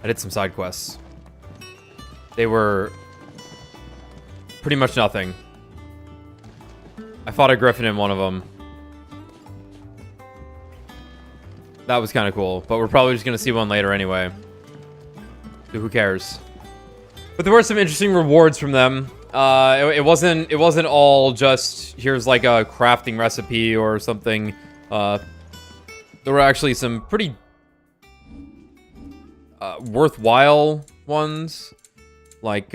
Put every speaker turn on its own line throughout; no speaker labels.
I did some side quests. They were pretty much nothing. I fought a griffin in one of them. That was kind of cool, but we're probably just gonna see one later anyway. So who cares? But there were some interesting rewards from them. It wasn't all just here's like a crafting recipe or something. There were actually some pretty worthwhile ones, like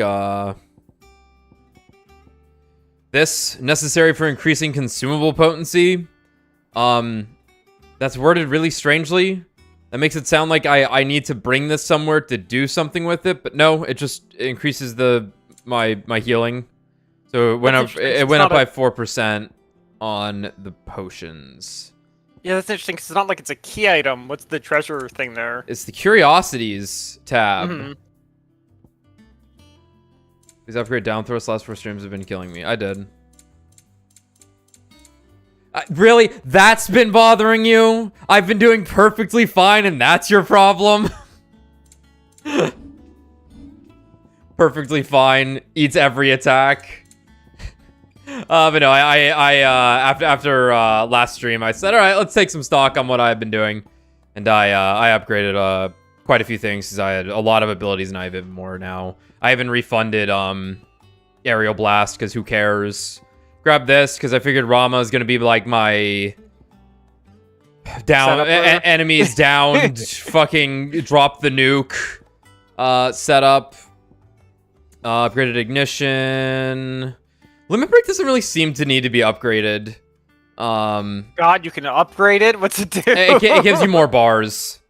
this necessary for increasing consumable potency. That's worded really strangely. That makes it sound like I need to bring this somewhere to do something with it, but no, it just increases my healing. So it went up by 4% on the potions.
Yeah, that's interesting because it's not like it's a key item. What's the treasure thing there?
It's the curiosities tab.
Mm-hmm.
These upgrade down thrust last 4 streams have been killing me. I did. Really? That's been bothering you? I've been doing perfectly fine and that's your problem? Perfectly fine. Eats every attack. But no, after last stream, I said, all right, let's take some stock on what I've been doing. And I upgraded quite a few things because I had a lot of abilities and I have even more now. I even refunded Aerial Blast because who cares? Grab this because I figured Rama is going to be like my down enemies down fucking drop the nuke setup. Upgraded ignition. Limit break doesn't really seem to need to be upgraded.
God, you can upgrade it? What's it do?
It gives you more bars.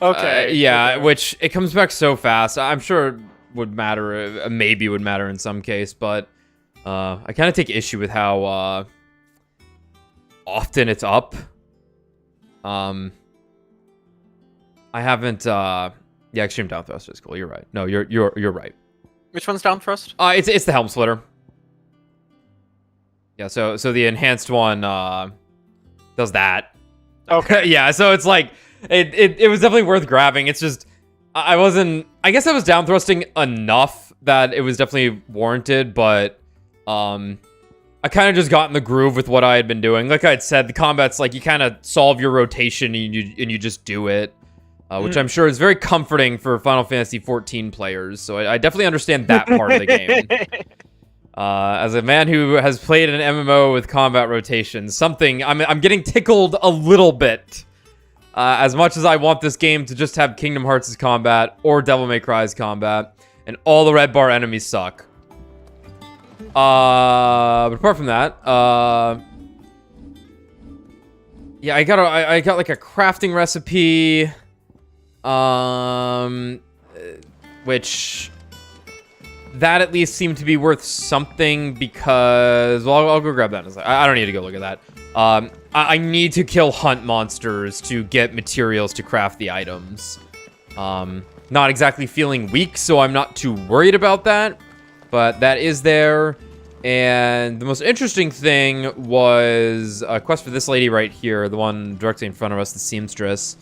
Okay.
Yeah,
okay.
which it comes back so fast. I'm sure it would matter. Maybe would matter in some case, but I kind of take issue with how often it's up. I haven't. Yeah, extreme down thrust is cool. You're right. No, you're right.
Which one's down thrust?
It's the helm splitter. Yeah, so the enhanced one does that.
Okay.
Yeah, so it's like it was definitely worth grabbing. It's just I guess I was down thrusting enough that it was definitely warranted, but I kind of just got in the groove with what I had been doing. Like I had said, the combat's like you kind of solve your rotation and you just do it. Which I'm sure is very comforting for Final Fantasy XIV players. So I definitely understand that part of the game. As a man who has played an MMO with combat rotations, I'm getting tickled a little bit. As much as I want this game to just have Kingdom Hearts' combat or Devil May Cry's combat, and all the red bar enemies suck. But apart from that, yeah, I got like a crafting recipe. Which that at least seemed to be worth something because, well, I'll go grab that in a second. I don't need to go look at that. I need to kill hunt monsters to get materials to craft the items. Not exactly feeling weak, so I'm not too worried about that, but that is there. And the most interesting thing was a quest for this lady right here, the one directly in front of us, the seamstress.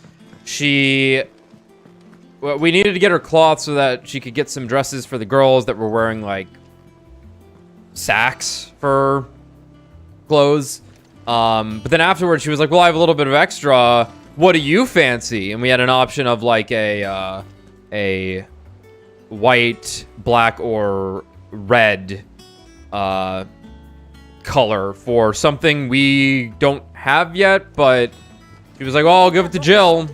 We needed to get her cloth so that she could get some dresses for the girls that were wearing, like, sacks for clothes. But then afterwards, she was like, well, I have a little bit of extra. What do you fancy? And we had an option of, like, a white, black, or red color for something we don't have yet, but she was like, well, I'll give it to Jill.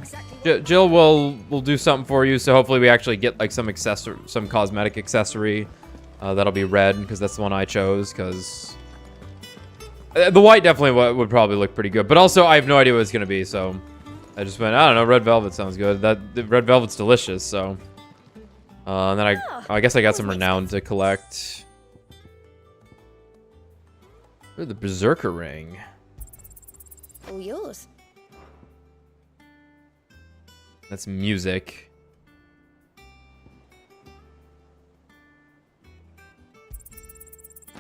Jill will do something for you, so hopefully we actually get like some cosmetic accessory that'll be red because that's the one I chose. Because the white definitely would probably look pretty good, but also I have no idea what it's gonna be, so I just went, I don't know, red velvet sounds good. The red velvet's delicious, so and then I guess I got some renown to collect. Ooh, the Berserker ring.
All yours.
That's music.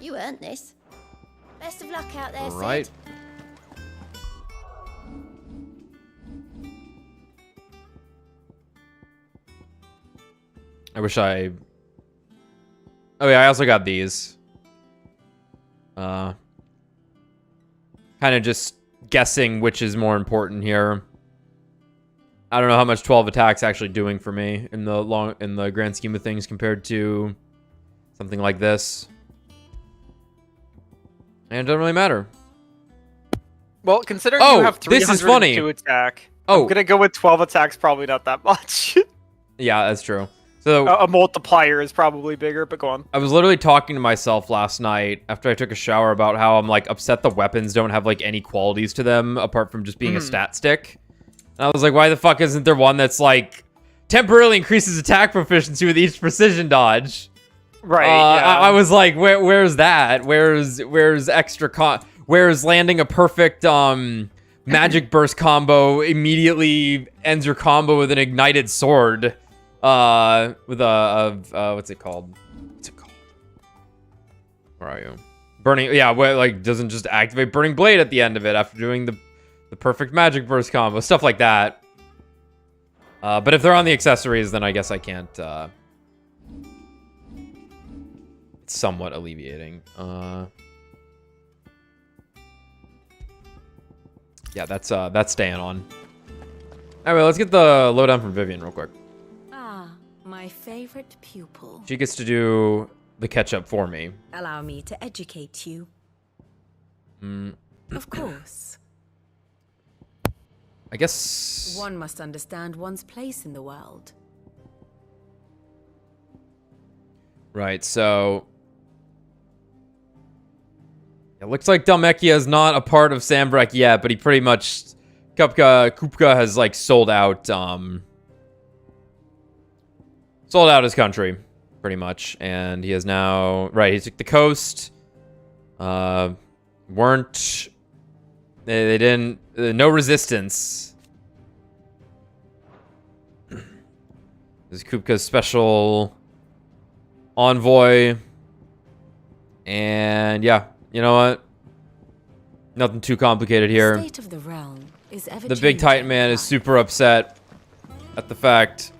You earned this. Best of luck out there,
Right.
Sid.
I wish I... Oh yeah, I also got these. Kind of just guessing which is more important here. I don't know how much 12 attacks actually doing for me in the grand scheme of things compared to something like this. And it doesn't really matter.
Well, considering
Oh,
you have
this is funny.
302 attack,
Oh.
I'm gonna go with 12 attacks. Probably not that much.
Yeah, that's true. So
A multiplier is probably bigger, but go on.
I was literally talking to myself last night after I took a shower about how I'm like upset the weapons don't have like any qualities to them apart from just being a stat stick. And I was like, why the fuck isn't there one that's like temporarily increases attack proficiency with each precision dodge?
Right. Yeah.
I was like, where's that? Where's where's landing a perfect magic burst combo immediately ends your combo with an ignited sword? With what's it called? What's it called? Where are you? Burning, yeah, where like doesn't just activate Burning Blade at the end of it after doing the perfect magic burst combo, stuff like that. But if they're on the accessories, then I guess I can't. It's somewhat alleviating. Yeah, that's staying on. Anyway, let's get the lowdown from Vivian real quick.
My favorite pupil.
She gets to do the catch-up for me.
Allow me to educate you. Of course.
I guess...
One must understand one's place in the world.
Right, so... It looks like Dhalmekia is not a part of Sambrek yet, but he pretty much... Kupka has, like, sold out his country, pretty much. And he has now... Right, he took the coast. Weren't... They didn't... no resistance. This is Kupka's special envoy. And yeah, you know what? Nothing too complicated here.
The state of the realm is ever
The big Titan man is super upset at the fact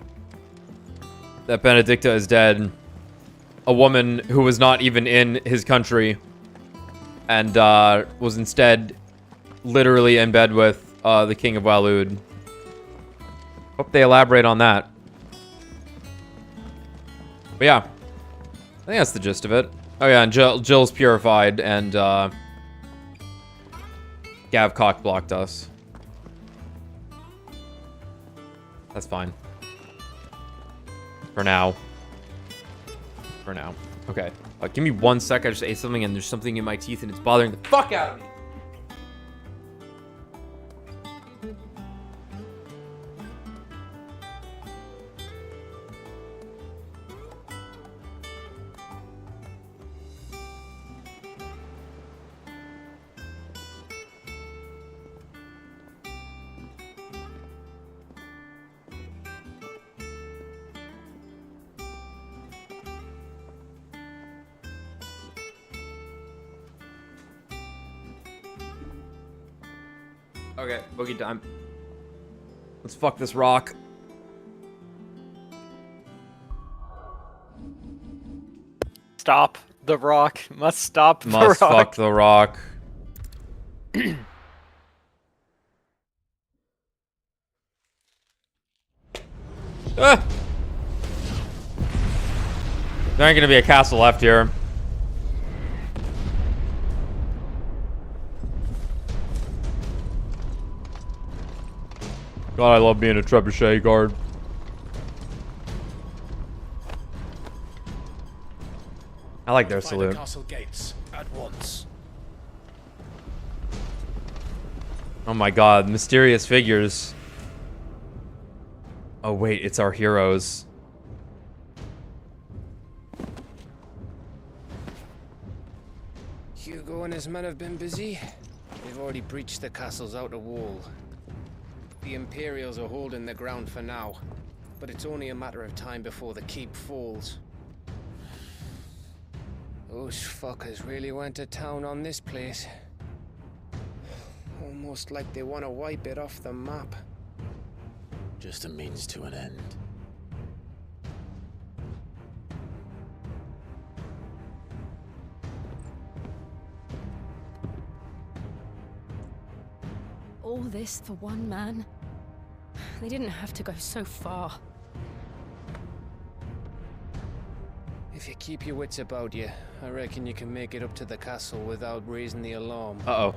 that Benedicta is dead. A woman who was not even in his country and was instead literally in bed with the King of Walud. Hope they elaborate on that. But yeah, I think that's the gist of it. Oh yeah, and Jill's purified, and Gav cock blocked us. That's fine. For now. For now. Okay. Give me 1 sec. I just ate something and there's something in my teeth and it's bothering the fuck out of me. Okay, boogie time. Let's fuck this rock.
Stop the rock. Must stop the
Must
rock.
fuck the rock. Ah! There ain't gonna be a castle left here. God, I love being a trebuchet guard. I like their salute.
The castle gates at once.
Oh my god, mysterious figures. Oh wait, it's our heroes.
Hugo and his men have been busy. They've already breached the castle's outer wall. The Imperials are holding the ground for now, but it's only a matter of time before the keep falls. Those fuckers really went to town on this place. Almost like they want to wipe it off the map.
Just a means to an end. All this for one man? They didn't have to go so far.
If you keep your wits about you, I reckon you can make it up to the castle without raising the alarm.
Uh-oh.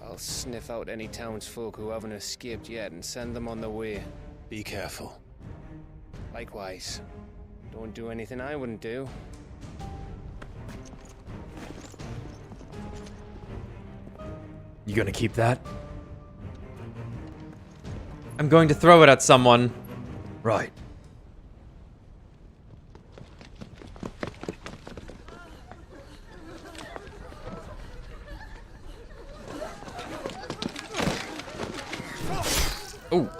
I'll sniff out any townsfolk who haven't escaped yet and send them on their way.
Be careful.
Likewise. Don't do anything I wouldn't do.
You gonna keep that? I'm going to throw it at someone.
Right.
Ooh.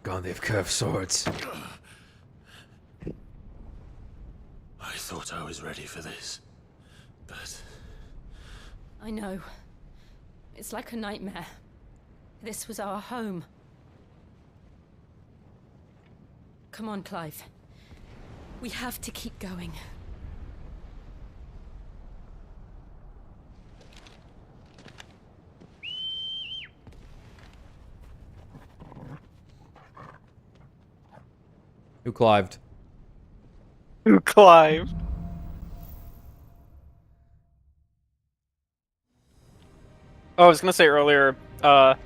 God, they've curved swords.
I thought I was ready for this, but
I know. It's like a nightmare. This was our home. Come on, Clive. We have to keep going.
Who clived?
Who Clive? Oh, I was gonna say earlier, I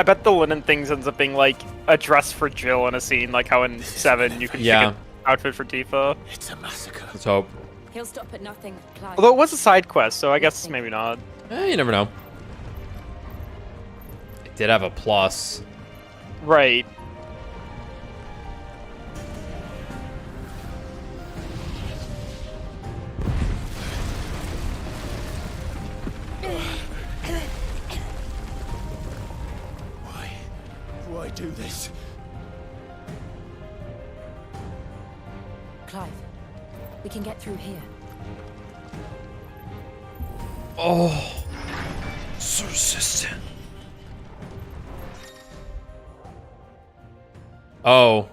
bet the linen things ends up being like a dress for Jill in a scene, like how in 7 you could pick an outfit for Tifa.
it's a massacre.
Let's hope.
He'll stop at nothing, Clive.
Although it was a side quest, so I guess maybe not.
You never know. It did have a plus.
Right.
Why do this?
Clive, we can get through here.
Oh.
Persistent.
Oh.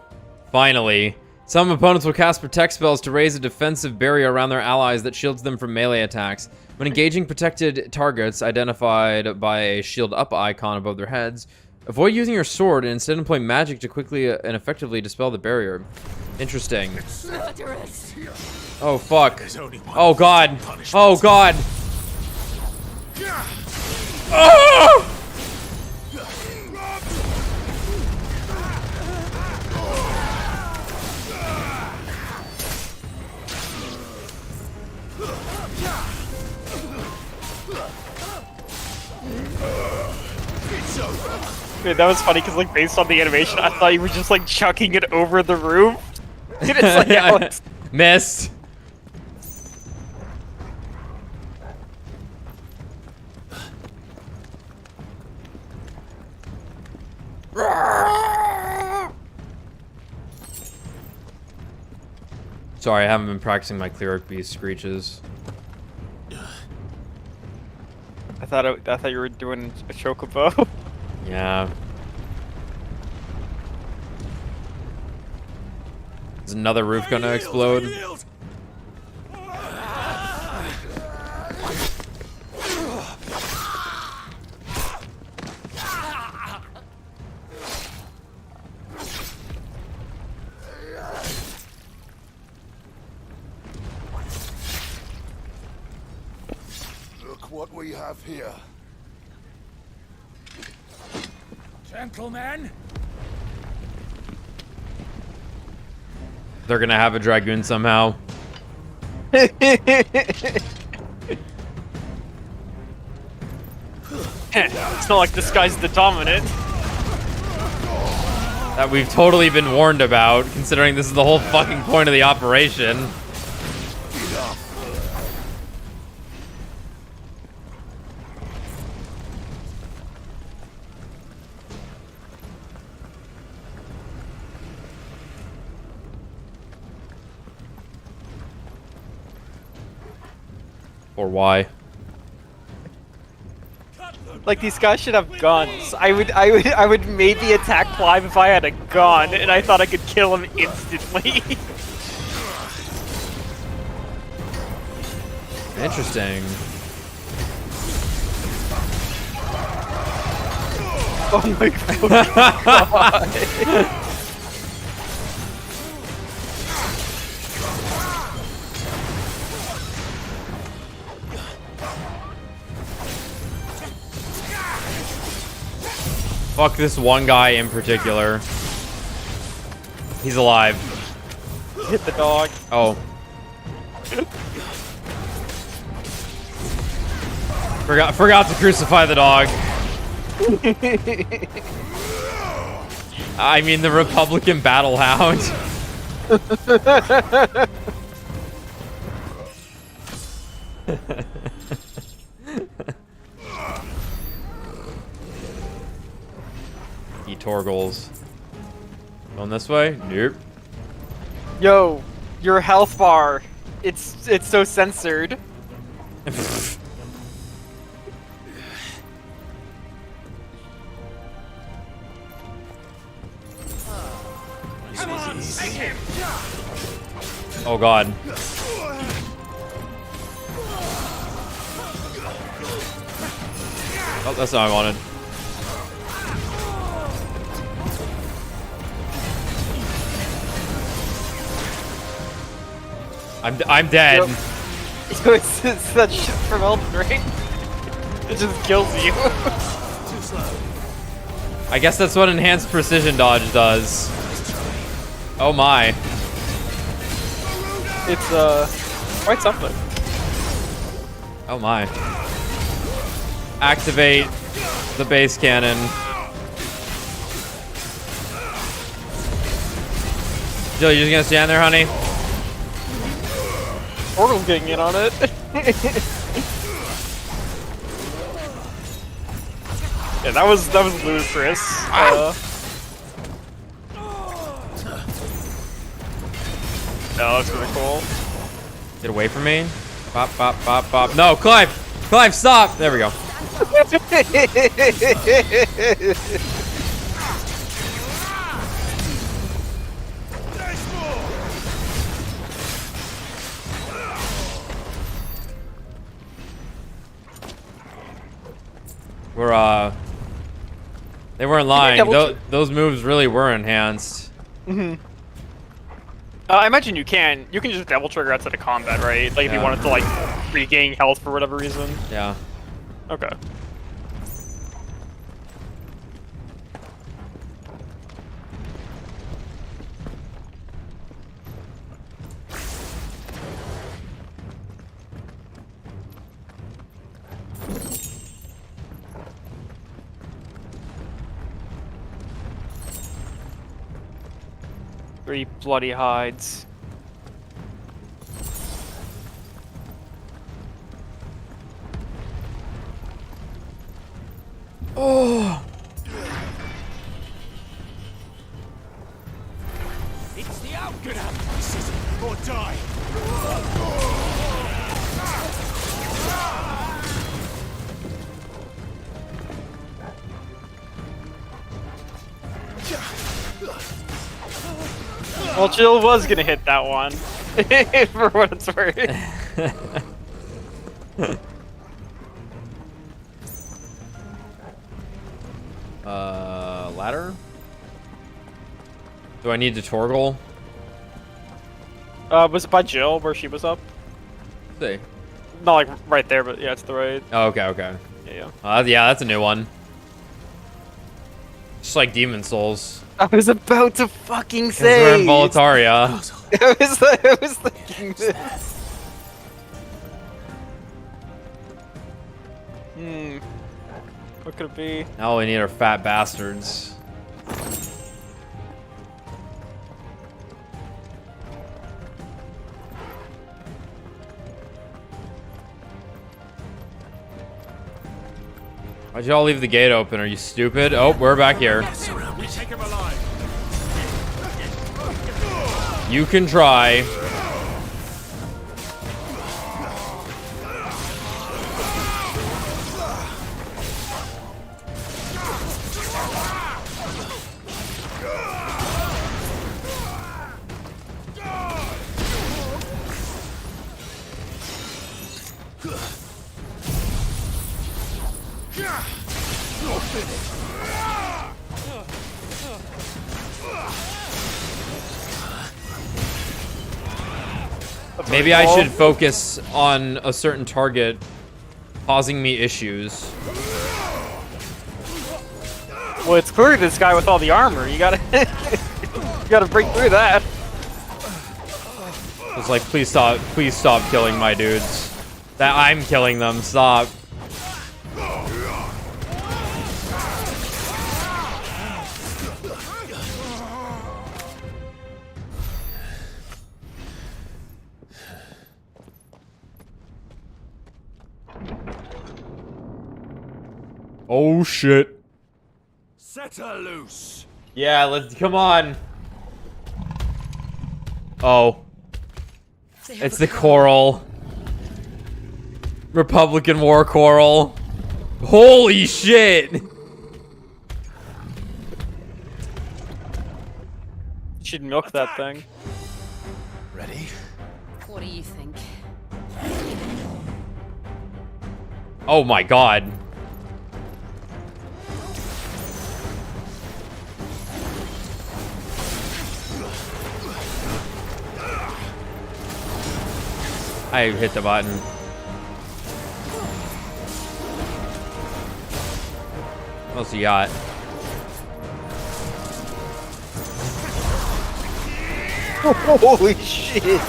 Finally. Some opponents will cast protect spells to raise a defensive barrier around their allies that shields them from melee attacks. When engaging protected targets identified by a shield up icon above their heads, avoid using your sword and instead employ magic to quickly and effectively dispel the barrier. Interesting.
Murderers!
Oh, fuck.
There's only one
Oh, God.
punishment.
Oh, God. Oh!
Wait, that was funny because, like, based on the animation, I thought you were just like chucking it over the roof. And it's like Alex.
Missed. Sorry, I haven't been practicing my cleric beast screeches.
I thought you were doing a chocobo.
Yeah. Is another roof gonna explode?
Look what we have here.
Gentlemen.
They're gonna have a dragoon somehow.
It's not like this guy's the dominant.
That we've totally been warned about, considering this is the whole fucking point of the operation. Or why?
Cut them
Like, these guys should have guns. I would maybe attack Clive if I had a gun, and I thought I could kill him instantly.
Interesting.
Oh my god.
Fuck this one guy in particular. He's alive.
Hit the dog.
Oh. Forgot to crucify the dog. I mean the Republican battle hound. Torgles. Going this way? Nope.
Yo, your health bar. It's so censored.
Oh god. Oh, that's not what I wanted. I'm dead.
Yo, it's that shit from Elden Ring. It just kills you.
I guess that's what enhanced precision dodge does. Oh my.
It's quite something.
Oh my. Activate the base cannon. Jill, you just gonna stand there, honey?
Portal's getting in on it. Yeah, that was ludicrous. No, that's really cool.
Get away from me. Bop, bop, bop, bop. No, Clive! Clive, stop! There we go. We're, they weren't lying. Those moves really were enhanced.
Mm-hmm. I imagine you can just double trigger outside of combat, right? Like if you wanted to like regain health for whatever reason.
Yeah.
Okay. Three bloody hides.
Oh.
It's the outcome. This or die.
Well, Jill was gonna hit that one, for what it's worth.
Ladder? Do I need to torgle?
Was it by Jill where she was up?
Let's see.
Not like right there, but yeah, it's the right.
Oh, okay, okay.
Yeah.
Yeah, that's a new one. Just like Demon Souls.
I was about to fucking
Because we're in
say.
Volataria.
I was thinking this. What could it be?
Now all we need are fat bastards. Why'd y'all leave the gate open? Are you stupid? Oh, we're back here.
We take him alive.
You can try. Maybe I should focus on a certain target causing me issues.
Well, it's clearly this guy with all the armor. You gotta, you gotta break through that.
It's like, please stop killing my dudes. That I'm killing them. Stop. Oh shit.
Set her loose.
Yeah, let's come on. Oh. It's the coral. Republican war coral. Holy shit.
Should milk that thing.
Ready?
What do you think?
Oh my god. I hit the button. What else you got?
Holy shit!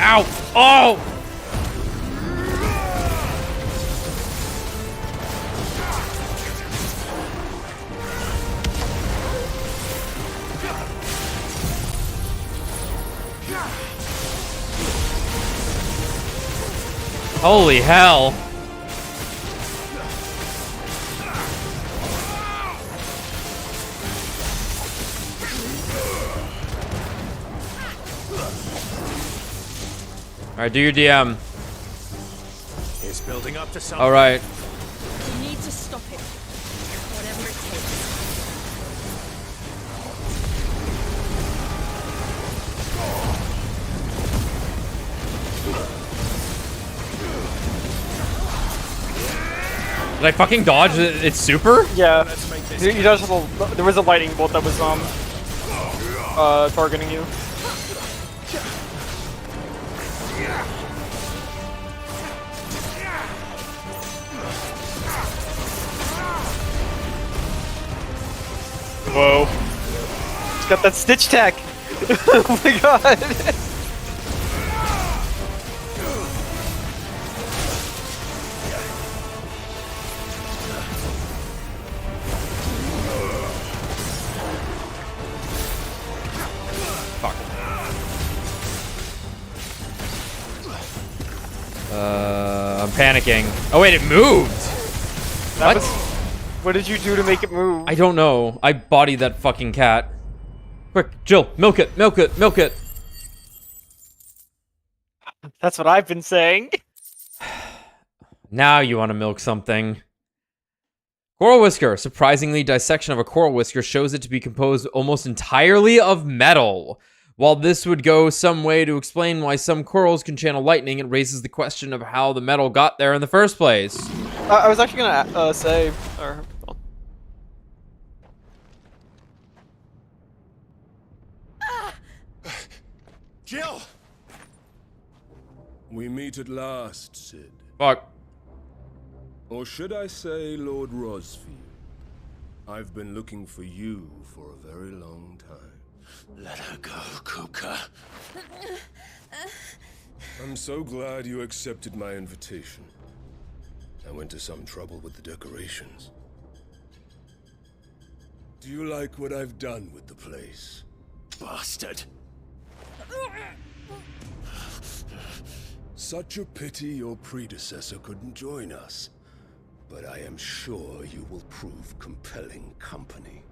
Ow! Oh! Holy hell. Alright, do your DM.
It's building up to something.
Alright.
We need to stop it. Whatever it takes.
Did I fucking dodge its super?
Yeah, he does have a, there was a lightning bolt that was targeting you. Whoa. It's got that stitch tech! Oh my god!
Fuck. I'm panicking. Oh wait, it moved!
That
What?
was, what did you do to make it move?
I don't know. I bodied that fucking cat. Quick, Jill, milk it, milk it, milk it.
That's what I've been saying.
Now you want to milk something. Coral Whisker. Surprisingly, dissection of a coral whisker shows it to be composed almost entirely of metal. While this would go some way to explain why some corals can channel lightning, it raises the question of how the metal got there in the first place.
I was actually gonna say, or well.
Jill!
We meet at last, Sid.
Fuck.
Or should I say Lord Rosfield? I've been looking for you for a very long time.
Let her go, Kuka.
I'm so glad you accepted my invitation. I went to some trouble with the decorations. Do you like what I've done with the place?
Bastard.
Such a pity your predecessor couldn't join us. But I am sure you will prove compelling company.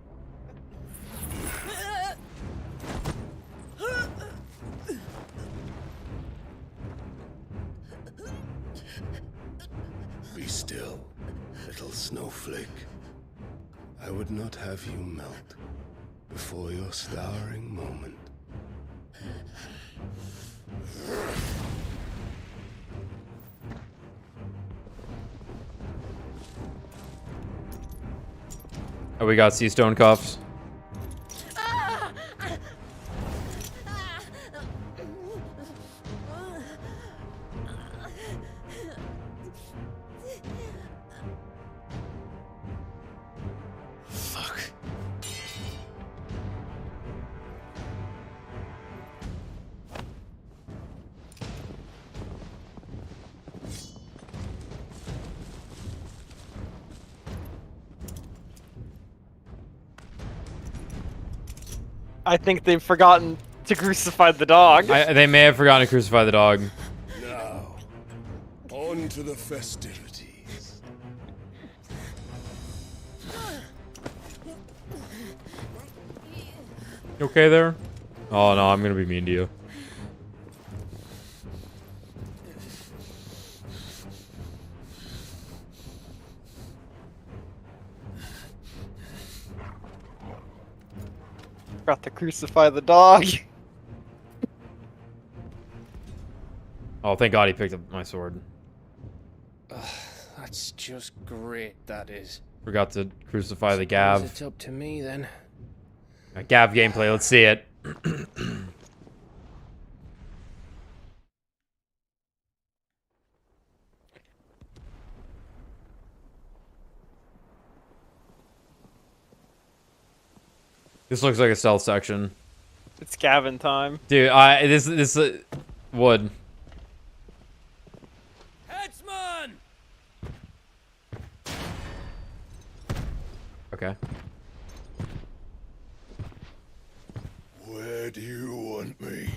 Be still, little snowflake. I would not have you melt before your starring moment.
Oh, we got sea stone cuffs.
Fuck.
I think they've forgotten to crucify the dog.
They may have forgotten to crucify the dog.
Now, on to the festivities.
You okay there? Oh no, I'm gonna be mean to you.
Forgot to crucify the dog.
Oh, thank God he picked up my sword.
That's just great, that is.
Forgot to crucify the
Suppose
Gav.
It's up to me then.
Gav gameplay, let's see it. This looks like a stealth section.
It's Gavin time.
Dude, this wood.
Headsman!
Okay.
Where do you want me?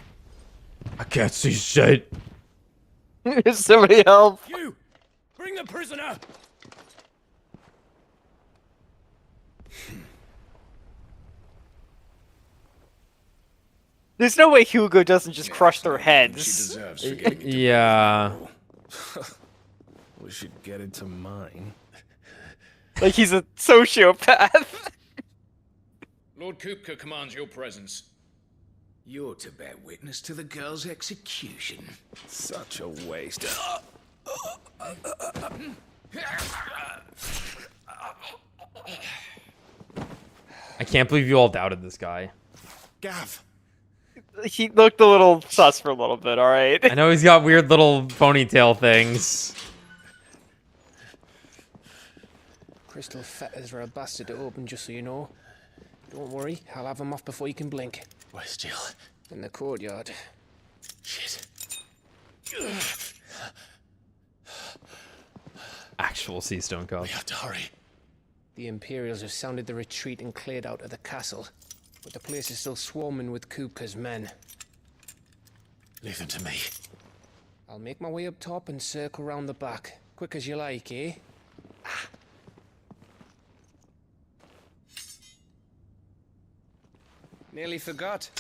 I can't see shit.
Somebody help.
You! Bring the prisoner!
There's no way Hugo doesn't just crush their
She
heads.
deserves forgetting to
Yeah.
We should get it to mine.
Like he's a sociopath.
Lord Kupka commands your presence.
You're to bear witness to the girl's execution.
Such a waste.
I can't believe you all doubted this guy.
Gav!
He looked a little sus for a little bit, alright?
I know he's got weird little ponytail things.
Crystal fetters are a bastard to open, just so you know. Don't worry, I'll have them off before you can blink.
Where's Jill?
In the courtyard.
Shit.
Actual sea stone cuff.
We have to hurry.
The Imperials have sounded the retreat and cleared out of the castle. But the place is still swarming with Kupka's men.
Leave them to me.
I'll make my way up top and circle round the back. Quick as you like, eh? Nearly forgot.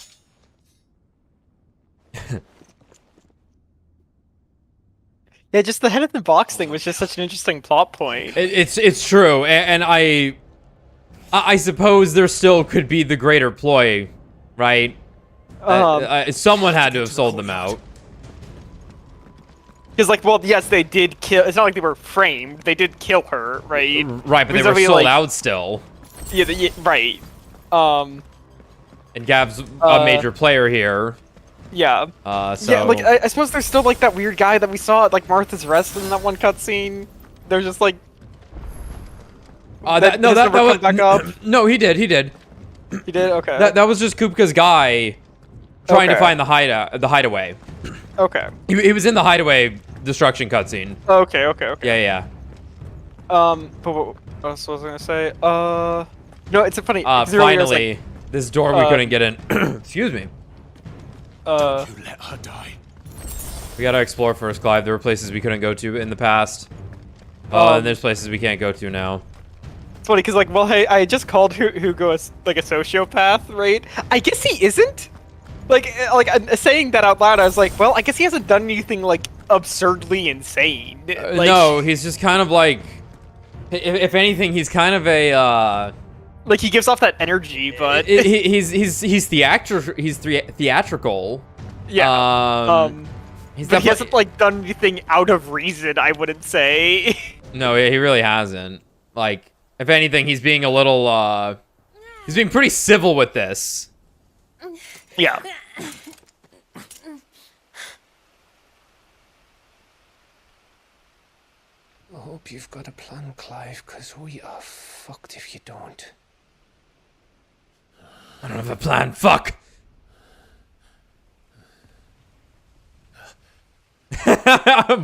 Yeah, just the head in the box thing was just such an interesting plot point.
It's true, and I suppose there still could be the greater ploy, right? Someone had to have sold them out.
Because, like, well, yes, they did kill. It's not like they were framed. They did kill her, right?
Right, but they were sold out still.
Yeah, right.
And Gav's a major player here.
Yeah.
So
Yeah, like I suppose there's still like that weird guy that we saw at like Martha's Rest in that one cutscene. They're just like.
that was
back up.
No, he did.
He did. Okay.
That was just Kupka's guy trying to find the hideaway.
Okay.
He was in the hideaway destruction cutscene.
Okay.
Yeah.
But what else was I gonna say? No, it's a funny. 'cause earlier I was
Finally, this door we couldn't get in. Excuse me.
You let her die.
We gotta explore first, Clive. There were places we couldn't go to in the past. And there's places we can't go to now.
It's funny because, like, well, hey, I just called Hugo like a sociopath, right? I guess he isn't. Like saying that out loud, I was like, well, I guess he hasn't done anything like absurdly insane. Like,
No, he's just kind of like, if anything, he's kind of a
Like he gives off that energy, but
He's theatrical.
yeah.
He's
But he
definitely
hasn't like done anything out of reason, I wouldn't say.
no, he really hasn't. Like, if anything, he's being a little he's being pretty civil with this.
Yeah.
I hope you've got a plan, Clive, because we are fucked if you don't.
I don't have a plan. Fuck.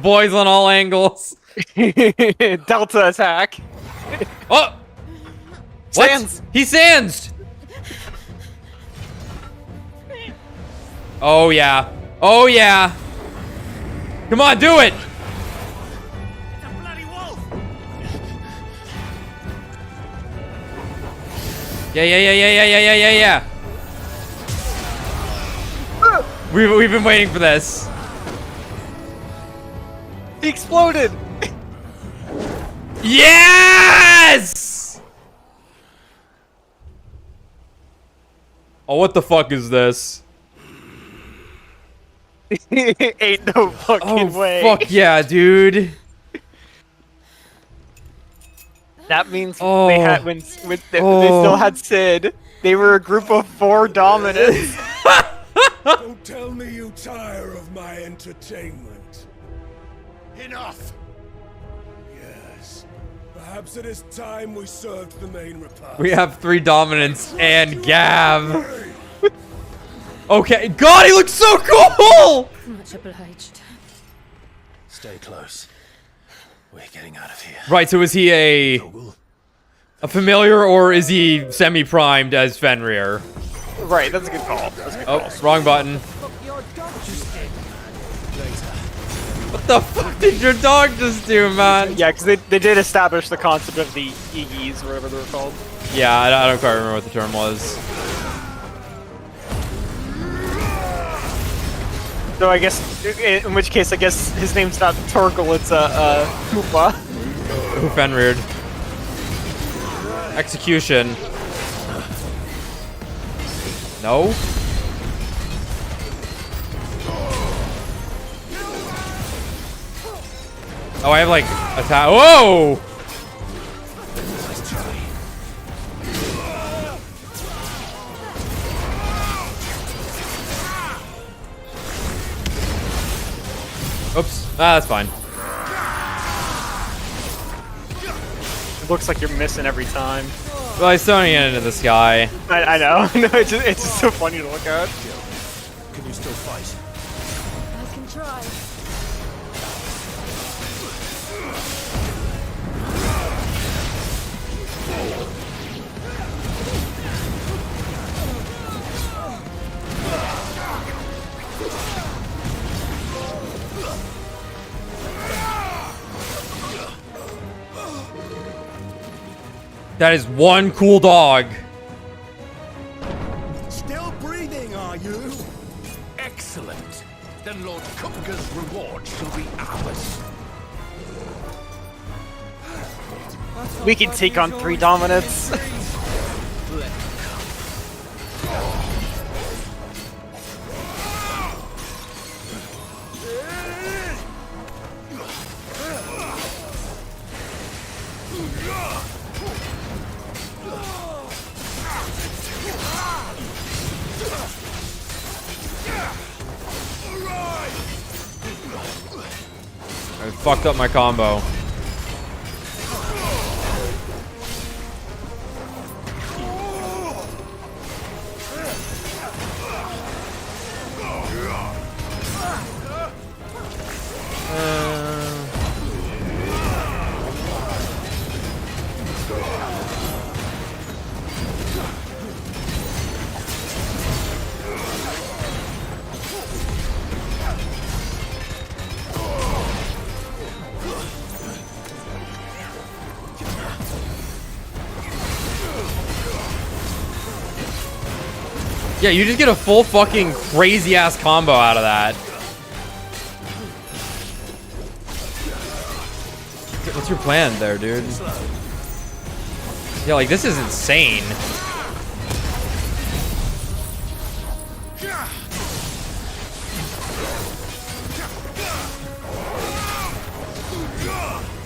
Boys on all angles.
Delta attack.
Oh! What?
Sands.
He sands! Oh, yeah. Oh, yeah. Come on, do it! Yeah. We've been waiting for this.
He exploded.
Yes! Oh, what the fuck is this?
Ain't no fucking way.
Fuck yeah, dude.
That means
Oh.
they had when they still had Sid. They were a group of 4 dominants.
Don't tell me you tire of my entertainment.
Enough!
Yes. Perhaps it is time we served the main repast.
We have 3 dominants and Gav. Okay, God, he looks so cool!
Much obliged.
Stay close. We're getting out of here.
Right, so is he a familiar or is he semi-primed as Fenrir?
Right, that's a good call. That's a good
Oh,
call.
wrong button. What the fuck did your dog just do, man?
Yeah, because they did establish the concept of the Iggy's, or whatever they were called.
Yeah, I don't quite remember what the term was.
So I guess, in which case, I guess his name's not Torgal, it's Koopa.
Who Fenrir? Execution. No? Oh, I have like attack. Whoa! Oops. Ah, that's fine.
It looks like you're missing every time.
Well, he's throwing it into the sky.
I know. No, it's just so funny to look at.
Can you still fight?
I can try.
That is one cool dog.
Still breathing, are you? Excellent. Then Lord Kupka's reward shall be ours.
We can take on 3 dominants.
I fucked up my combo. Yeah, you just get a full fucking crazy ass combo out of that. What's your plan there, dude? Yeah, like, this is insane.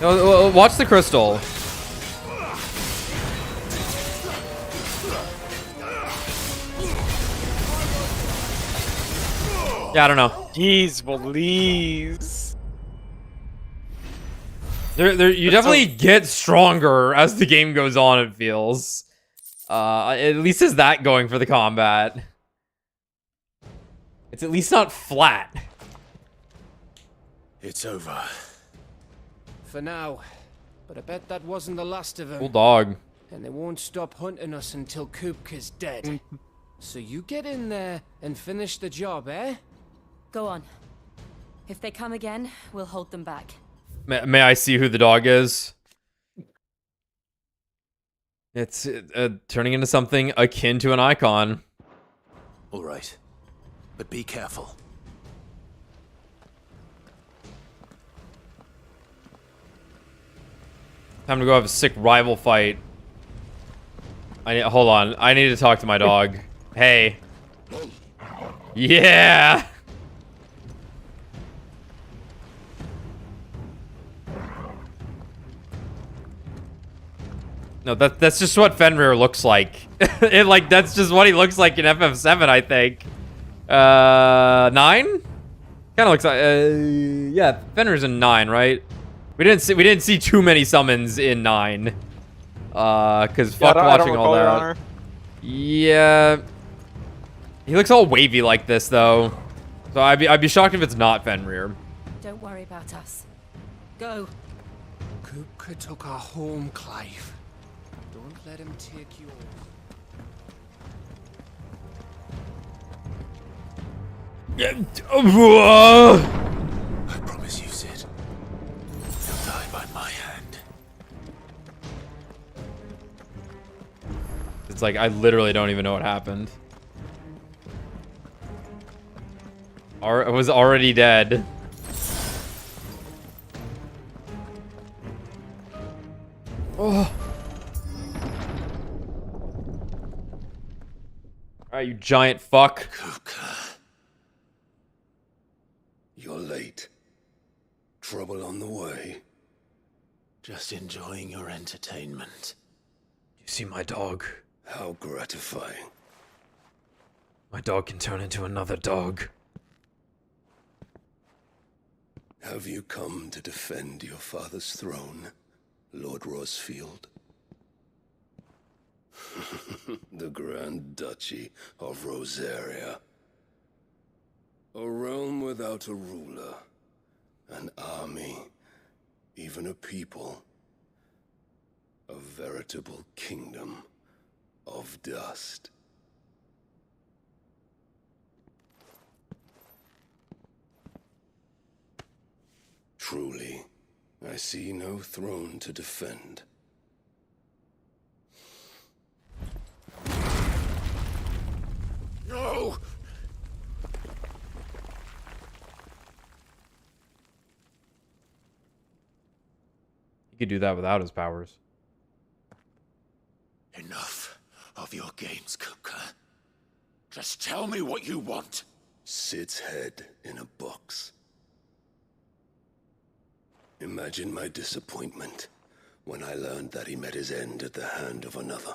No, watch the crystal. Yeah, I don't know.
Jeez, Louise.
You definitely get stronger as the game goes on, it feels. At least is that going for the combat. It's at least not flat.
It's over.
For now. But I bet that wasn't the last of them.
Cool dog.
And they won't stop hunting us until Kupka's dead. So you get in there and finish the job, eh?
Go on. If they come again, we'll hold them back.
May I see who the dog is? It's turning into something akin to an icon.
All right. But be careful.
Time to go have a sick rival fight. Hold on. I need to talk to my dog. Hey. Yeah. No, that's just what Fenrir looks like. That's just what he looks like in FF7, I think. 9? Kind of looks like yeah, Fenrir's in 9, right? We didn't see too many summons in 9. Cuz fuck watching all that. Yeah. He looks all wavy like this though. So I'd be shocked if it's not Fenrir.
Don't worry about us. Go.
Kupka took our home, Clive. Don't let him take yours.
I promise you, Sid. You'll die by my hand.
It's like I literally don't even know what happened. I was already dead. Oh. Alright, you giant fuck.
Kupka. You're late. Trouble on the way.
Just enjoying your entertainment.
You see my dog?
How gratifying.
My dog can turn into another dog.
Have you come to defend your father's throne, Lord Rosfield? The Grand Duchy of Rosaria. A realm without a ruler, an army, even a people. A veritable kingdom of dust. Truly, I see no throne to defend.
No!
He could do that without his powers.
Enough of your games, Kupka. Just tell me what you want.
Sid's head in a box. Imagine my disappointment when I learned that he met his end at the hand of another.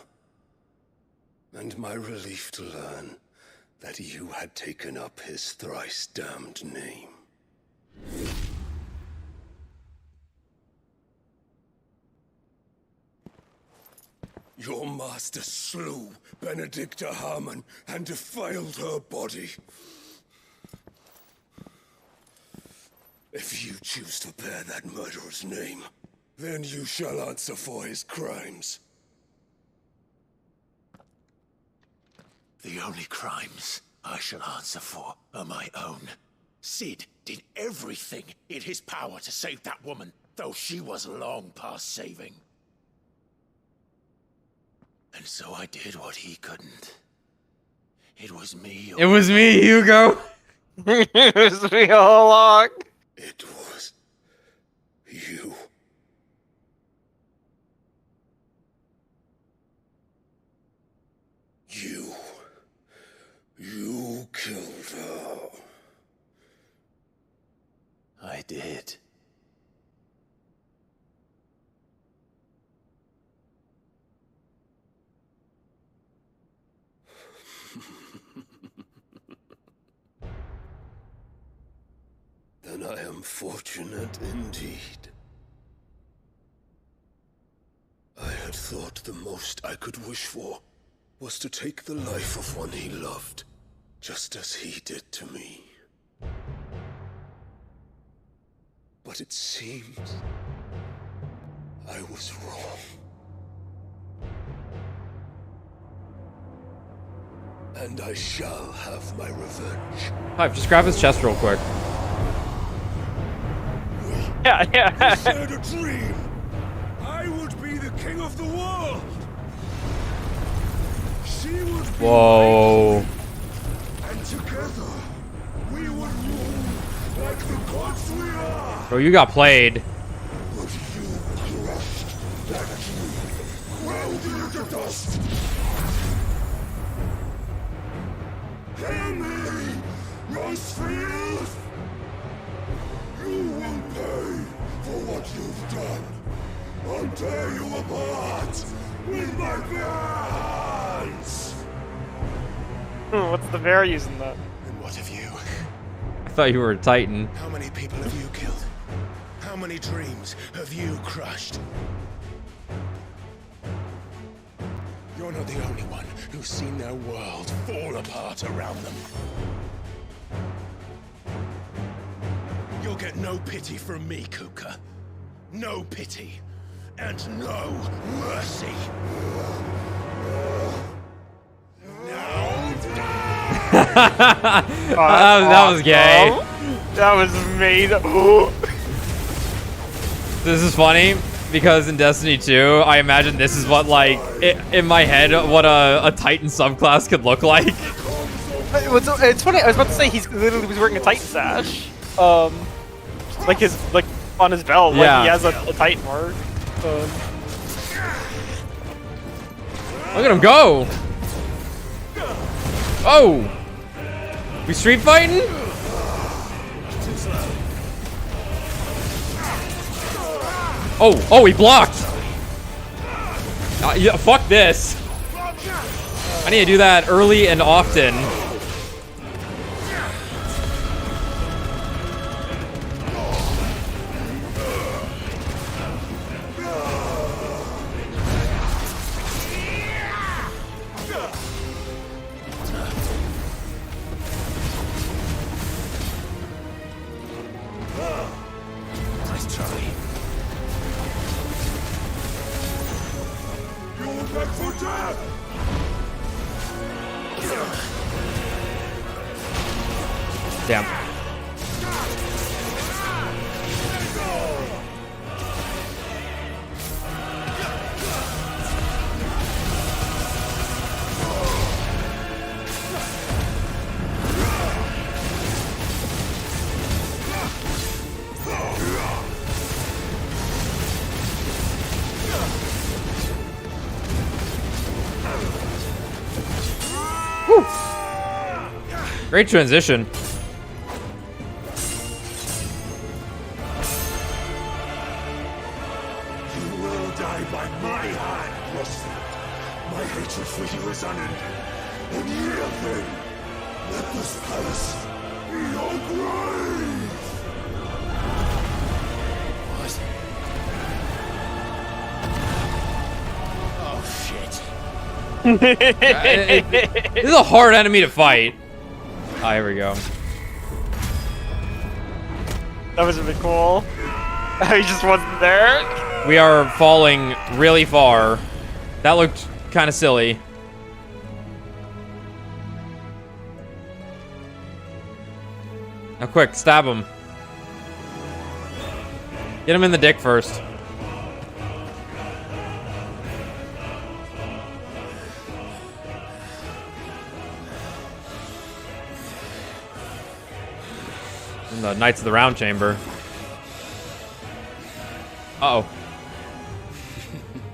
And my relief to learn that you had taken up his thrice-damned name. Your master slew Benedicta Harmon and defiled her body. If you choose to bear that murderer's name, then you shall answer for his crimes.
The only crimes I shall answer for are my own. Sid did everything in his power to save that woman, though she was long past saving. And so I did what he couldn't. It was me.
It was me, Hugo.
It was me all along.
It was you. I am fortunate indeed. I had thought the most I could wish for was to take the life of one he loved, just as he did to me. But it seems I was wrong. And I shall have my revenge.
Hive, just grab his chest real quick.
Yeah.
You shared a dream. I would be the king of the world. She would be
Whoa.
and together we would rule like the gods we are.
Bro, you got played.
But you crushed that dream, ground it into dust. Hear me, Rosefield! You will pay for what you've done. I'll tear you apart with my hands!
What's the bear using that?
And what of you?
I thought you were a Titan.
How many people have you killed? How many dreams have you crushed? You're not the only one who's seen their world fall apart around them. You'll get no pity from me, Kupka. No pity. And no mercy. Now die!
That was gay.
That was made.
This is funny because in Destiny 2, I imagine this is what, like, in my head, what a Titan subclass could look like.
It's funny. I was about to say he's literally was wearing a Titan sash. Like his on his belt.
Yeah.
Like he has a Titan mark.
Look at him go! Oh! We street fighting? Oh, he blocked! Yeah, fuck this. I need to do that early and often.
Nice try.
You'll beg for death!
Damn. Whew. Great transition.
You will die by my hand, Rosfield. My hatred for you is unending. And yield then. Let this palace be your grave!
What? Oh, shit.
This is a hard enemy to fight. Ah, here we go.
That was really cool. He just wasn't there.
We are falling really far. That looked kind of silly. Now quick, stab him. Get him in the dick first. In the Knights of the Round Chamber. Uh-oh.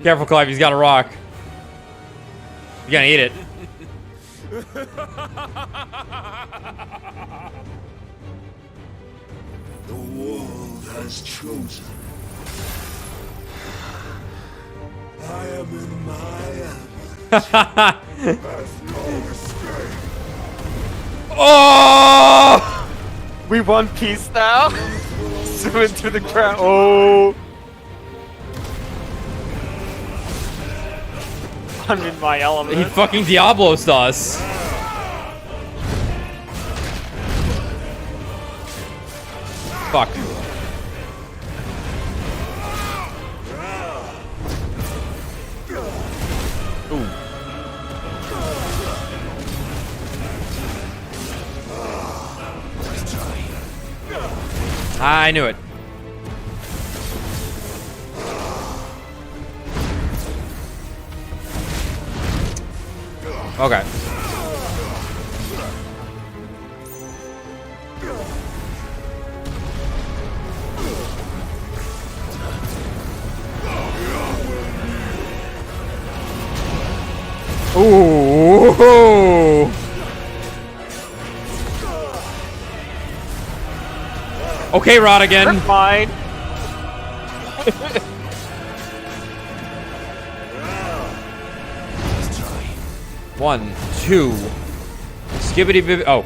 Careful, Clive, he's got a rock. You gotta eat it.
The world has chosen. I am in my element. There's no escape.
Oh!
We won peace now. him into the ground. Oh. I'm in my element.
He fucking Diablos us. Fuck. Ooh. I knew it. Okay. Ooh. Okay, Rodigan.
Fine.
One, two. Skibbity bib. Oh.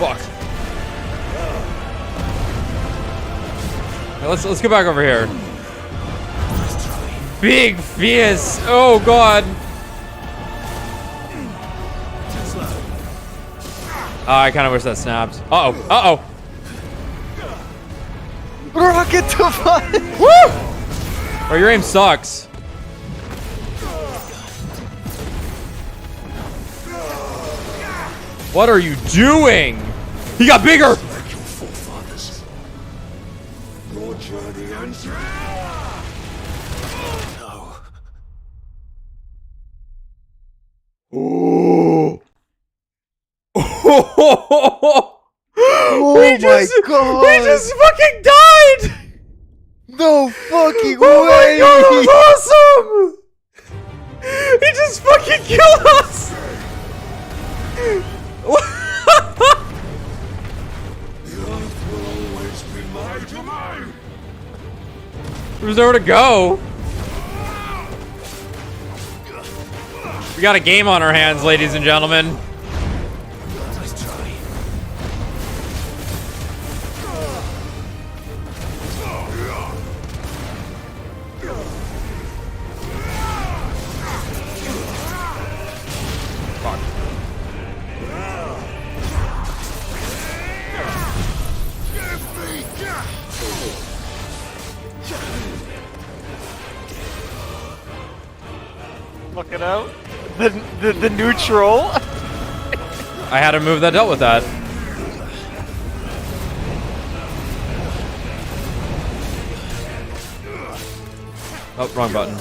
Fuck. Now let's go back over here. Big fierce. Oh god. Oh, I kind of wish that snapped. Uh oh. Uh oh.
Rocket to fun.
Woo! Oh, your aim sucks. What are you doing? He got bigger.
Like your forefathers. Roger the answer. No.
Oh.
Oh
we
my god.
We just fucking died.
No fucking
Oh
way.
my god, that was awesome. He just fucking killed us.
The earth will always be my domain.
There's nowhere to go. We got a game on our hands, ladies and gentlemen.
Let's try.
Fuck.
Look it out. The neutral.
I had a move that dealt with that. Oh, wrong button.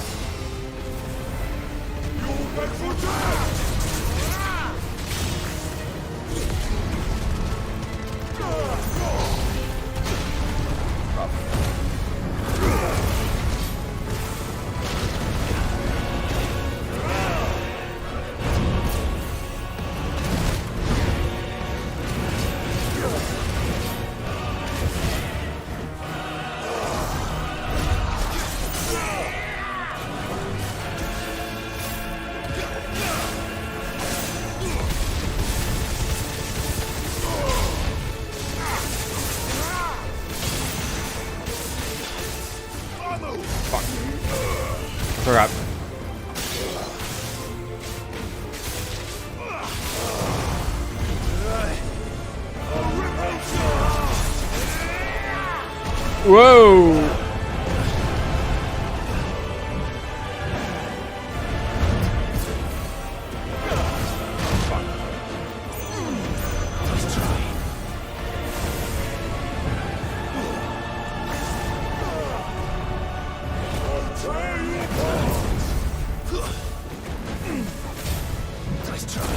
Forgot. Whoa!
Let's try.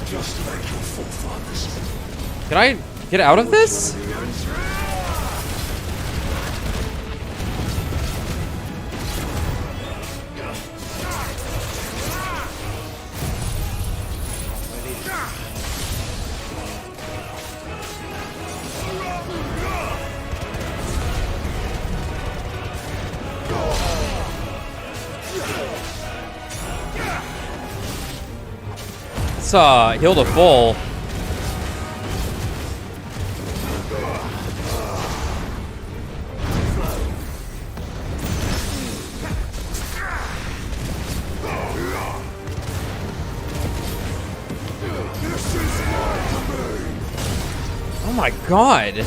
Just like your forefathers.
Can I get out of this? Let's heal to full. Oh my god.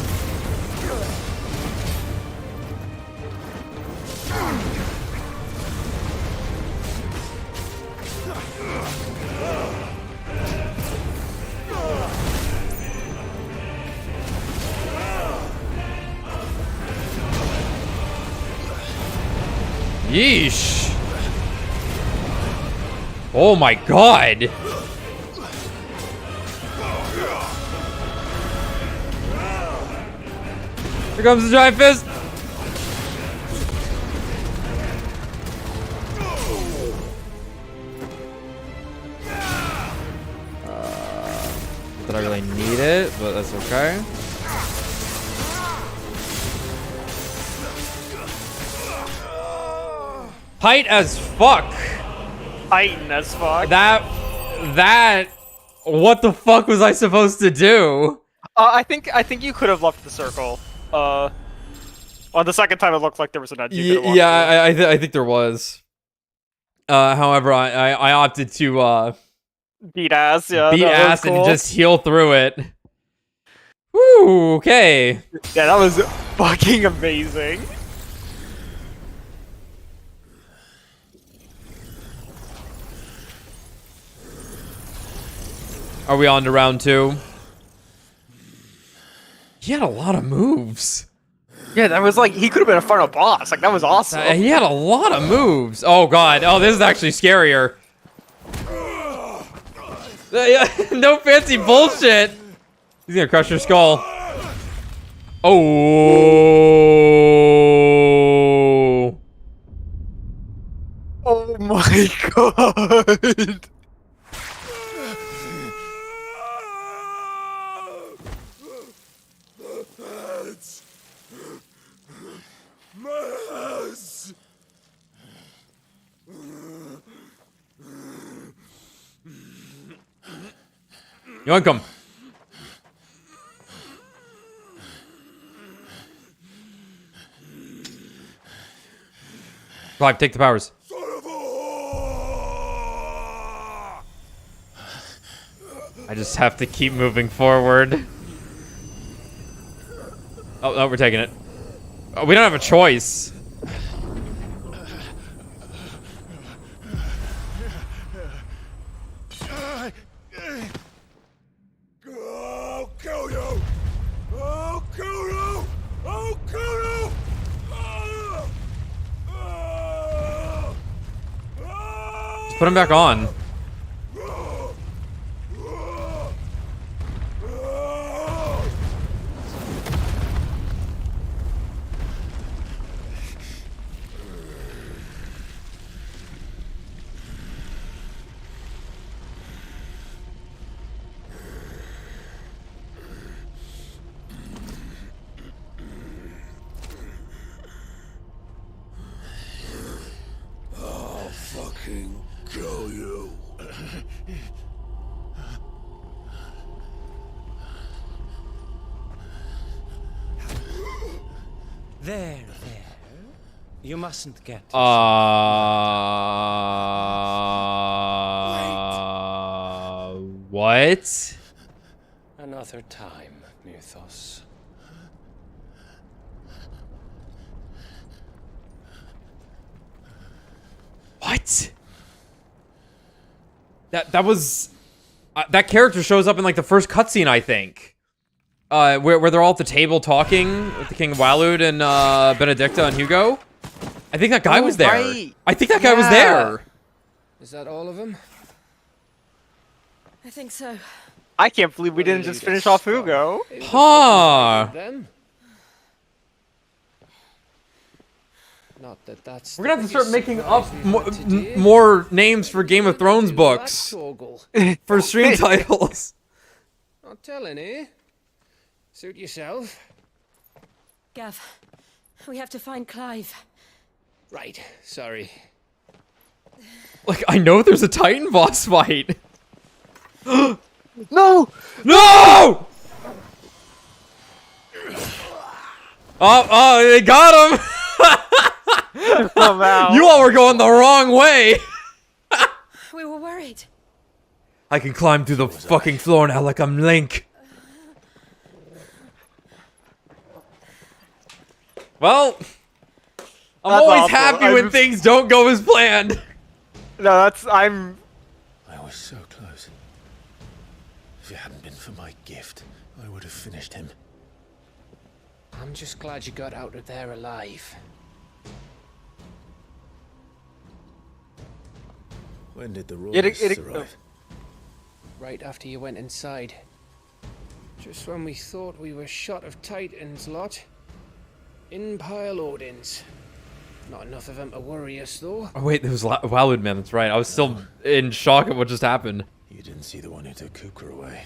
Yeesh. Oh my god. Here comes the giant fist. Not that I really need it, but that's okay. Tight as fuck.
Titan as fuck.
That. What the fuck was I supposed to do?
I think you could have left the circle. On the second time, it looked like there was an edge.
Yeah, I think there was. However, I opted to
beat ass. Yeah,
beat
that was
ass
cool.
and just heal through it. Woo. Okay.
Yeah, that was fucking amazing.
Are we on to round 2? He had a lot of moves.
Yeah, that was like, he could have been a final boss. Like, that was awesome.
He had a lot of moves. Oh god. Oh, this is actually scarier. No fancy bullshit. He's gonna crush your skull. Oh.
Oh my god.
Yoink him. Clive, take the powers. I just have to keep moving forward. Oh, no, we're taking it. Oh, we don't have a choice.
I'll kill you! I'll kill you! I'll kill you!
Just put him back on.
Kill you.
There. You mustn't get...
What?
Another time, Mythos.
What? That was... that character shows up in, like, the first cutscene, I think. Where they're all at the table talking with the King of Walud and, Benedicta and Hugo. I think that guy was there.
Right.
I think that guy was there.
Is that all of them?
I think so.
I can't believe we didn't just finish off Hugo.
Huh.
Them? Not that that's...
We're gonna have to start making up more names for Game of Thrones books. For stream titles.
Not telling, eh? Suit yourself.
Gav, we have to find Clive.
Right, sorry.
Like, I know there's a Titan boss fight.
No!
No! Oh, they got him!
I'm out.
You all were going the wrong way!
We were worried.
I can climb through the fucking floor now like I'm Link. Well, I'm
That's
always
awful.
happy when things don't go as planned.
No,
I was so close. If it hadn't been for my gift, I would have finished him.
I'm just glad you got out of there alive.
When did the
It-
royalists
it-
arrive?
Right after you went inside. Just when we thought we were shot of Titans lot. In pile Odins. Not enough of them to worry us though.
Oh wait, there was Walud Man, that's right. I was still in shock at what just happened.
You didn't see the one who took Kupka away.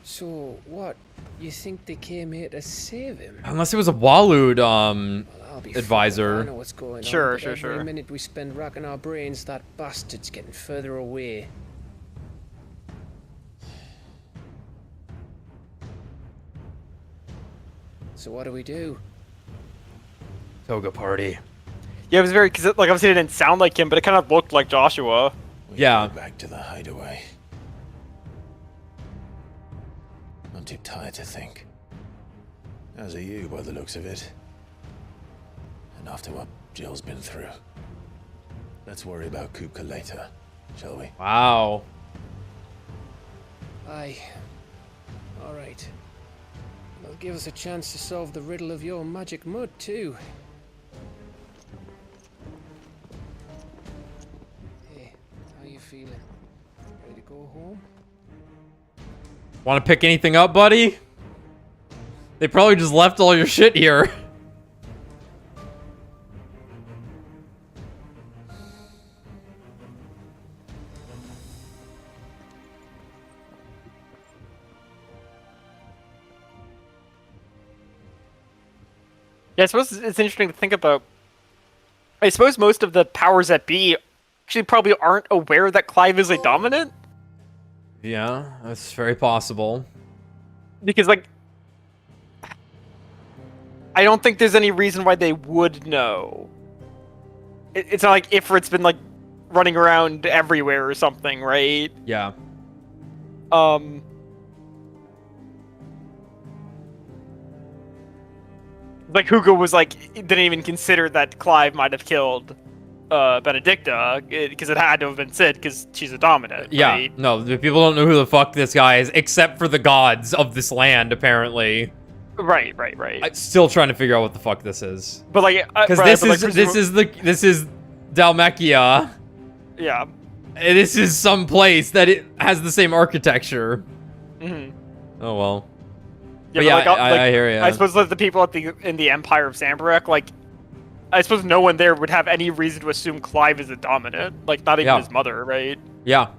So, what? You think they came here to save him?
Unless it was a Walud,
I'll be
advisor.
I know what's going on.
Sure,
but
sure,
every
sure.
minute we spend racking our brains, that bastard's getting further away. So what do we do?
Toga party.
Yeah, it was very, because like obviously it didn't sound like him, but it kind of looked like Joshua.
We
Yeah.
go back to the hideaway. I'm too tired to think. As are you, by the looks of it. And after what Jill's been through. Let's worry about Kupka later, shall we?
Wow.
Aye. Alright. That'll give us a chance to solve the riddle of your magic mud, too. Hey, how you feeling? Ready to go home?
Want to pick anything up, buddy? They probably just left all your shit here.
Yeah, I suppose it's interesting to think about. I suppose most of the powers that be actually probably aren't aware that Clive is a dominant.
Yeah, that's very possible.
Because, like, I don't think there's any reason why they would know. It's not like Ifrit's been, like, running around everywhere or something, right?
Yeah.
Like, Hugo was like, didn't even consider that Clive might have killed Benedicta, because it had to have been Sid, because she's a dominant,
Yeah,
right?
no, the people don't know who the fuck this guy is, except for the gods of this land, apparently.
Right.
I'm still trying to figure out what the fuck this is.
But, like...
Because
right,
this is Dalmekia.
Yeah.
And this is some place that it has the same architecture.
Mm-hmm.
Oh, well.
Yeah,
But yeah,
like,
I hear you.
I suppose like the people in the Empire of Zambarek, like, I suppose no one there would have any reason to assume Clive is a dominant. Like, not even his mother, right?
Yeah.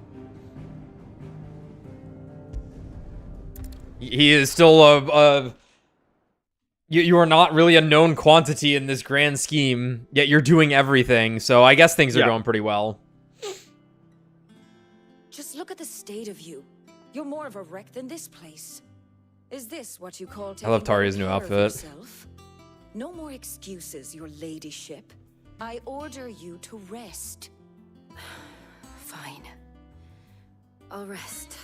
He is still you are not really a known quantity in this grand scheme, yet you're doing everything, so I guess things are going pretty well.
Just look at the state of you. You're more of a wreck than this place. Is this what you call taking
I love Taria's new
care of
outfit.
yourself? No more excuses, your ladyship. I order you to rest.
Fine. I'll rest.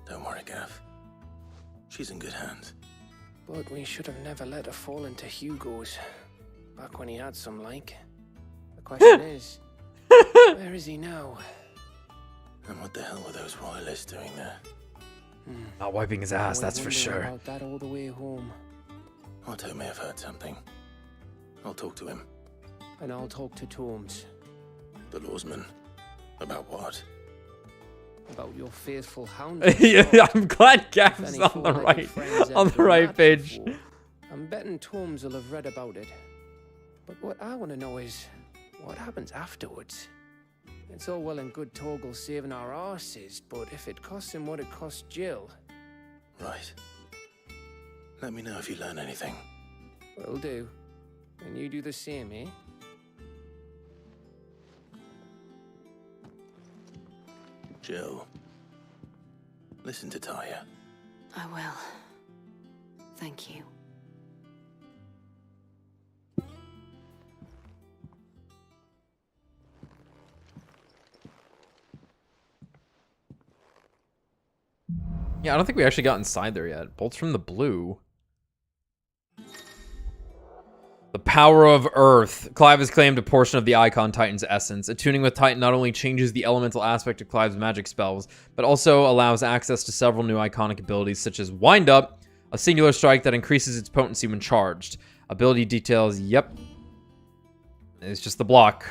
Don't worry, Gav. She's in good hands.
But we should have never let her fall into Hugo's. Back when he had some like. The question is, where is he now?
And what the hell were those royalists doing there?
Not wiping his ass,
I
that's for
wonder
sure.
About that all the way home.
Otto may have heard something. I'll talk to him.
And I'll talk to Torms.
The lawsman. About what?
About your faithful hound.
Yeah, I'm glad Gav's
If any
on the
four-legged friends
on
have
the
done
right
that
page.
before, I'm betting Torms will have read about it. But what I want to know is, what happens afterwards? It's all well and good Torgal saving our arses, but if it costs him what it cost Jill...
Right. Let me know if you learn anything.
Will do. And you do the same, eh?
Jill, listen to Taya.
I will. Thank you.
Yeah, I don't think we actually got inside there yet. Bolts from the blue. The power of Earth. Clive has claimed a portion of the Icon Titan's essence. Attuning with Titan not only changes the elemental aspect of Clive's magic spells, but also allows access to several new iconic abilities, such as Wind Up, a singular strike that increases its potency when charged. Ability details, yep. It's just the block.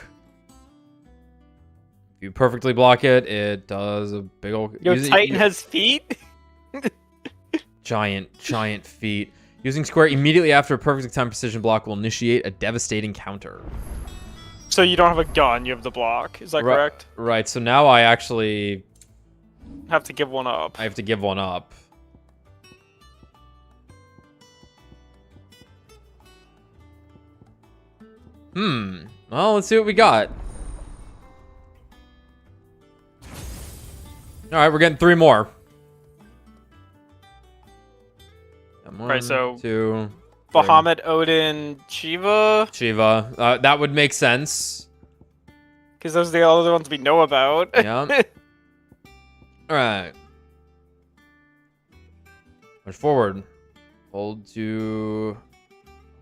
If you perfectly block it, it does a big old...
Yo, Titan has feet?
Giant feet. Using square immediately after a perfectly timed precision block will initiate a devastating counter.
So you don't have a gun, you have the block. Is that correct?
Right, so now I actually...
have to give one up.
I have to give one up. Well, let's see what we got. Alright, we're getting 3 more. One,
right, so
2,
Bahamut, Odin, Shiva.
That would make sense.
Because those are the other ones we know about.
Yeah. Alright. Push forward. Hold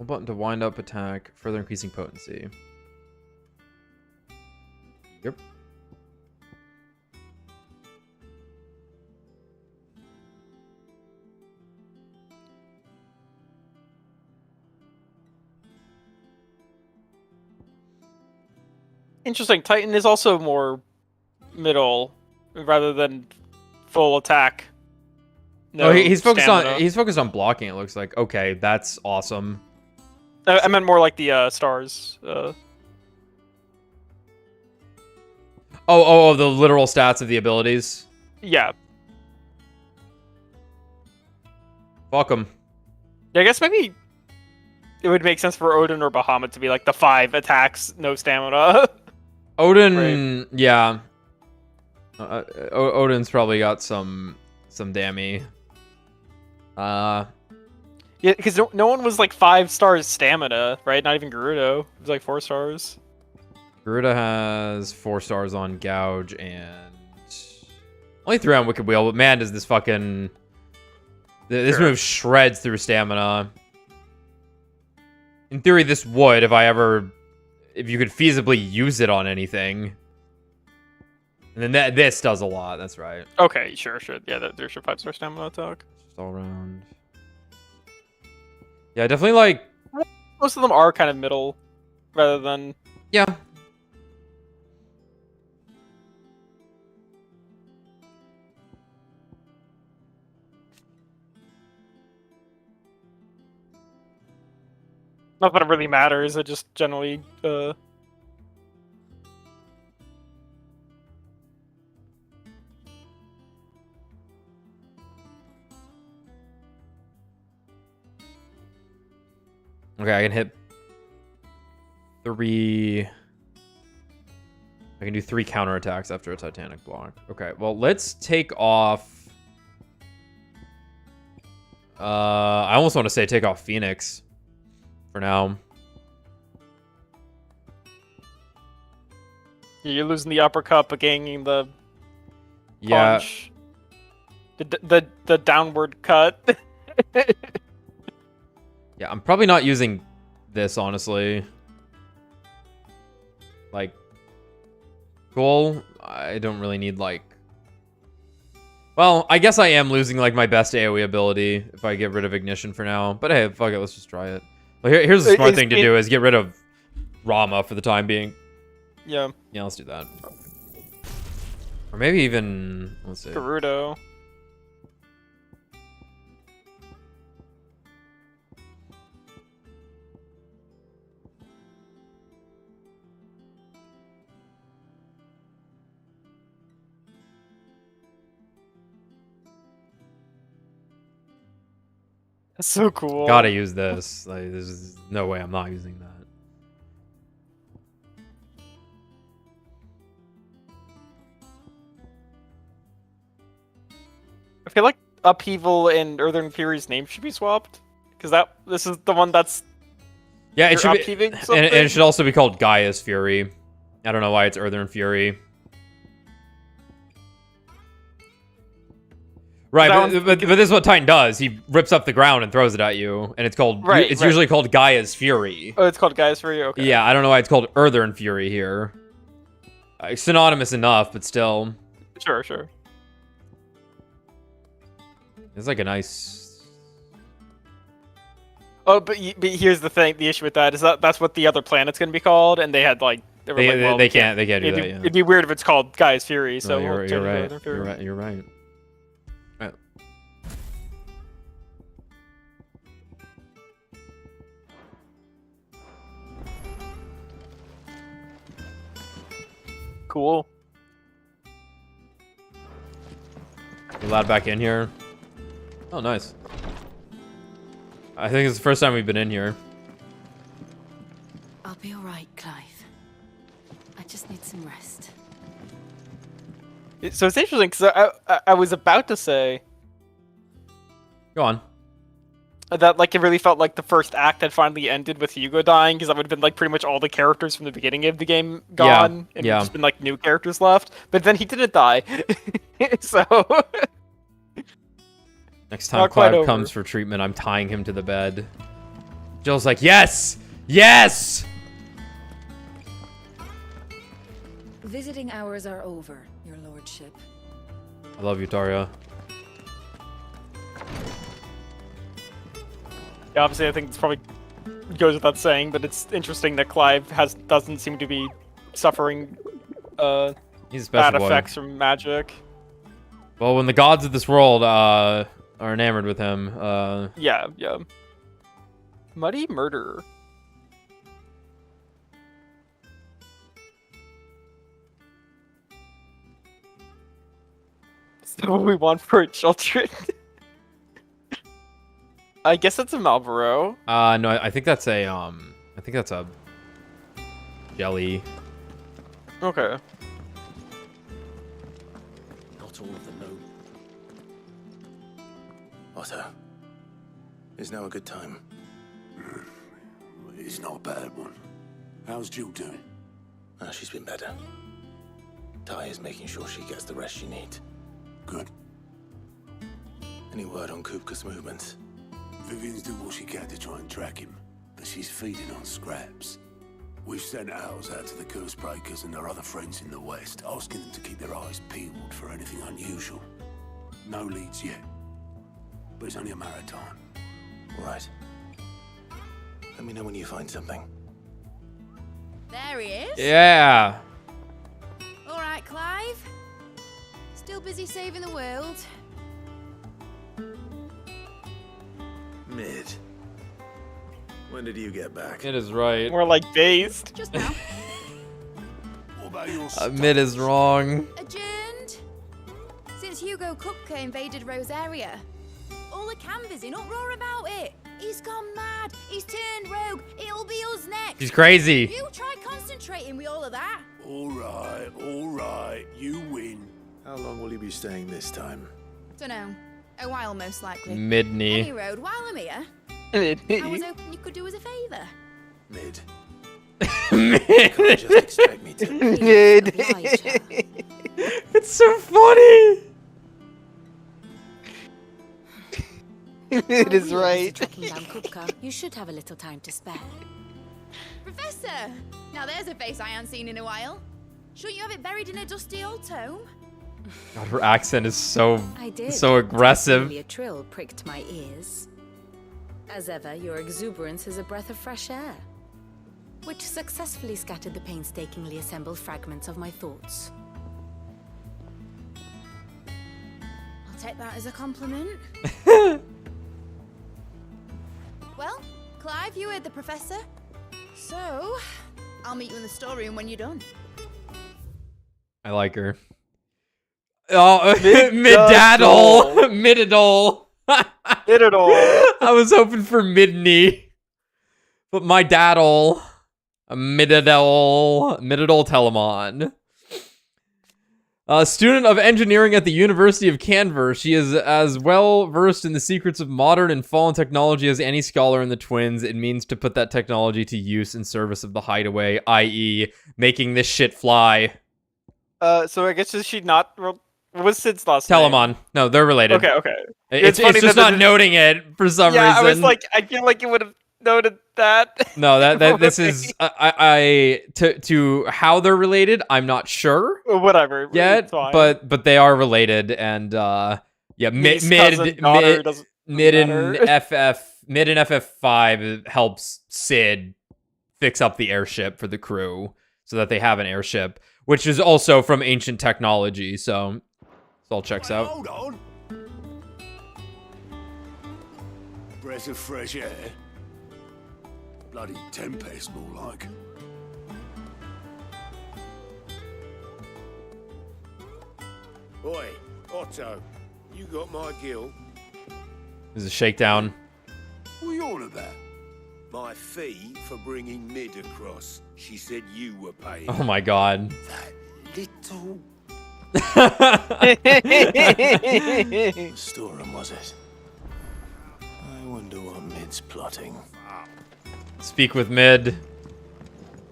button to wind up attack, further increasing potency. Yep.
Interesting. Titan is also more middle rather than full attack.
No, he's focused on blocking. It looks like. Okay, that's awesome.
I meant more like the stars.
Oh, the literal stats of the abilities.
Yeah.
Fuck him.
Yeah, I guess maybe it would make sense for Odin or Bahamut to be like the 5 attacks, no stamina.
Odin,
right.
Yeah. Odin's probably got some dammy.
Yeah, because no one was like 5 stars stamina, right? Not even Gerudo. It was like 4 stars.
Gerudo has 4 stars on Gouge and only 3 on Wicked Wheel, but man, does this fucking... This move shreds through stamina. In theory, this would, if you could feasibly use it on anything. And then this does a lot, that's right.
Okay, sure. Yeah, there's your 5-star stamina attack.
Just all around. Yeah, definitely like...
Most of them are kind of middle, rather than...
Yeah.
Not that it really matters, it just generally...
Okay, I can hit 3... I can do 3 counterattacks after a Titanic block. Okay, well, let's take off... I almost want to say take off Phoenix for now.
You're losing the uppercut, but gaining the
Yeah.
punch. The downward cut.
Yeah, I'm probably not using this, honestly. Like, cool. I don't really need, like... Well, I guess I am losing, like, my best AoE ability if I get rid of Ignition for now. But hey, fuck it, let's just try it. Well, here's the smart thing to do, is get rid of Rama for the time being.
Yeah.
Yeah, let's do that. Or maybe even... Let's see.
Gerudo. That's so cool.
Gotta use this. Like, there's no way I'm not using that.
I feel like Upheaval and Earthern Fury's name should be swapped. Because this is the one that's...
Yeah, it should be...
upheaving
And it should also be called Gaia's Fury. I don't know why it's Earthern Fury. Right, but this is what Titan does. He rips up the ground and throws it at you, and it's called.
Right,
it's usually called Gaia's Fury.
Oh, it's called Gaia's Fury. Okay.
Yeah, I don't know why it's called Earthern Fury here. Synonymous enough, but still.
Sure.
It's like a nice.
Oh, but here's the thing. The issue with that is that's what the other planet's gonna be called, and they had like they can't
do that. Yeah.
It'd be weird if it's called Gaia's Fury. So
No,
we'll
you're right.
Earthern Fury.
You're right.
Cool.
You allowed back in here? Oh, nice. I think it's the first time we've been in here.
I'll be alright, Clive. I just need some rest.
So it's interesting because I was about to say
Go on.
that like it really felt like the first act had finally ended with Hugo dying, because that would have been like pretty much all the characters from the beginning of the game gone, and
yeah.
just been like new characters left. But then he didn't die, so
Next time
Not quite
Clive
over.
comes for treatment, I'm tying him to the bed. Jill's like, yes! Yes!
Visiting hours are over, your lordship.
I love you, Taria.
yeah, obviously I think it's probably goes without saying, but it's interesting that Clive doesn't seem to be suffering
He's a special
bad
boy.
effects from magic.
Well, when the gods of this world are enamored with him,
Yeah. Muddy Murderer. Is that what we want for our children? I guess it's a Malboro.
no, I think that's a jelly.
Okay.
Not all of them know. Otto, is now a good time?
It's not a bad one. How's Jill doing?
She's been better. Ty is making sure she gets the rest she needs.
Good.
Any word on Kupka's movements?
Vivian's doing what she can to try and track him, but she's feeding on scraps. We've sent ours out to the Curse Breakers and their other friends in the West, asking them to keep their eyes peeled for anything unusual. No leads yet, but it's only a matter of time.
Right. Let me know when you find something.
There he is.
Yeah.
All right, Clive. Still busy saving the world.
Mid. When did you get back?
It is right.
More like based.
Just now.
What about your
Mid is wrong.
Adjourned. Since Hugo Kupka invaded Rosaria. All the canvas in uproar about it. He's gone mad. He's turned rogue. It'll be us next.
She's crazy.
You try concentrating with all of that.
All right, you win.
How long will you be staying this time?
Dunno. A while, most likely. Any
Midney.
road, while I'm here, I was hoping you could do us a favour.
Mid. You can't just expect me to.
It's so funny.
It is right.
Tracking down Kupka, you should have a little time to spare.
Professor! Now there's a face I ain't seen in a while. Shouldn't you have it buried in a dusty old tome?
God, her accent is so
I did.
so aggressive.
A trill pricked my ears. As ever, your exuberance is a breath of fresh air, which successfully scattered the painstakingly assembled fragments of my thoughts.
I'll take that as a compliment. Well, Clive, you heard the professor. So, I'll meet you in the storeroom when you're done.
I like her. Oh, mid-daddle. Mid-adole.
Did it all.
I was hoping for Midney, but my daddle, a Midadol Telemon. A student of engineering at the University of Canver, she is as well versed in the secrets of modern and fallen technology as any scholar in the Twins. It means to put that technology to use in service of the Hideaway, i.e., making this shit fly.
So I guess is she not? What was Sid's last name?
Telemon. No, they're related.
Okay.
It's
funny
just
that
not noting it for some reason.
Yeah, I was like, I feel like you would have noted that.
No, that this is to how they're related. I'm not sure
Whatever.
yet,
it's fine.
but they are related, and yeah, mid
Cousin, daughter, doesn't matter.
mid and FF5 helps Sid fix up the airship for the crew so that they have an airship, which is also from ancient technology. So this all checks out.
Hold on. Breath of fresh air. Bloody tempest, more like. Oi, Otto, you got my gill.
There's a shakedown.
What are you on about? My fee for bringing Mid across. She said you were paying.
Oh my god.
That little... Storeroom, was it? I wonder what Mid's plotting.
Speak with Mid. What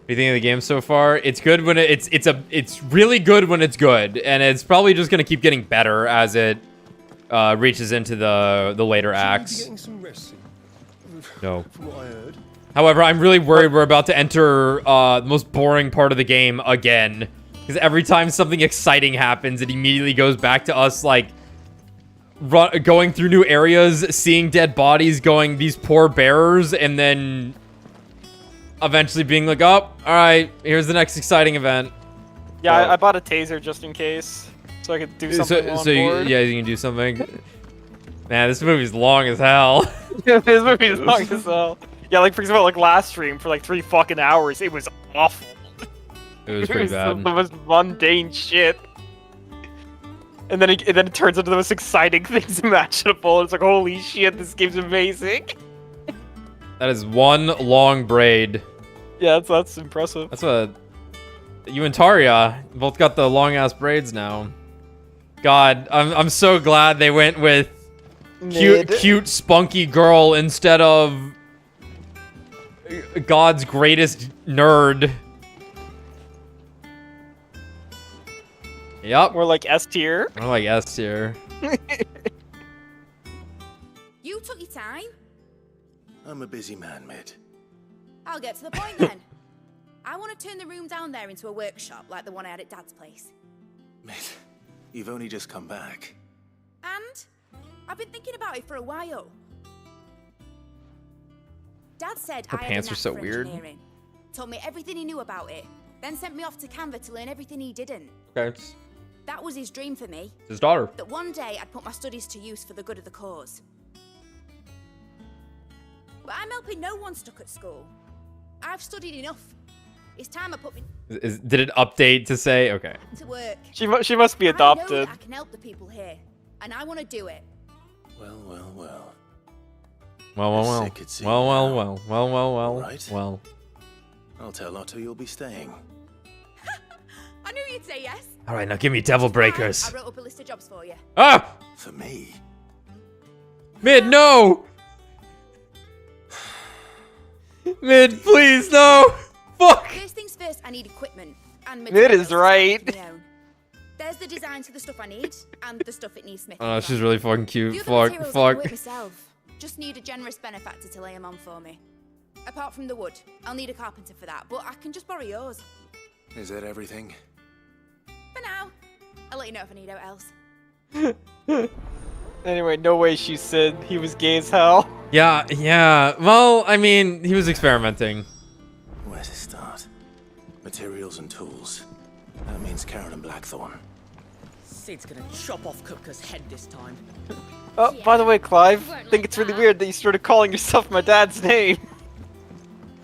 do you think of the game so far? It's good when it's really good when it's good, and it's probably just gonna keep getting better as it reaches into the later acts. No.
From what I heard.
However, I'm really worried we're about to enter the most boring part of the game again, because every time something exciting happens, it immediately goes back to us like going through new areas, seeing dead bodies, going these poor bearers, and then eventually being like, oh, all right, here's the next exciting event.
Yeah, I bought a taser just in case, so I could do something on board.
Yeah, you can do something. Man, this movie's long as hell.
This movie's long as hell. Yeah, like for example, like last stream for like 3 fucking hours, it was awful.
It was pretty bad.
The most mundane shit. And then it turns into the most exciting things imaginable. It's like, holy shit, this game's amazing.
That is one long braid.
Yeah, that's impressive.
That's what you and Tarja both got the long ass braids now. God, I'm so glad they went with cute spunky girl instead of God's greatest nerd. Yep.
More like S tier.
More like S tier.
You took your time.
I'm a busy man, Mid.
I'll get to the point then. I want to turn the room down there into a workshop like the one I had at Dad's place.
Mid, you've only just come back.
And I've been thinking about it for a while. Dad said
Her
I
pants
had a
are so
knack for
weird.
engineering, told me everything he knew about it, then sent me off to Canva to learn everything he didn't.
Okay, it's
That was his dream for me.
his daughter.
That one day I'd put my studies to use for the good of the cause. But I'm helping no one stuck at school. I've studied enough. It's time I put me
Did it update to say okay?
to work.
She must be
I know
adopted.
that I can help the people here, and I want to do it.
Well.
Well.
Sick at seeing
Well.
Right.
Well.
I'll tell Otto you'll be staying.
I knew you'd say yes.
All right, now give me Devil Breakers.
I wrote up a list of jobs for you.
Ah!
For me?
Mid, no! Mid, please, no! Fuck!
First things first, I need equipment and
It
materials
is
to start
right.
with my own. There's the design to the stuff I need and the stuff it needs smithing.
Oh, she's really fucking
The
cute.
other materials I can work
Fuck.
myself. Just need a generous benefactor to lay them on for me. Apart from the wood, I'll need a carpenter for that, but I can just borrow yours.
Is that everything?
For now. I'll let you know if I need out else.
Anyway, no way she said he was gay as hell.
Yeah. Well, I mean, he was experimenting.
Where to start? Materials and tools. That means Karen and Blackthorn.
Sid's gonna chop off Kupka's head this time.
Oh, by the way, Clive, I think it's really weird that you started calling yourself my dad's name.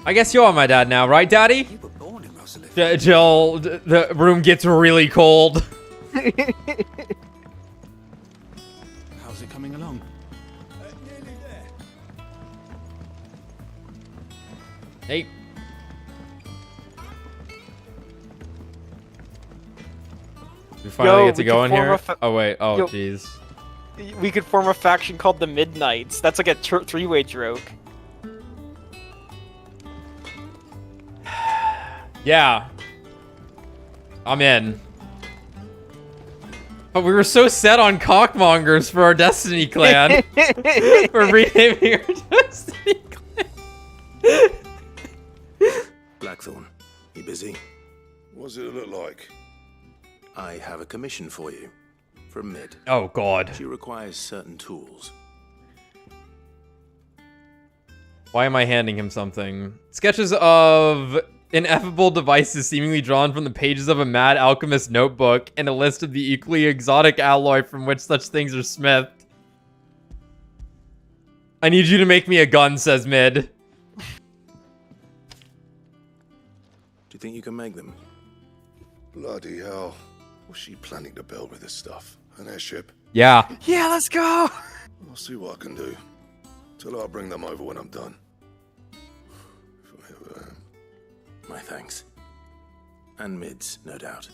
I guess you're my dad now, right, Daddy?
You were born in Rosalith.
Jill, the room gets really cold.
How's it coming along?
Hey. We finally get to go in here. Oh wait. Oh jeez.
We could form a faction called the Midnights. That's like a three-way joke.
Yeah. I'm in. But we were so set on cockmongers for our Destiny clan. We're renaming our Destiny clan.
Blackthorn, you busy?
What's it look like?
I have a commission for you. From Mid.
Oh god.
She requires certain tools.
Why am I handing him something? Sketches of ineffable devices seemingly drawn from the pages of a mad alchemist notebook, and a list of the equally exotic alloy from which such things are smithed. I need you to make me a gun, says Mid.
Do you think you can make them?
Bloody hell. What's she planning to build with this stuff? An airship?
Yeah.
Yeah, let's go!
I'll see what I can do. Tell her I'll bring them over when I'm done. If I ever am.
My thanks. And Mid's, no doubt.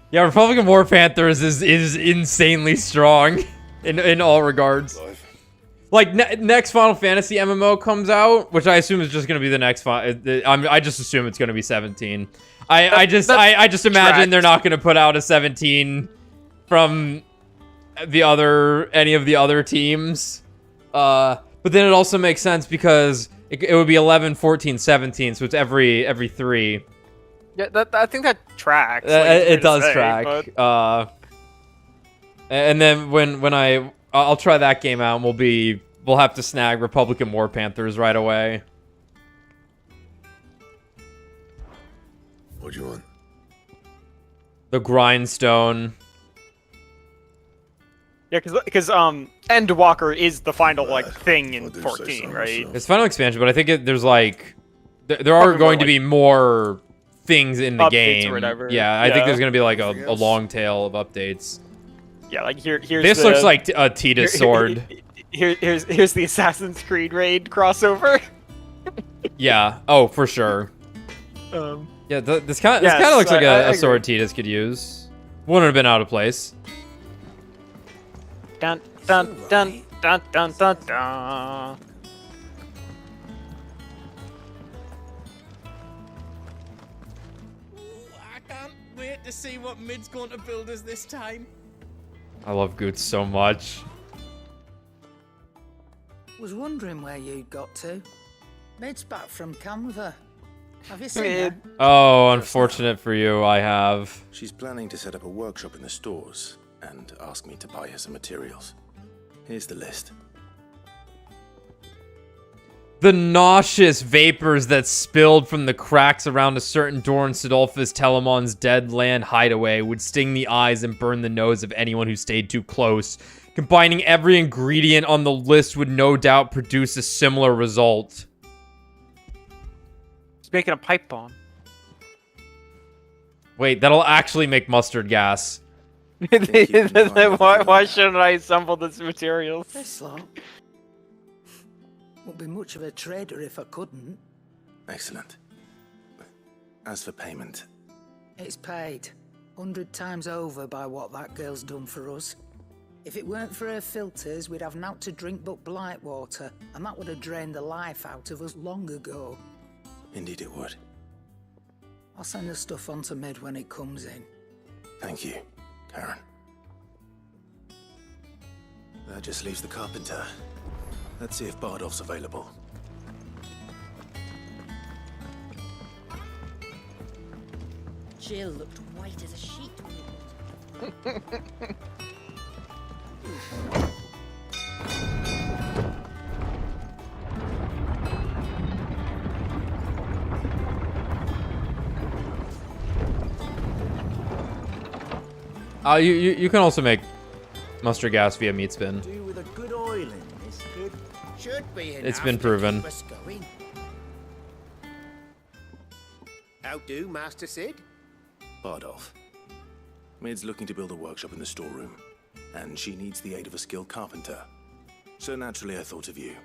Yeah, Republican War Panthers is insanely strong in all regards. Like next Final Fantasy MMO comes out, which I assume is just going to be the next. I just assume it's going to be 17. I just imagine they're not going to put out a 17 from any of the other teams. But then it also makes sense because it would be 11, 14, 17, so it's every 3.
Yeah, I think that tracks.
It does track. But... and then when I'll try that game out, and we'll have to snag Republican War Panthers right away.
What do you want?
The Grindstone.
Yeah, because Endwalker is the final thing in 14, right?
It's final expansion, but I think there's like there are going to be more things in the game.
Or whatever.
Yeah, I think there's going to be like a long tail of updates.
Yeah, like here's
this looks like a Tidus sword.
Here's the Assassin's Creed raid crossover.
Yeah. Oh, for sure. Yeah, this kind of looks like a sword Tidus could use. Wouldn't have been out of place.
Dun dun dun dun dun dun dun.
I can't wait to see what Mid's going to build us this time.
I love Goots so much.
Was wondering where you'd got to. Mid's back from Canva. Have you seen her?
Oh, unfortunate for you, I have.
She's planning to set up a workshop in the stores and ask me to buy her some materials. Here's the list.
The nauseous vapors that spilled from the cracks around a certain door in Sidolphus Telemon's dead land hideaway would sting the eyes and burn the nose of anyone who stayed too close. Combining every ingredient on the list would no doubt produce a similar result.
He's making a pipe bomb.
Wait, that'll actually make mustard gas.
Why shouldn't I assemble these materials?
This lot. Wouldn't be much of a trader if I couldn't.
Excellent. As for payment...
It's paid. 100 times over by what that girl's done for us. If it weren't for her filters, we'd have naught to drink but blight water, and that would have drained the life out of us long ago.
Indeed it would.
I'll send the stuff on to Mid when it comes in.
Thank you, Karen. That just leaves the carpenter. Let's see if Bardolph's available.
Jill looked white as a sheet when it
You can also make mustard gas via meat spin.
do with a good oil in this. It should be enough
It's been
to
proven.
keep us going. How do, Master Sid?
Bardolph. Mid's looking to build a workshop in the storeroom, and she needs the aid of a skilled carpenter. So naturally I thought of you.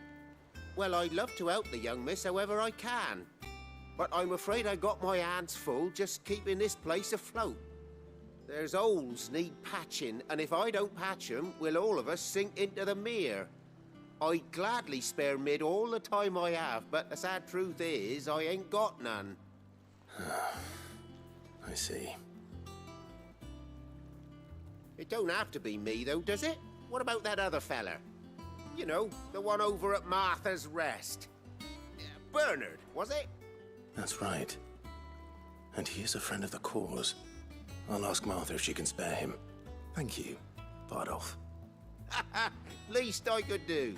Well, I'd love to help the young miss however I can. But I'm afraid I got my hands full just keeping this place afloat. There's holes need patching, and if I don't patch them, we'll all of us sink into the mere. I'd gladly spare Mid all the time I have, but the sad truth is, I ain't got none.
I see.
It don't have to be me, though, does it? What about that other fella? You know, the one over at Martha's Rest. Bernard, was it?
That's right. And he is a friend of the cause. I'll ask Martha if she can spare him. Thank you, Bardolph.
Least I could do.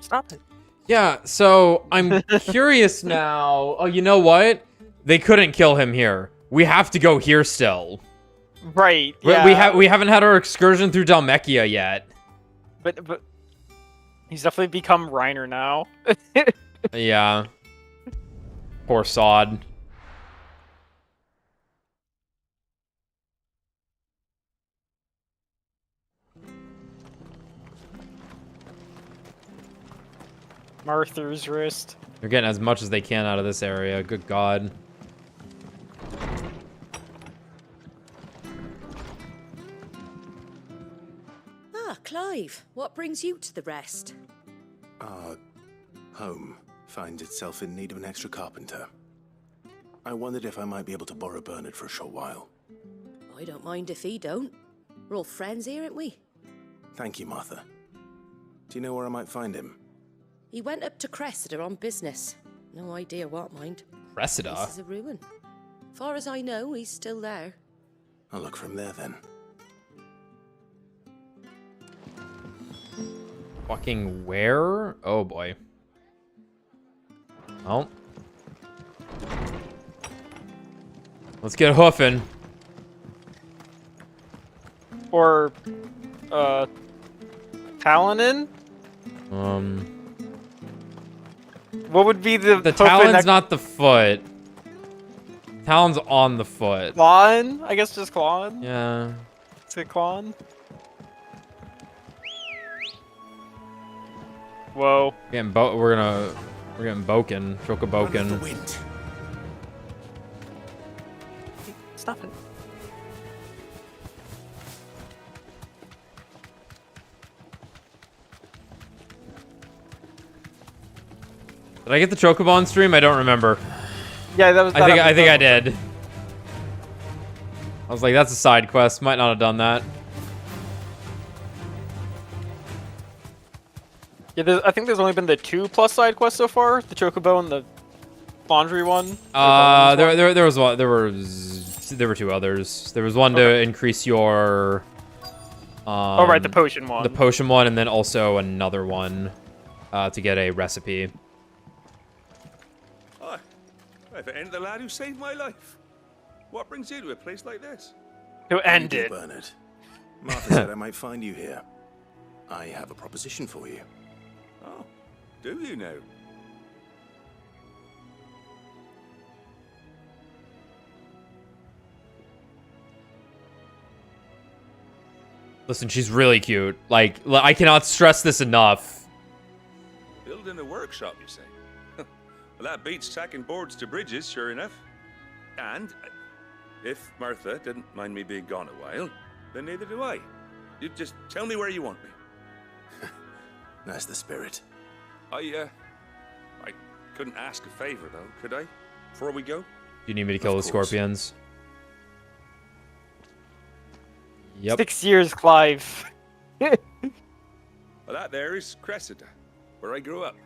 Stop it.
Yeah, so I'm curious now. Oh, you know what? They couldn't kill him here. We have to go here still.
Right. Yeah.
We haven't had our excursion through Dhalmekia yet.
But he's definitely become Reiner now.
Yeah. Poor sod.
Martha's Wrist.
They're getting as much as they can out of this area. Good God.
Ah, Clive, what brings you to the Rest?
Our home finds itself in need of an extra carpenter. I wondered if I might be able to borrow Bernard for a short while.
I don't mind if he don't. We're all friends here, aren't we?
Thank you, Martha. Do you know where I might find him?
He went up to Cressida on business. No idea what, mind.
Cressida?
This is a ruin. Far as I know, he's still there.
I'll look for him there then.
Fucking where? Oh boy. Oh. Let's get hoofing.
Or, Talanin? What would be the
talon's not the foot. Talon's on the foot.
Clawin? I guess just Clawin?
Yeah.
Is it Clawin? Whoa.
We're getting Boken. Chocoboken.
Stop it.
Did I get the Chocobo on stream? I don't remember.
Yeah, that was.
I think I did. I was like, that's a side quest. Might not have done that.
Yeah, I think there's only been the 2+ side quests so far. The Chocobo and the laundry one.
There was one. There were 2 others. There was one to increase your.
Oh right, the potion one.
The potion one, and then also another one, to get a recipe.
If it ain't the lad who saved my life. What brings you to a place like this?
To end it.
Bernard. Martha said I might find you here. I have a proposition for you.
Oh, do you know?
Listen, she's really cute. Like, I cannot stress this enough.
Building a workshop, you say? Well, that beats tacking boards to bridges, sure enough. And if Martha didn't mind me being gone a while, then neither do I. You just tell me where you want me.
That's the spirit.
I couldn't ask a favor, though, could I? Before we go?
You need me to kill the scorpions? Yep.
6 years, Clive.
Well, that there is Cressida, where I grew up.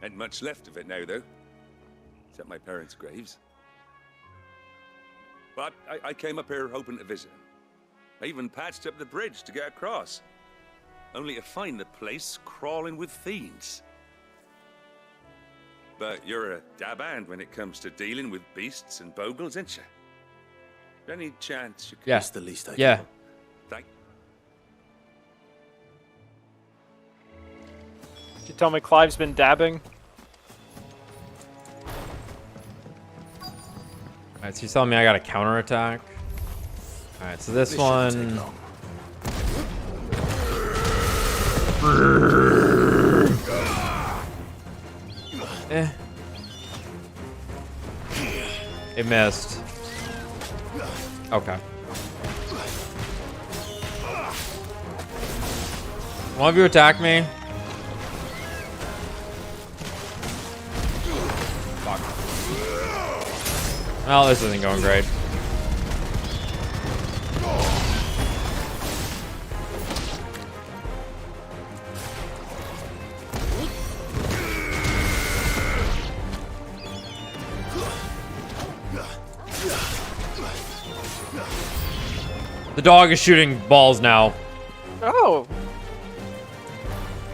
Ain't much left of it now, though. Except my parents' graves. But I came up here hoping to visit them. I even patched up the bridge to get across. Only to find the place crawling with fiends. But you're a dab hand when it comes to dealing with beasts and bogles, ain't you? Any chance you could...
Yeah.
That's the least I can.
Yeah.
Thank...
You tell me Clive's been dabbing?
Alright, so you're telling me I got a counterattack? Alright, so this one... Eh. It missed. Okay. One of you attack me. Fuck. Well, this isn't going great. The dog is shooting balls now.
Oh.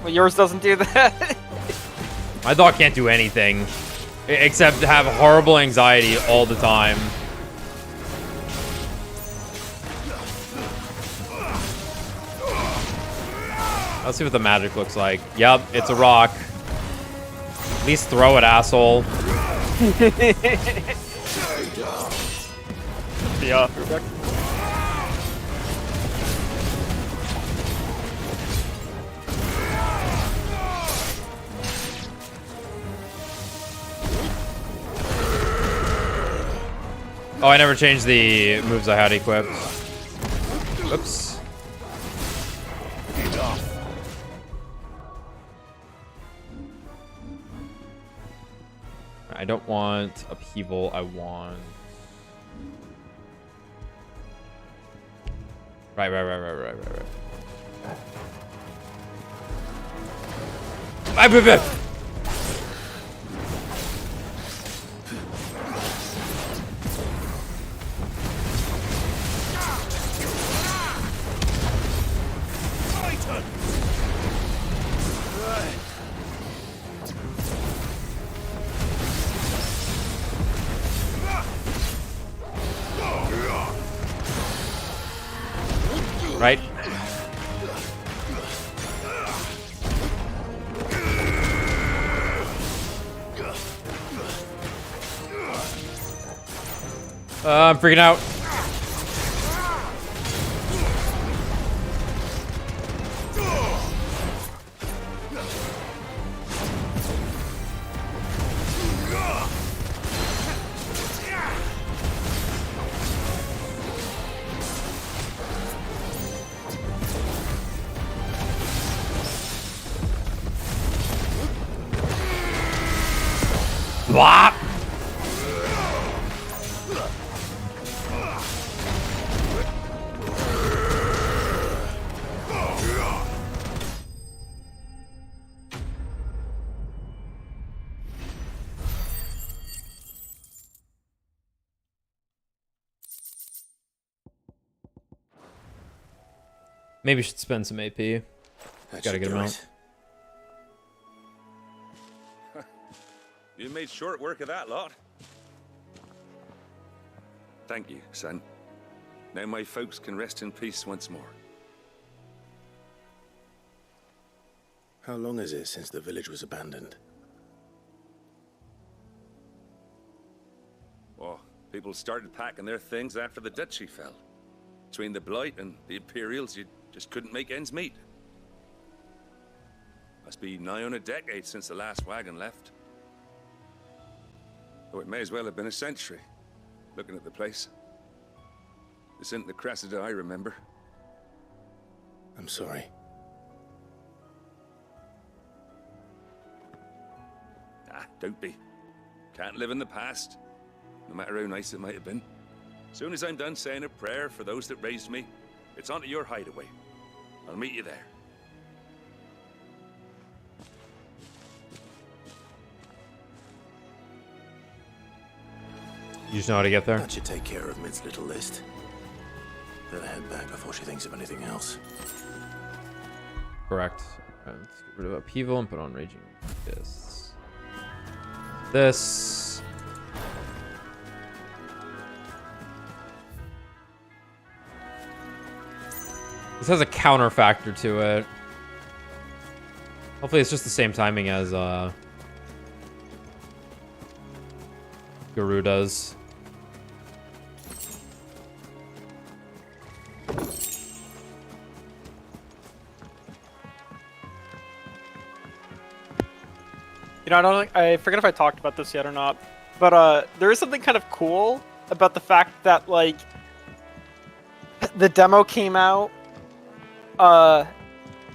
Well, yours doesn't do that.
My dog can't do anything except have horrible anxiety all the time. Let's see what the magic looks like. Yep, it's a rock. At least throw it, asshole.
Yeah.
Oh, I never changed the moves I had equipped. Oops. I don't want upheaval, I want... Right. Right. I'm freaking out. Blah. Maybe we should spend some AP. Gotta get him out.
You made short work of that lot. Thank you, son. Now my folks can rest in peace once more.
How long is it since the village was abandoned?
Oh, people started packing their things after the duchy fell. Between the Blight and the Imperials, you just couldn't make ends meet. Must be nigh on a decade since the last wagon left. Oh, it may as well have been a century, looking at the place. This isn't the Cressida I remember.
I'm sorry.
Ah, don't be. Can't live in the past, no matter how nice it might have been. As soon as I'm done saying a prayer for those that raised me, it's onto your hideaway. I'll meet you there.
You just know how to get there?
That should take care of Mid's little list. Better head back before she thinks of anything else.
Correct. Right, let's get rid of upheaval and put on raging fists. This. This has a counter factor to it. Hopefully it's just the same timing as Garuda's.
You know, I forget if I talked about this yet or not, but there is something kind of cool about the fact that like the demo came out,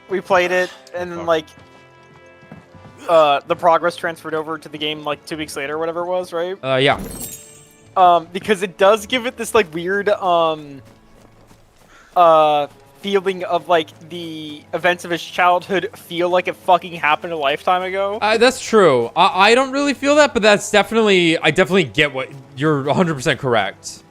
we played it, and then like the progress transferred over to the game like 2 weeks later, or whatever it was, right?
Yeah.
Because it does give it this like weird feeling of like the events of his childhood feel like it fucking happened a lifetime ago.
That's true. I don't really feel that, but that's definitely, I definitely get what you're 100% correct.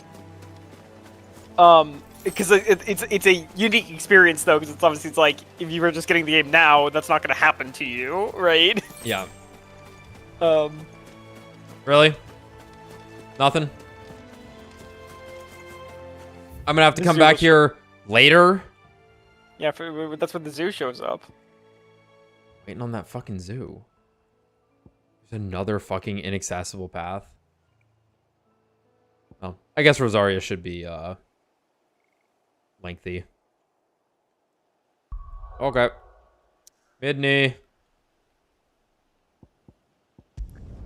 Because it's a unique experience though, because it's like if you were just getting the game now, that's not going to happen to you, right?
Yeah.
Really?
Nothing? I'm gonna have to come back here later.
Yeah, that's when the zoo shows up.
Waiting on that fucking zoo. There's another fucking inaccessible path. Oh, I guess Rosaria should be lengthy. Okay. Midney.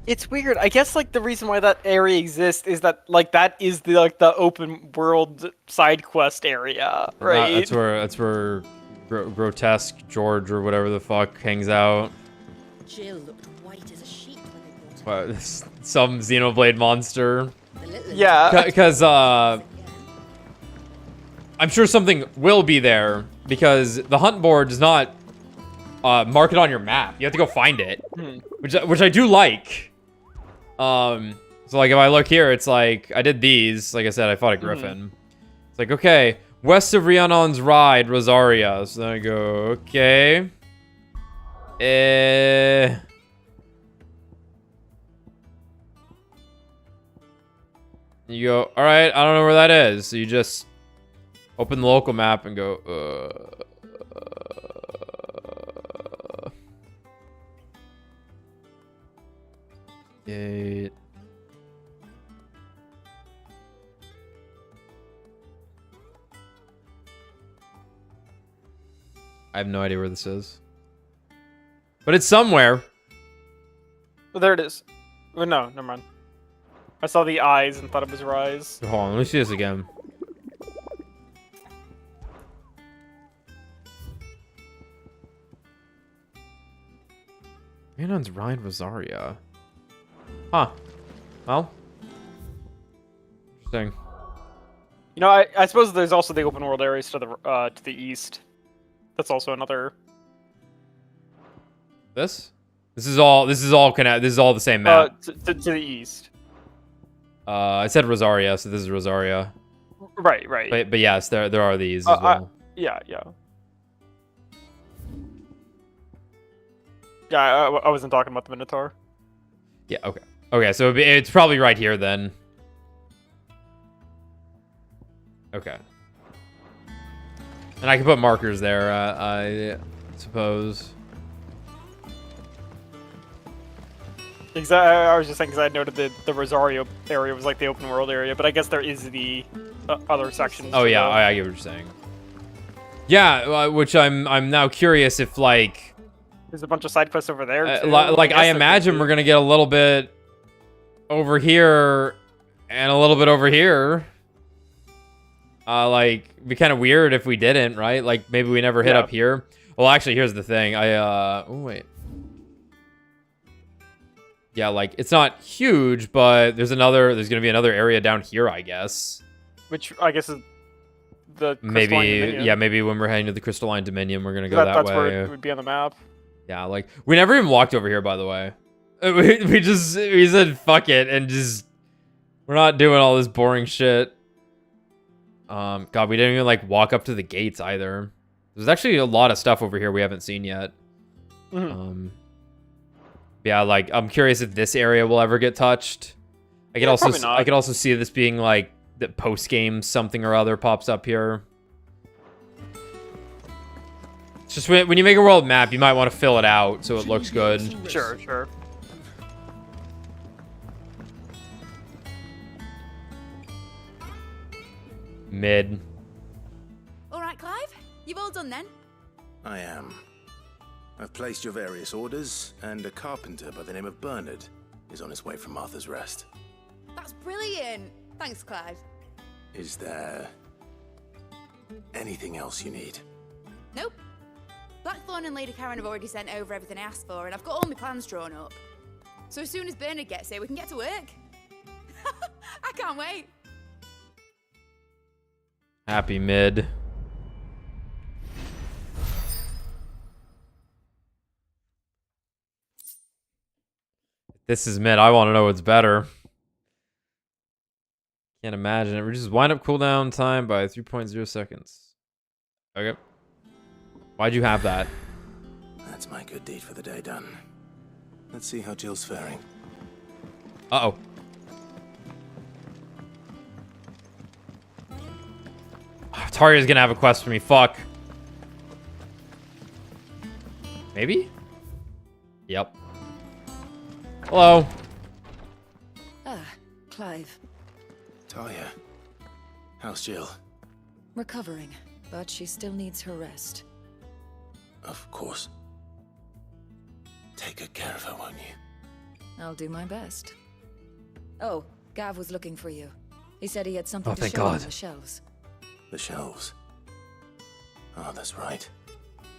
It's weird. I guess like the reason why that area exists is that like that is the like the open world side quest area, right?
That's where grotesque George or whatever the fuck hangs out.
Jill looked white as a sheet when they brought her.
Some Xenoblade monster.
Yeah.
Because I'm sure something will be there because the hunt board does not mark it on your map. You have to go find it, which I do like. So like if I look here, it's like I did these. Like I said, I fought a griffin. It's like, okay, west of Rhiannon's Ride, Rosaria. So then I go, okay. You go, all right, I don't know where that is. So you just open the local map and go, Gate. I have no idea where this is. But it's somewhere.
Well, there it is. Oh, no, never mind. I saw the eyes and thought it was Rise.
Hold on, let me see this again. Rhiannon's Ride, Rosaria. Huh. Well. Interesting.
You know, I suppose there's also the open world areas to the east. That's also another.
This is all connected. This is all the same map.
To the east.
I said Rosaria, so this is Rosaria.
Right.
But yes, there are these as well.
Yeah. Yeah, I wasn't talking about the Minotaur.
Yeah, okay, so it's probably right here then. Okay. And I can put markers there, I suppose.
Exactly. I was just saying because I noted the Rosario area was like the open world area, but I guess there is the other sections.
Oh yeah, I get what you're saying. Yeah, which I'm now curious if like
there's a bunch of side quests over there. Too.
Like I imagine we're gonna get a little bit over here and a little bit over here. Like it'd be kind of weird if we didn't, right? Like maybe we never hit up here. Well, actually, here's the thing. Oh wait. Yeah, like it's not huge, but there's gonna be another area down here, I guess.
Which I guess is the
maybe when we're heading to the Crystalline Dominion, we're gonna go that way. That's
where it would be on the map.
Yeah, like we never even walked over here, by the way. We said fuck it and just we're not doing all this boring shit. God, we didn't even like walk up to the gates either. There's actually a lot of stuff over here we haven't seen yet. Yeah, like I'm curious if this area will ever get touched. I could also see this being like the post game something or other pops up here. It's just when you make a world map, you might want to fill it out so it looks good.
Sure.
Mid.
All right, Clive, you've all done then.
I am.
I've placed your various orders, and a carpenter by the name of Bernard is on his way from Arthur's Rest.
That's brilliant. Thanks, Clyde.
Is there anything else you need?
Nope. Blackthorn and Lady Karen have already sent over everything I asked for, and I've got all my plans drawn up. So as soon as Bernard gets here, we can get to work. I can't wait.
Happy mid. This is mid. I want to know what's better. Can't imagine. It reduces wind-up cooldown time by 3.0 seconds. Okay. Why'd you have that?
That's my good deed for the day done. Let's see how Jill's faring.
Uh-oh. Taria's gonna have a quest for me. Fuck. Maybe? Yep. Hello.
Ah, Clive.
Talia, how's Jill?
Recovering, but she still needs her rest.
Of course. Take good care of her, won't you?
I'll do my best. Oh, Gav was looking for you. He said he had something
Oh,
to
thank
show on
God.
the shelves.
The shelves. Oh, that's right.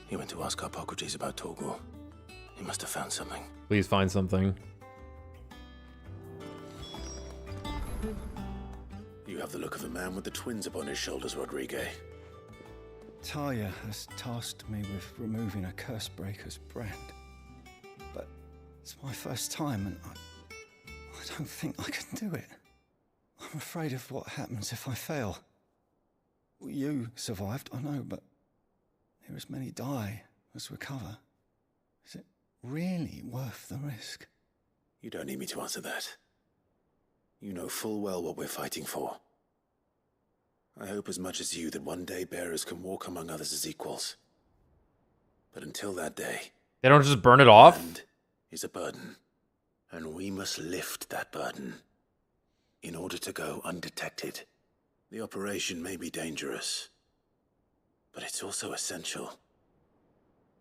He went to ask Harpocrates about Torgor. He must have found something.
Please find something.
You have the look of a man with the twins upon his shoulders, Rodrigue.
Talia has tasked me with removing a Cursebreaker's brand. But it's my first time and I don't think I can do it. I'm afraid of what happens if I fail. You survived, I know, but there as many die as recover. Is it really worth the risk?
You don't need me to answer that. You know full well what we're fighting for. I hope as much as you that one day bearers can walk among others as equals. But until that day...
They don't just burn it off?
Land is a burden. And we must lift that burden. In order to go undetected. The operation may be dangerous. But it's also essential.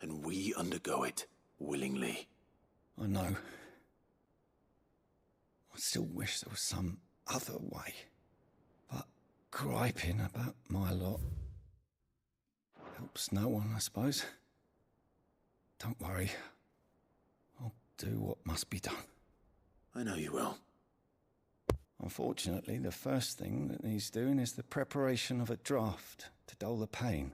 And we undergo it willingly.
I know. I still wish there was some other way. But griping about my lot helps no one, I suppose. Don't worry. I'll do what must be done.
I know you will.
Unfortunately, the first thing that needs doing is the preparation of a draft to dull the pain.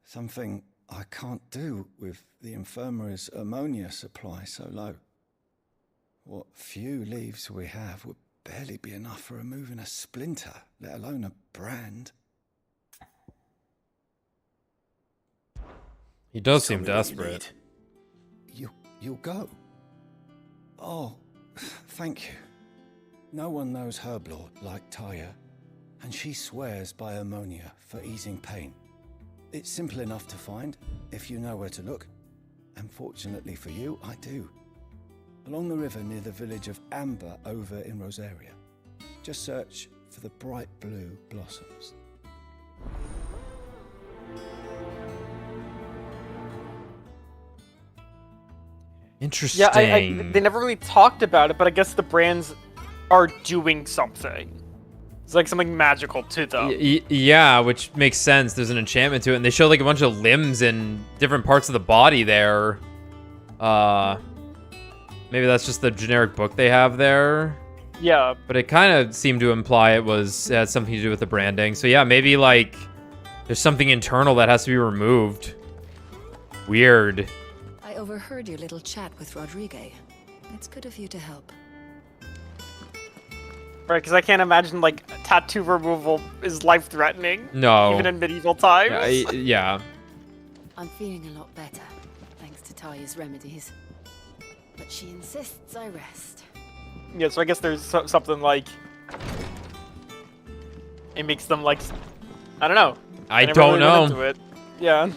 Something I can't do with the infirmary's ammonia supply so low. What few leaves we have would barely be enough for removing a splinter, let alone a brand.
He does seem desperate.
You'll go? Oh, thank you. No one knows Herblord like Taya, and she swears by ammonia for easing pain. It's simple enough to find, if you know where to look. And fortunately for you, I do. Along the river near the village of Amber over in Rosaria. Just search for the bright blue blossoms.
Interesting.
Yeah, they never really talked about it, but I guess the brands are doing something. It's like something magical to them.
Yeah, which makes sense. There's an enchantment to it, and they show like a bunch of limbs and different parts of the body there. Maybe that's just the generic book they have there.
Yeah.
But it kind of seemed to imply it had something to do with the branding. So yeah, maybe like there's something internal that has to be removed. Weird.
I overheard your little chat with Rodrigue. It's good of you to help.
Right, because I can't imagine, like, tattoo removal is life-threatening.
No.
Even in medieval times.
Yeah.
I'm feeling a lot better, thanks to Taya's remedies. But she insists I rest.
Yeah, so I guess there's something like... It makes them, like... I don't know.
I
never
don't
really
know.
went into it. Yeah.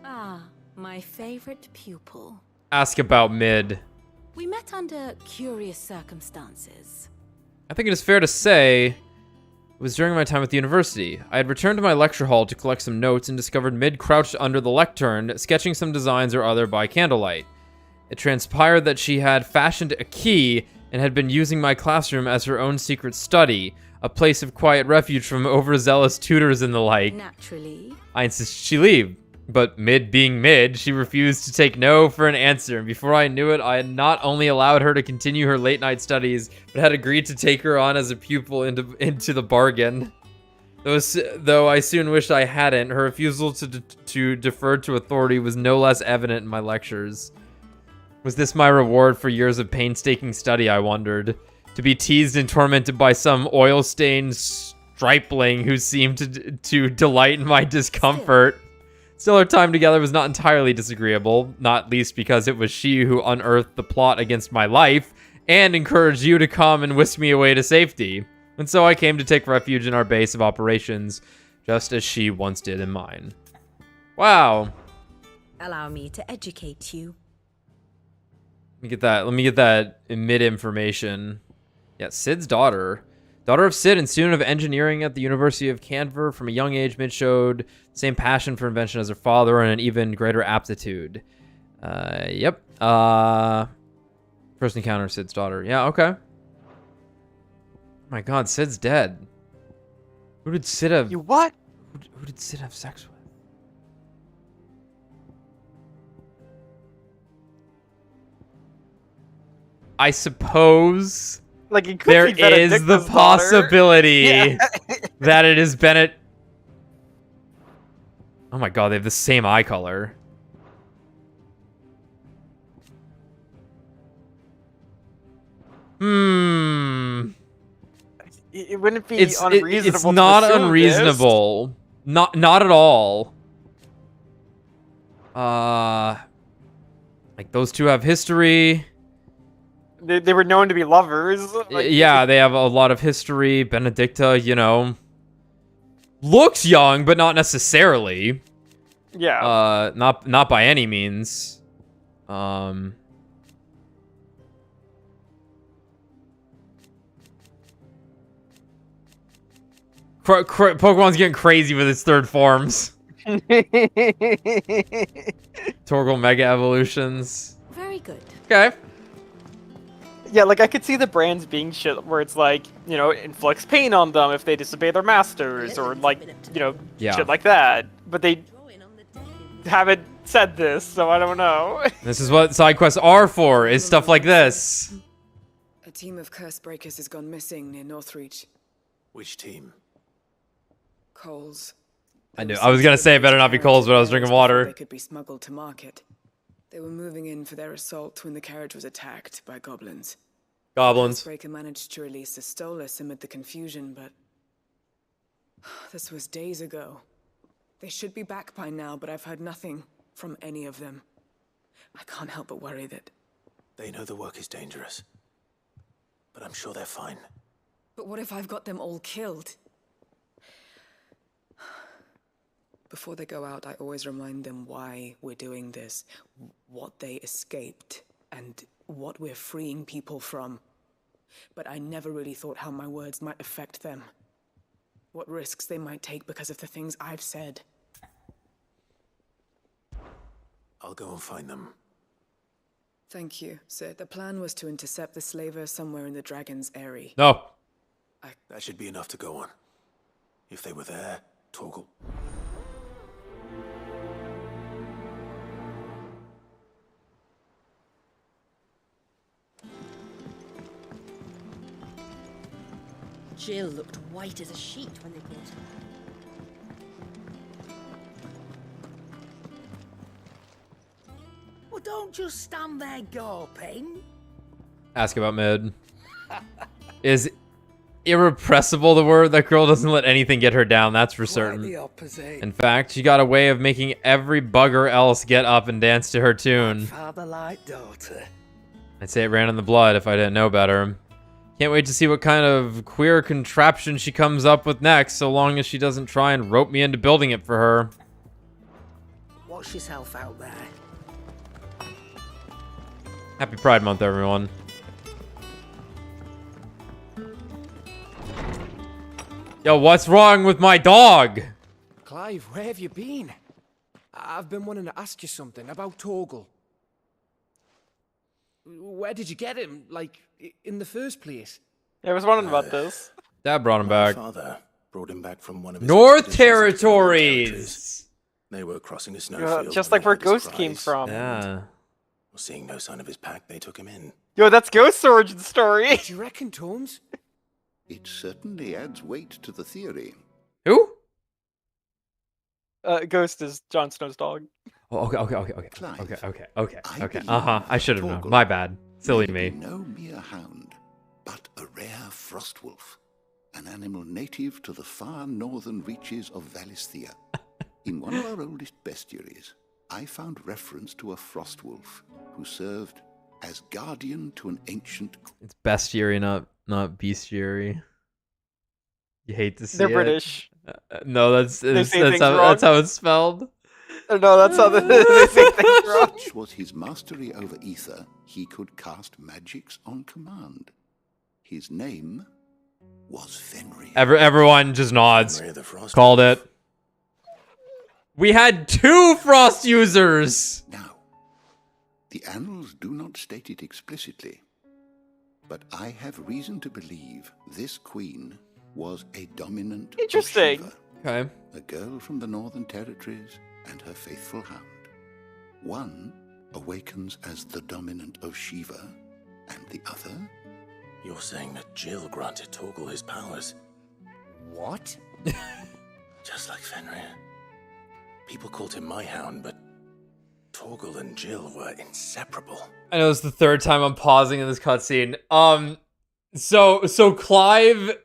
Ah, my favorite pupil.
Ask about mid.
We met under curious circumstances.
I think it is fair to say It was during my time at the university. I had returned to my lecture hall to collect some notes and discovered Mid crouched under the lectern, sketching some designs or other by candlelight. It transpired that she had fashioned a key and had been using my classroom as her own secret study, a place of quiet refuge from overzealous tutors and the like.
Naturally.
I insisted she leave, but Mid being Mid, she refused to take no for an answer, and before I knew it, I had not only allowed her to continue her late-night studies, but had agreed to take her on as a pupil into the bargain. Though I soon wished I hadn't, her refusal to defer to authority was no less evident in my lectures. Was this my reward for years of painstaking study, I wondered? To be teased and tormented by some oil-stained stripling who seemed to delight in my discomfort. Still, our time together was not entirely disagreeable, not least because it was she who unearthed the plot against my life and encouraged you to come and whisk me away to safety. And so I came to take refuge in our base of operations, just as she once did in mine. Wow.
Allow me to educate you.
Let me get that Mid information. Yeah, Sid's daughter. Daughter of Sid and student of engineering at the University of Canver. From a young age, Mid showed the same passion for invention as her father and an even greater aptitude. Yep. First encounter, Sid's daughter. Yeah, okay. Oh my god, Sid's dead. Who did Sid have...
You what?
Who did Sid have sex with? I suppose...
Like, it could
there
be
is
Benedicta's
the
daughter.
possibility
Yeah.
that it is Bennett. Oh my god, they have the same eye color.
It wouldn't be
It's
unreasonable.
it's not
to assume
unreasonable. Not at all. Like those two have history.
They were known to be lovers. Like,
Yeah, they have a lot of history. Benedicta, you know, looks young, but not necessarily.
Yeah.
Not by any means. Pokemon's getting crazy with its third forms. Torgal Mega Evolutions.
Very good.
Okay.
Yeah, like I could see the brands being shit where it's like, you know, inflicts pain on them if they disobey their masters, or like, you know,
Yeah.
shit like that. But they haven't said this, so I don't know.
This is what side quests are for, is stuff like this.
A team of curse breakers has gone missing near Northreach.
Which team?
Coles.
I knew. I was gonna say it better not be Coles, but I was drinking water.
They could be smuggled to market. They were moving in for their assault when the carriage was attacked by goblins.
Goblins.
Breaker managed to release a Stolas amid the confusion, but this was days ago. They should be back by now, but I've heard nothing from any of them. I can't help but worry that...
They know the work is dangerous, but I'm sure they're fine.
But what if I've got them all killed? Before they go out, I always remind them why we're doing this, what they escaped, and what we're freeing people from. But I never really thought how my words might affect them. What risks they might take because of the things I've said.
I'll go and find them.
Thank you, sir. The plan was to intercept the slaver somewhere in the Dragon's Eyrie.
No.
That should be enough to go on. If they were there, Torgal.
Jill looked white as a sheet when they brought her.
Well, don't just stand there gawping.
Ask about Mid. Is irrepressible the word? That girl doesn't let anything get her down, that's for certain.
the opposite.
In fact, she got a way of making every bugger else get up and dance to her tune.
Father like daughter.
I'd say it ran in the blood if I didn't know better. Can't wait to see what kind of queer contraption she comes up with next, so long as she doesn't try and rope me into building it for her.
Watch yourself out there.
Happy Pride Month, everyone. Yo, what's wrong with my dog?
Clive, where have you been? I've been wanting to ask you something about Torgal. Where did you get him? Like, in the first place?
I was wondering about this.
Dad brought him back.
My father brought him back from one of his
North
expeditions into the Northern
Territories.
They were crossing a snowfield.
Just
when
like
they
where
heard his
Ghost came
cries.
from.
Yeah.
Seeing no sign of his pack, they took him in.
Yo, that's Ghost's origin story.
Do you reckon, Tomes?
It certainly adds weight to the theory.
Who?
Ghost is Jon Snow's dog.
Oh, okay.
Clive,
Okay. I should have known. My bad. Silly me.
No mere hound, but a rare frost wolf, an animal native to the far northern reaches of Valisthea. In one of our oldest bestiaries, I found reference to a frost wolf who served as guardian to an ancient...
It's bestiary, not bestiary. You hate to see
They're
it.
British.
No, that's
say
that's
things
how
wrong.
it's spelled.
No, that's how they say things wrong.
Such was his mastery over ether, he could cast magics on command. His name was Fenrir.
Everyone just nods.
Fenrir the Frost
Called
Wolf.
it. We had 2 frost users.
Now, the annals do not state it explicitly, but I have reason to believe this queen was a dominant of
Interesting.
Shiva,
Okay.
a girl from the Northern Territories and her faithful hound. One awakens as the dominant of Shiva, and the other...
You're saying that Jill granted Torgal his powers?
What?
Just like Fenrir. People called him my hound, but Torgal and Jill were inseparable.
I know it's the 3rd time I'm pausing in this cutscene. So Clive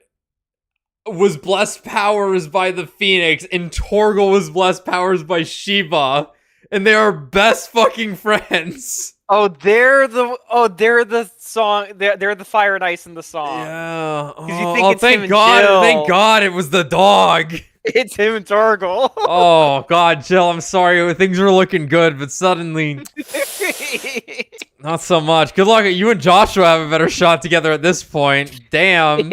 was blessed powers by the Phoenix, and Torgal was blessed powers by Shiva, and they are best fucking friends.
They're the song. They're the fire and ice in the song.
Yeah.
You think it's him
thank
and
God!
Jill.
Thank God it was the dog.
It's him and Torgal.
Oh God, Jill, I'm sorry. Things were looking good, but suddenly, not so much. Good luck. You and Joshua have a better shot together at this point. Damn.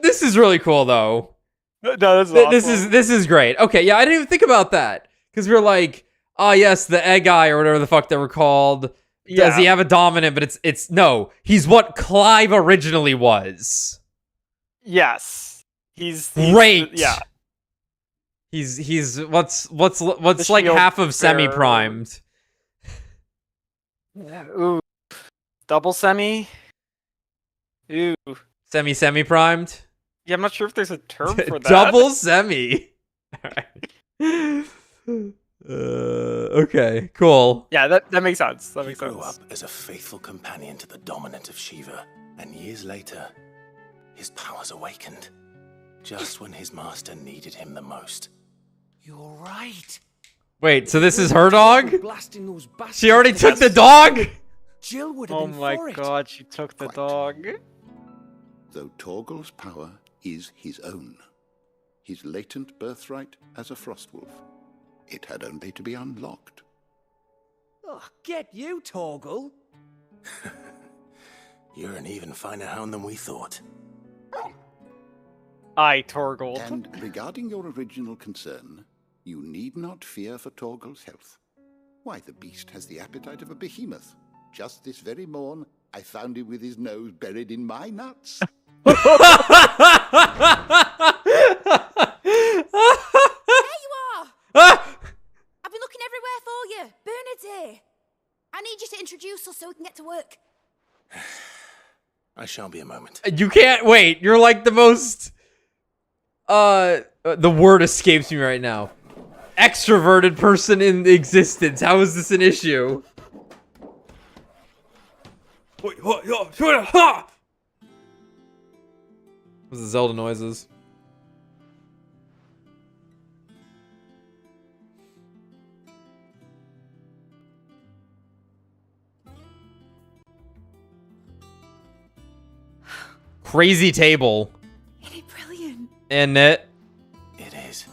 This is really cool, though.
No, this is awesome.
This is great. Okay, yeah, I didn't even think about that because we were like, oh yes, the egg eye or whatever the fuck they were called.
Yeah.
Does he have a dominant? But it's no. He's what Clive originally was.
Yes. He's
Great.
Yeah.
He's what's like
shield
half of
bearer.
semi-primed.
Ooh. Double semi. Ooh.
Semi-primed.
Yeah, I'm not sure if there's a term for that.
Double semi. Alright. Okay, cool.
Yeah, that makes sense. That
He
makes
grew
sense.
up as a faithful companion to the dominant of Shiva, and years later, his powers awakened. Just when his master needed him the most.
You're right.
Wait, so this is her dog?
Blasting those bastards.
She already took the dog?
Jill would have
Oh
been
my
for it.
God, she took the dog.
Though Torgal's power is his own, his latent birthright as a frostwolf, it had only to be unlocked.
Oh, get you, Torgal.
You're an even finer hound than we thought.
I Torgal.
And regarding your original concern, you need not fear for Torgal's health. Why, the beast has the appetite of a behemoth. Just this very morn, I found him with his nose buried in my nuts.
There you are! I've been looking everywhere for you. Bernard's here. I need you to introduce us so we can get to work.
I shall be a moment.
You can't wait. You're like the most the word escapes me right now. Extroverted person in existence. How is this an issue? What's the Zelda noises? Crazy table.
Isn't it brilliant?
In it.
It is.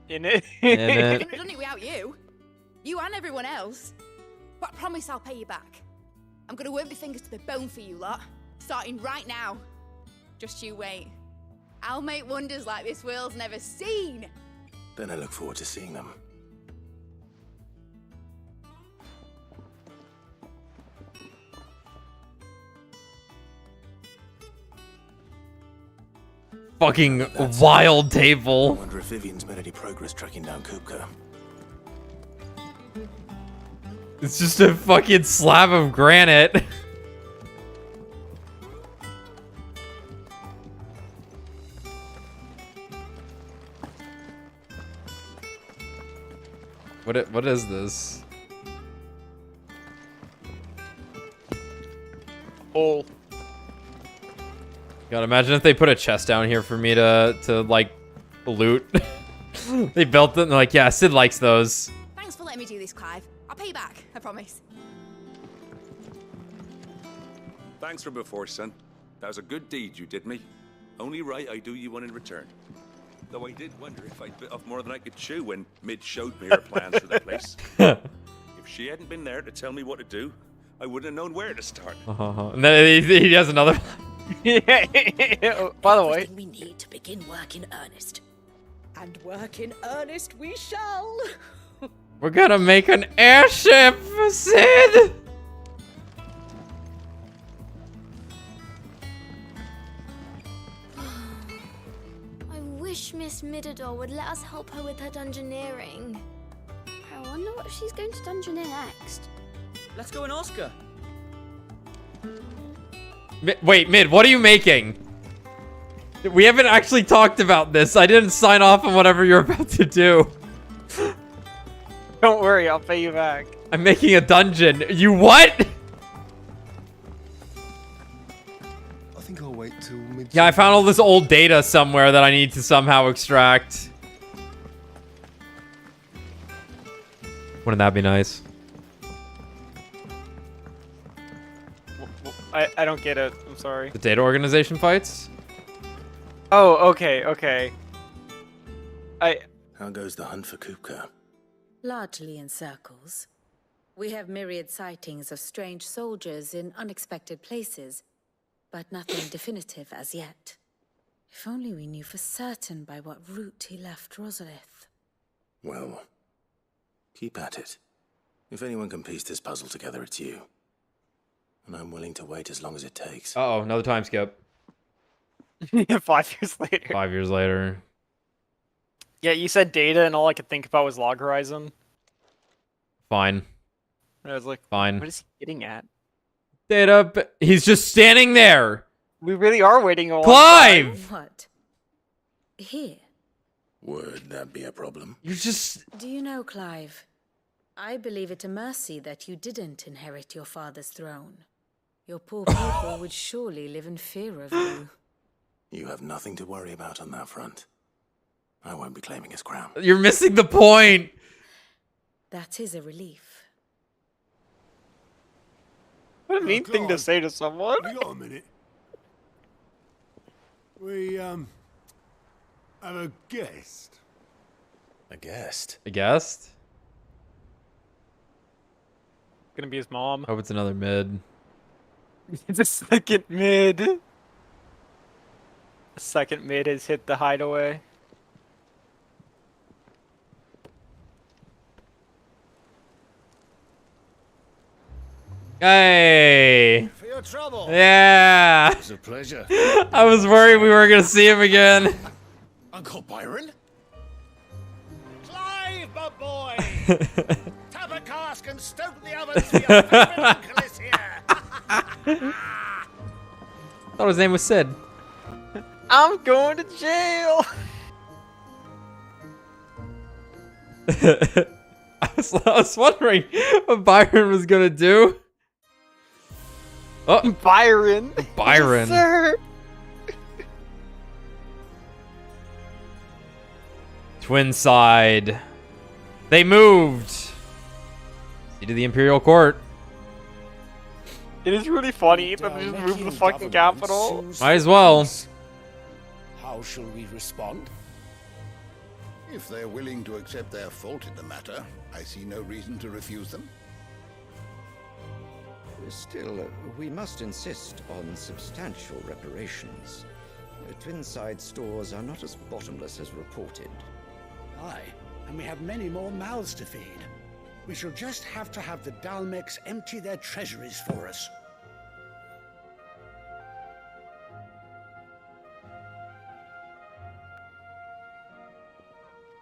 In it.
In
I
it.
couldn't have done it without you. You and everyone else. But I promise I'll pay you back. I'm gonna work my fingers to the bone for you lot. Starting right now. Just you wait. I'll make wonders like this world's never seen.
Then I look forward to seeing them.
Fucking wild table.
I wonder if Vivian's made any progress tracking down Kupka.
It's just a fucking slab of granite. What is this?
Hole.
God, imagine if they put a chest down here for me to like loot. They built it and they're like, yeah, Sid likes those.
Thanks for letting me do this, Clive. I'll pay you back, I promise.
Thanks for before, son. That was a good deed you did me. Only right I do you one in return. Though I did wonder if I'd bit off more than I could chew when Mid showed me her plans for the place. If she hadn't been there to tell me what to do, I wouldn't have known where to start.
And then he has another.
By the way,
we need to begin work in earnest. And work in earnest we shall.
We're gonna make an airship, Sid.
I wish Miss Midador would let us help her with her dungeoneering. I wonder what she's going to dungeoneer next.
Let's go and ask her.
Wait, Mid, what are you making? We haven't actually talked about this. I didn't sign off on whatever you're about to do.
Don't worry, I'll pay you back.
I'm making a dungeon. You what?
I think I'll wait till mid.
Yeah, I found all this old data somewhere that I need to somehow extract. Wouldn't that be nice?
I don't get it. I'm sorry.
The data organization fights?
Oh, okay.
How goes the hunt for Kupka?
Largely in circles. We have myriad sightings of strange soldiers in unexpected places, but nothing definitive as yet. If only we knew for certain by what route he left Rosalith.
Well, keep at it. If anyone can piece this puzzle together, it's you. And I'm willing to wait as long as it takes.
Uh-oh, another time skip.
5 years later.
5 years later.
Yeah, you said data, and all I could think about was Log Horizon.
Fine.
And I was like,
fine.
What is he getting at?
Data. He's just standing there.
We really are waiting a long
Clive!
time.
What? Here?
Would that be a problem?
You're just...
Do you know, Clive? I believe it a mercy that you didn't inherit your father's throne. Your poor people would surely live in fear of you.
You have nothing to worry about on that front. I won't be claiming his crown.
You're missing the point.
That is a relief.
What a mean thing to say to someone.
Hang on a minute. We, have a guest.
A guest?
A guest?
Gonna be his mom.
Hope it's another mid.
It's a second mid. A second mid has hit the hideaway.
Hey!
For your trouble.
Yeah!
It's a pleasure.
I was worried we weren't gonna see him again.
Uncle Byron? Clive, my boy! Tap a cask and stoke the ovens for your favourite uncle is here!
Thought his name was Sid.
I'm going to jail!
I was wondering what Byron was gonna do. Oh,
Byron!
Byron.
Yes, sir!
Twin side. They moved. See to the Imperial Court.
It is really funny that they just moved the fucking capital.
Might as well.
How shall we respond?
If they're willing to accept their fault in the matter, I see no reason to refuse them.
Still, we must insist on substantial reparations. The Twinside stores are not as bottomless as reported.
Aye, and we have many more mouths to feed. We shall just have to have the Dalmex empty their treasuries for us.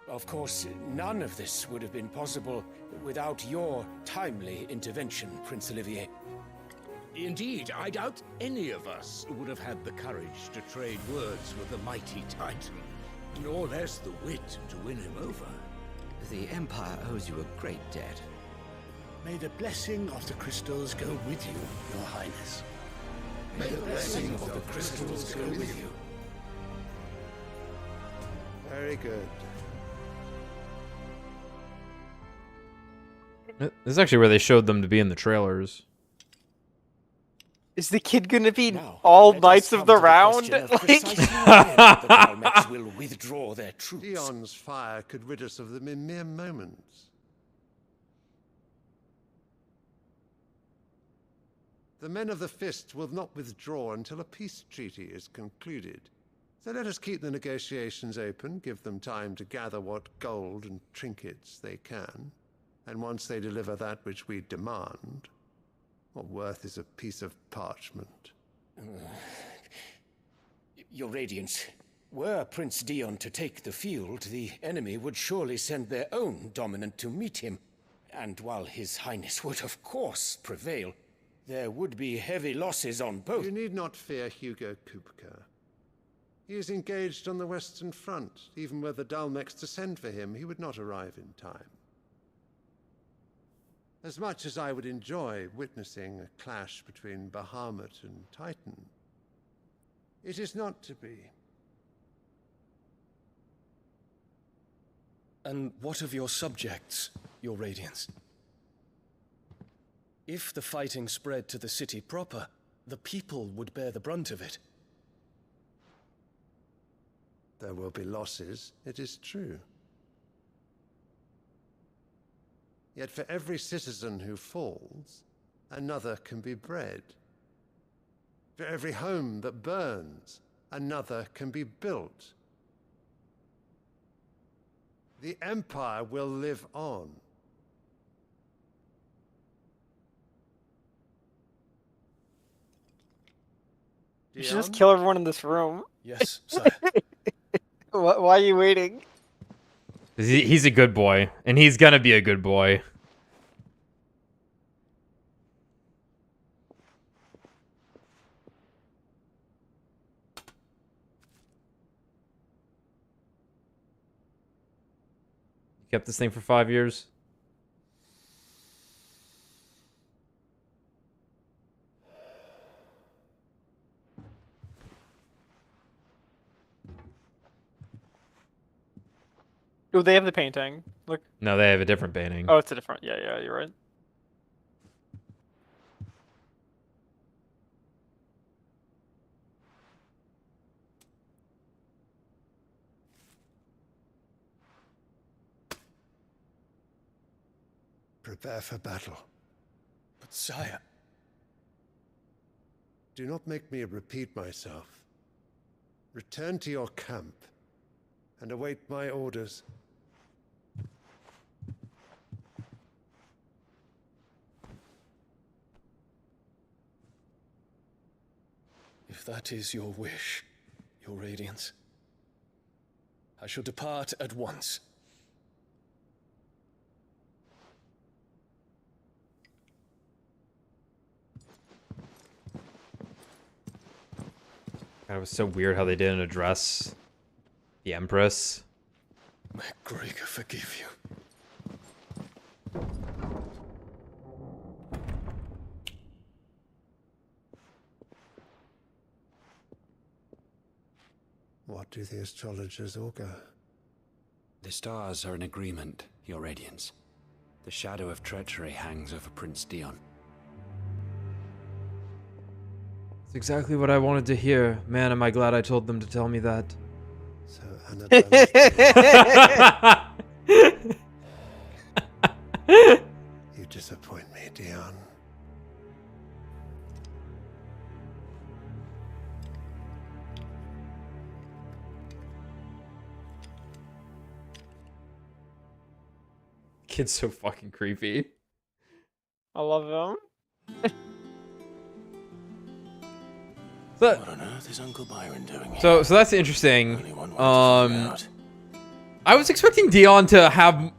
Of course, none of this would have been possible without your timely intervention, Prince Olivier.
Indeed, I doubt any of us would have had the courage to trade words with the mighty Titan, nor less the wit to win him over.
The Empire owes you a great debt.
May the blessing of the crystals go with you, Your Highness.
May the blessing of the crystals go with you.
Very good.
This is actually where they showed them to be in the trailers.
Is the kid gonna be all Knights of the Round?
The will withdraw their troops.
Dion's fire could rid us of them in mere moments. The men of the Fist will not withdraw until a peace treaty is concluded. So let us keep the negotiations open, give them time to gather what gold and trinkets they can. And once they deliver that which we demand, what worth is a piece of parchment?
Your Radiance, were Prince Dion to take the field, the enemy would surely send their own dominant to meet him. And while His Highness would of course prevail, there would be heavy losses on both.
You need not fear Hugo Kupka. He is engaged on the Western Front. Even were the Dalmex to send for him, he would not arrive in time. As much as I would enjoy witnessing a clash between Bahamut and Titan, it is not to be.
And what of your subjects, Your Radiance? If the fighting spread to the city proper, the people would bear the brunt of it.
There will be losses, it is true. Yet for every citizen who falls, another can be bred. For every home that burns, another can be built. The Empire will live on.
You should just kill everyone in this room.
Yes, sire.
Why are you waiting?
He's a good boy, and he's gonna be a good boy. You kept this thing for 5 years?
Oh, they have the painting. Look.
No, they have a different painting.
Oh, it's a different. Yeah, you're right.
Prepare for battle.
But sire...
Do not make me repeat myself. Return to your camp and await my orders.
If that is your wish, Your Radiance, I shall depart at once.
God, it was so weird how they didn't address the Empress.
May Gregor forgive you.
What do the astrologers augur?
The stars are in agreement, Your Radiance. The shadow of treachery hangs over Prince Dion.
It's exactly what I wanted to hear. Man, am I glad I told them to tell me that.
So Annabelle... You disappoint me, Dion.
Kid's so fucking creepy.
I love him.
What on earth is Uncle Byron doing here?
So that's interesting. I was expecting Dion to have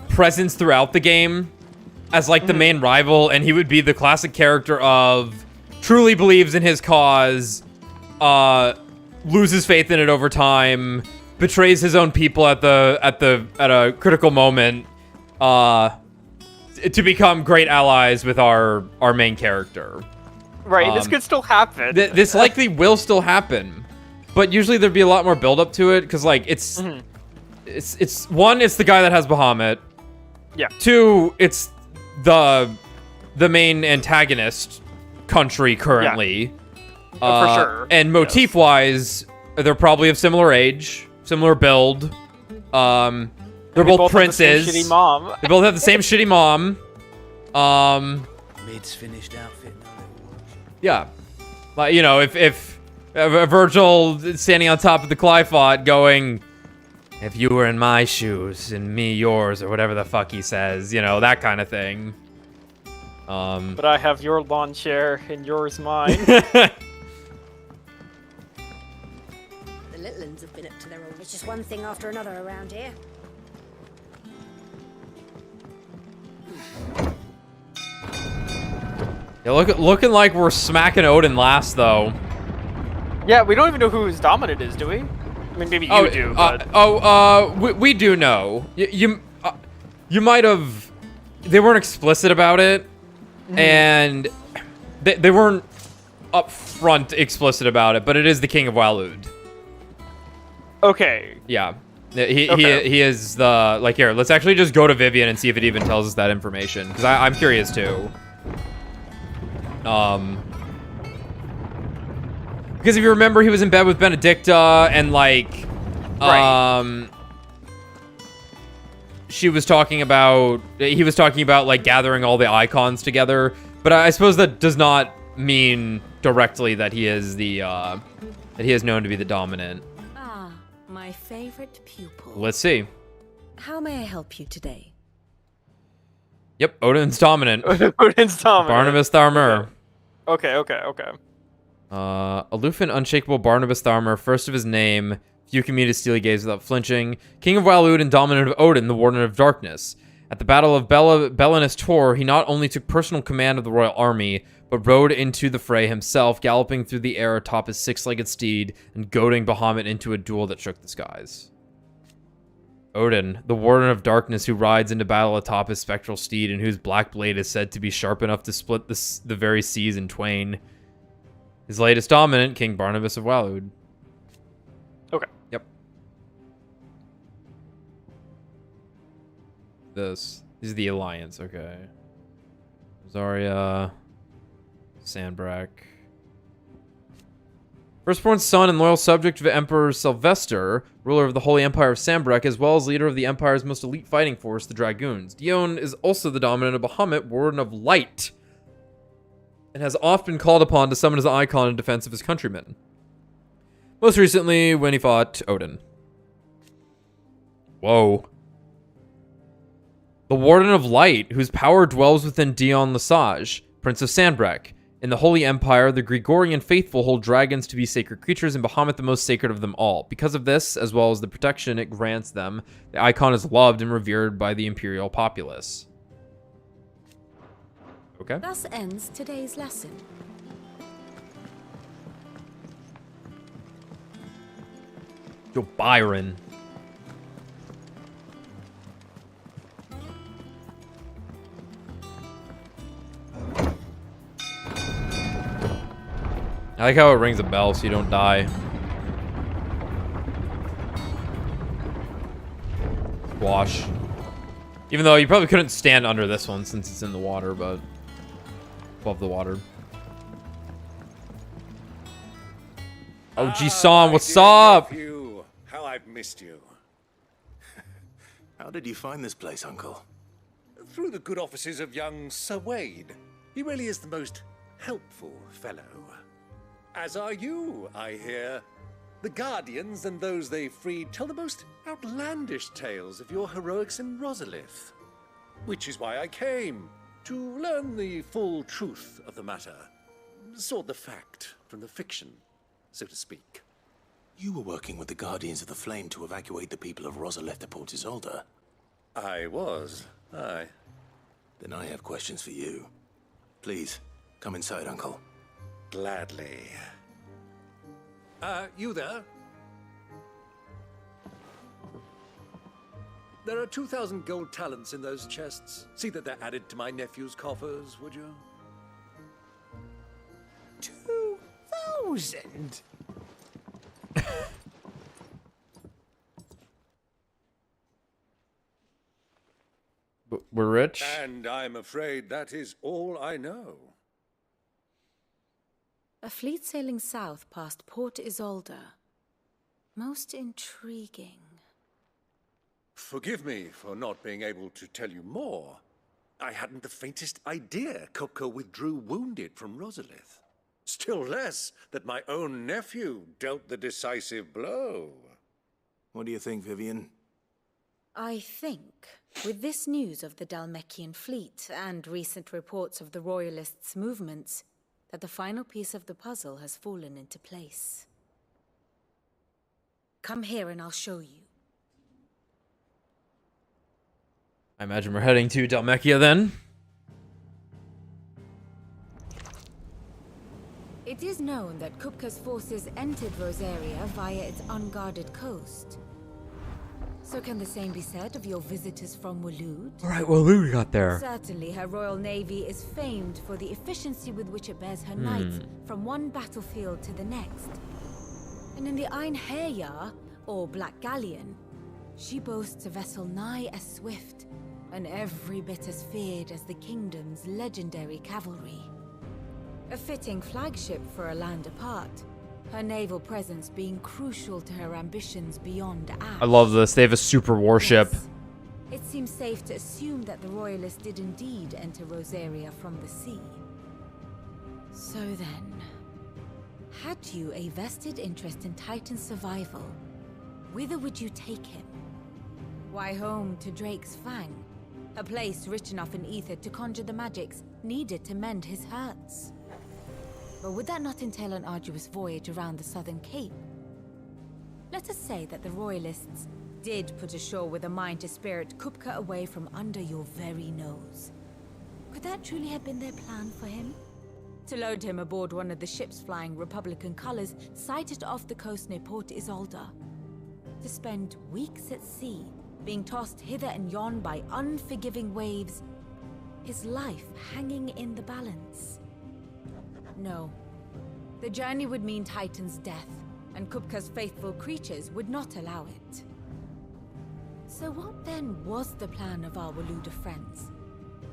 presence throughout the game as like the main rival, and he would be the classic character of truly believes in his cause, loses faith in it over time, betrays his own people at a critical moment, to become great allies with our main character.
Right, this could still happen.
This likely will still happen, but usually there'd be a lot more build up to it because like it's one, it's the guy that has Bahamut.
Yeah.
Two, it's the main antagonist country currently.
For sure.
And motif wise, they're probably of similar age, similar build. They're both princes.
Have the same shitty mom.
They both have the same shitty mom.
Maid's finished outfit.
Yeah, like, you know, if Virgil standing on top of the Clyphot going, "If you were in my shoes and me yours," or whatever the fuck he says, you know, that kind of thing.
But I have your lawn chair and yours mine.
The little ones have been up to their own. It's just one thing after another around here.
Yeah, looking like we're smacking Odin last though.
Yeah, we don't even know who his dominant is, do we? I mean, maybe you do. But...
we do know. You might have. They weren't explicit about it, and they weren't upfront explicit about it. But it is the King of Walud.
Okay.
Yeah, he is the like here. Let's actually just go to Vivian and see if it even tells us that information because I'm curious too. Because if you remember, he was in bed with Benedicta, and like, he was talking about like gathering all the icons together. But I suppose that does not mean directly that he is the that he is known to be the dominant.
Ah, my favorite pupil.
Let's see.
How may I help you today?
Yep, Odin's dominant.
Odin's dominant.
Barnabas Tharmer.
Okay.
Aloof and unshakable Barnabas Tharmer, first of his name, few can meet his steely gaze without flinching, King of Walud and dominant of Odin, the Warden of Darkness. At the Battle of Belenus Tor, he not only took personal command of the royal army, but rode into the fray himself, galloping through the air atop his six-legged steed and goading Bahamut into a duel that shook the skies. Odin, the Warden of Darkness who rides into battle atop his spectral steed and whose black blade is said to be sharp enough to split the very seas in twain. His latest dominant, King Barnabas of Walud.
Okay.
Yep. This is the Alliance, okay. Zarya, Sandbrak. Firstborn son and loyal subject of Emperor Sylvester, ruler of the Holy Empire of Sandbrak, as well as leader of the Empire's most elite fighting force, the Dragoons. Dion is also the dominant of Bahamut, Warden of Light, and has often been called upon to summon his icon in defense of his countrymen. Most recently, when he fought Odin. Whoa. The Warden of Light, whose power dwells within Dion Lesage, Prince of Sandbrak. In the Holy Empire, the Gregorian faithful hold dragons to be sacred creatures, and Bahamut the most sacred of them all. Because of this, as well as the protection it grants them, the icon is loved and revered by the imperial populace. Okay.
Thus ends today's lesson.
Yo, Byron. I like how it rings a bell so you don't die. Squash. Even though you probably couldn't stand under this one since it's in the water, but above the water. Oh, Ji-san, what's up?
How I've missed you. How did you find this place, Uncle?
Through the good offices of young Sir Wade. He really is the most helpful fellow. As are you, I hear. The Guardians and those they freed tell the most outlandish tales of your heroics in Rosalith. Which is why I came, to learn the full truth of the matter. Sort the fact from the fiction, so to speak.
You were working with the Guardians of the Flame to evacuate the people of Rosalith to Port Isolde.
I was, aye.
Then I have questions for you. Please, come inside, Uncle.
Gladly. You there? There are 2,000 gold talents in those chests. See that they're added to my nephew's coffers, would you?
2,000?
But we're rich?
And I'm afraid that is all I know.
A fleet sailing south past Port Isolde. Most intriguing.
Forgive me for not being able to tell you more. I hadn't the faintest idea Kupka withdrew wounded from Rosalith. Still less that my own nephew dealt the decisive blow.
What do you think, Vivian?
I think, with this news of the Dhalmekian fleet and recent reports of the Royalists' movements, that the final piece of the puzzle has fallen into place. Come here and I'll show you.
I imagine we're heading to Dhalmekia then.
It is known that Kupka's forces entered Rosaria via its unguarded coast. So can the same be said of your visitors from Waloed?
Alright, Waloed got there.
Certainly, her royal navy is famed for the efficiency with which it bears her knights from one battlefield to the next. And in the Einherjar, or Black Galleon, she boasts a vessel nigh as swift, and every bit as feared as the kingdom's legendary cavalry. A fitting flagship for a land apart, her naval presence being crucial to her ambitions beyond Ash.
I love this. They have a super warship.
Yes. It seems safe to assume that the Royalists did indeed enter Rosaria from the sea. So then, had you a vested interest in Titan's survival, whither would you take him? Why, home to Drake's Fang, a place rich enough in ether to conjure the magics needed to mend his hurts. But would that not entail an arduous voyage around the southern cape? Let us say that the Royalists did put ashore with a mind to spirit Kupka away from under your very nose. Could that truly have been their plan for him? To load him aboard one of the ships flying Republican colors sighted off the coast near Port Isolde. To spend weeks at sea, being tossed hither and yon by unforgiving waves, his life hanging in the balance. No. The journey would mean Titan's death, and Kupka's faithful creatures would not allow it. So what then was the plan of our Waluda friends?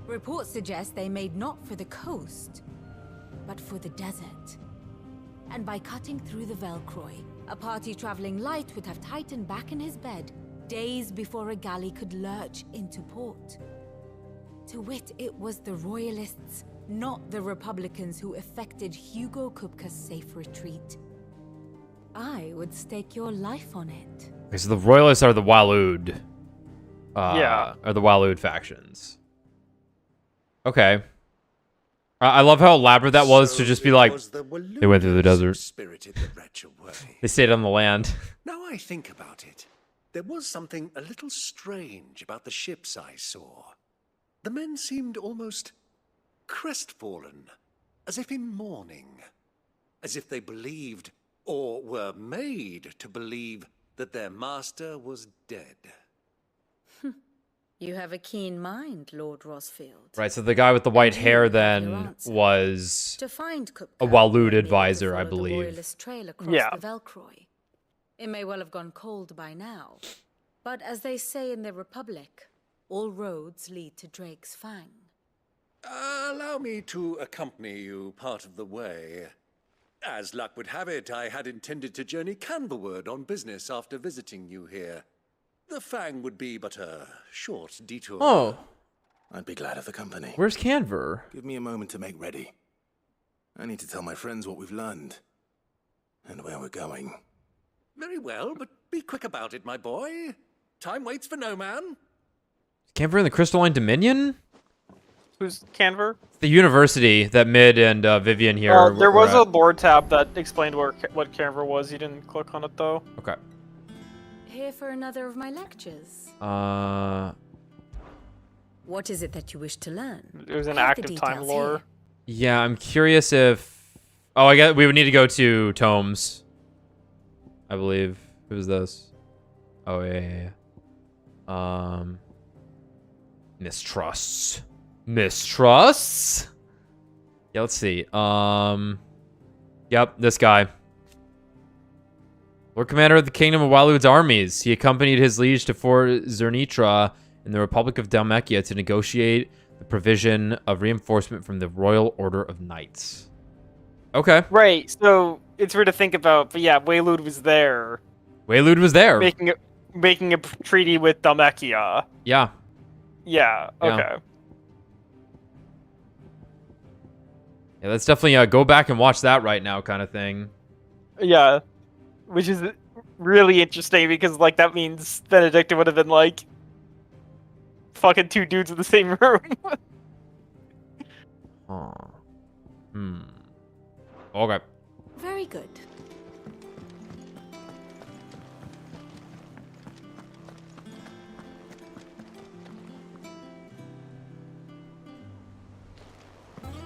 Reports suggest they made not for the coast, but for the desert. And by cutting through the Velcroy, a party traveling light would have Titan back in his bed days before a galley could lurch into port. To wit, it was the Royalists, not the Republicans, who effected Hugo Kupka's safe retreat. I would stake your life on it.
Okay, so the Royalists are the Waloed.
Yeah.
Are the Waloed factions. Okay. I love how elaborate that was to just be like, they went through the desert.
Spirited the wretch away.
They stayed on the land.
Now I think about it, there was something a little strange about the ships I saw. The men seemed almost crestfallen, as if in mourning, as if they believed, or were made to believe, that their master was dead.
You have a keen mind, Lord Rosfield.
Right, so the guy with the white hair then was
To find Kupka,
a Waloed
you
advisor, I
follow the
believe.
Royalist trail across the Velcroy. It may well have gone cold by now, but as they say in the Republic, all roads lead to Drake's Fang.
Allow me to accompany you part of the way. As luck would have it, I had intended to journey Canverward on business after visiting you here. The Fang would be but a short detour.
Oh.
I'd be glad of the company.
Where's Canver?
Give me a moment to make ready. I need to tell my friends what we've learned. And where we're going.
Very well, but be quick about it, my boy. Time waits for no man.
Canver in the Crystalline Dominion?
Who's Canver?
The university that Mid and Vivian here
There
were
was a
at.
lore tab that explained what Canver was. You didn't click on it though.
Okay.
Here for another of my lectures. What is it that you wish to learn?
It was an
Have the
active time
details
lore.
here.
Yeah, I'm curious if... Oh, I guess we would need to go to Tomes. I believe. Who's this? Oh, yeah. Mistrusts. Mistrusts? Yeah, let's see. Yep, this guy. Lord Commander of the Kingdom of Wildwood's armies. He accompanied his liege to Fort Zernitra in the Republic of Dalmekia to negotiate the provision of reinforcement from the Royal Order of Knights. Okay.
Right, so it's weird to think about, but yeah, Waylud was there.
Waylud was there.
Making a treaty with Dalmekia.
Yeah.
Yeah,
Yeah.
okay.
Yeah, that's definitely a go back and watch that right now kind of thing.
Yeah. Which is really interesting because, like, that means Benedicta would have been, like, fucking two dudes in the same room.
Okay.
Very good.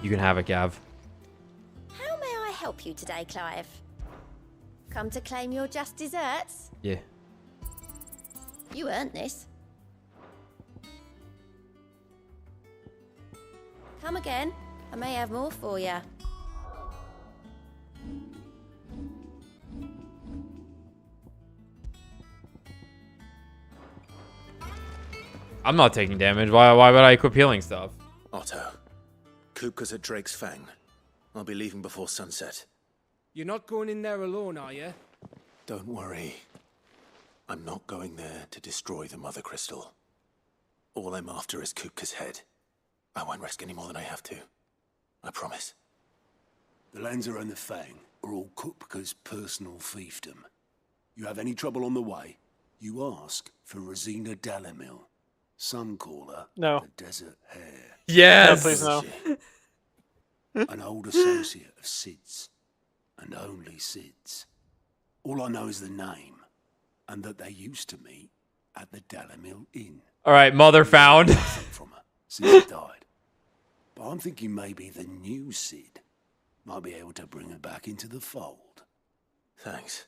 You can have it, Gav.
How may I help you today, Clive? Come to claim your just desserts?
Yeah.
You earned this. Come again. I may have more for you.
I'm not taking damage. Why would I equip healing stuff?
Otto, Kupka's at Drake's Fang. I'll be leaving before sunset.
You're not going in there alone, are you?
Don't worry. I'm not going there to destroy the Mother Crystal. All I'm after is Kupka's head. I won't risk any more than I have to. I promise.
The Lanza and the Fang are all Kupka's personal fiefdom. You have any trouble on the way, you ask for Rosina Dalamil. Some call her the Desert Hare.
Yes!
No, please no.
An old associate of Sid's, and only Sid's. All I know is the name, and that they used to meet at the Dalamil Inn.
All right, mother found.
From her since he died. But I'm thinking maybe the new Sid might be able to bring her back into the fold.
Thanks.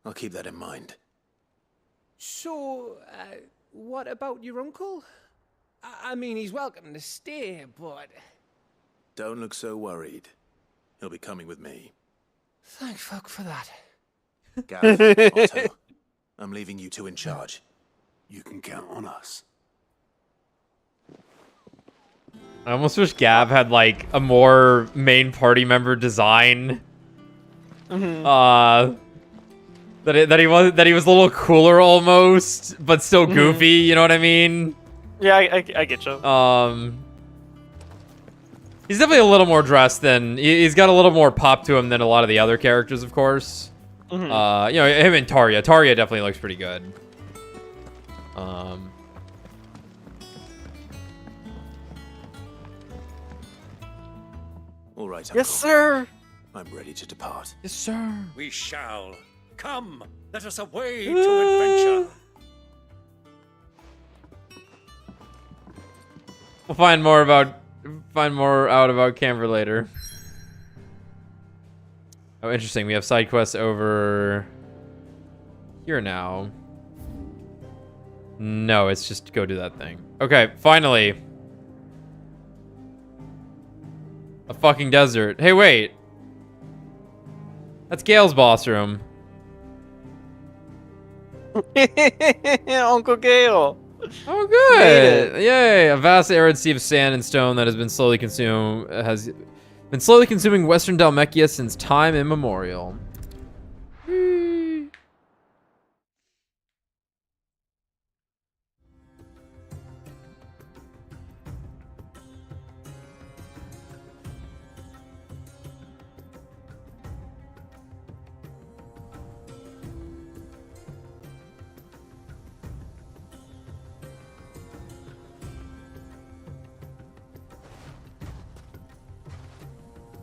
I'll keep that in mind.
So, what about your uncle? I mean, he's welcome to stay, but...
Don't look so worried. He'll be coming with me.
Thank fuck for that.
Gav, Otto, I'm leaving you two in charge.
You can count on us.
I almost wish Gav had like a more main party member design. That he was a little cooler almost, but still goofy. You know what I mean?
Yeah, I get you.
He's definitely a little more dressed than he's got a little more pop to him than a lot of the other characters, of course. You know, him and Tarja. Tarja definitely looks pretty good.
All right,
Yes, sir.
I'm ready to depart.
Yes, sir.
We shall. Come, let us away to adventure.
We'll find more out about Canver later. Oh, interesting. We have side quests over here now. No, it's just go do that thing. Okay, finally. A fucking desert. Hey, wait. That's Gale's boss room.
Uncle Gale.
Oh, good. Yay. A vast arid sea of sand and stone that has been slowly consuming Western Dalmekia since time immemorial.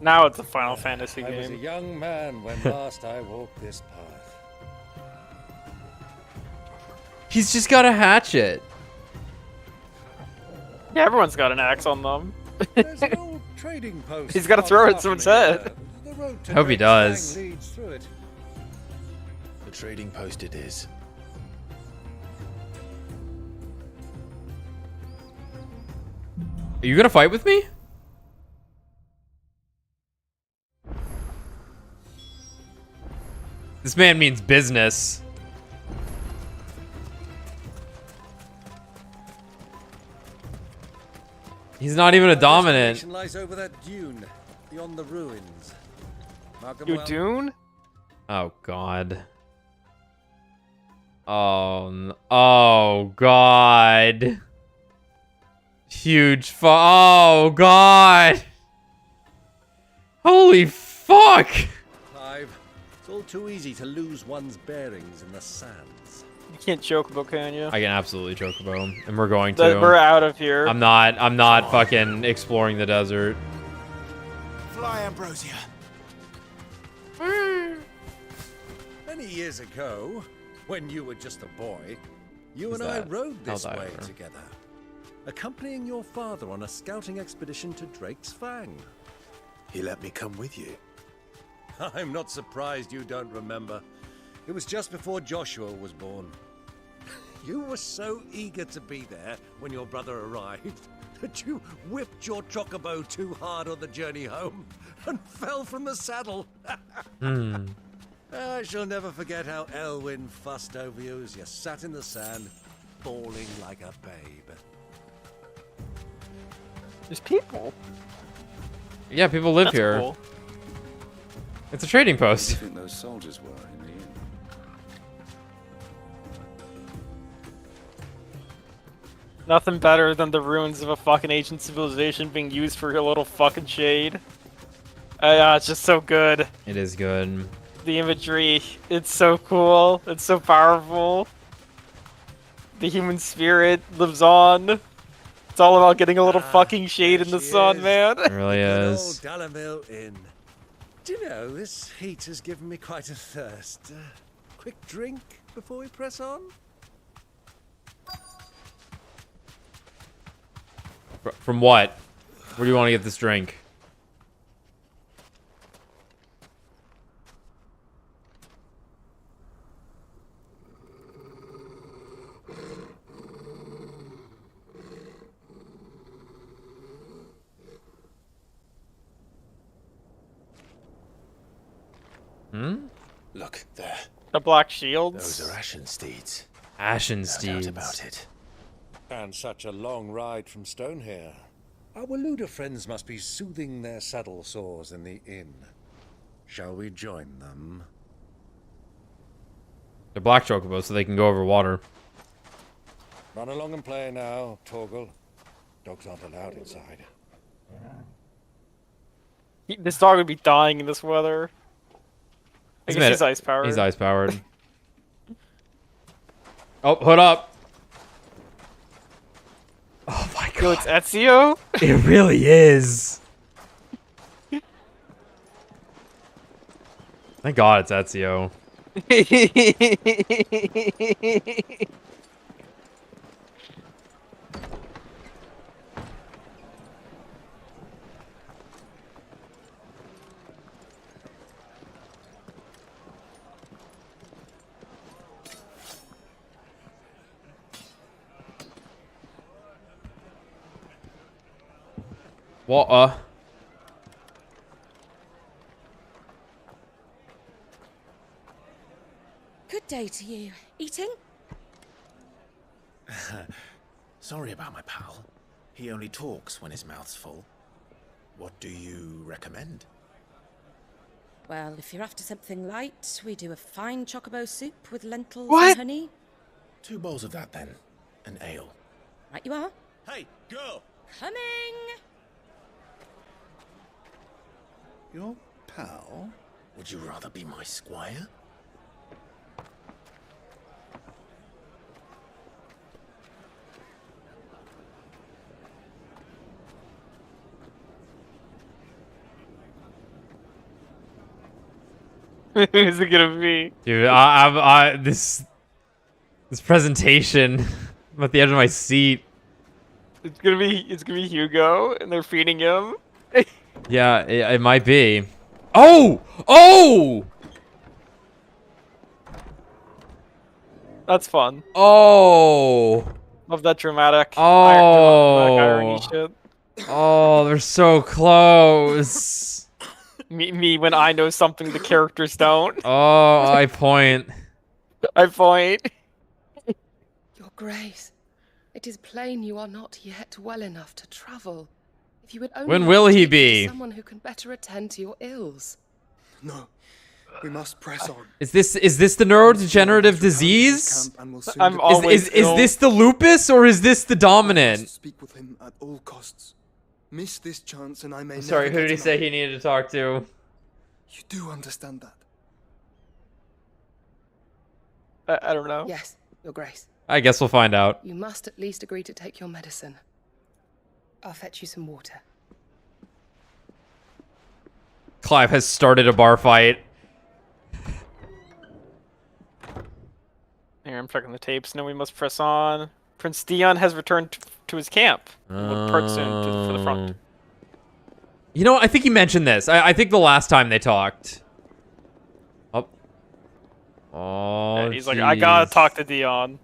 Now it's a Final Fantasy
I was a
game.
young man when last I walked this path.
He's just got a hatchet.
Yeah, everyone's got an axe on them.
There's an old trading post.
He's got to throw it at someone's head.
The road to
I hope he
Drake's
does.
Fang leads through it.
The trading post it is.
Are you gonna fight with me? This man means business. He's not even a dominant.
Destination lies over that dune, beyond the ruins. Mark 'em
You
well.
Dune?
Oh God. Oh God. Huge oh God. Holy fuck.
Clive, it's all too easy to lose one's bearings in the sands.
You can't chocobo, can you?
I can absolutely chocobo, and we're going to.
We're out of here.
I'm not fucking exploring the desert.
Fly, Ambrosia.
Many years ago, when you were just a boy, you
Who's
and I
that?
rode this way
Helldiver.
together, accompanying your father on a scouting expedition to Drake's Fang.
He let me come with you.
I'm not surprised you don't remember. It was just before Joshua was born. You were so eager to be there when your brother arrived that you whipped your chocobo too hard on the journey home and fell from the saddle. I shall never forget how Elwyn fussed over you as you sat in the sand, bawling like a babe.
There's people.
Yeah, people live
That's
here.
cool.
It's a trading
Where do
post.
you think those soldiers were in the inn?
Nothing better than the ruins of a fucking ancient civilization being used for a little fucking shade. It's just so good.
It is good.
The imagery, it's so cool. It's so powerful. The human spirit lives on. It's all about getting a little fucking shade in the sun, man.
It really
Good
is.
old Dalamil Inn. Do you know, this heat has given me quite a thirst. Quick drink before we press on?
From what? Where do you want to get this drink?
Look, there.
The black shields.
Those are Ashen steeds.
Ashen
No doubt
steeds.
about it.
And such a long ride from Stonehair. Our Waluda friends must be soothing their saddle sores in the inn. Shall we join them?
They're black chocobos, so they can go over water.
Run along and play now, Torgal. Dogs aren't allowed inside.
This dog would be dying in this weather. I guess he's ice powered.
He's ice powered. Oh, hood up. Oh my god.
Yo, it's Ezio?
It really is. Thank God it's Ezio. What?
Good day to you. Eating?
Sorry about my pal. He only talks when his mouth's full. What do you recommend?
Well, if you're after something light, we do a fine chocobo soup with lentils
What?
and honey.
2 bowls of that then. An ale.
Right you are.
Hey, girl!
Coming!
Your pal? Would you rather be my squire?
Who's it gonna be?
Dude, this presentation, I'm at the edge of my seat.
It's gonna be Hugo, and they're feeding him.
Yeah, it might be. Oh! Oh!
That's fun.
Oh!
Love that dramatic.
Oh!
Irony shit.
Oh, they're so close.
Me when I know something the characters don't.
Oh, I point.
I point.
Your Grace, it is plain you are not yet well enough to travel. If you would only
When will he
take
be?
someone who can better attend to your ills.
No, we must press on.
Is this the neurodegenerative disease?
I'm always
is this the lupus or is this the dominant?
Speak with him at all costs. Miss this chance and I may.
Sorry,
never
who did he
get
say
enough.
he needed to talk to?
You do understand that?
I don't know.
Yes, Your Grace.
I guess we'll find out.
You must at least agree to take your medicine. I'll fetch you some water.
Clive has started a bar fight.
Here, I'm checking the tapes. Now we must press on. Prince Dion has returned to his camp. We'll depart soon for the front.
You know, I think he mentioned this. I think the last time they talked. Oh. Oh,
Yeah, he's like, I gotta talk to Dion.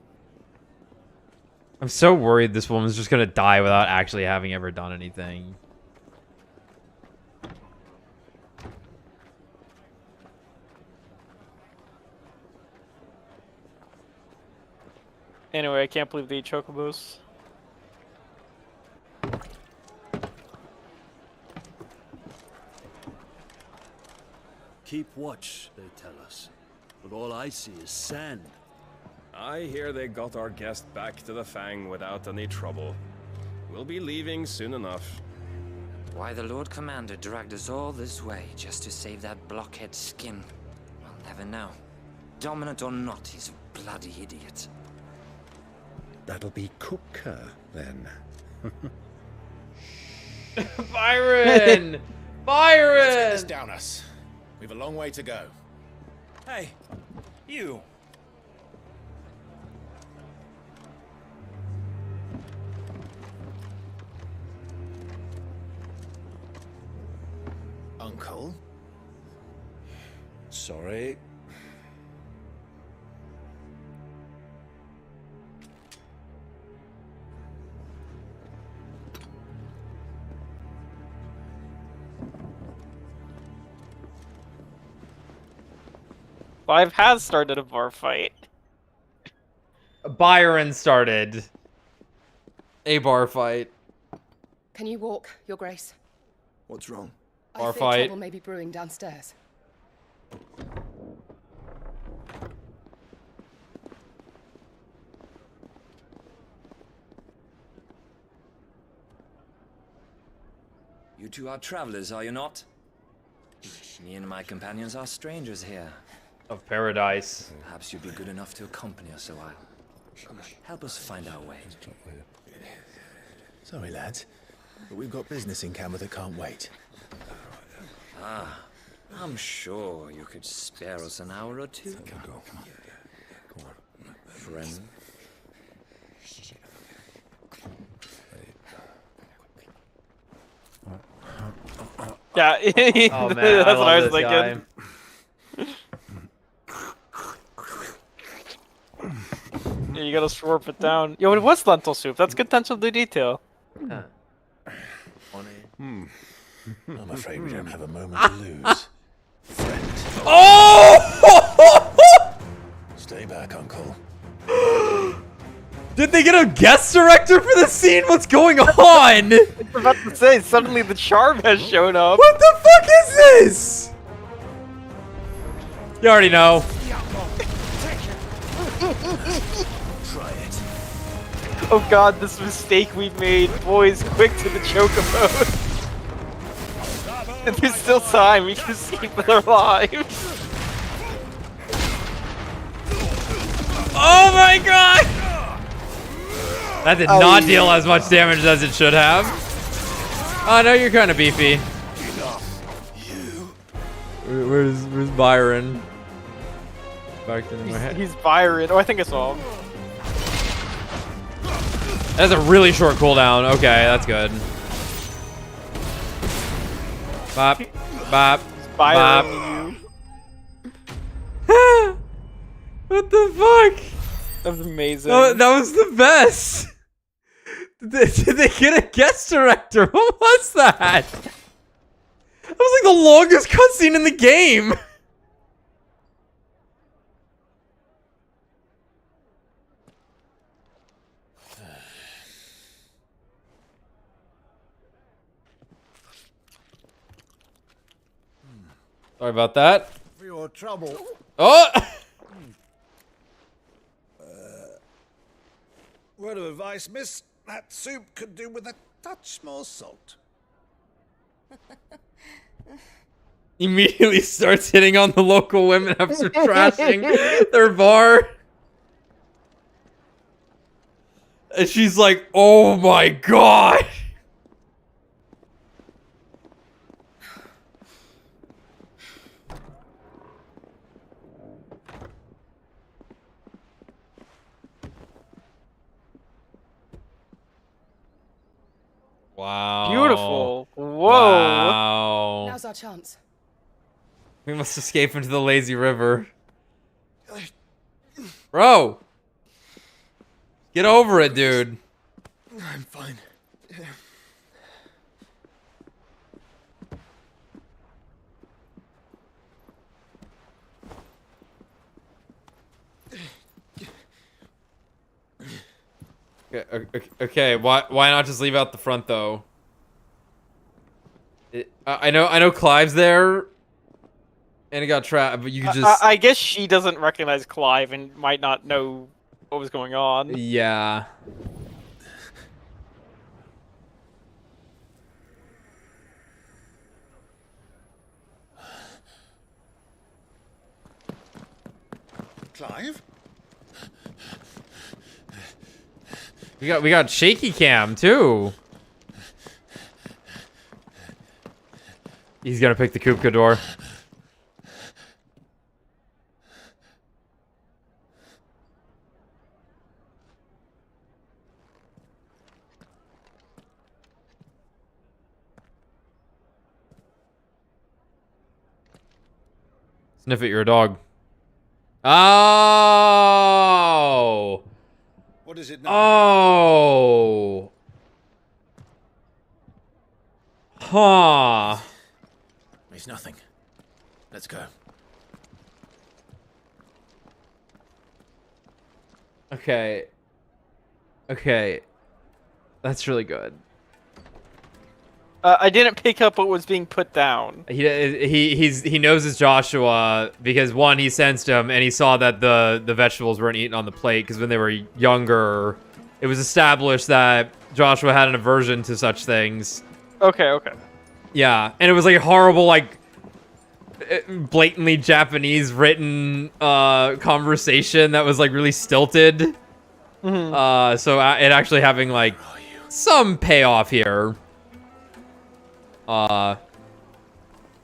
I'm so worried this woman's just gonna die without actually having ever done anything.
Anyway, I can't believe they eat chocobos.
Keep watch, they tell us. But all I see is sand. I hear they got our guest back to the Fang without any trouble. We'll be leaving soon enough.
Why the Lord Commander dragged us all this way just to save that blockhead skin, I'll never know. Dominant or not, he's a bloody idiot.
That'll be Cooker, then.
Byron! Byron!
Let's get this down us. We've a long way to go.
Hey, you.
Uncle?
Sorry.
Clive has started a bar fight.
Byron started a bar fight.
Can you walk, Your Grace?
What's wrong?
Bar
I think
fight.
trouble may be brewing downstairs.
You two are travelers, are you not? Me and my companions are strangers here.
Of paradise.
Perhaps you'd be good enough to accompany us a while. Help us find our way.
Sorry, lads, but we've got business in camera that can't wait.
Ah, I'm sure you could spare us an hour or two. Friend.
Yeah,
Oh, man,
that's what I was
love this
thinking. Yeah, you gotta slurp it down. Yo, it was lentil soup. That's good attention to detail.
I'm afraid we don't have a moment to lose. Friend.
Oh!
Stay back, Uncle.
Did they get a guest director for the scene? What's going on?
I was about to say, suddenly the charm has shown up.
What the fuck is this? You already know.
Try it.
Oh god, this mistake we made. Boys, quick to the chocobo. There's still time. We can escape with our lives.
Oh my god! That did not deal as much damage as it should have. Oh no, you're kind of beefy.
You
Where's Byron? Back in my head.
He's Byron. Oh, I think I saw him.
That's a really short cooldown. Okay, that's good. Bop, bop, bop. What the fuck?
That was amazing.
Oh, that was the best. Did they get a guest director? What was that? That was like the longest cutscene in the game. Sorry about that.
For your trouble.
Oh!
Word of advice, miss. That soup could do with a touch more salt.
Immediately starts hitting on the local women after trashing their bar. And she's like, oh my god. Wow.
Beautiful. Whoa.
Wow.
Now's our chance.
We must escape into the lazy river. Bro! Get over it, dude.
I'm fine.
Okay, why not just leave out the front though? I know Clive's there, and it got trapped, but you could just.
I guess she doesn't recognize Clive and might not know what was going on.
Yeah.
Clive?
We got shaky cam too. He's gonna pick the Kupka door. Sniff it, you're a dog. Oh.
What is it now?
Oh. Huh.
It's nothing. Let's go.
Okay. Okay. That's really good.
I didn't pick up what was being put down.
He knows it's Joshua because one, he sensed him and he saw that the vegetables weren't eaten on the plate because when they were younger, it was established that Joshua had an aversion to such things.
Okay.
Yeah, and it was like a horrible, like blatantly Japanese written conversation that was like really stilted.
Mm-hmm.
So it actually having like some payoff here.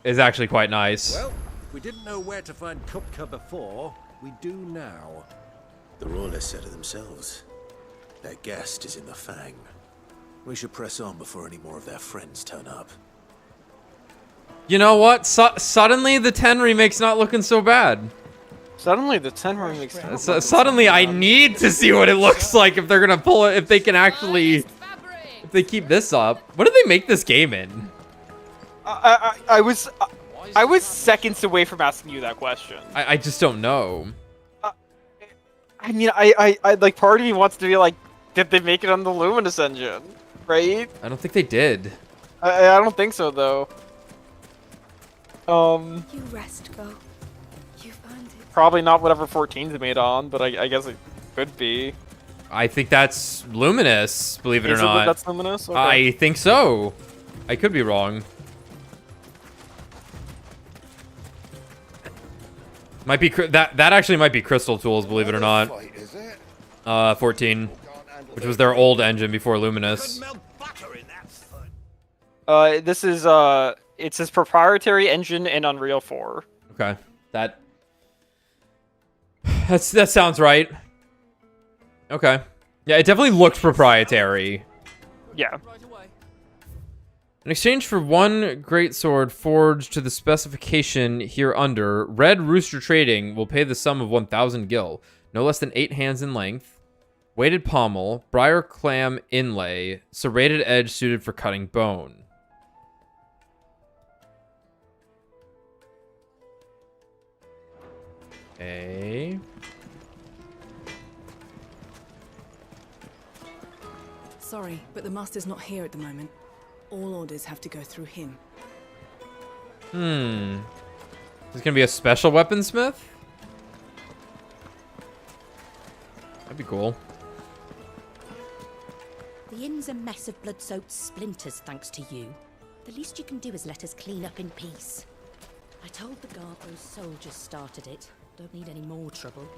Is actually quite nice.
Well, we didn't know where to find Kupka before. We do now.
The Royalists said it themselves. Their guest is in the Fang. We should press on before any more of their friends turn up.
You know what? Suddenly the 10 remake's not looking so bad.
Suddenly the 10 remake's
suddenly I need to see what it looks like if they're gonna pull it, if they can actually, if they keep this up. What did they make this game in?
I was seconds away from asking you that question.
I just don't know.
I mean, I like, part of me wants to be like, did they make it on the Luminous engine, right?
I don't think they did.
I don't think so though.
You rest, go. You found it.
Probably not whatever 14's made on, but I guess it could be.
I think that's Luminous, believe it or
Is
not.
That's Luminous? Okay.
I think so. I could be wrong. Might be that actually might be Crystal Tools, believe it or not. 14, which was their old engine before Luminous.
This is It's his proprietary engine in Unreal 4.
Okay, that sounds right. Okay, yeah, it definitely looks proprietary.
Yeah.
In exchange for one great sword forged to the specification hereunder, Red Rooster Trading will pay the sum of 1,000 gil, no less than 8 hands in length, weighted pommel, briar clam inlay, serrated edge suited for cutting bone. Okay.
Sorry, but the master's not here at the moment. All orders have to go through him.
There's gonna be a special weaponsmith? That'd be cool.
The inn's a mess of blood-soaked splinters, thanks to you. The least you can do is let us clean up in peace. I told the guard those soldiers started it. Don't need any more trouble.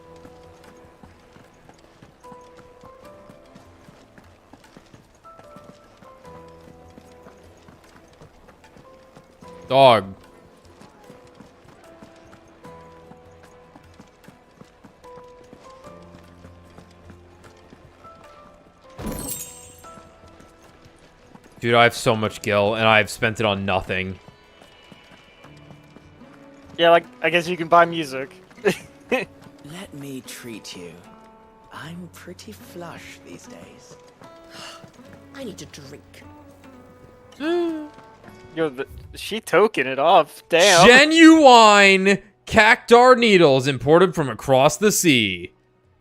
Dog. Dude, I have so much gil, and I've spent it on nothing.
Yeah, like, I guess you can buy music.
Let me treat you. I'm pretty flush these days.
I need a drink.
Yo, she token it off. Damn.
Genuine cactar needles imported from across the sea.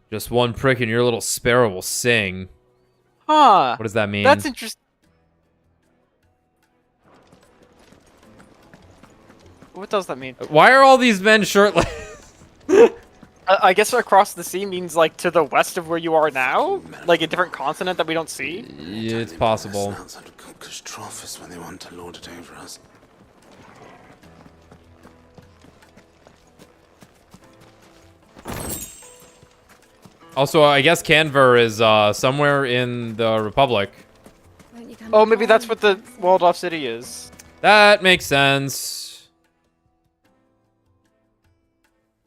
Just one prick and your little sparrow will sing.
Huh.
What does that mean?
That's interesting. What does that mean?
Why are all these men shirtless?
I guess across the sea means like to the west of where you are now? Like a different continent that we don't see?
Yeah, it's possible.
When they want to lord it over us.
Also, I guess Canver is somewhere in the Republic.
Oh, maybe that's what the walled-off city is.
That makes sense.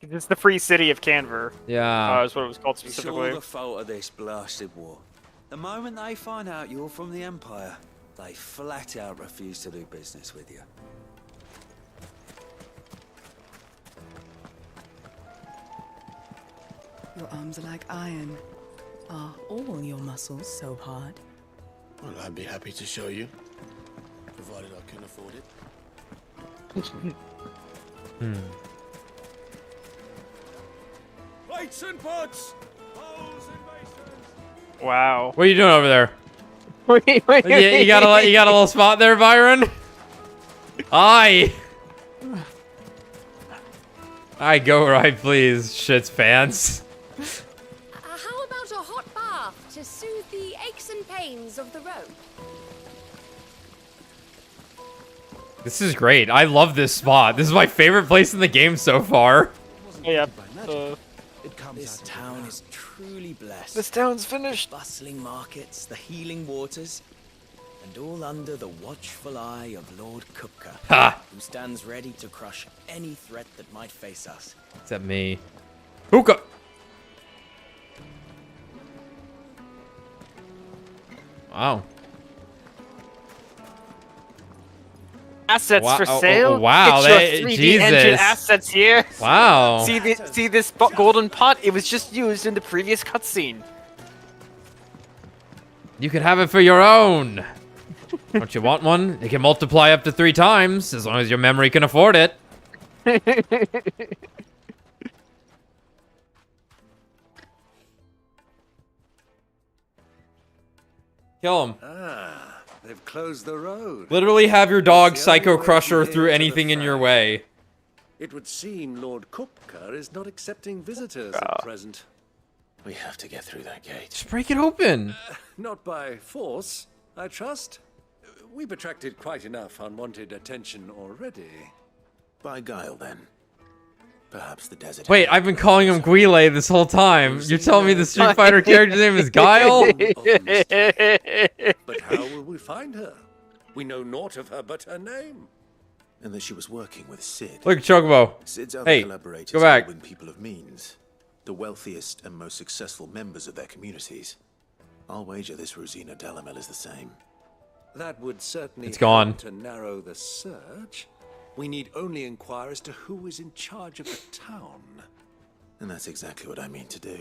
It's the free city of Canver.
Yeah.
That's what it was called
It's
specifically.
all the fault of this blasted war. The moment they find out you're from the Empire, they flat out refuse to do business with you.
Your arms are like iron. Are all your muscles so hard?
Well, I'd be happy to show you, provided I can afford it.
Plates and pots! Bowls and basins!
Wow.
What are you doing over there?
Wait.
You got a little spot there, Byron? Aye. I go right, please, shit's pants.
How about a hot bath to soothe the aches and pains of the road?
This is great. I love this spot. This is my favorite place in the game so far.
Yeah.
This town is truly blessed.
This town's finished.
The bustling markets, the healing waters, and all under the watchful eye of Lord Kupka,
Ha!
who stands ready to crush any threat that might face us.
Except me. Hookah! Wow.
Assets
Wow.
for sale.
Wow,
Get your 3D engine
Jesus.
assets here.
Wow.
See this golden pot? It was just used in the previous cutscene.
You can have it for your own. Don't you want one? It can multiply up to 3 times, as long as your memory can afford it. Kill him.
Ah, they've closed the road.
Literally have your dog
It's the only
Psycho
way
Crusher
from
through
here to the
anything in your
farm.
way.
It would seem Lord Kupka is not accepting visitors at present.
We have to get through that gate.
Just break it open.
Not by force, I trust. We've attracted quite enough unwanted attention already.
By guile, then. Perhaps the desert.
Wait, I've been calling him Guile this whole time. You're telling me the Street Fighter character's name is Guile?
But how will we find her? We know naught of her but her name.
and that she was working with Sid.
Look, Chocobo.
Sid's other
Hey,
collaborators
go back.
have been people of means, the wealthiest and most successful members of their communities. I'll wager this Rosina Delamel is the same.
That would certainly
It's gone.
help to narrow the search. We need only inquire as to who is in charge of the town.
And that's exactly what I mean to do.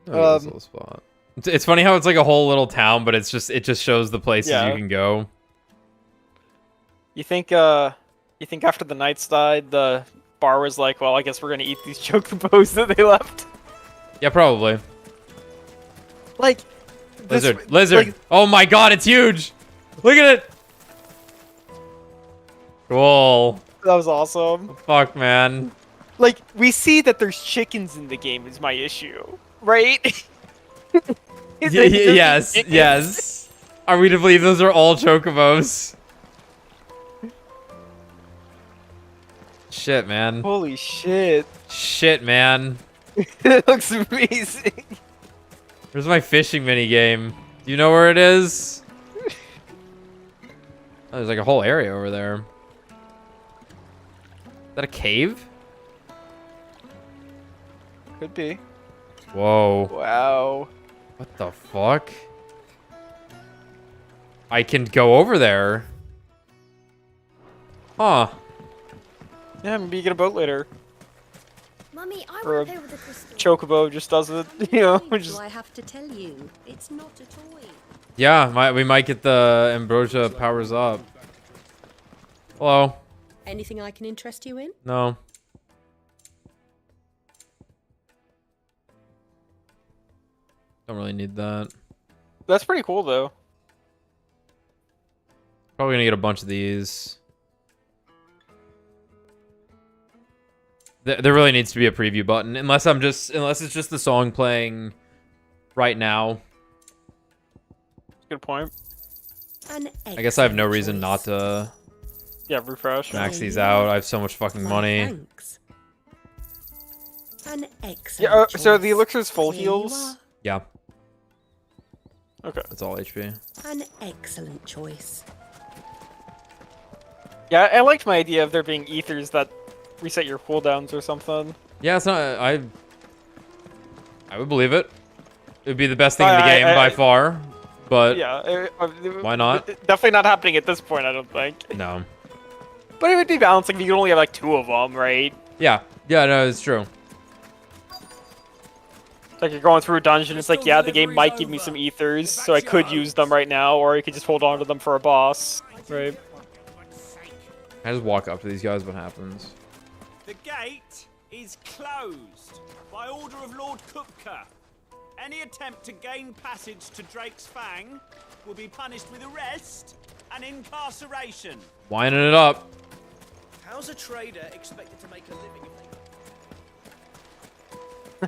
Oh, this little spot. It's funny how it's like a whole little town, but it just shows the places you can go.
You think after the Knights died, the bar was like, well, I guess we're gonna eat these chocobos that they left?
Yeah, probably.
Like
Lizard. Like, oh my god, it's huge! Look at it! Cool.
That was awesome.
Fuck, man.
Like, we see that there's chickens in the game is my issue, right?
Yes. Are we to believe those are all chocobos? Shit, man.
Holy shit.
Shit, man.
It looks amazing.
Where's my fishing mini game? Do you know where it is? Oh, there's like a whole area over there. Is that a cave?
Could be.
Whoa.
Wow.
What the fuck? I can go over there. Huh.
Yeah, maybe you get a boat later.
Mummy, I
Or a
want to play with the crystal.
chocobo just does it, you know?
Do
Just...
I have to tell you? It's not a toy.
Yeah, we might get the ambrosia powers up. Hello.
Anything I can interest you in?
No. Don't really need that.
That's pretty cool, though.
Probably gonna get a bunch of these. There really needs to be a preview button, unless it's just the song playing right now.
Good point.
I guess I have no reason not to.
Yeah, refresh.
Max these out. I have so much fucking money.
Thanks. An excellent
Yeah. So
choice.
the elixir's full
Here you
heals.
Yeah.
Okay.
That's all HP.
An excellent choice.
Yeah, I liked my idea of there being ethers that reset your cooldowns or something.
Yeah, it's not. I would believe it. It would be the best thing in the game by far. But
yeah,
why not?
Definitely not happening at this point, I don't think.
No.
But it would be balanced. Like, you could only have like 2 of them, right?
Yeah. Yeah. No, it's true.
Like, you're going through a dungeon, it's like, yeah, the game might give me some ethers, so I could use them right now, or you could just hold on to them for a boss, right?
I just walk up to these guys. What happens?
The gate is closed by order of Lord Kupka. Any attempt to gain passage to Drake's Fang will be punished with arrest and incarceration.
Winding it up.
How's a trader expected to make a living if they...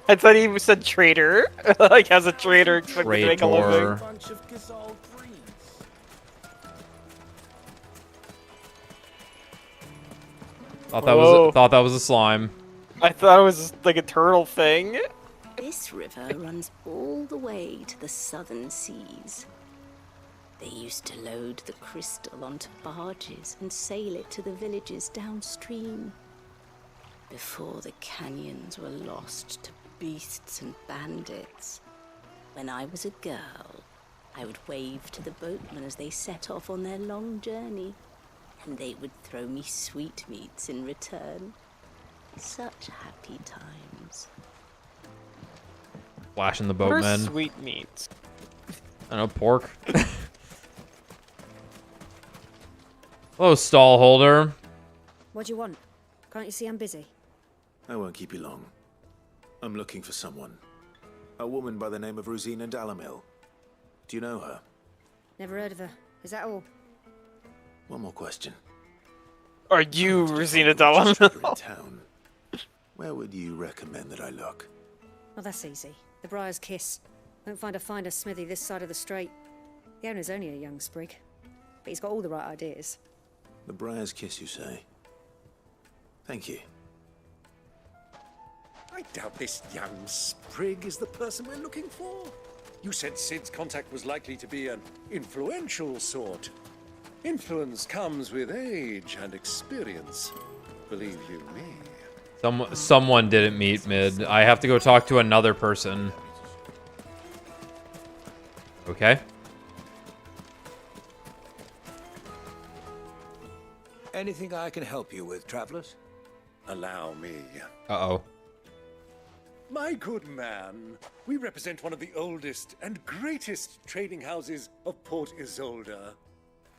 I thought he said trader. Like, how's a trader expected to make a living?
Bunch of Gazal breeds.
Thought that was a slime.
I thought it was like a turtle thing.
This river runs all the way to the southern seas. They used to load the crystal onto barges and sail it to the villages downstream. Before the canyons were lost to beasts and bandits. When I was a girl, I would wave to the boatmen as they set off on their long journey, and they would throw me sweetmeats in return. Such happy times.
Flashing the
What are
boatmen.
sweetmeats?
I don't know, pork. Hello, stall holder.
What do you want? Can't you see I'm busy?
I won't keep you long. I'm looking for someone. A woman by the name of Rosina Delamel. Do you know her?
Never heard of her. Is that all?
One more question.
Are you Rosina
In
Delamel?
town. Where would you recommend that I look?
Well, that's easy. The Briar's Kiss. Won't find a finer smithy this side of the strait. The owner's only a young sprig, but he's got all the right ideas.
The Briar's Kiss, you say? Thank you.
I doubt this young sprig is the person we're looking for.
You said Sid's contact was likely to be an influential sort. Influence comes with age and experience. Believe you me.
Someone didn't meet mid. I have to go talk to another person. Okay.
Anything I can help you with, travelers?
Allow me.
Uh-oh.
My good man, we represent one of the oldest and greatest trading houses of Port Isolde.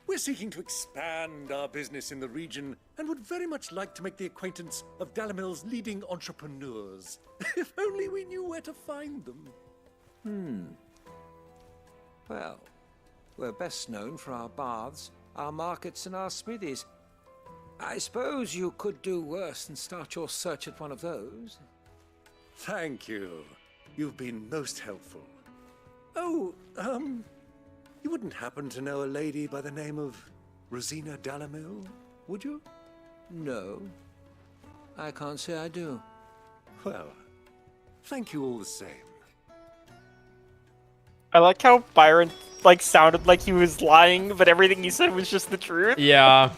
We're seeking to expand our business in the region and would very much like to make the acquaintance of Dalamil's leading entrepreneurs. If only we knew where to find them.
Well, we're best known for our baths, our markets, and our smithies. I suppose you could do worse than start your search at one of those.
Thank you. You've been most helpful. Oh, you wouldn't happen to know a lady by the name of Rosina Dalamil, would you?
No, I can't say I do.
Well, thank you all the same.
I like how Byron like sounded like he was lying, but everything he said was just the truth.
Yeah.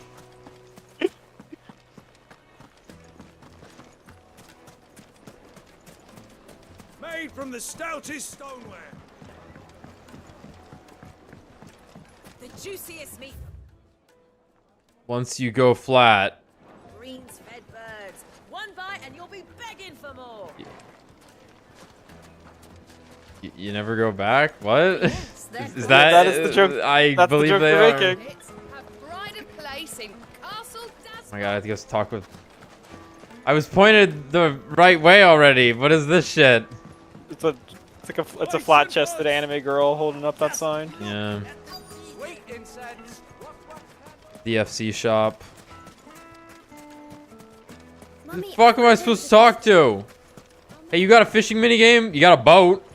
Made from the stoutest stoneware.
The juiciest meat.
Once you go flat.
Greens fed birds. One bite and you'll be begging for more.
You never go back? What? Is that?
That is the joke.
I
That's
believe
the joke
they
they're
are.
making.
It's a pride of place in Castle
Oh my god, I have to go talk with. I was pointed the right way already. What is this shit?
It's a flat-chested anime girl holding up that sign.
Yeah.
Sweet incense.
The FC shop. Who the fuck am I supposed to talk to? Hey, you got a fishing minigame? You got a boat?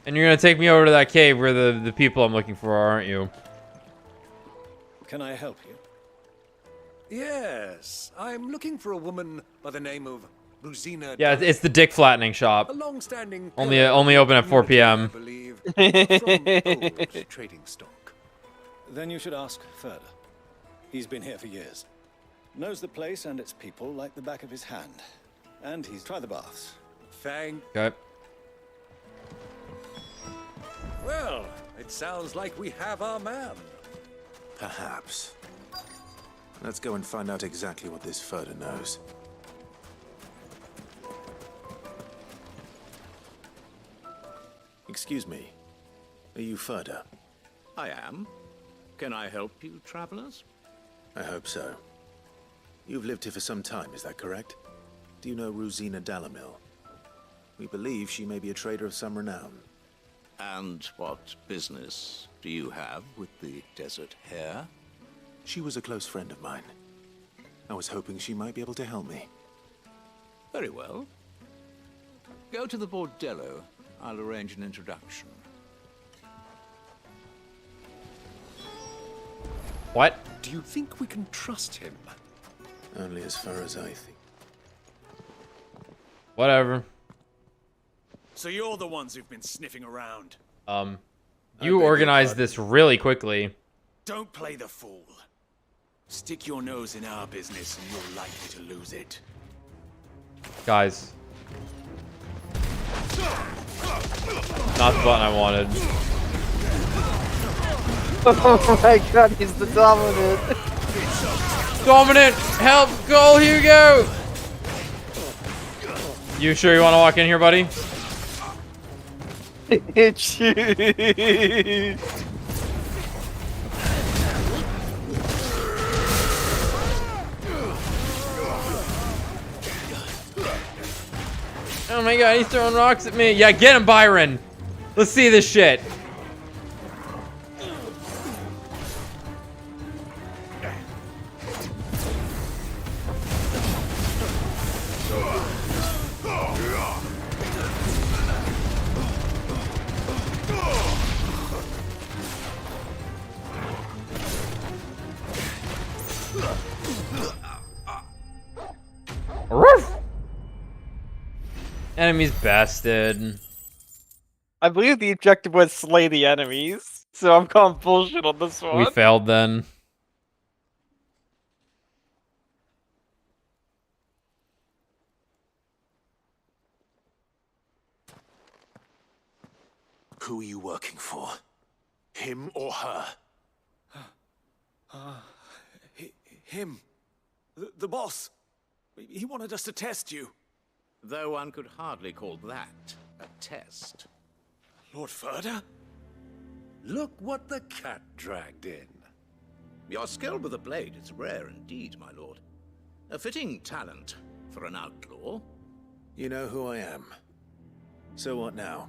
And you're gonna take me over to that cave where the people I'm looking for are, aren't you?
Can I help you?
Yes, I'm looking for a woman by the name of Rosina.
Yeah, it's the dick flattening shop.
A long-standing
Only open at 4 p.m.
I believe, from old trading stock.
Then you should ask further. He's been here for years. Knows the place and its people like the back of his hand. And he's tried the baths.
Thank.
Okay.
Well, it sounds like we have our man.
Perhaps. Let's go and find out exactly what this Furder knows. Excuse me. Are you Furder?
I am. Can I help you, travelers?
I hope so. You've lived here for some time, is that correct? Do you know Rosina Dalamil? We believe she may be a trader of some renown.
And what business do you have with the desert hare?
She was a close friend of mine. I was hoping she might be able to help me.
Very well. Go to the bordello. I'll arrange an introduction.
What?
Do you think we can trust him?
Only as far as I think.
Whatever.
So you're the ones who've been sniffing around.
You organized this really quickly.
Don't play the fool. Stick your nose in our business and you're likely to lose it.
Guys. Not the button I wanted.
Oh my god, he's the dominant.
Dominant! Help! Goal, Hugo! You sure you want to walk in here, buddy?
It's you.
Oh my god, he's throwing rocks at me. Yeah, get him, Byron. Let's see this shit. Enemies bested.
I believe the objective was slay the enemies, so I'm calling bullshit on this one.
We failed then.
Who are you working for? Him or her?
Him. The boss. He wanted us to test you.
Though one could hardly call that a test.
Lord Ferda?
Look what the cat dragged in.
Your skill with the blade is rare indeed, my lord. A fitting talent for an outlaw.
You know who I am. So what now?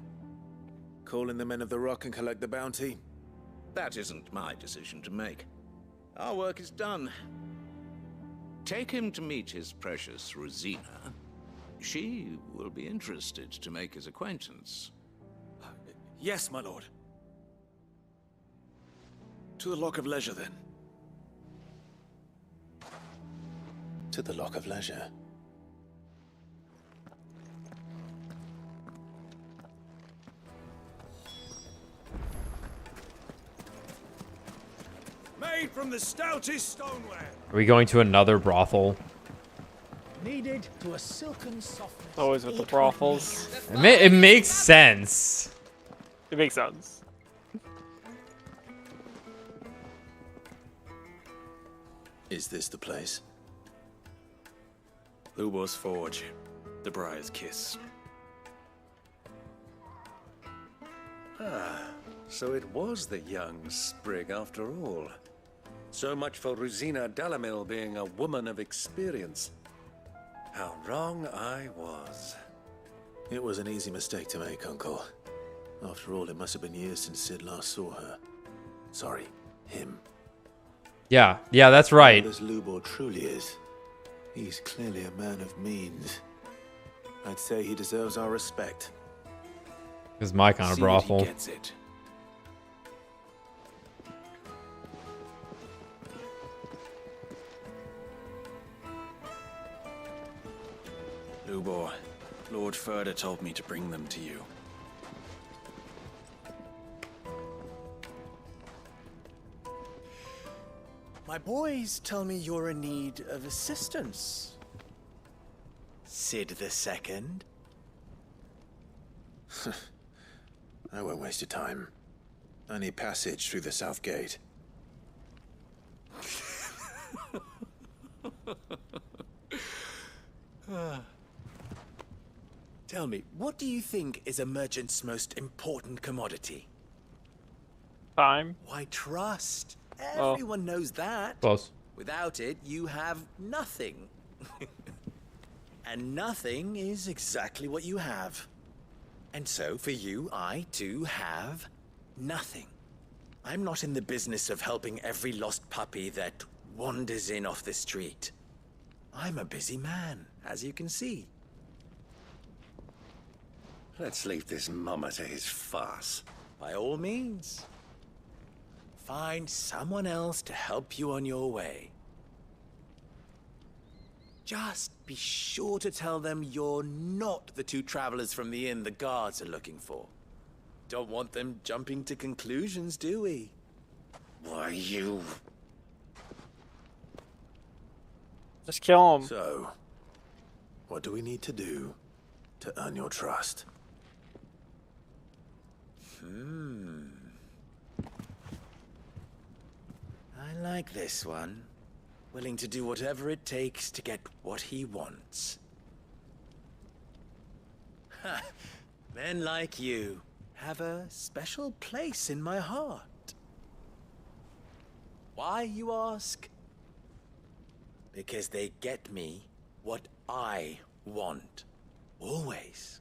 Call in the Men of the Rock and collect the bounty?
That isn't my decision to make. Our work is done. Take him to meet his precious Rosina. She will be interested to make his acquaintance.
Yes, my lord. To the Lock of Leisure, then.
To the Lock of Leisure.
Made from the stoutest stoneware.
Are we going to another brothel?
Needed to a silken softness.
Always with the brothels.
It makes sense.
It makes sense.
Is this the place?
Lubor's Forge. The Briar's Kiss.
Ah, so it was the young sprig after all. So much for Rosina Dalamil being a woman of experience. How wrong I was.
It was an easy mistake to make, Uncle. After all, it must have been years since Sid last saw her. Sorry, him.
Yeah, that's right.
As Lubor truly is, he's clearly a man of means. I'd say he deserves our respect.
This is my kind of brothel.
He gets it. Lubor, Lord Ferda told me to bring them to you.
My boys tell me you're in need of assistance. Sid the Second.
I won't waste your time. I need passage through the south gate.
Tell me, what do you think is a merchant's most important commodity?
Time.
Why, trust.
Oh.
Everyone knows that.
Close.
Without it, you have nothing. And nothing is exactly what you have. And so, for you, I too have nothing. I'm not in the business of helping every lost puppy that wanders in off the street. I'm a busy man, as you can see.
Let's leave this mummer to his farce.
By all means. Find someone else to help you on your way. Just be sure to tell them you're not the two travelers from the inn the guards are looking for. Don't want them jumping to conclusions, do we?
Why, you...
Just kill him.
So, what do we need to do to earn your trust?
I like this one. Willing to do whatever it takes to get what he wants. Ha! Men like you have a special place in my heart. Why, you ask? Because they get me what I want. Always.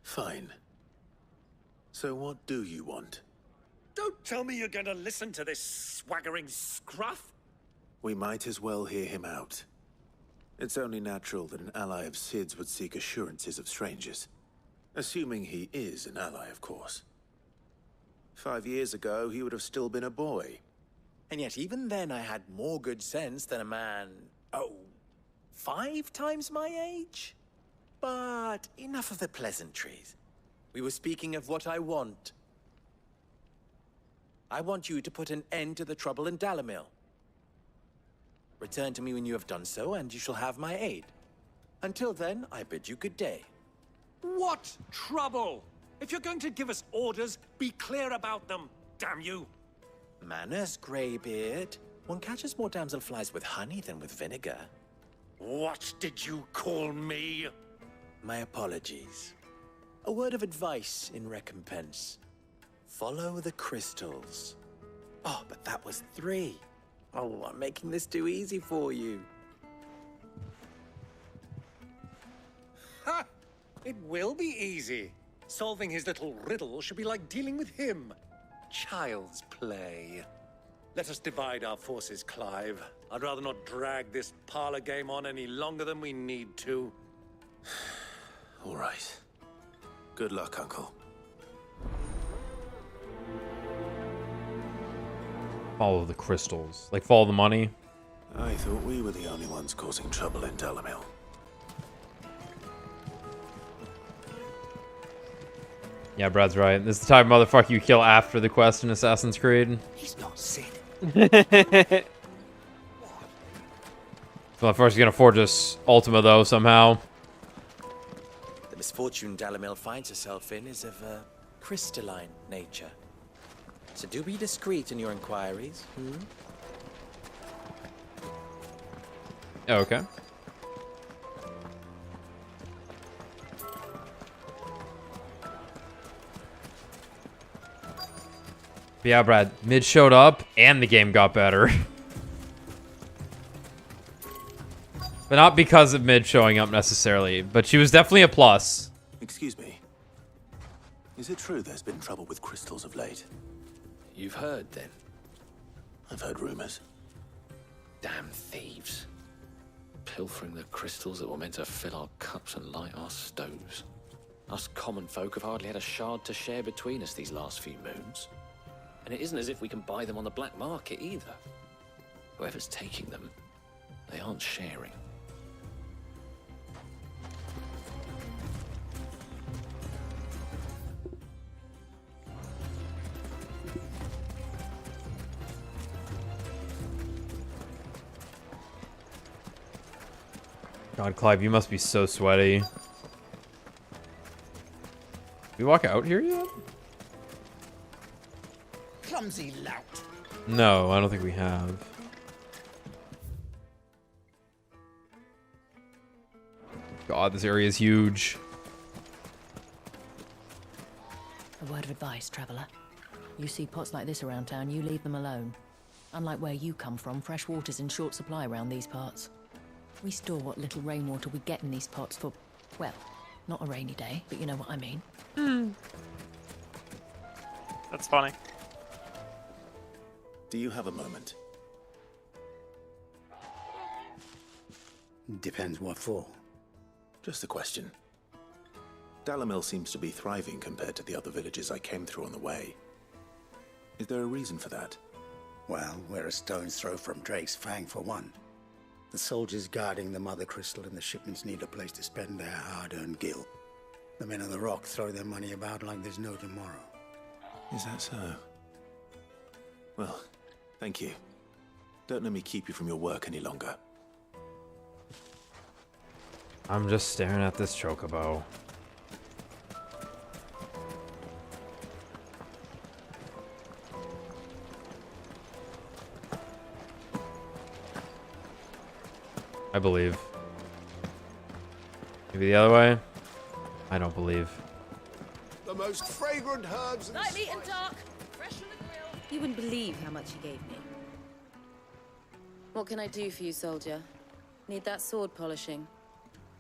Fine. So what do you want?
Don't tell me you're going to listen to this swaggering scruff.
We might as well hear him out. It's only natural that an ally of Sid's would seek assurances of strangers. Assuming he is an ally, of course. 5 years ago, he would have still been a boy.
And yet even then I had more good sense than a man, 5 times my age? But enough of the pleasantries. We were speaking of what I want. I want you to put an end to the trouble in Dalamil. Return to me when you have done so, and you shall have my aid. Until then, I bid you good day.
What trouble? If you're going to give us orders, be clear about them, damn you.
Manners, Greybeard. One catches more damselflies with honey than with vinegar.
What did you call me?
My apologies. A word of advice in recompense. Follow the crystals. Oh, but that was 3. Oh, I'm making this too easy for you.
Ha! It will be easy. Solving his little riddle should be like dealing with him. Child's play. Let us divide our forces, Clive. I'd rather not drag this parlor game on any longer than we need to.
All right. Good luck, Uncle.
Follow the crystals. Like, follow the money.
I thought we were the only ones causing trouble in Dalamil.
Yeah, Brad's right. This is the type of motherfucker you kill after the quest in Assassin's Creed.
He's not Sid.
Well, first he's gonna forge us Ultima, though, somehow.
The misfortune Dalamil finds herself in is of a crystalline nature. So do be discreet in your inquiries.
Okay. But yeah, Brad, mid showed up and the game got better. But not because of mid showing up necessarily, but she was definitely a plus.
Excuse me. Is it true there's been trouble with crystals of late?
You've heard, then?
I've heard rumors.
Damn thieves. Pilfering the crystals that were meant to fill our cups and light our stoves. Us common folk have hardly had a shard to share between us these last few moons. And it isn't as if we can buy them on the black market either. Whoever's taking them, they aren't sharing.
God, Clive, you must be so sweaty. Did we walk out here yet?
Clumsy lout.
No, I don't think we have. God, this area is huge.
A word of advice, traveller. You see pots like this around town, you leave them alone. Unlike where you come from, fresh water's in short supply around these parts. We store what little rainwater we get in these pots for, well, not a rainy day, but you know what I mean.
That's funny.
Do you have a moment?
Depends what for.
Just a question. Dalamil seems to be thriving compared to the other villages I came through on the way. Is there a reason for that?
Well, we're a stone's throw from Drake's Fang for one. The soldiers guarding the Mother Crystal and the shipments need a place to spend their hard-earned gil. The men of the Rock throw their money about like there's no tomorrow.
Is that so? Well, thank you. Don't let me keep you from your work any longer.
I'm just staring at this chocobo. I believe. Maybe the other way? I don't believe.
The most fragrant herbs and
Lightly and dark, fresh from the grill.
You wouldn't believe how much he gave me. What can I do for you, soldier? Need that sword polishing?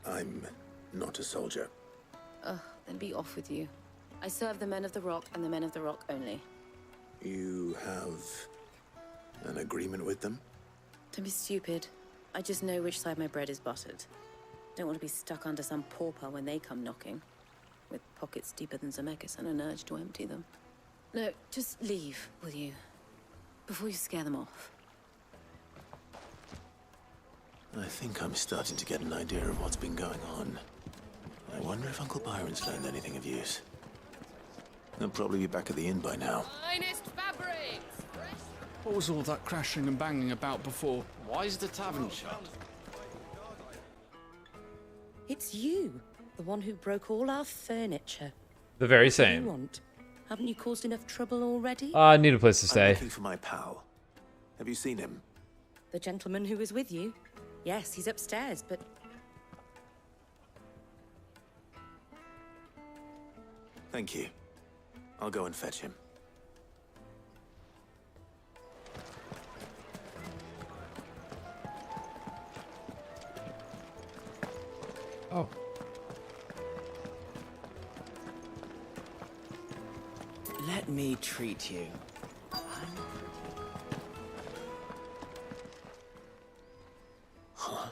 I'm not a soldier.
Ugh, then be off with you. I serve the men of the Rock and the men of the Rock only.
You have an agreement with them?
Don't be stupid. I just know which side my bread is buttered. Don't want to be stuck under some pauper when they come knocking, with pockets deeper than Zemeckis and an urge to empty them. No, just leave, will you? Before you scare them off.
I think I'm starting to get an idea of what's been going on. wonder if Uncle Byron's learned anything of use. They'll probably be back at the inn by now.
Finest fabrics!
What was all that crashing and banging about before?
Why is the tavern shut?
It's you, the one who broke all our furniture.
The very
What do you
same.
want? Haven't you caused enough trouble already?
I need a place to
I'm
stay.
looking for my pal. Have you seen him?
The gentleman who was with you? Yes, he's upstairs, but...
Thank you. I'll go and fetch him.
Oh.
Let me treat you.
Huh?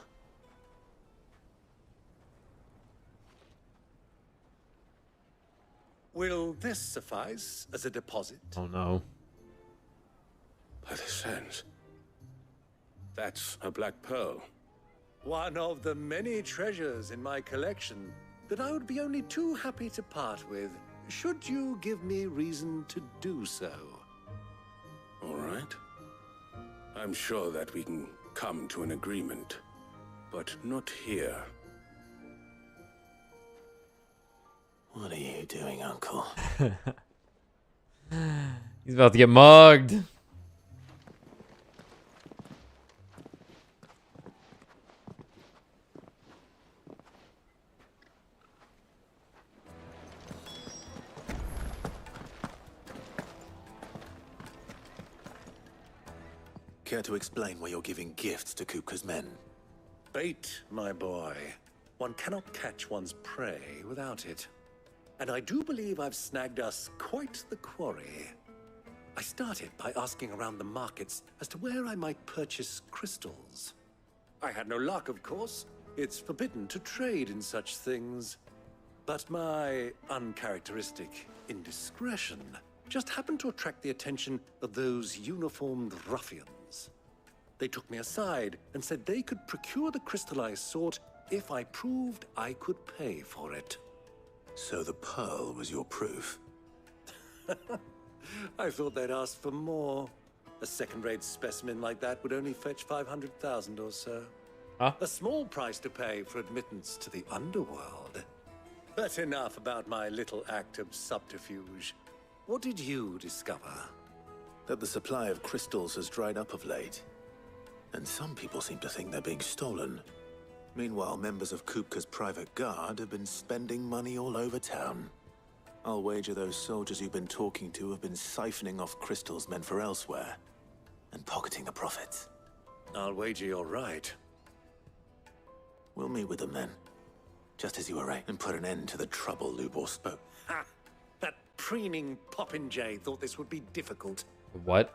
Will this suffice as a deposit?
Oh no.
By the sands. That's a black pearl. One of the many treasures in my collection that I would be only too happy to part with, should you give me reason to do so.
All right. I'm sure that we can come to an agreement, but not here.
What are you doing, Uncle?
He's about to get mugged.
Care to explain why you're giving gifts to Kupka's men?
Bait, my boy. One cannot catch one's prey without it. And I do believe I've snagged us quite the quarry. I started by asking around the markets as to where I might purchase crystals. I had no luck, of course. It's forbidden to trade in such things. But my uncharacteristic indiscretion just happened to attract the attention of those uniformed ruffians. They took me aside and said they could procure the crystal I sought if I proved I could pay for it.
So the pearl was your proof?
I thought they'd ask for more. A second-rate specimen like that would only fetch 500,000 or so.
Huh?
A small price to pay for admittance to the underworld. But enough about my little act of subterfuge. What did you discover?
That the supply of crystals has dried up of late. And some people seem to think they're being stolen. Meanwhile, members of Kupka's private guard have been spending money all over town. I'll wager those soldiers you've been talking to have been siphoning off crystals meant for elsewhere, and pocketing the profits.
I'll wager you're right.
We'll meet with them then, just as you arranged, and put an end to the trouble Lubor spoke.
Ha! That preening popinjay thought this would be difficult.
What?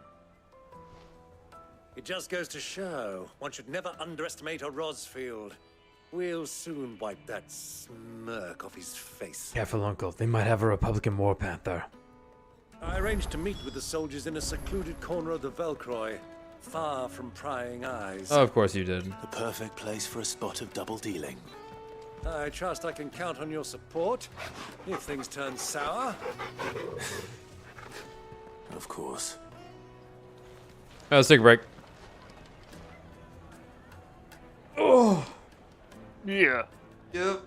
It just goes to show, one should never underestimate a Rosfield. We'll soon wipe that smirk off his face.
Careful, Uncle. They might have a Republican War Panther.
I arranged to meet with the soldiers in a secluded corner of the Velcroy, far from prying eyes.
Oh, of course you did.
The perfect place for a spot of double dealing.
I trust I can count on your support if things turn sour.
Of course.
Let's take a break. Oh.
Yeah.
Yep.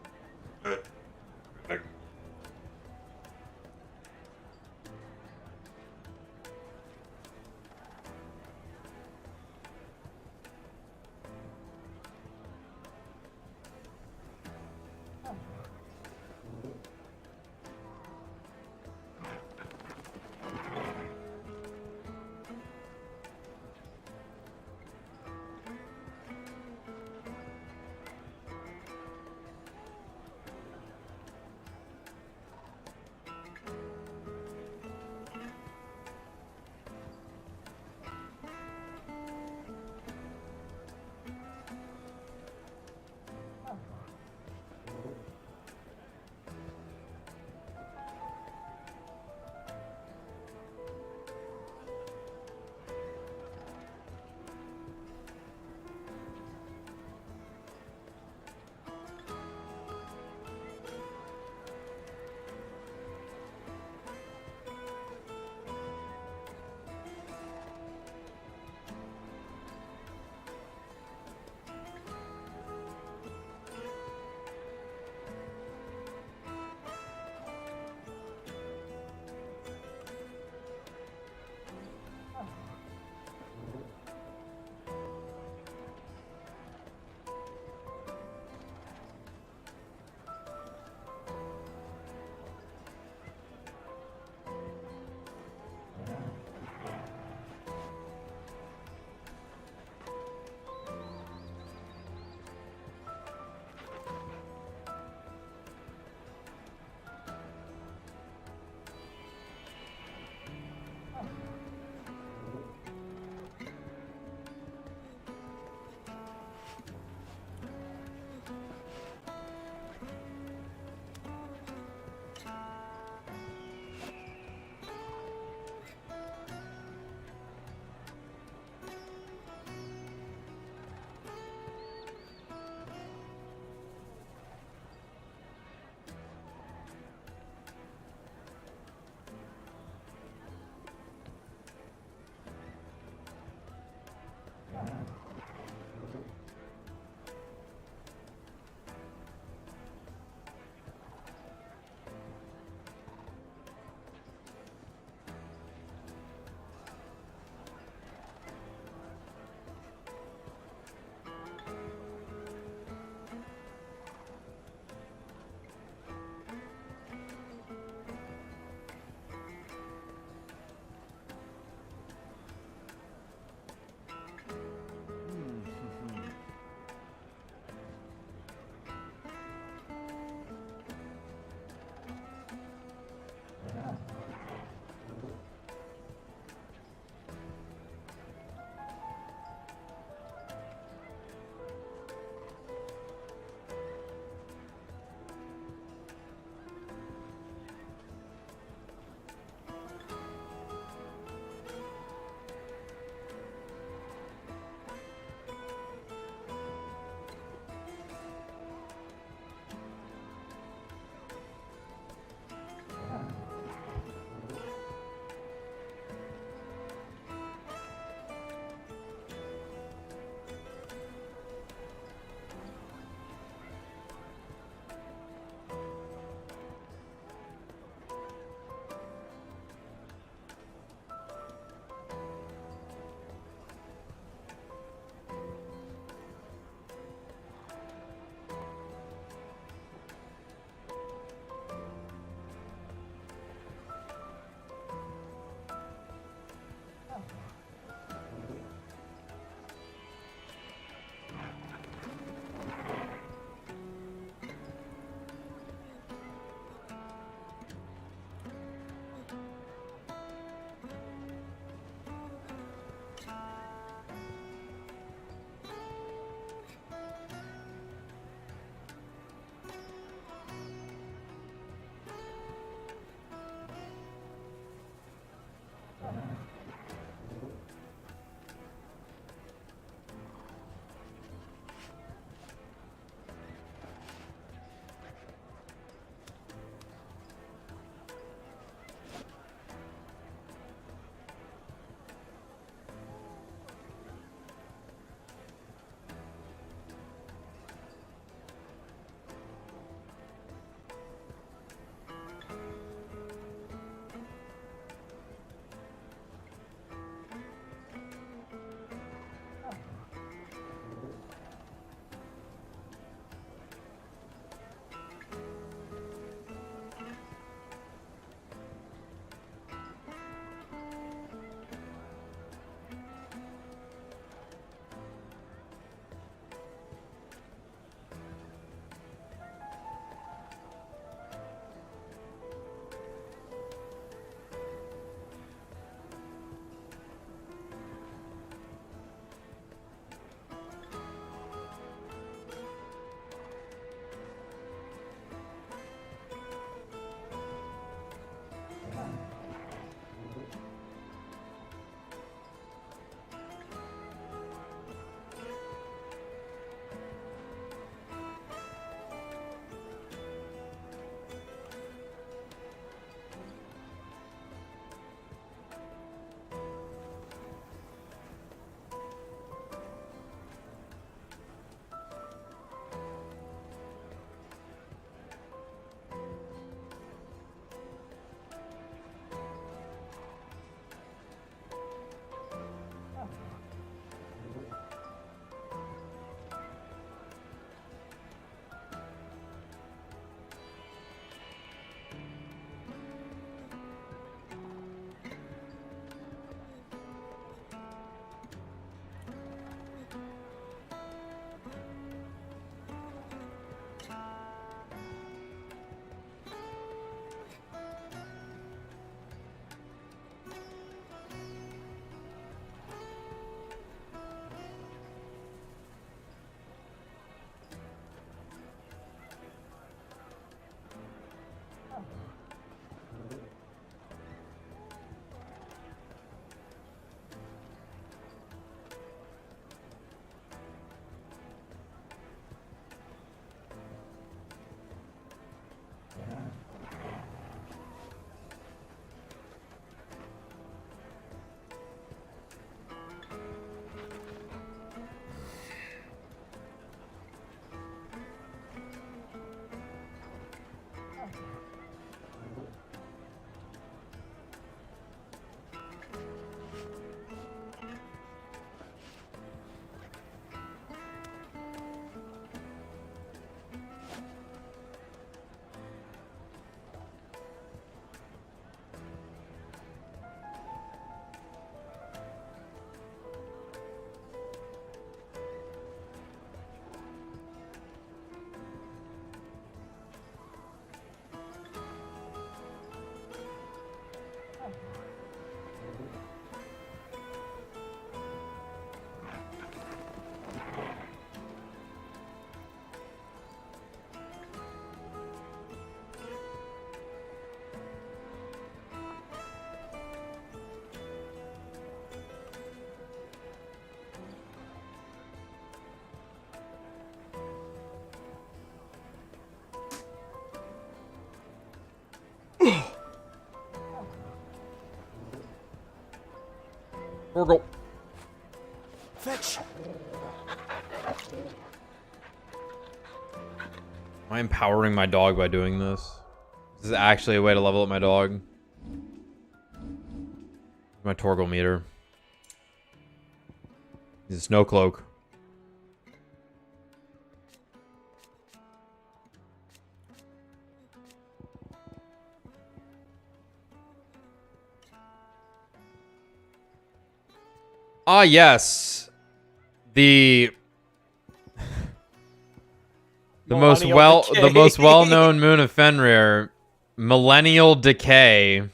Torgal.
Fetch.
Am I empowering my dog by doing this? This is actually a way to level up my dog. My Torgal meter. He's a snow cloak. Ah, yes. The most well-known moon of Fenrir, Millennial Decay.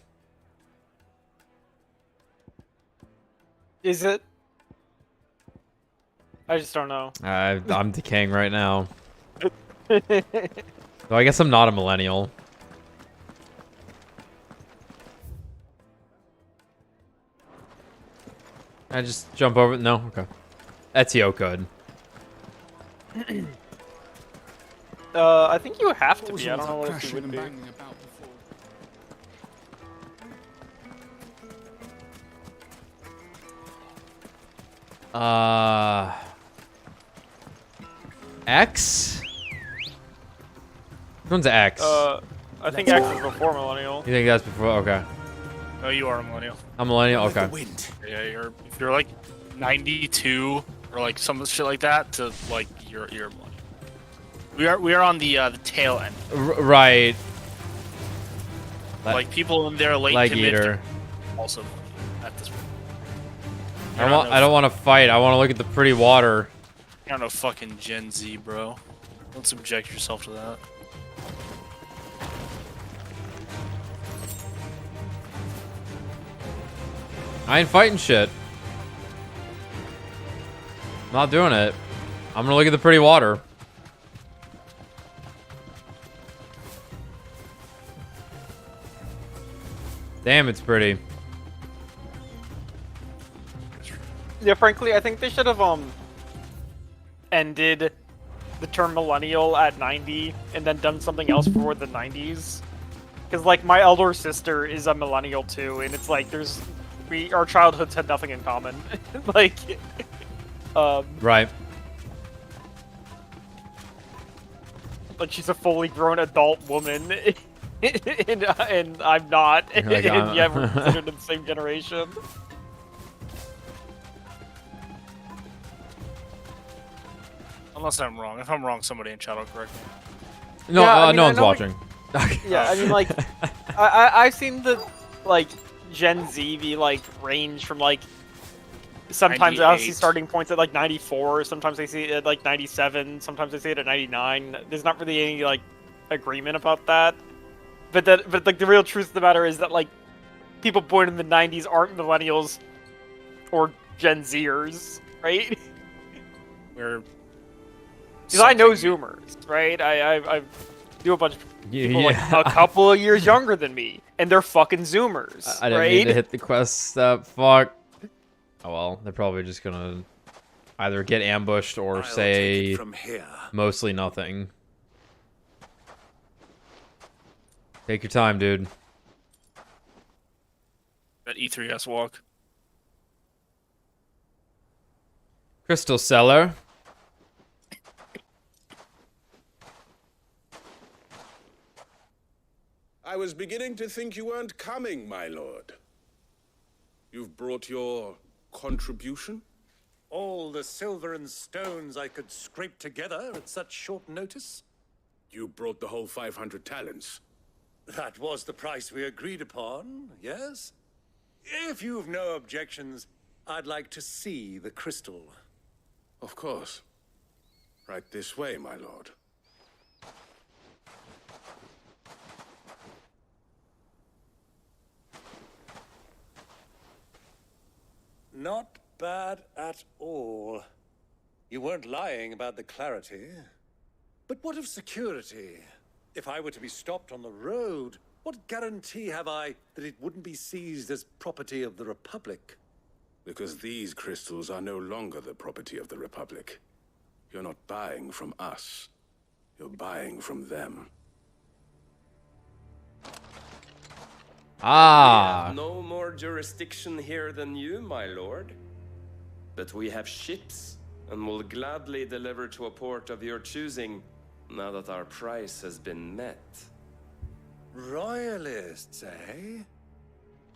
Is it? I just don't know.
I'm decaying right now. So I guess I'm not a millennial. I just jump over. No, okay. Ezio could.
I think you have to be. I don't know what else you would do.
X? Which one's X?
I think X is before millennial.
You think that's before? Okay.
No, you are a millennial.
I'm millennial. Okay.
Yeah, if you're like 92 or like some shit like that, to like you're a millennial. We are on the tail end.
Right.
Like people in their late
Leg
to mid
eater.
also at this point.
I don't want to fight. I want to look at the pretty water.
You're no fucking Gen Z, bro. Don't subject yourself to that.
I ain't fighting shit. Not doing it. I'm gonna look at the pretty water. Damn, it's pretty.
Yeah, frankly, I think they should have ended the term millennial at 90 and then done something else for the 90s. Because like my elder sister is a millennial too, and it's like our childhoods had nothing in common. Like,
right.
Like she's a fully grown adult woman, and I'm not,
Like,
and yet we're considered in the same generation.
Unless I'm wrong. If I'm wrong, somebody in chat will correct me.
No,
Yeah, I mean,
no
I
one's
know
watching.
Yeah, I mean, like, I've seen the like Gen Z be like range from like sometimes I see
98.
starting points at like 94, sometimes I see it at like 97, sometimes I see it at 99. There's not really any like agreement about that. But like the real truth of the matter is that like people born in the 90s aren't millennials or Gen Zers, right?
We're
Because I know Zoomers, right? I do a bunch of people
Yeah.
like a couple of years younger than me, and they're fucking Zoomers,
I didn't
right?
mean to hit the quest step. Fuck. Oh well, they're probably just gonna either get ambushed or say
from here.
mostly nothing. Take your time, dude.
That E3S walk.
Crystal Cellar.
I was beginning to think you weren't coming, my lord. You've brought your contribution?
All the silver and stones I could scrape together at such short notice?
You brought the whole 500 talents.
That was the price we agreed upon, yes? If you've no objections, I'd like to see the crystal.
Of course. Right this way, my lord.
Not bad at all. You weren't lying about the clarity. But what of security? If I were to be stopped on the road, what guarantee have I that it wouldn't be seized as property of the Republic?
Because these crystals are no longer the property of the Republic. You're not buying from us. You're buying from them.
Ah.
We have no more jurisdiction here than you, my lord. But we have ships, and will gladly deliver to a port of your choosing, now that our price has been met.
Royalists, eh?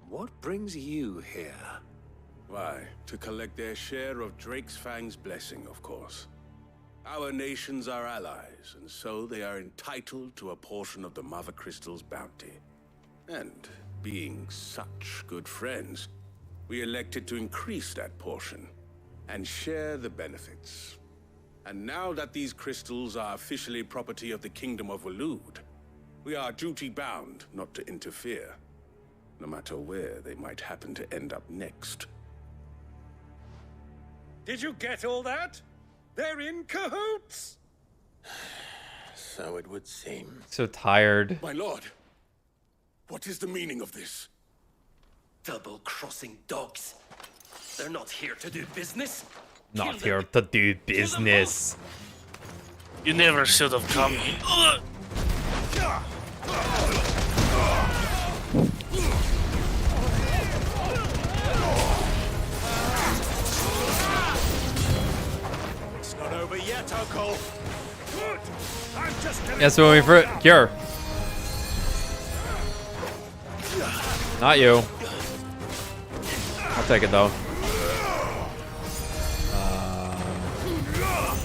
What brings you here?
Why, to collect their share of Drake's Fang's blessing, of course. Our nations are allies, and so they are entitled to a portion of the Mother Crystal's bounty. And being such good friends, we elected to increase that portion and share the benefits. And now that these crystals are officially property of the Kingdom of Waloed, we are duty-bound not to interfere, no matter where they might happen to end up next.
Did you get all that? They're in cahoots!
So it would seem.
So tired.
My lord, what is the meaning of this?
Double-crossing dogs. They're not here to do business.
Not here to do business.
You never should have come here.
It's not over yet, Uncle. Good. I'm just gonna...
Yes, we're waiting for it. Cure. Not you. I'll take it though.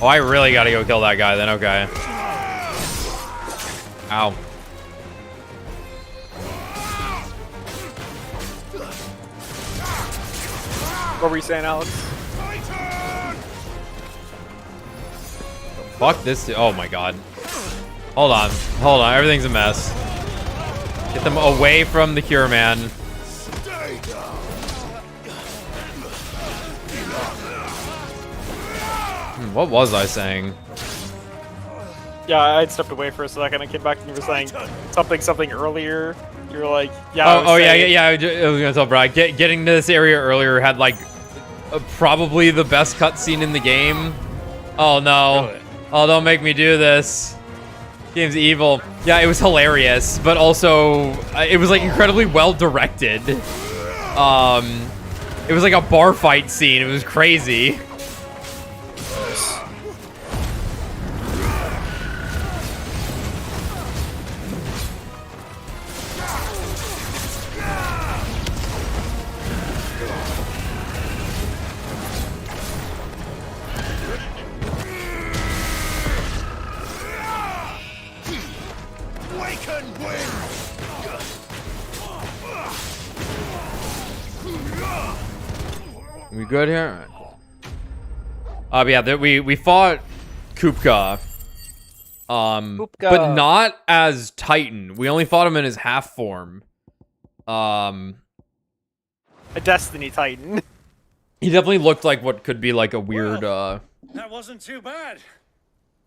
Oh, I really gotta go kill that guy then. Okay. Ow.
What were you saying, Alex?
Fuck this. Oh my god. Hold on. Hold on. Everything's a mess. Get them away from the cure man. What was I saying?
Yeah, I stepped away for a second. I came back and you were saying something earlier. You were like, yeah.
Oh yeah. I was gonna tell Brad. Getting to this area earlier had like probably the best cutscene in the game. Oh no. Really? Oh, don't make me do this. Game's evil. Yeah, it was hilarious, but also it was like incredibly well directed. It was like a bar fight scene. It was crazy. We good here? Yeah, we fought Kupka. But not as Titan. We only fought him in his half form.
A Destiny Titan.
He definitely looked like what could be like a weird
That wasn't too bad.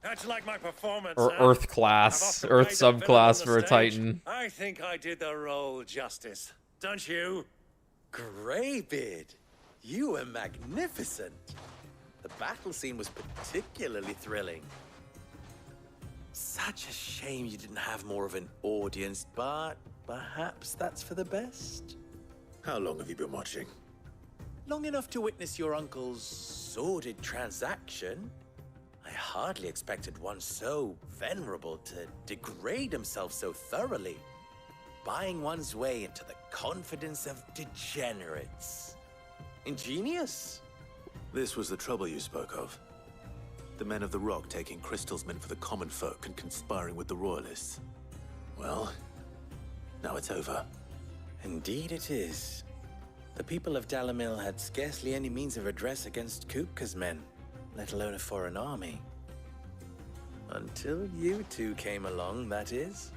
How'd you like my performance?
or
huh?
Earth class, Earth subclass for a Titan.
I think I did the role justice. Don't you?
Greybeard, you were magnificent. The battle scene was particularly thrilling. Such a shame you didn't have more of an audience, but perhaps that's for the best.
How long have you been watching?
Long enough to witness your uncle's sordid transaction. I hardly expected one so venerable to degrade himself so thoroughly, buying one's way into the confidence of degenerates. Ingenious.
This was the trouble you spoke of. The men of the Rock taking crystals meant for the common folk and conspiring with the Royalists. Well, now it's over.
Indeed it is. The people of Dalamil had scarcely any means of redress against Kupka's men, let alone a foreign army. Until you two came along, that is.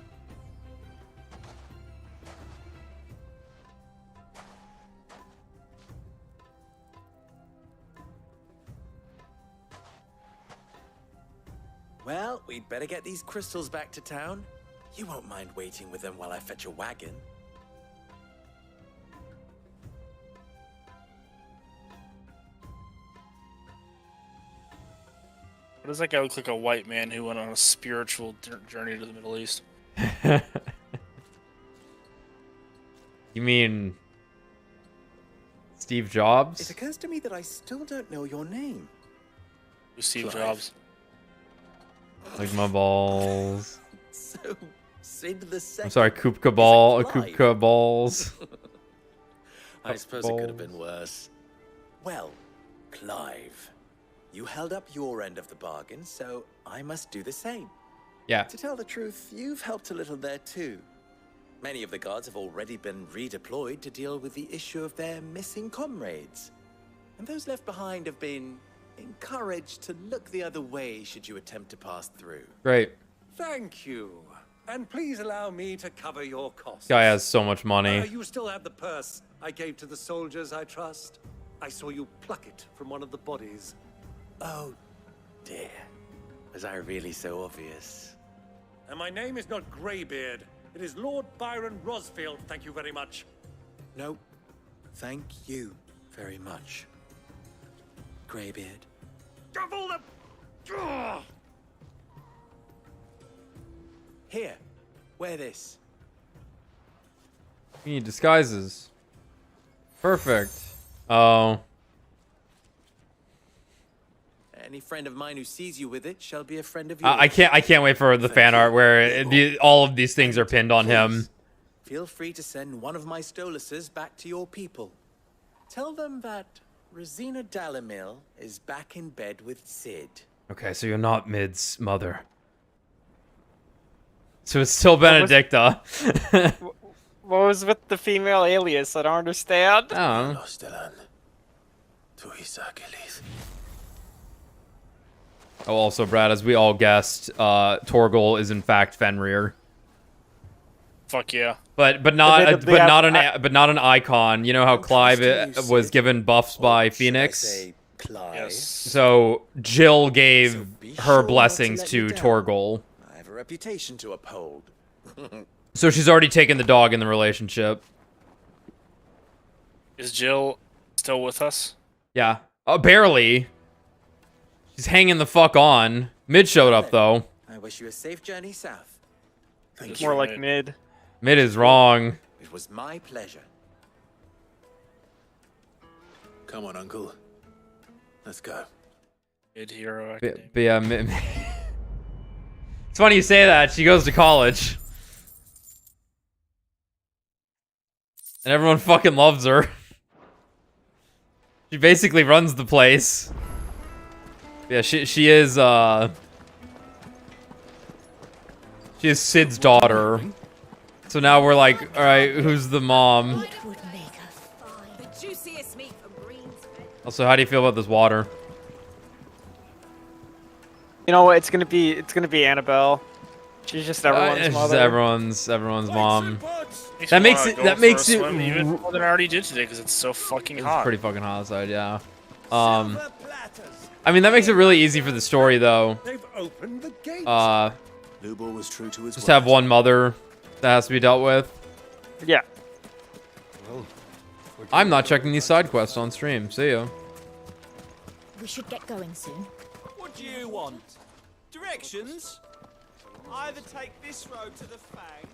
Well, we'd better get these crystals back to town. You won't mind waiting with them while I fetch a wagon.
What does that guy look like? A white man who went on a spiritual journey to the Middle East?
You mean Steve Jobs?
It occurs to me that I still don't know your name.
Steve
Clive.
Jobs.
Like my balls.
So, Sid the Second.
I'm sorry, Kupka ball,
Clive.
Kupka balls.
I suppose it could have been worse. Well, Clive, you held up your end of the bargain, so I must do the same.
Yeah.
To tell the truth, you've helped a little there too. Many of the guards have already been redeployed to deal with the issue of their missing comrades. And those left behind have been encouraged to look the other way should you attempt to pass through.
Great.
Thank you. And please allow me to cover your costs.
Guy has so much money.
You still have the purse I gave to the soldiers, I trust. I saw you pluck it from one of the bodies.
Oh, dear. Was I really so obvious?
And my name is not Greybeard. It is Lord Byron Rosfield, thank you very much.
No, thank you very much, Greybeard.
Of all the... Ugh!
Here, wear this.
We need disguises. Perfect. Oh.
Any friend of mine who sees you with it shall be a friend of yours.
I can't wait for the fan art where all of these things are pinned on him.
Feel free to send one of my Stoluses back to your people. Tell them that Rosina Dalamil is back in bed with Sid.
Okay, so you're not Mid's mother. So it's still Benedicta.
What was with the female alias? I don't understand.
Oh. Oh, also, Brad, as we all guessed, Torgal is in fact Fenrir.
Fuck yeah.
But not an icon. You know how Clive was given buffs by Phoenix?
Yes.
So Jill gave her blessings to Torgal.
I have a reputation to uphold.
So she's already taken the dog in the relationship.
Is Jill still with us?
Yeah. Barely. She's hanging the fuck on. Mid showed up, though.
I wish you a safe journey south.
Thank you. More like Mid.
Mid is wrong.
It was my pleasure.
Come on, Uncle. Let's go.
Mid hero.
But yeah, it's funny you say that. She goes to college. And everyone fucking loves her. She basically runs the place. Yeah, she is Sid's daughter. So now we're like, alright, who's the mom? Also, how do you feel about this water?
You know what? It's gonna be Annabelle. She's just everyone's
It's
mother.
just everyone's mom.
Makes
That
me
makes
wanna
it.
go
That
for
makes
a
it.
swim even more than I already did today because it's so fucking
It's
hot.
pretty fucking hot outside. Yeah. I mean, that makes it really easy for the story, though.
They've opened the gates.
Lubor was true to his
Just have one mother that has to be dealt with.
Yeah.
I'm not checking these side quests on stream. See ya.
We should get going soon.
What do you want? Directions? Either take this road to the Fang.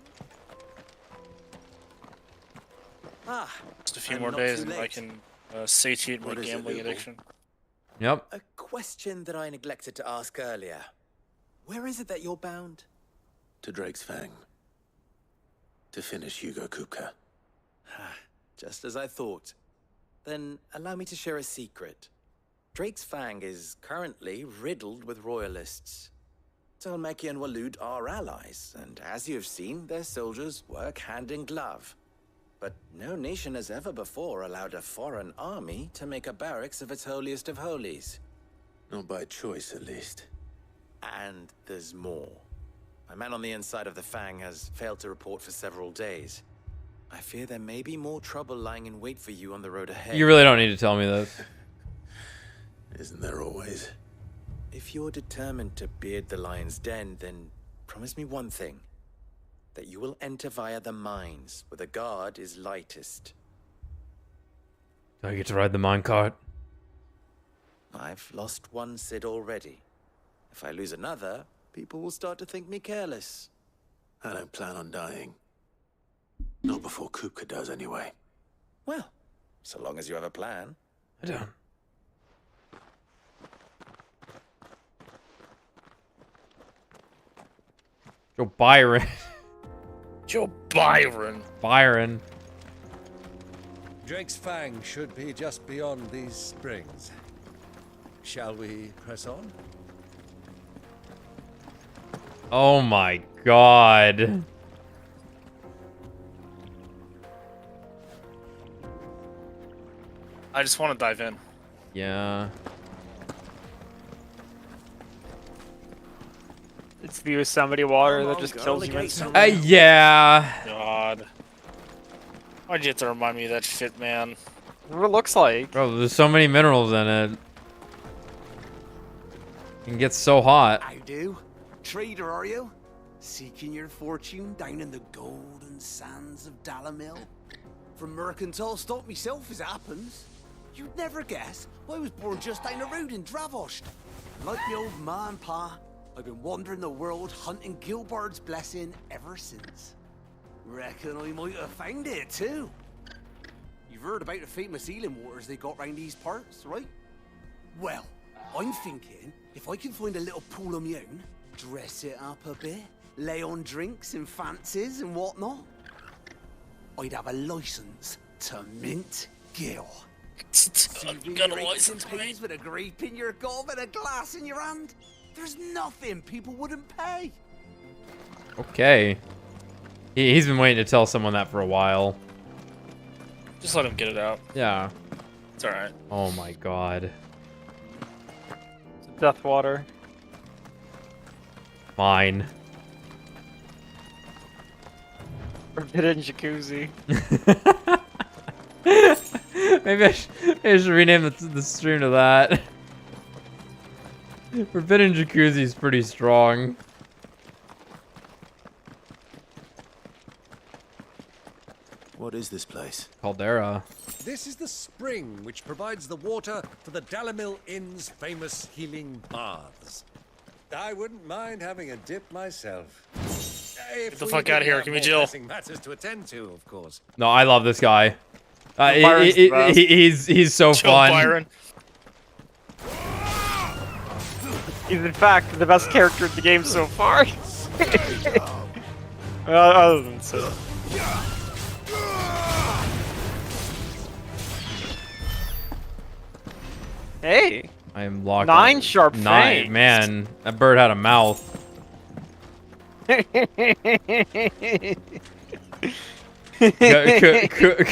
Just a few
I'm
more
not
days
too
and I
late.
can satiate my
What is it,
gambling
Lubor?
addiction.
Yep.
A question that I neglected to ask earlier. Where is it that you're bound?
To Drake's Fang. To finish Hugo Kupka.
Just as I thought. Then allow me to share a secret. Drake's Fang is currently riddled with royalists. Talmeki and Walud are allies, and as you have seen, their soldiers work hand in glove. But no nation has ever before allowed a foreign army to make a barracks of its holiest of holies.
Not by choice, at least.
And there's more. A man on the inside of the Fang has failed to report for several days. I fear there may be more trouble lying in wait for you on the road ahead.
You really don't need to tell me this.
Isn't there always?
If you're determined to beard the lion's den, then promise me one thing. That you will enter via the mines, where the guard is lightest.
Do I get to ride the minecart?
I've lost one Sid already. If I lose another, people will start to think me careless.
I don't plan on dying. Not before Kupka does, anyway.
Well, so long as you have a plan.
I don't.
Joe Byron.
Joe Byron.
Byron.
Drake's Fang should be just beyond these springs. Shall we press on?
Oh my god.
I just want to dive in.
Yeah.
It's the Yosemite water that just kills you instantly.
Yeah.
God. Why'd you have to remind me of that shit, man?
What it looks like.
Bro, there's so many minerals in it. It can get so hot.
How do? Trader, are you? Seeking your fortune down in the golden sands of Dalamil? From mercantile stock myself, as it happens. You'd never guess I was born just down the road in Dravost. Like the old ma and pa, I've been wandering the world hunting Gilbard's blessing ever since. Reckon I might have found it too. You've heard about the famous healing waters they got round these parts, right? Well, I'm thinking if I can find a little pool of my own, dress it up a bit, lay on drinks and fancies and whatnot, I'd have a license to mint Gil.
Got a license,
pays with a grape in your gob and a glass in your hand. There's nothing people wouldn't pay.
Okay. He's been waiting to tell someone that for a while.
Just let him get it out.
Yeah.
It's alright.
Oh my god.
Death water.
Fine.
Forbidden jacuzzi.
Maybe I should rename the stream to that. Forbidden jacuzzi is pretty strong.
What is this place?
Caldera.
This is the spring which provides the water for the Dalamil Inn's famous healing baths. I wouldn't mind having a dip myself.
Get the fuck out of here, give me Jill.
Matters to attend to, of course.
No, I love this guy.
Byron's
He's so
Joe
fun.
Byron.
He's in fact the best character in the game so far. Other than Sid. Hey.
I am locked.
9 sharp fangs.
Man, that bird had a mouth.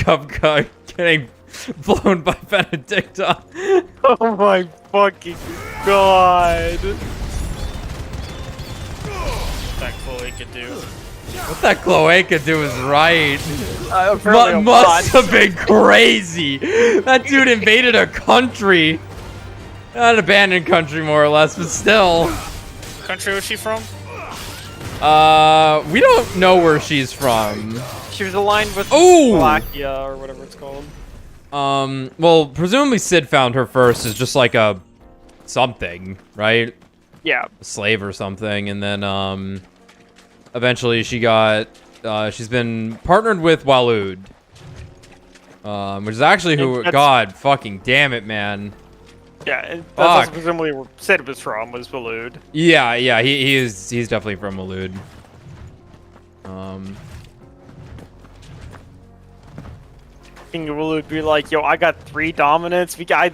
Cup getting blown by Benedicta.
Oh my fucking god.
That Chloe could do.
What that cloaca do is right.
Apparently a
Must
bot.
have been crazy. That dude invaded a country. Not an abandoned country, more or less, but still.
What country was she from?
We don't know where she's from.
She was aligned with
Ooh!
Slovakia or whatever it's called.
Well, presumably Sid found her first as just like a something, right?
Yeah.
A slave or something, and then eventually she got she's been partnered with Walud. Which is actually who God fucking damn it, man.
Yeah, and that's also presumably where Sid was from, was Walud.
Yeah, he's definitely from Walud.
King Walud would be like, yo, I got 3 dominants. I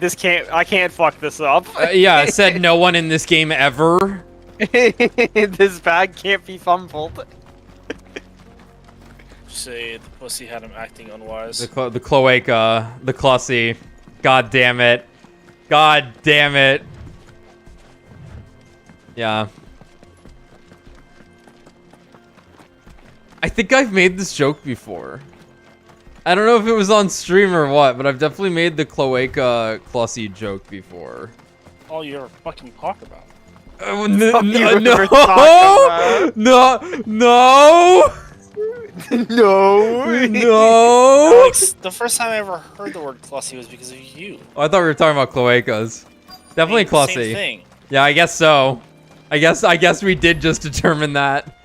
can't fuck this up.
Yeah, said no one in this game ever.
This bag can't be fumbled.
Say the pussy had him acting unwise.
The cloaca, the clussy. God damn it. God damn it. Yeah. I think I've made this joke before. I don't know if it was on stream or what, but I've definitely made the cloaca clussy joke before.
All you ever fucking talk about.
No.
Alex, the first time I ever heard the word clussy was because of you.
Oh, I thought we were talking about cloacas. Definitely clussy.
Same thing.
Yeah, I guess so. I guess we did just determine that.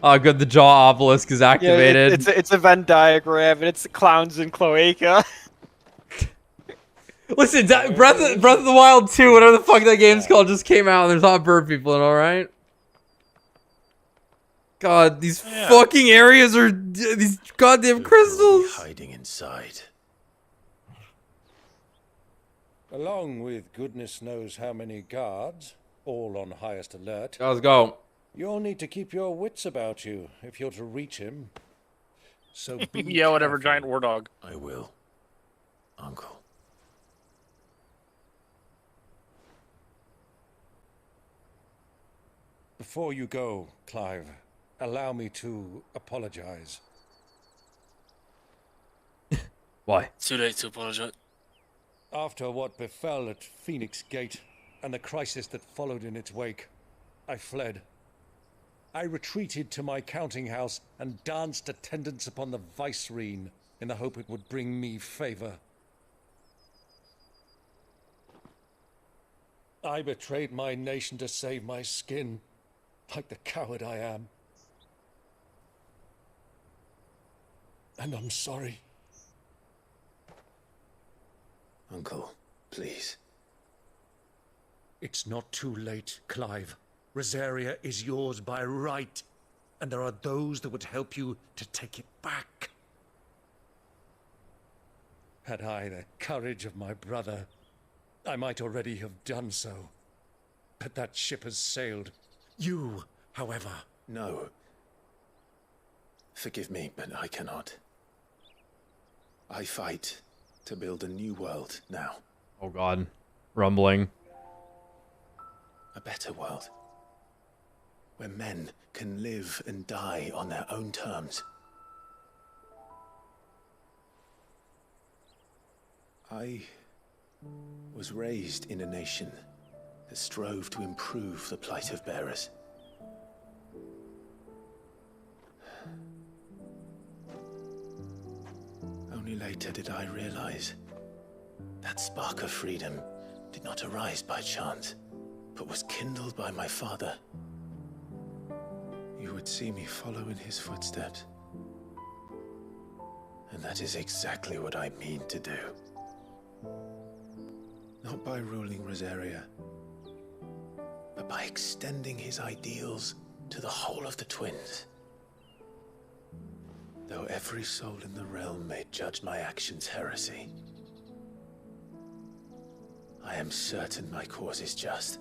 Oh, good. The jaw obelisk is activated.
Yeah, it's a Venn diagram, and it's clowns in cloaca.
Listen, Breath of the Wild 2, whatever the fuck that game's called, just came out, and there's hot bird people in it, alright? God, these fucking areas are these goddamn crystals.
Hiding inside.
Along with goodness knows how many guards, all on highest alert.
Let's go.
You'll need to keep your wits about you if you're to reach him. So be
yeah, whatever,
careful.
giant war dog.
I will, Uncle.
Before you go, Clive, allow me to apologize.
Why?
It's too late to apologize.
After what befell at Phoenix Gate and the crisis that followed in its wake, I fled. I retreated to my counting house and danced attendance upon the vicereine in the hope it would bring me favor. I betrayed my nation to save my skin, like the coward I am. And I'm sorry.
Uncle, please.
It's not too late, Clive. Rosaria is yours by right, and there are those that would help you to take it back. Had I the courage of my brother, I might already have done so. But that ship has sailed. You, however...
No. Forgive me, but I cannot. I fight to build a new world now.
Oh god. Rumbling.
A better world. Where men can live and die on their own terms. I was raised in a nation that strove to improve the plight of bearers. Only later did I realize that spark of freedom did not arise by chance, but was kindled by my father. You would see me follow in his footsteps. And that is exactly what I mean to do. Not by ruling Rosaria, but by extending his ideals to the whole of the twins. Though every soul in the realm may judge my actions heresy, I am certain my cause is just.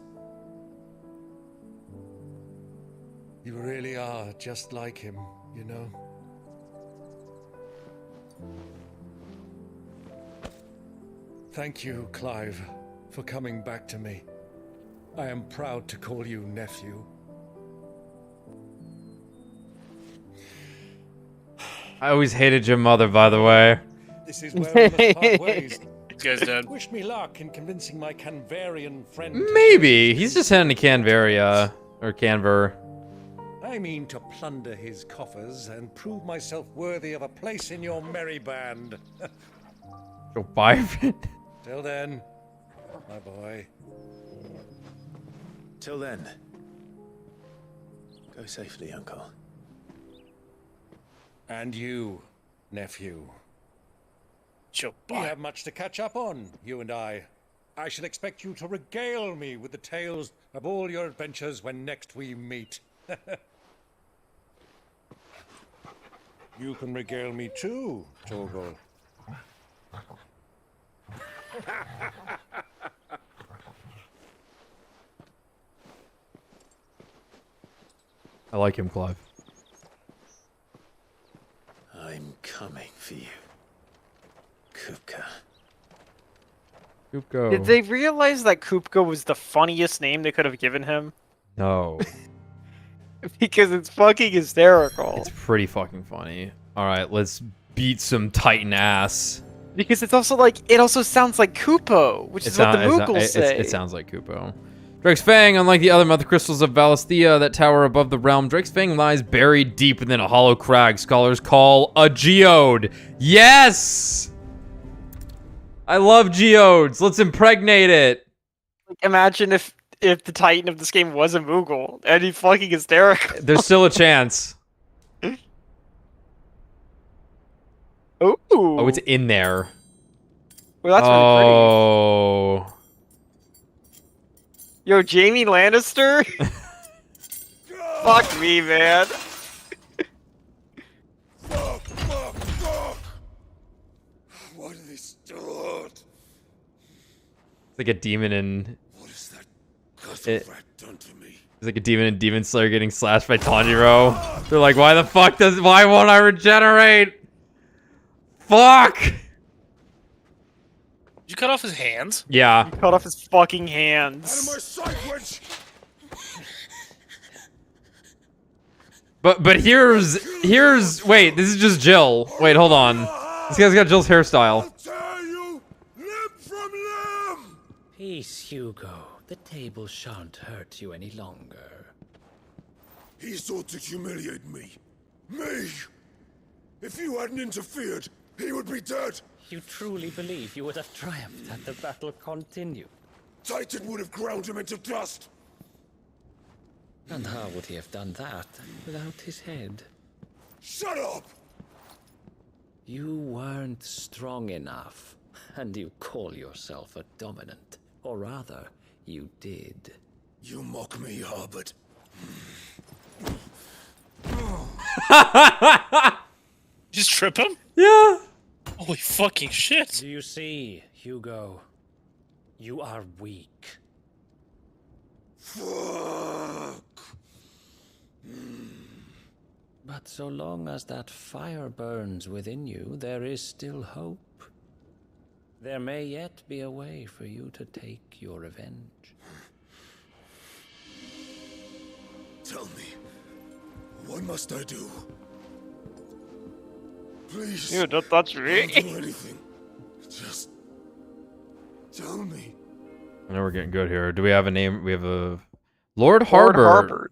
You really are just like him, you know? Thank you, Clive, for coming back to me. I am proud to call you nephew.
I always hated your mother, by the way.
This is where we must part ways.
This guy's dead.
Wish me luck in convincing my Canvarian friend.
Maybe. He's just heading to Canvaria. Or Canver.
I mean to plunder his coffers and prove myself worthy of a place in your merry band.
Joe Byron.
Till then, my boy.
Till then, go safely, Uncle.
And you, nephew.
Joe
We have much to catch up on, you and I. I shall expect you to regale me with the tales of all your adventures when next we meet. You can regale me too, Torgal.
I like him, Clive.
I'm coming for you, Kupka.
Kupka.
Did they realize that Kupka was the funniest name they could have given him?
No.
Because it's fucking hysterical.
It's pretty fucking funny. Alright, let's beat some Titan ass.
Because it's also like, it also sounds like Kupo, which is what the Moogles say.
It sounds like Kupo. Drake's Fang, unlike the other mother crystals of Valisthea that tower above the realm, Drake's Fang lies buried deep within a hollow crag scholars call a geode. Yes! I love geodes. Let's impregnate it.
Like, imagine if the Titan of this game was a Moogle. That'd be fucking hysterical.
There's still a chance.
Ooh.
Oh, it's in there.
Well, that's really
Oh.
pretty. Yo, Jamie Lannister? Fuck me, man.
Why do they still hurt?
It's like a demon in...
What is that guzzle rat done to me?
It's like a demon in Demon Slayer getting slashed by Tanjiro. They're like, why the fuck why won't I regenerate? Fuck!
Did you cut off his hands?
Yeah.
You cut off his fucking hands.
Out of my sight, witch!
But here's wait, this is just Jill. Wait, hold on. This guy's got Jill's hairstyle.
Peace, Hugo. The table shan't hurt you any longer.
He sought to humiliate me. Me! If you hadn't interfered, he would be dead!
You truly believe you would have triumphed had the battle continued?
Titan would have ground him into dust!
And how would he have done that without his head?
Shut up!
You weren't strong enough, and you call yourself a dominant. Or rather, you did.
You mock me, Harbert.
Just trip him?
Yeah.
Holy fucking shit.
Do you see, Hugo? You are weak.
Fuck.
But so long as that fire burns within you, there is still hope. There may yet be a way for you to take your revenge.
Tell me, what must I do? Please.
Dude, don't touch me.
Don't do anything. Just tell me.
I know we're getting good here. Do we have a name? We have a Lord Harbert.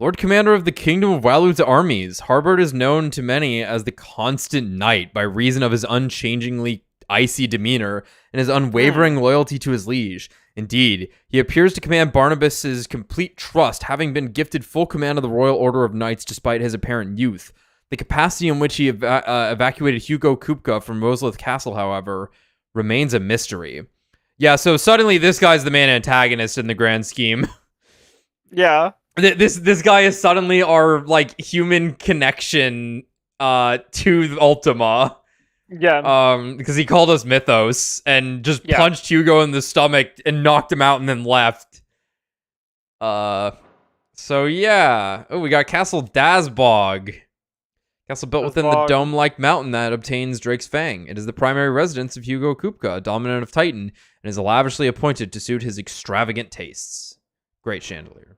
Lord Commander of the Kingdom of Walud's armies. Harbert is known to many as the Constant Knight by reason of his unchangingly icy demeanor and his unwavering loyalty to his liege. Indeed, he appears to command Barnabas's complete trust, having been gifted full command of the Royal Order of Knights despite his apparent youth. The capacity in which he evacuated Hugo Kupka from Roselith Castle, however, remains a mystery. Yeah, so suddenly this guy's the main antagonist in the grand scheme.
Yeah.
This guy is suddenly our, like, human connection to Ultima.
Yeah.
Because he called us Mythos and just punched Hugo in the stomach and knocked him out and then left. So yeah. Oh, we got Castle Dazbog. Castle built within the dome-like mountain that obtains Drake's Fang. It is the primary residence of Hugo Kupka, a dominant of Titan, and is lavishly appointed to suit his extravagant tastes. Great chandelier.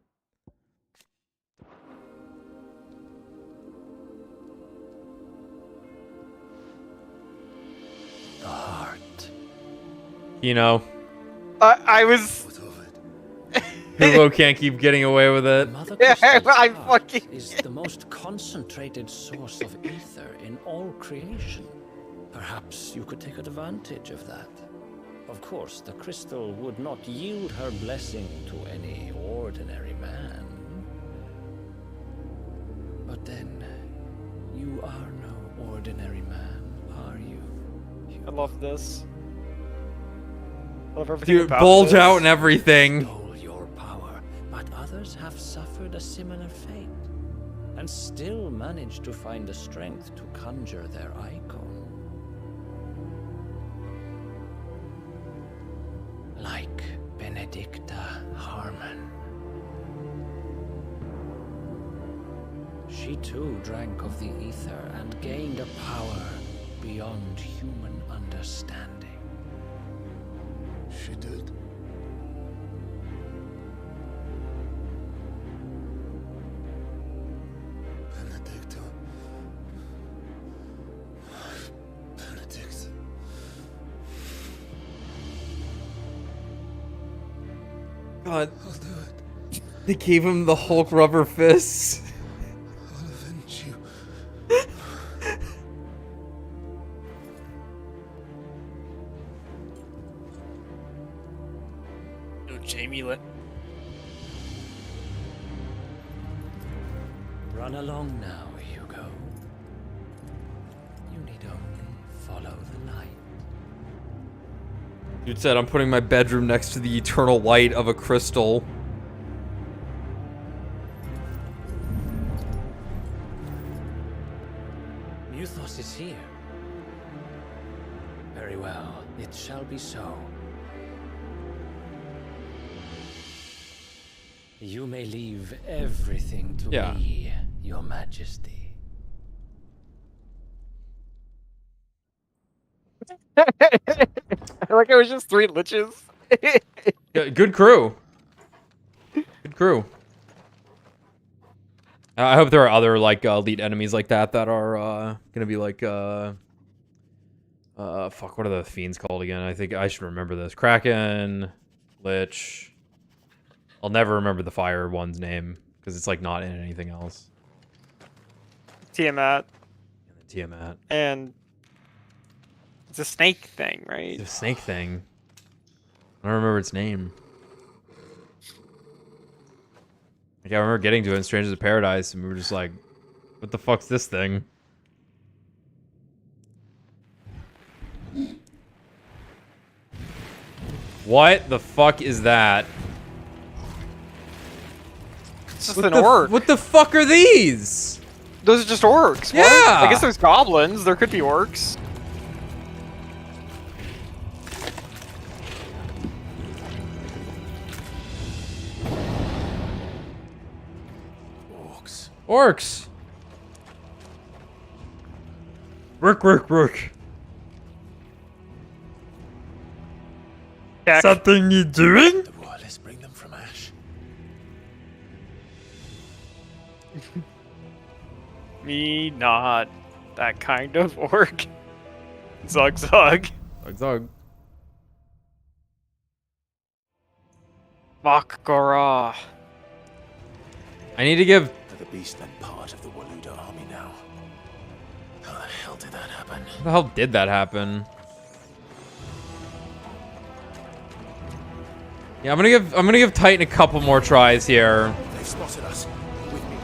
The heart.
You know,
I was...
Hugo can't keep getting away with it.
Yeah, I fucking...
is the most concentrated source of ether in all creation. Perhaps you could take advantage of that. Of course, the crystal would not yield her blessing to any ordinary man. But then, you are no ordinary man, are you?
I love this. I love everything
Dude,
about
bulge
this.
out and everything.
Stole your power, but others have suffered a similar fate, and still managed to find the strength to conjure their icon. Like Benedicta Harmon. She too drank of the ether and gained a power beyond human understanding.
She did. Benedicta. Benedict.
God. They gave him the Hulk rubber fists.
I'll avenge you.
No, Jamie let.
Run along now, Hugo. You need only
Dude said, I'm putting my bedroom next to the eternal light of a crystal.
Muthos is here. Very well, it shall be so. You may leave everything to me, Your Majesty.
Like it was just 3 liches.
Good crew. Good crew. I hope there are other like elite enemies like that that are gonna be like fuck, what are the fiends called again? I think I should remember this. Kraken, Lich. I'll never remember the fire one's name because it's like not in anything else.
Tiamat.
Tiamat.
And it's a snake thing, right?
The snake thing. I don't remember its name. Like, I remember getting to it in Strangers of Paradise, and we were just like, what the fuck's this thing? What the fuck is that?
It's just an orc.
What the fuck are these?
Those are just orcs.
Yeah.
What? I guess there's goblins. There could be orcs.
Orcs. Work.
Check.
Something you doing?
The royalists bring them from Ash.
Me not that kind of orc. Zug.
Zug.
Makgora.
I need to give...
The beast then part of the Waluda army now. How the hell did that happen?
How the hell did that happen? Yeah, I'm gonna give Titan a couple more tries here.
They've spotted us.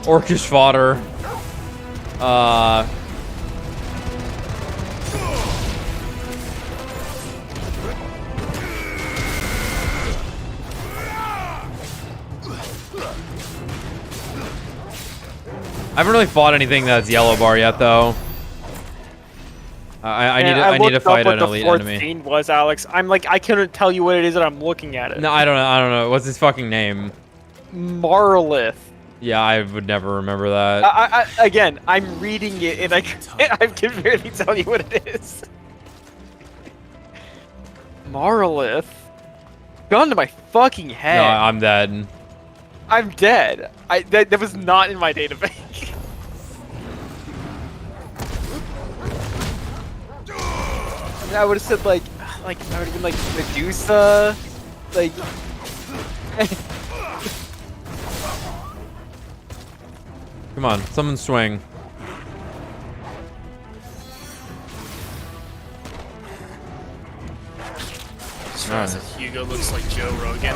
Orcish fodder. I haven't really fought anything that's yellow bar yet, though. I need to fight an elite
what the
enemy.
fourth fiend was, Alex. I'm like, I couldn't tell you what it is, and I'm looking at it.
No, I don't know. What's his fucking name?
Marlith.
Yeah, I would never remember that.
Again, I'm reading it, and I can barely tell you what it is. Marlith. Gun to my fucking head.
No, I'm dead.
I'm dead. That was not in my database. I would have said like I would have been like Medusa, like.
Come on, someone swing.
Right. Hugo looks like Joe Rogan.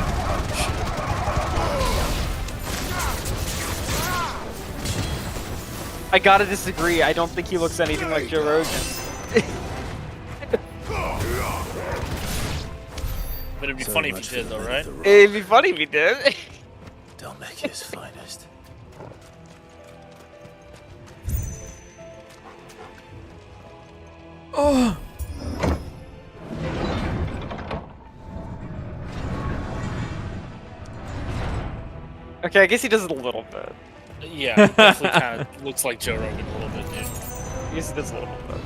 I gotta disagree. I don't think he looks anything like Joe Rogan.
But it'd be funny if he did, though, right?
It'd be funny if he did.
Delmekia's finest.
Oh.
Okay, I guess he does it a little bit.
Yeah, it definitely kind of looks like Joe Rogan a little bit, dude.
I guess he does a little bit.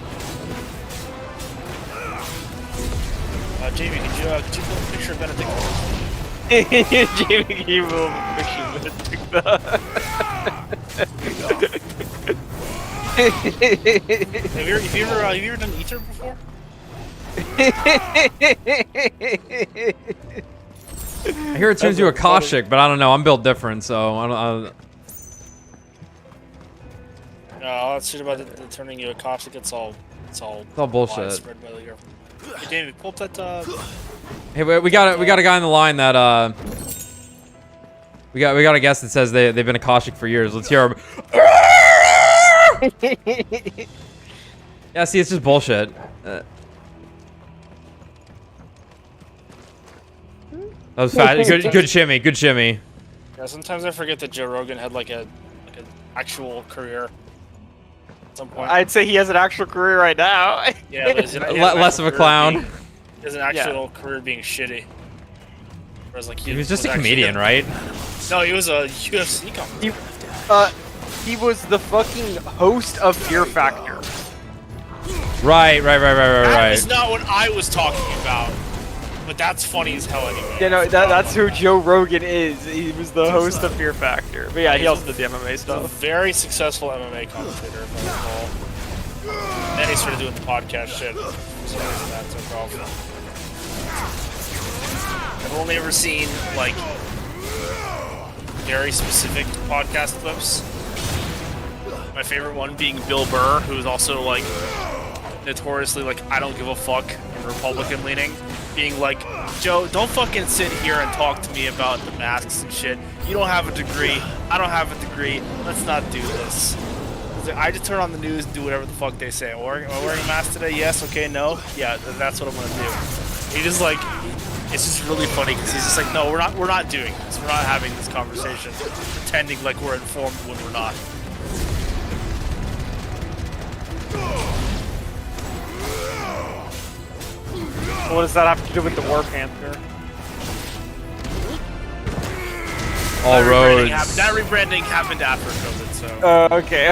Jamie, could you pull a picture of Benedict?
Jamie, can you pull a picture of Benedict?
Have you ever done Ether before?
I hear it turns you Akashic, but I don't know. I'm built different, so I don't.
No, all that shit about it turning you Akashic, it's all
bullshit.
Spread by the government. Hey, David, pull up that.
Hey, we got a guy on the line that we got a guest that says they've been Akashic for years. Let's hear him. Yeah, see, it's just bullshit. That was fat. Good shimmy. Good shimmy.
Yeah, sometimes I forget that Joe Rogan had like an actual career at some point.
I'd say he has an actual career right now.
Yeah, but
Less of a clown.
He has an actual career being shitty. Whereas like
He was just a comedian, right?
No, he was a UFC commentator.
He was the fucking host of Fear Factor.
Right.
That is not what I was talking about. But that's funny as hell anyway.
Yeah, no, that's who Joe Rogan is. He was the host of Fear Factor. But yeah, he also did the MMA stuff.
He's a very successful MMA commentator, if I recall. Then he started doing the podcast shit. For some reason that took off. I've only ever seen, like, very specific podcast clips. My favorite one being Bill Burr, who is also, like, notoriously, like, I don't give a fuck and Republican leaning. Being like, Joe, don't fucking sit here and talk to me about the masks and shit. You don't have a degree. I don't have a degree. Let's not do this. I just turn on the news and do whatever the fuck they say. Am I wearing a mask today? Yes. Okay. No. Yeah. That's what I'm gonna do. He just like, it's just really funny because he's just like, no, we're not doing this. We're not having this conversation, pretending like we're informed when we're not.
What does that have to do with the War Panther?
All roads.
That rebranding happened after COVID, so.
Okay.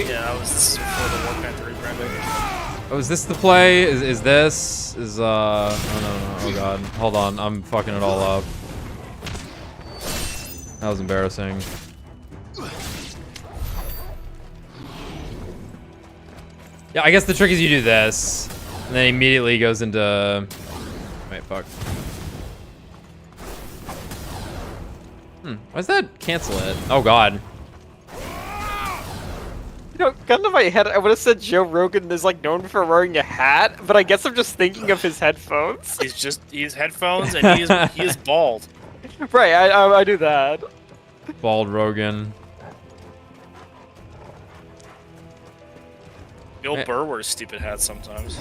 Yeah, this is before the War Panther rebranding.
Oh, is this the play? Is this? Oh no. Oh god. Hold on. I'm fucking it all up. That was embarrassing. Yeah, I guess the trick is you do this. And then immediately goes into... Wait, fuck. Why does that cancel it? Oh god.
You know, gun to my head, I would have said Joe Rogan is like known for wearing a hat, but I guess I'm just thinking of his headphones.
He's headphones and he is bald.
Right, I do that.
Bald Rogan.
Bill Burr wears stupid hats sometimes.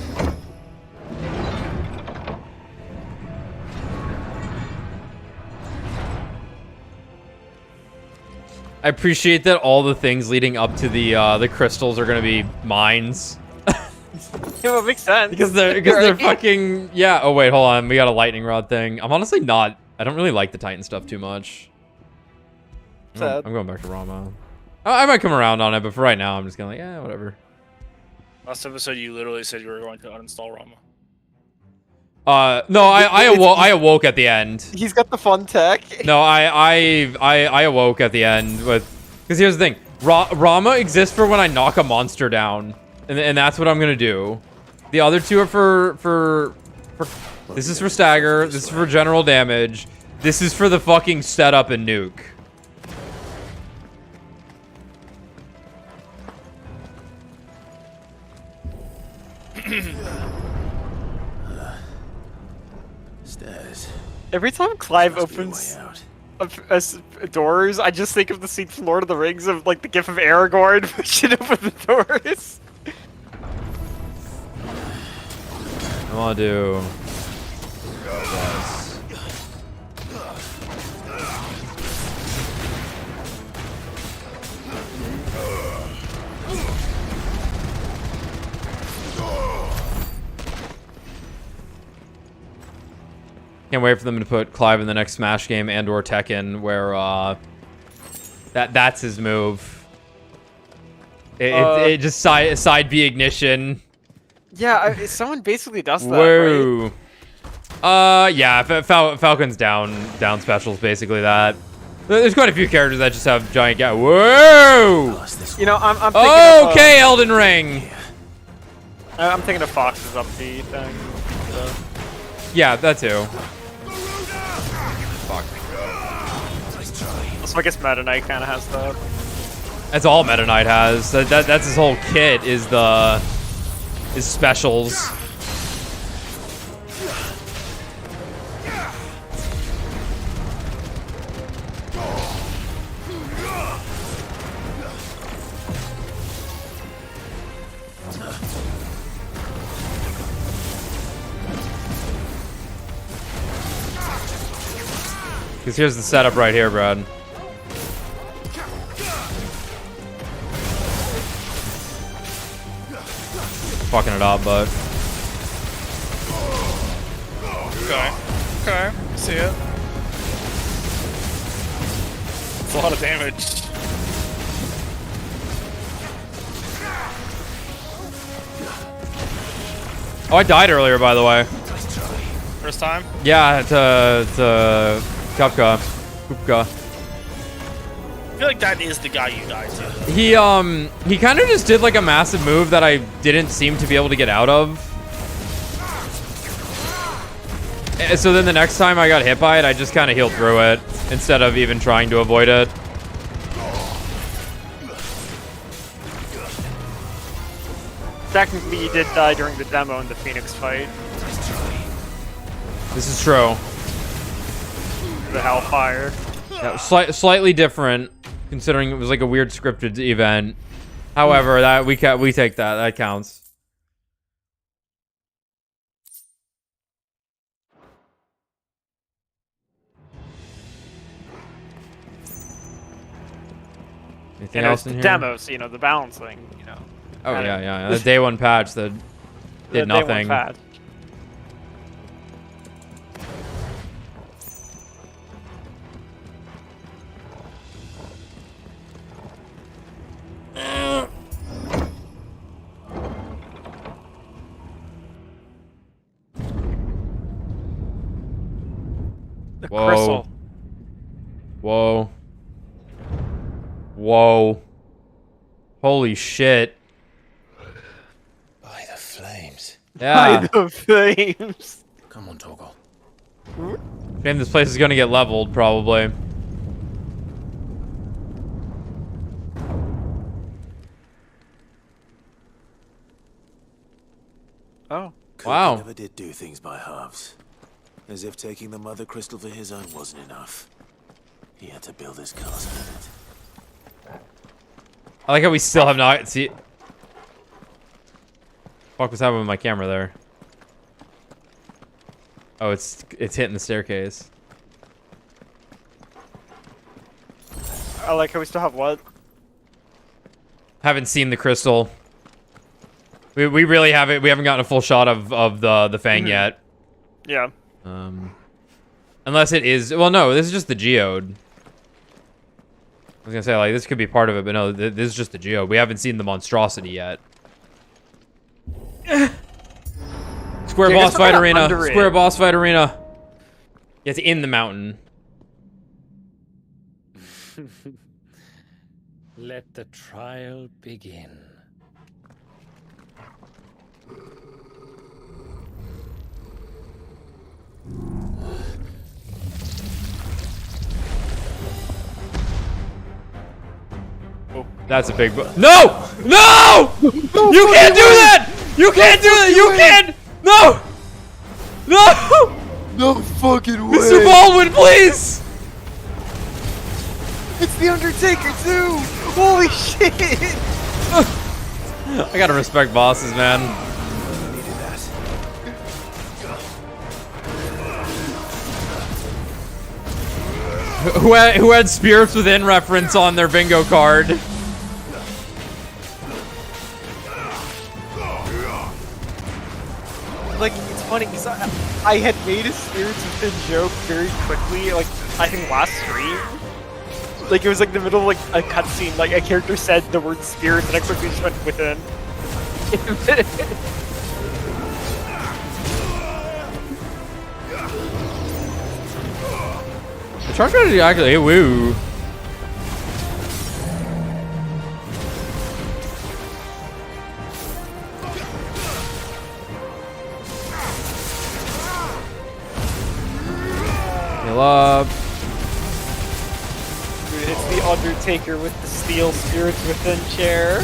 I appreciate that all the things leading up to the crystals are gonna be mines.
Yeah, it makes sense.
Because they're fucking yeah. Oh wait, hold on. We got a lightning rod thing. I'm honestly not. I don't really like the Titan stuff too much. I'm going back to Rama. I might come around on it, but for right now, I'm just gonna like, yeah, whatever.
Last episode, you literally said you were going to uninstall Rama.
No, I awoke at the end.
He's got the fun tech.
No, I awoke at the end with, because here's the thing, Rama exists for when I knock a monster down, and that's what I'm gonna do. The other two are for this is for stagger, this is for general damage, this is for the fucking setup and nuke.
Stairs.
Every time Clive opens doors, I just think of the scene from Lord of the Rings of like the gif of Aragorn pushing open the doors.
I want to do this. Can't wait for them to put Clive in the next Smash game and or Tekken, where that's his move. It just side B ignition.
Yeah, someone basically does that.
Whoa.
Right?
Yeah, Falcon's down specials basically that. There's quite a few characters that just have giant Whoa!
You know, I'm thinking
okay, Elden Ring.
I'm thinking of Fox's up B thing. So.
Yeah, that too. Fuck.
So I guess Meta Knight kind of has that.
That's all Meta Knight has. That's his whole kit is his specials. Because here's the setup right here, Brad. Fucking it up, but...
Okay. Okay. See it. It's a lot of damage.
Oh, I died earlier, by the way.
First time?
Yeah, to Kupka. Kupka.
I feel like that is the guy you died to.
He kind of just did like a massive move that I didn't seem to be able to get out of. So then the next time I got hit by it, I just kind of healed through it instead of even trying to avoid it.
Technically, you did die during the demo in the Phoenix fight.
This is true.
The Hellfire.
Yeah, slightly different, considering it was like a weird scripted event. However, that we take that. That counts. Anything else in here?
Demos, you know, the balancing, you know.
Oh yeah. The day one patch that did nothing.
Day one patch. The crystal.
Whoa. Whoa. Holy shit.
By the flames.
Yeah.
By the flames.
Come on, Torgal.
Shame this place is gonna get leveled, probably.
Oh.
Wow.
Never did do things by halves. As if taking the mother crystal for his own wasn't enough. He had to build his castle in it.
I like how we still have not see. Fuck was happening with my camera there? Oh, it's hitting the staircase.
I like how we still have what?
Haven't seen the crystal. We really haven't. We haven't gotten a full shot of the Fang yet.
Yeah.
Unless it is. Well, no. This is just the geode. I was gonna say like this could be part of it, but no. This is just the geode. We haven't seen the monstrosity yet. Square boss fight arena. Square boss fight arena. Yeah, it's in the mountain.
Let the trial begin.
That's a big No! No! You can't do that! You can't do that! You can't! No! No!
No fucking way!
Mr. Baldwin, please!
It's the Undertaker too! Holy shit!
I gotta respect bosses, man. Who had Spirits Within reference on their bingo card?
Like, it's funny because I had made a Spirits Within joke very quickly, like, I think last stream. Like, it was like the middle of like a cutscene, like a character said the word spirits and I quickly just went within.
The charge strategy actually, woo. Heal up.
Dude, it's the Undertaker with the steel Spirits Within chair.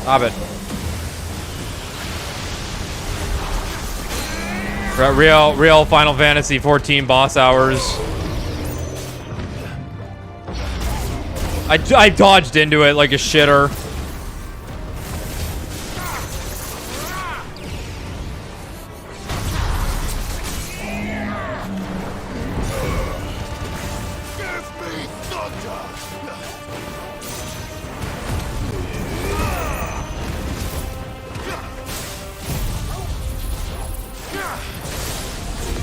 Stop it. Real Final Fantasy 14 boss hours. I dodged into it like a shitter.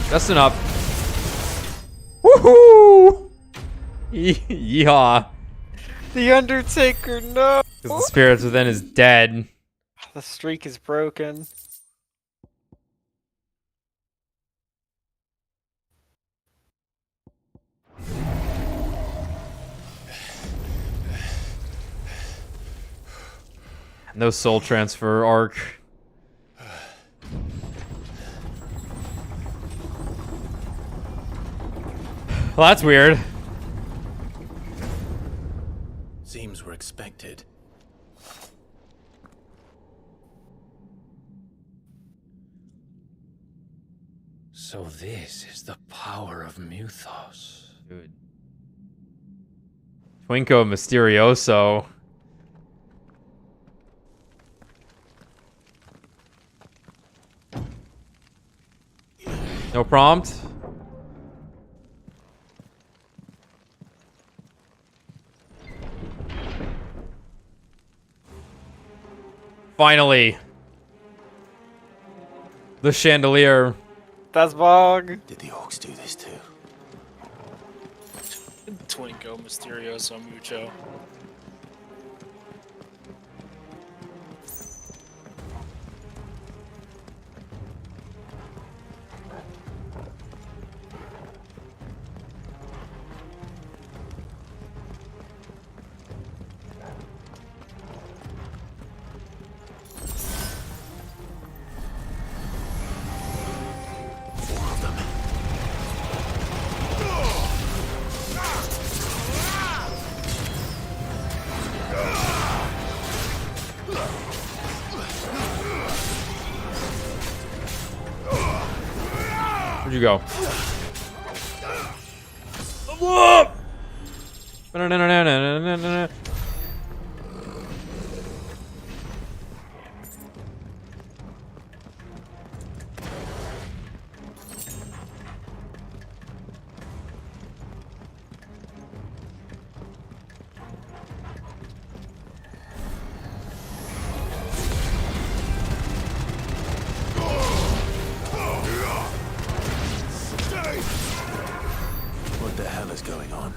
Just enough. Woohoo! Yeehaw.
The Undertaker, no!
Because the spirits within is dead.
The streak is broken.
No soul transfer arc. Well, that's weird.
Seems we're expected.
So this is the power of Muthos.
Dude. Twinko Mysterioso. No prompt. Finally. The chandelier.
That's Bog.
Did the orcs do this too?
Twinko, Mysterioso, Mucho.
Where'd you go? Whoa!
What the hell is going on?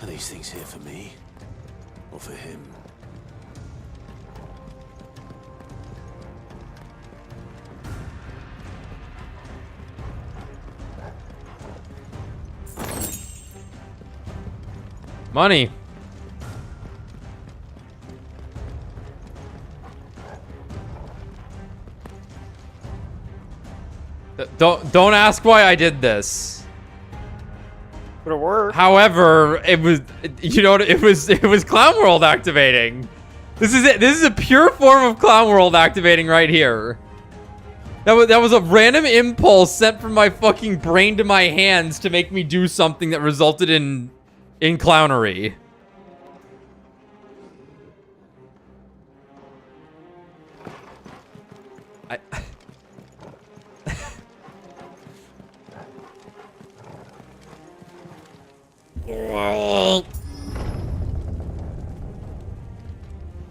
Are these things here for me? Or for him?
Money. Don't ask why I did this.
But it worked.
However, it was, you know, it was Clown World activating. This is it. This is a pure form of Clown World activating right here. That was a random impulse sent from my fucking brain to my hands to make me do something that resulted in clownery.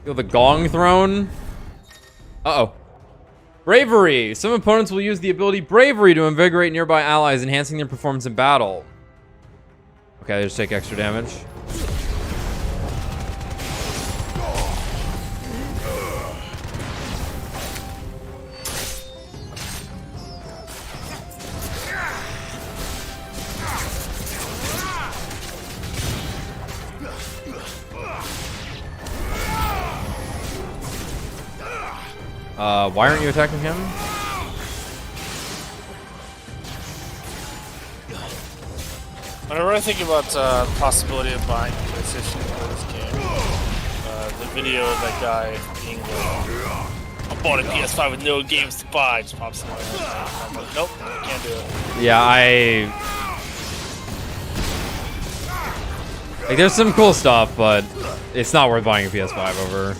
Yo, the Gong Throne. Uh-oh. Bravery. Some opponents will use the ability Bravery to invigorate nearby allies, enhancing their performance in battle. Okay, they just take extra damage. Why aren't you attacking him?
Whenever I think about the possibility of buying a PlayStation for this game, the video of that guy being like, I bought a PS5 with no games to buy, just pops in my head. I'm like, nope, can't do it.
Yeah, Like, there's some cool stuff, but it's not worth buying a PS5 over.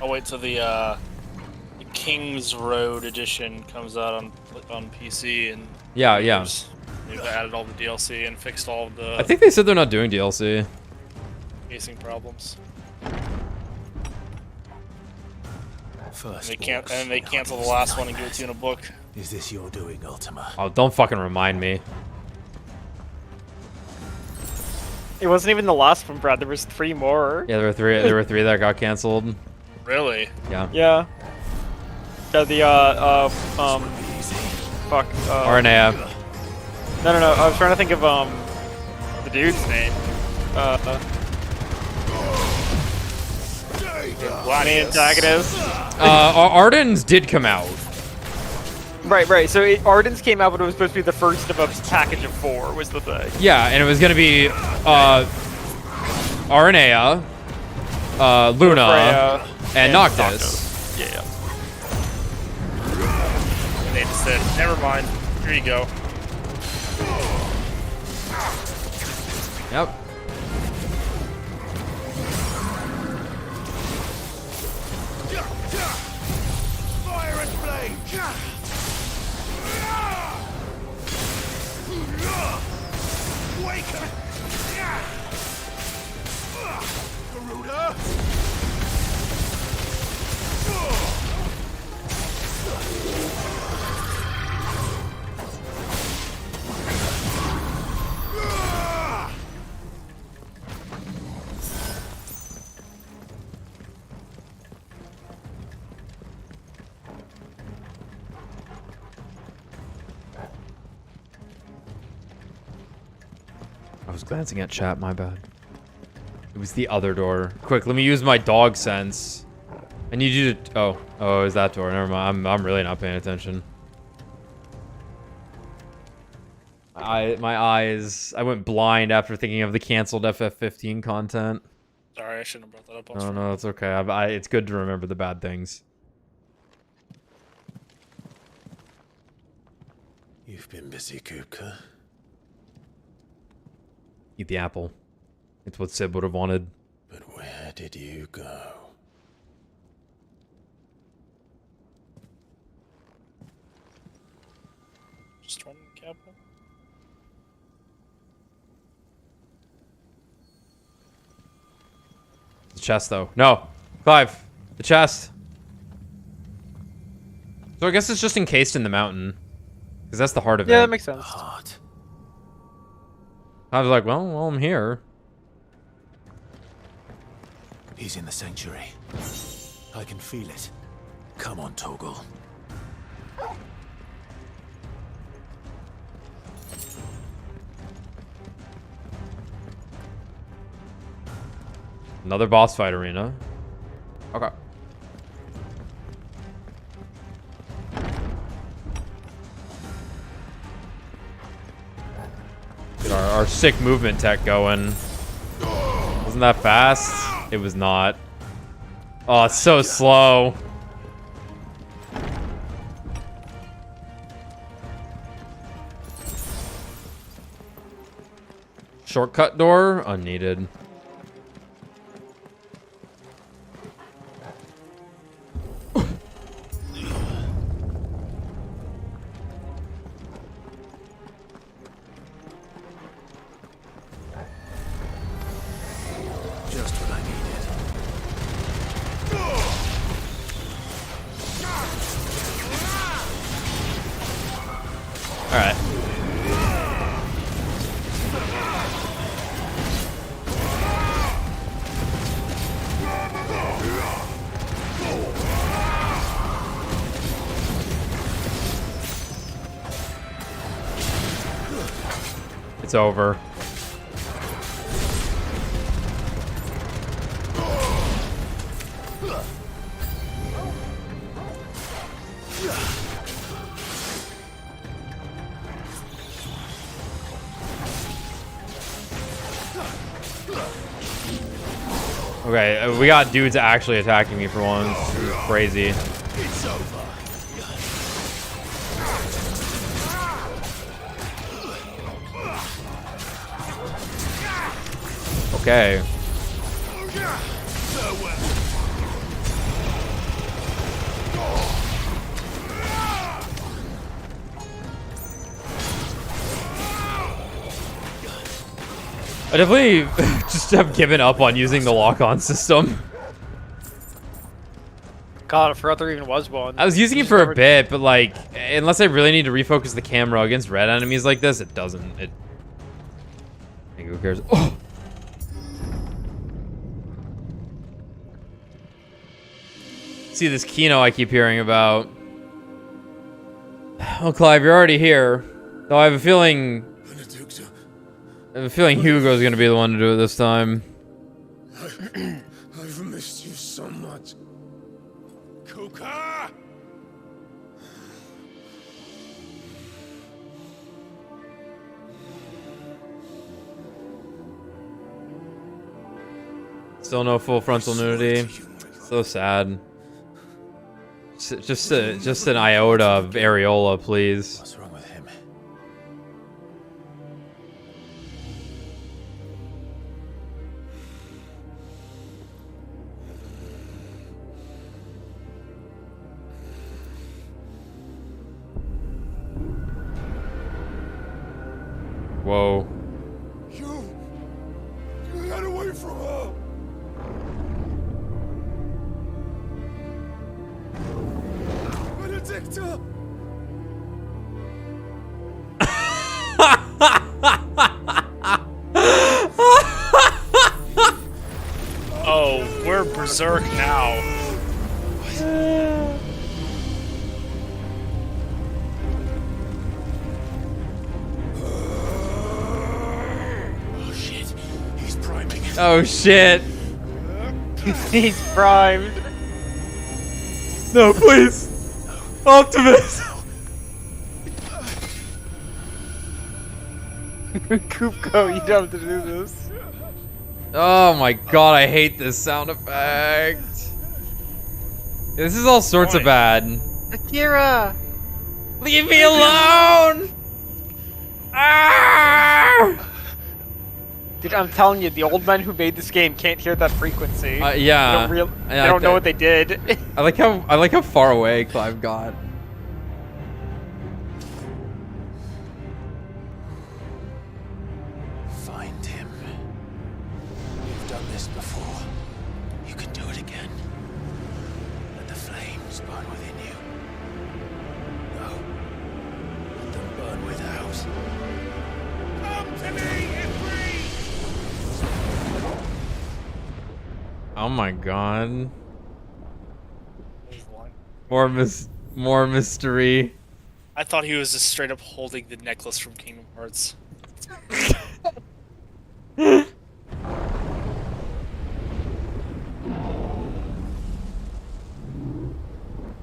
I'll wait till the King's Road edition comes out on PC and
Yeah.
they've added all the DLC and fixed all of the
I think they said they're not doing DLC.
pacing problems.
First
And they cancel the last one and give it to you in a book.
Is this your doing, Ultima?
Oh, don't fucking remind me.
It wasn't even the last one, Brad. There was 3 more.
Yeah, there were three that got canceled.
Really?
Yeah.
Yeah. Fuck.
Arnea.
No. I was trying to think of the dude's name. The antagonist.
Arden's did come out.
Right. So Arden's came out, but it was supposed to be the first of a package of 4. Was the thing.
Yeah, and it was gonna be Arnea, Luna,
Freya,
and Noctis.
Yeah.
And they just said, never mind. Here you go.
Yep.
Fire and flame! Wake up! Garuda!
I was glancing at chat, my bad. It was the other door. Quick, let me use my dog sense. I need you to... Oh, is that door? Never mind. I'm really not paying attention. My eyes... I went blind after thinking of the canceled FF15 content.
Sorry, I shouldn't have brought that up.
No, it's okay. It's good to remember the bad things.
You've been busy, Kupka.
Eat the apple. It's what Sib would have wanted.
But where did you go?
Just one capital.
The chest, though. No. Clive. The chest. So I guess it's just encased in the mountain. Because that's the heart of it.
Yeah, that makes sense.
Heart.
I was like, well, I'm here.
He's in the sanctuary. I can feel it. Come on, Torgal.
Another boss fight arena. Okay. Get our sick movement tech going. Wasn't that fast? It was not. Oh, it's so slow. Shortcut door? Unneeded.
Just what I needed.
All right. It's over. Okay, we got dudes actually attacking me for once. This is crazy.
It's over.
Okay. I definitely just have given up on using the lock-on system.
God, I forgot there even was one.
I was using it for a bit, but like, unless I really need to refocus the camera against red enemies like this, it doesn't. It. Like, who cares? Oh. See this Kino I keep hearing about. Well, Clive, you're already here. Though I have a feeling Hugo's gonna be the one to do it this time.
I've missed you so much. Kuka!
Still no full frontal nudity. So sad. Just an iota of areola, please.
What's wrong with him?
Whoa.
You got away from her. Benedicta!
Oh, we're berserk now.
Oh shit, he's priming.
Oh shit.
He's primed.
No, please. Optimus.
Kupko, you don't have to do this.
Oh my god, I hate this sound effect. This is all sorts of bad.
Akira!
Leave me alone! Ah!
Dude, I'm telling you, the old men who made this game can't hear that frequency.
Yeah.
They don't know what they did.
I like how far away Clive got.
Find him. You've done this before. You can do it again. Let the flames burn within you. No. Let them burn without.
Come to me, Ifrit!
Oh my god. More mystery.
I thought he was just straight up holding the necklace from Kingdom Hearts.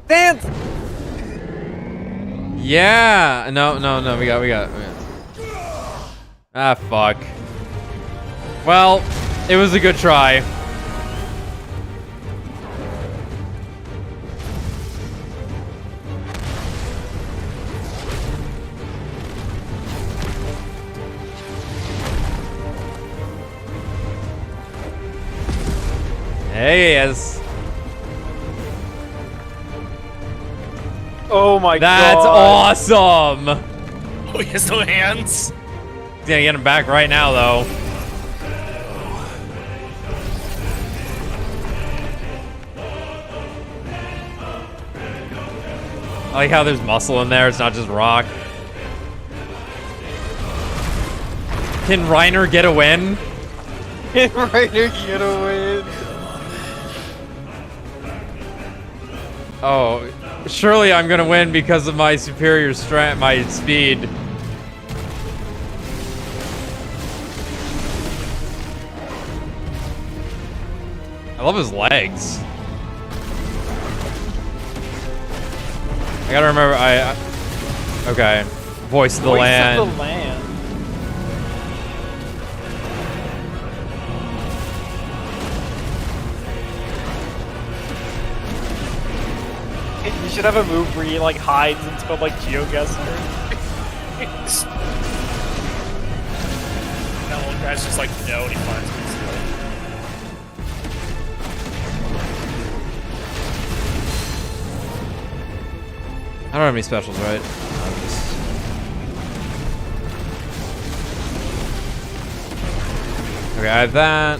Dance!
Yeah. No. We got. Ah, fuck. Well, it was a good try. There he is.
Oh my god.
That's awesome.
Oh, he has no hands?
He's gonna get him back right now, though. I like how there's muscle in there. It's not just rock. Can Reiner get a win?
Can Reiner get a win?
Oh, surely I'm gonna win because of my superior strength, my speed. I love his legs. I gotta remember, okay. Voice of the land.
Voice of the land. You should have a move where he like hides and it's called like GeoGuessr.
That one guy's just like, no, and he finds me.
I don't have any specials, right? Okay, I have that.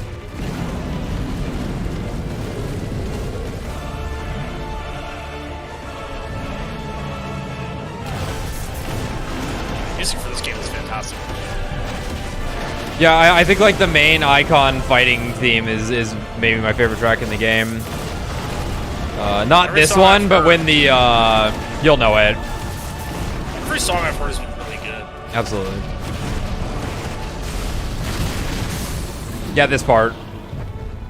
Music for this game is fantastic.
Yeah, I think like the main icon fighting theme is maybe my favorite track in the game. Not
Every
this
song
one,
I've
but
heard-
when the you'll know it.
Every song I've heard has been really good.
Absolutely. Yeah, this part.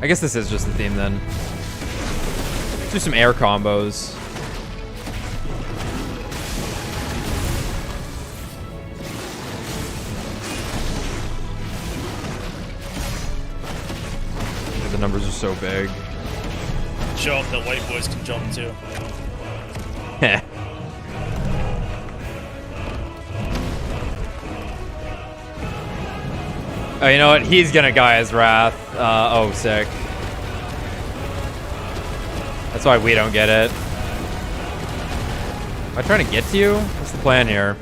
I guess this is just the theme then. Let's do some air combos. The numbers are so big.
Show them that white boys can jump too.
Oh, you know what? He's gonna Gaia's Wrath. Oh, sick. That's why we don't get it. Am I trying to get to you? What's the plan here?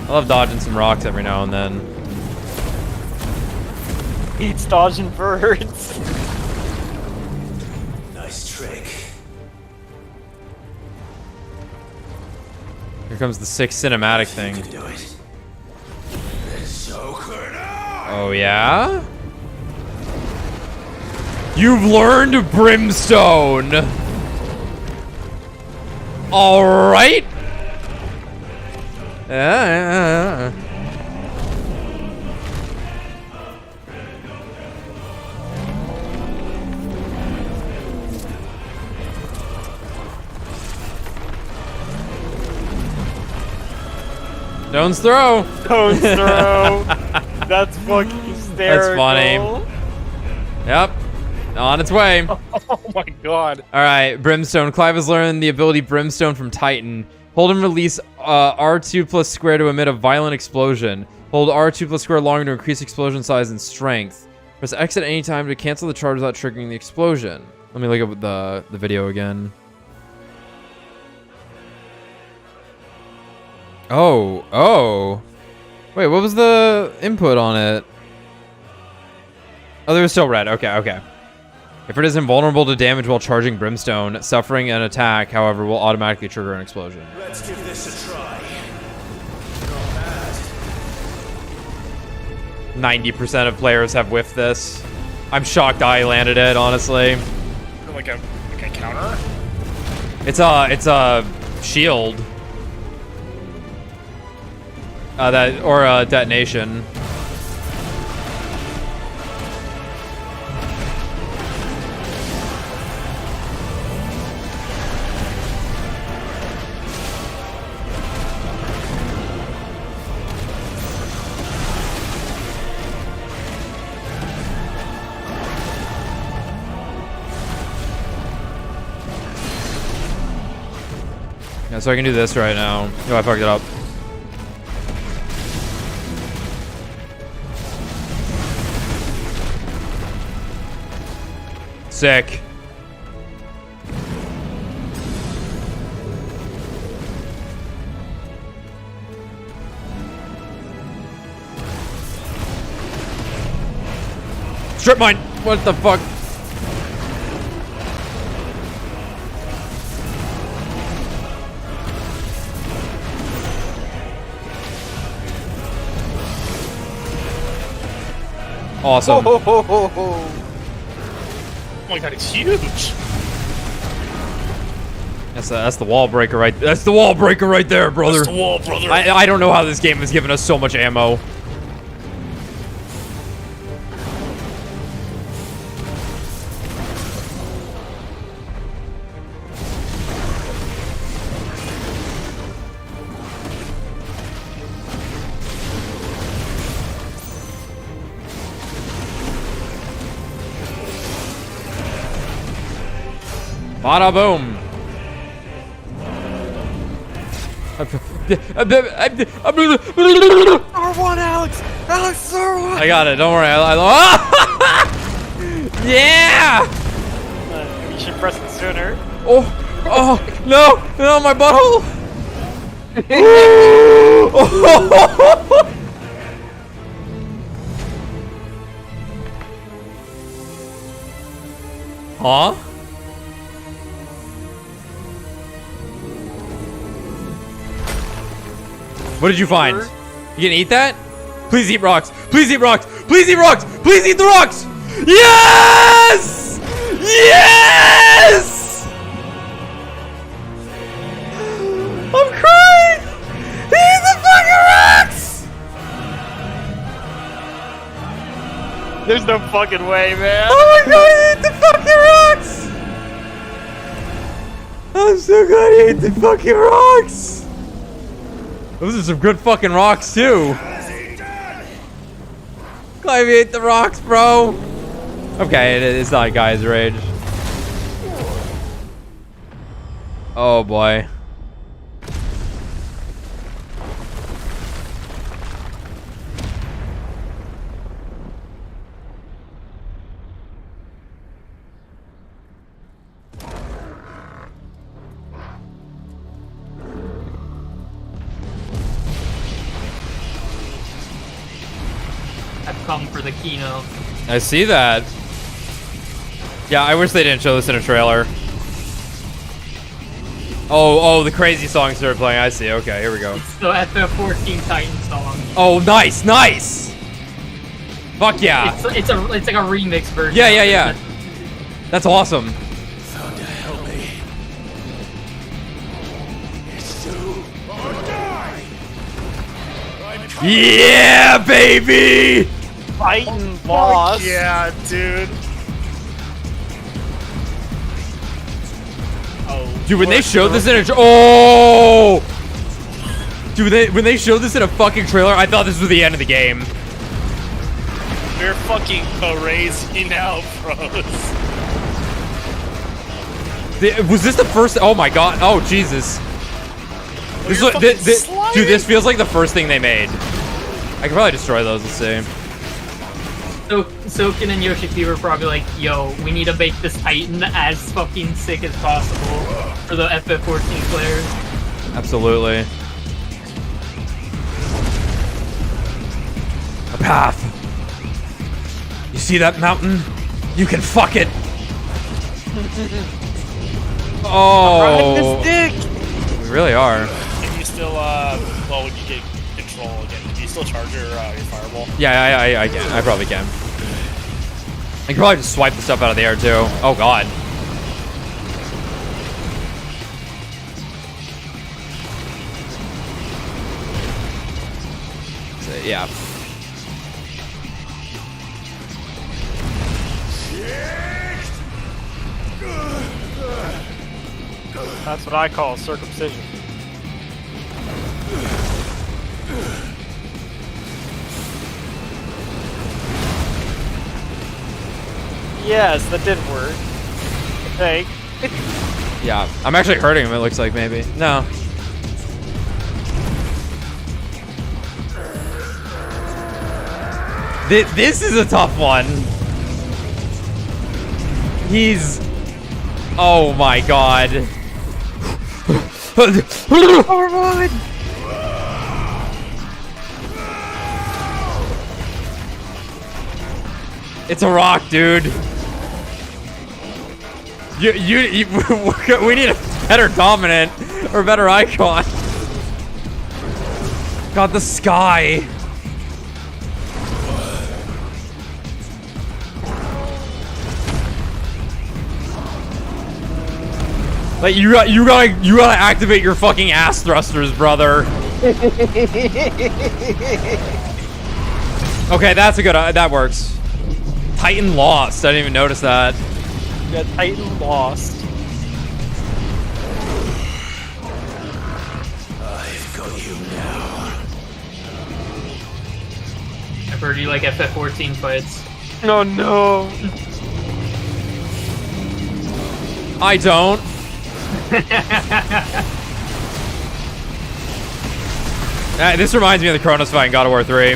I love dodging some rocks every now and then.
It's dodging birds.
Nice trick.
Here comes the sick cinematic thing.
Do it. So good.
Oh, yeah? You've learned Brimstone! Alright! Stone's throw!
Stone's throw! That's fucking hysterical.
That's funny. Yep. On its way.
Oh my god.
Alright, Brimstone. Clive has learned the ability Brimstone from Titan. Hold and release R2 plus square to emit a violent explosion. Hold R2 plus square longer to increase explosion size and strength. Press X at any time to cancel the charge without triggering the explosion. Let me look up the video again. Oh. Wait, what was the input on it? Oh, there was still red. Okay. If it is invulnerable to damage while charging Brimstone, suffering an attack, however, will automatically trigger an explosion.
Let's give this a try.
90% of players have whiffed this. I'm shocked I landed it, honestly.
Like a counter?
It's a shield. Or a detonation. Yeah, so I can do this right now. Oh, I fucked it up. Sick. Strip mine! What the fuck? Awesome.
Oh my god, it's huge.
That's the wall breaker right. That's the wall breaker right there, brother.
That's the wall, brother.
I don't know how this game has given us so much ammo. Bada boom.
R1, Alex! Alex, R1!
I got it. Don't worry. Yeah!
You should press it sooner.
Oh, Oh, no! No, my butthole! Huh? What did you find? You gonna eat that? Please eat rocks. Please eat rocks. Please eat rocks. Please eat the rocks. Yes! Yes! I'm crying! Eat the fucking rocks!
There's no fucking way, man.
Oh my god, eat the fucking rocks! I'm so glad he ate the fucking rocks! Those are some good fucking rocks too. Glad he ate the rocks, bro. Okay, it's not Guy's Rage. Oh boy.
I've come for the keynote.
I see that. Yeah, I wish they didn't show this in a trailer. Oh, the crazy songs started playing. I see. Okay, here we go.
It's the FF14 Titan song.
Oh, nice, nice. Fuck yeah.
It's like a remix version.
Yeah. That's awesome.
Thunder, help me. It's do or die.
Yeah, baby.
Titan boss.
Yeah, dude.
Dude, when they showed this in a dude, when they showed this in a fucking trailer, I thought this was the end of the game.
We're fucking crazy now, bros.
Was this the first? Oh my god! Oh Jesus! This is dude, this feels like the first thing they made. I could probably destroy those. Let's see.
So Soken and Yoshi were probably like, "Yo, we need to make this Titan as fucking sick as possible for the FF14 players."
Absolutely. A path. You see that mountain? You can fuck it. Oh. We really are.
Can you still, well, when you get control again, can you still charge your fireball?
Yeah, I can. I probably can. I can probably just swipe the stuff out of the air too. Oh god. So, yeah.
That's what I call circumcision. Yes, that did work. Hey.
Yeah, I'm actually hurting him, it looks like, maybe. No. This is a tough one. He's... Oh my god. It's a rock, dude. We need a better dominant or better icon. God, the sky. Like you gotta activate your fucking ass thrusters, brother. Okay, that's a good. That works. Titan lost. I didn't even notice that.
Yeah, Titan lost.
I've got you now.
I've heard you like FF14 fights.
No, no.
I don't. This reminds me of the Kronos fight in God of War 3.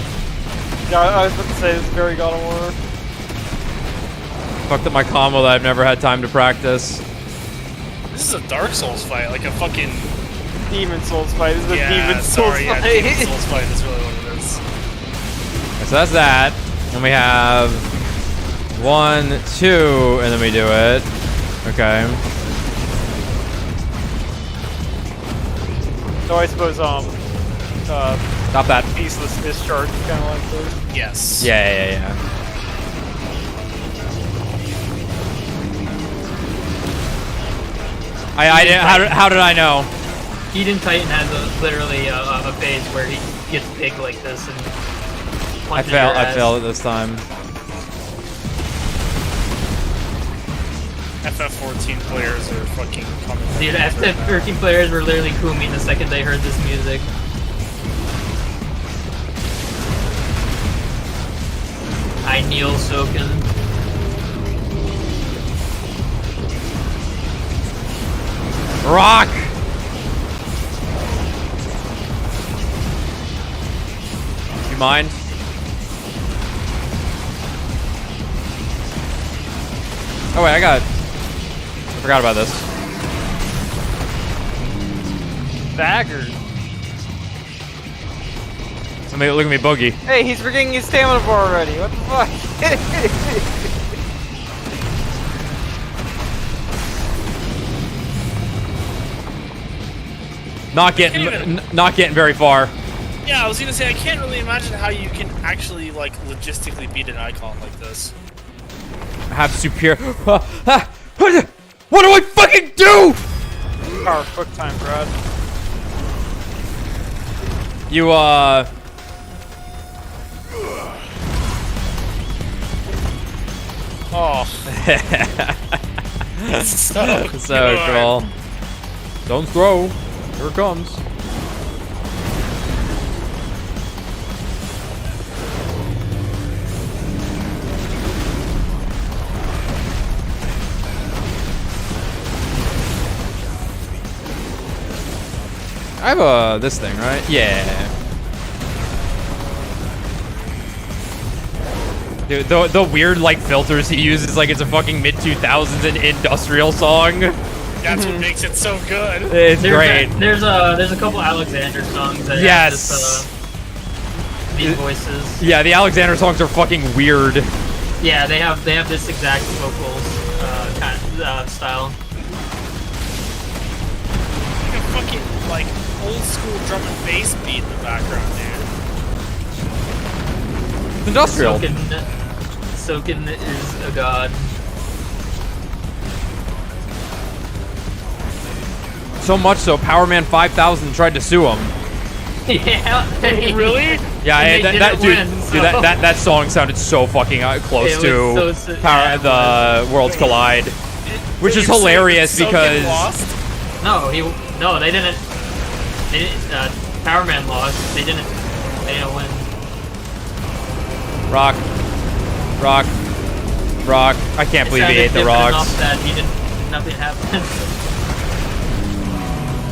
Yeah, I was about to say this is very God of War.
Fucked up my combo that I've never had time to practice.
This is a Dark Souls fight, like a fucking
Demon Souls fight. This is a Demon Souls
sorry,
fight.
yeah, Demon Souls fight is really what it is.
So that's that. And we have 1, 2, and then we do it. Okay.
So I suppose
Stop that.
Peaceless Discharge is kind of like this.
Yes.
Yeah. I didn't. How did I know?
Eden Titan has literally a phase where he gets big like this and
I failed it this time.
FF14 players are fucking coming.
Dude, FF13 players were literally cooming the second they heard this music. I kneel Soken.
Rock! You mind? Oh wait, I forgot about this.
Baggers.
Look at me, Boogie.
Hey, he's forgetting his stamina bar already. What the fuck?
Not getting very far.
Yeah, I was gonna say I can't really imagine how you can actually like logistically beat an icon like this.
Have superior. What do I fucking do?
Power quick time, Brad.
You
Oh.
so cool. Don't throw. Here it comes. I have this thing, right? Yeah. Dude, the weird like filters he uses, like it's a fucking mid-2000s industrial song.
That's what makes it so good.
It's great.
There's a couple Alexander songs that have this, these voices.
Yeah, the Alexander songs are fucking weird.
Yeah, they have this exact vocals style.
Like a fucking like old school drum and bass beat in the background, dude.
It's industrial.
Soken is a god.
So much so, Power Man 5000 tried to sue him.
Yeah.
Really?
Yeah,
dude,
that song sounded so fucking close to the Worlds Collide, which is hilarious because
they didn't. Power Man lost. They didn't win.
Rock. I can't believe he ate the rocks.
That he didn't. Nothing happened.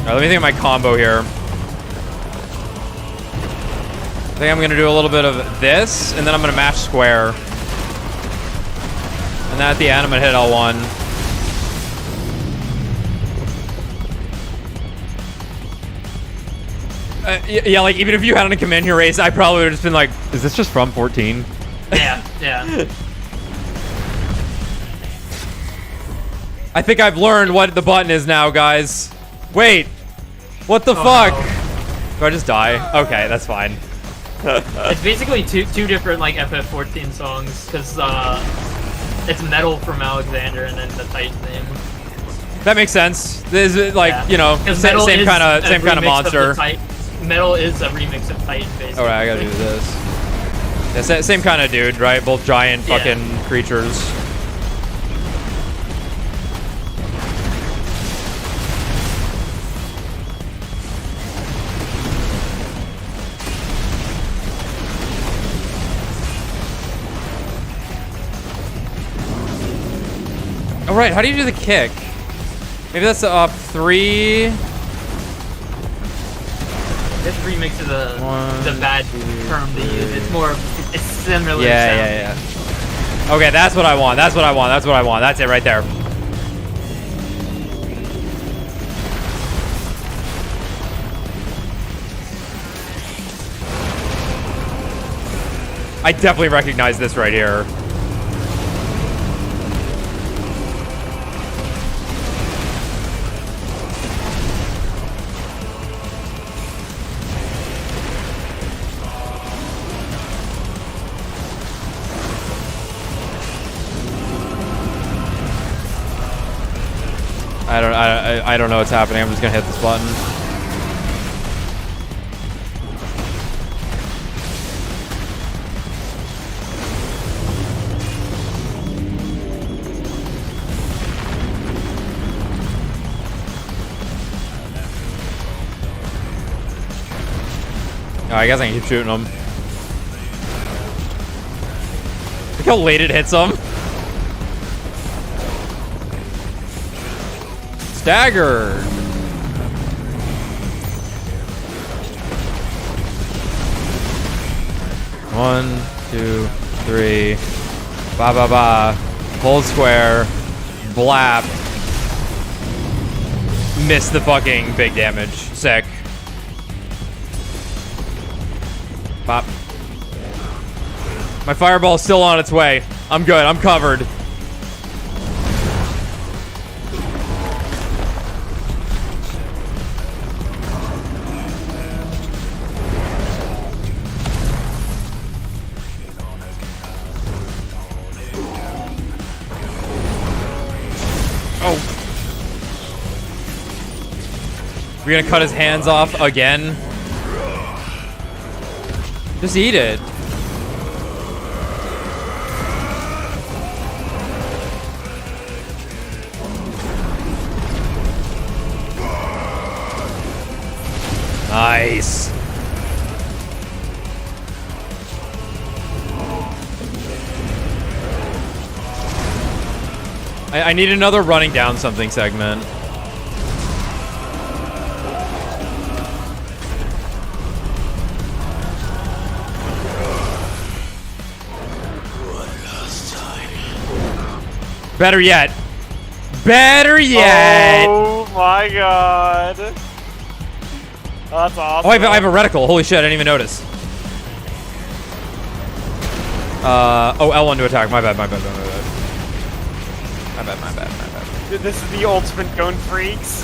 Alright, let me think of my combo here. I think I'm gonna do a little bit of this, and then I'm gonna mash square. And then at the end, I'm gonna hit L1. Yeah, like even if you hadn't come in here, Race, I probably would have just been like, is this just from 14?
Yeah.
I think I've learned what the button is now, guys. Wait. What the fuck?
No.
Do I just die? Okay, that's fine.
It's basically two different like FF14 songs because it's metal from Alexander and then the Titan theme.
That makes sense. This is like you know same kind of monster.
Metal is a remix of Titan, basically.
All right, I gotta do this. Yeah, same kind of dude, right? Both giant fucking creatures. All right, how do you do the kick? Maybe that's the up 3.
This remix is the bad term to use. It's similar.
Yeah. Okay, that's what I want. That's it right there. I definitely recognize this right here. I don't know what's happening. I'm just gonna hit this button. Oh, I guess I can keep shooting him. Look how late it hits him. Staggered. One, two, three. Ba ba ba. Hold square. Blap. Miss the fucking big damage. Sick. Bop. My fireball's still on its way. I'm good. I'm covered. We're gonna cut his hands off again. Just eat it. Nice. I need another running down something segment. Better yet. Better yet.
Oh my god. Oh, that's awesome.
Oh, I have a reticle. Holy shit, I didn't even notice. Oh, L1 to attack. My bad. My bad.
This is the ultimate Gone Freaks.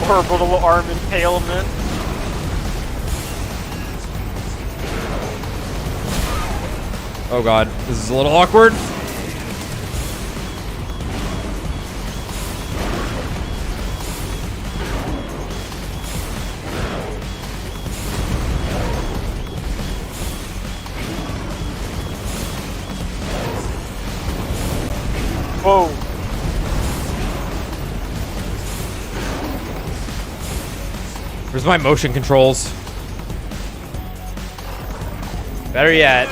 Horrible little arm impalement.
Oh god, this is a little awkward.
Whoa.
Where's my motion controls? Better yet.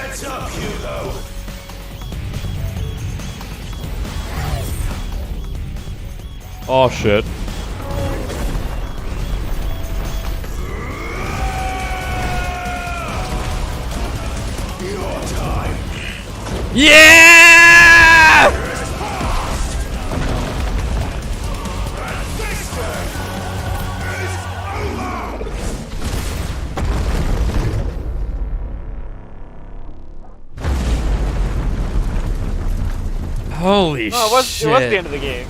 Oh shit. Yeah! Holy
Oh, it was
shit.
the end of the game.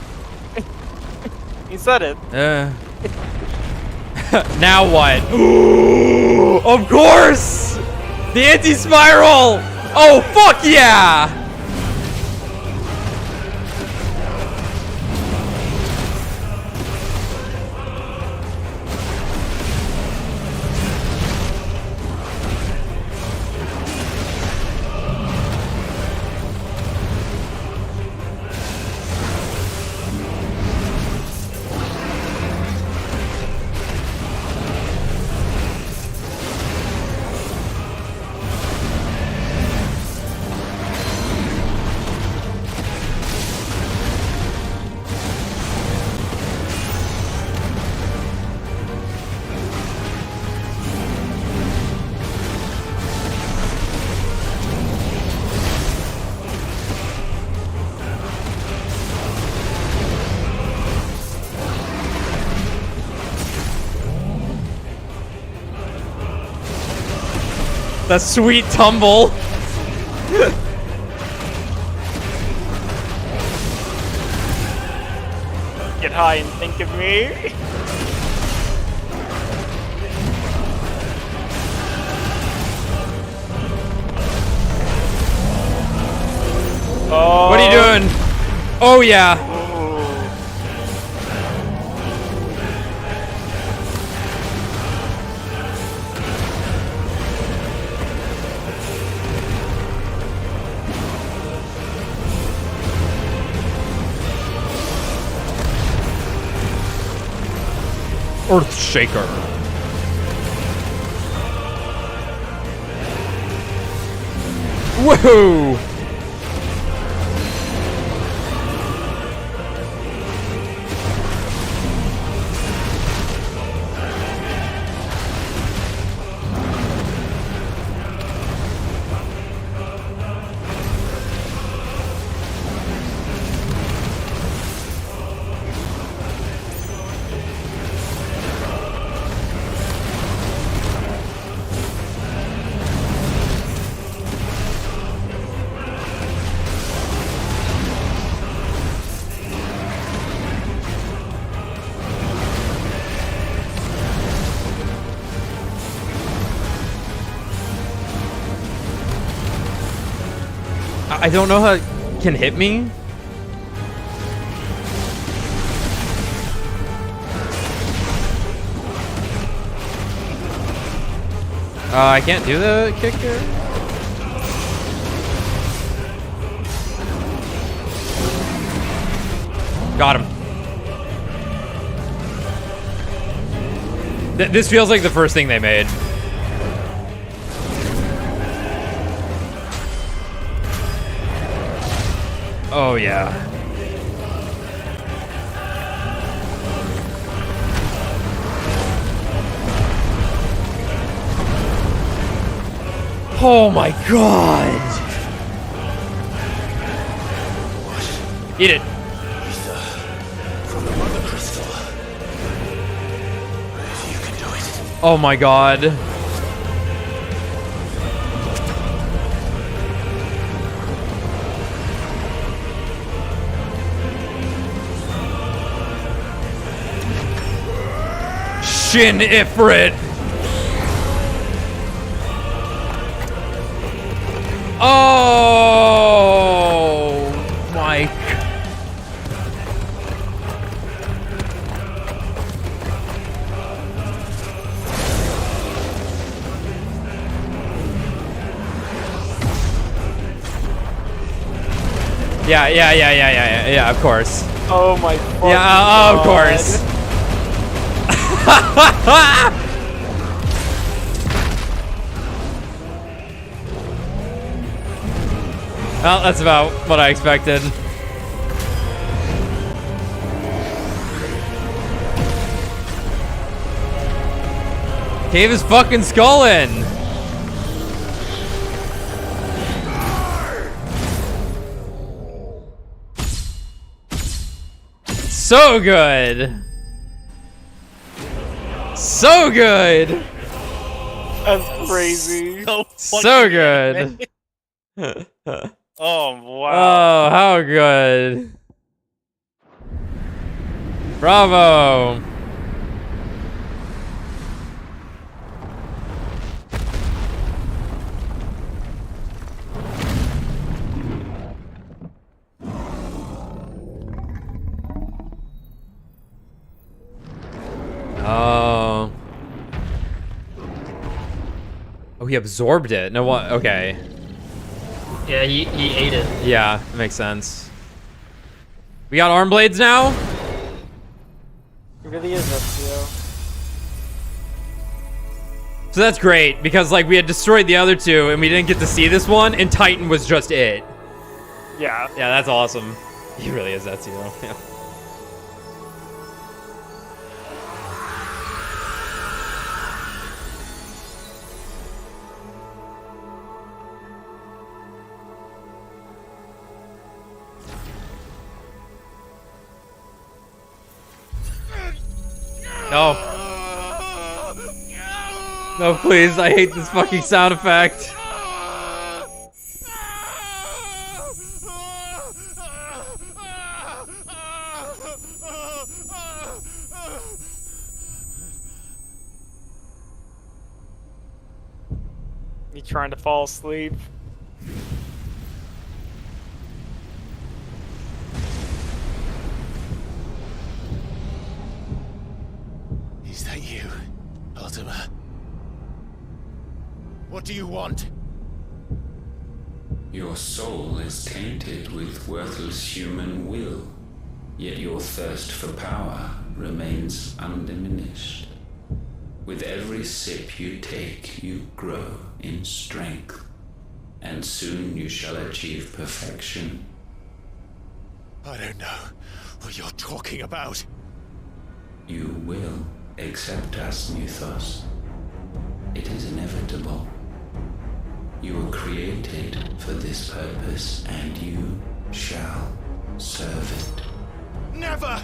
He said it.
Now what? Of course! The anti-spiral! Oh, fuck yeah! That sweet tumble.
Get high and think of me. Oh.
What are you doing? Oh yeah. Earthshaker. Woohoo! I don't know how it can hit me. I can't do the kick there. Got him. This feels like the first thing they made. Oh yeah. Oh my god. Eat it.
From the mother crystal. You can do it.
Oh my god. Shin Ifrit. Oh my. Yeah, of course.
Oh my
yeah, of course. Well, that's about what I expected. Cave is fucking skulling. So good. So good.
That's crazy.
So good.
Oh wow.
Oh, how good. Bravo. Oh. Oh, he absorbed it. No what? Okay.
Yeah, he ate it.
Yeah, that makes sense. We got arm blades now?
It really is Ezio.
So that's great, because like we had destroyed the other two and we didn't get to see this one, and Titan was just it.
Yeah.
Yeah, that's awesome. He really is Ezio. Yeah. Oh. No, please. I hate this fucking sound effect.
You trying to fall asleep?
Is that you, Ultima? What do you want?
Your soul is tainted with worthless human will, yet your thirst for power remains undiminished. With every sip you take, you grow in strength, and soon you shall achieve perfection.
I don't know what you're talking about.
You will accept us, Muthos. It is inevitable. You were created for this purpose, and you shall serve it.
Never!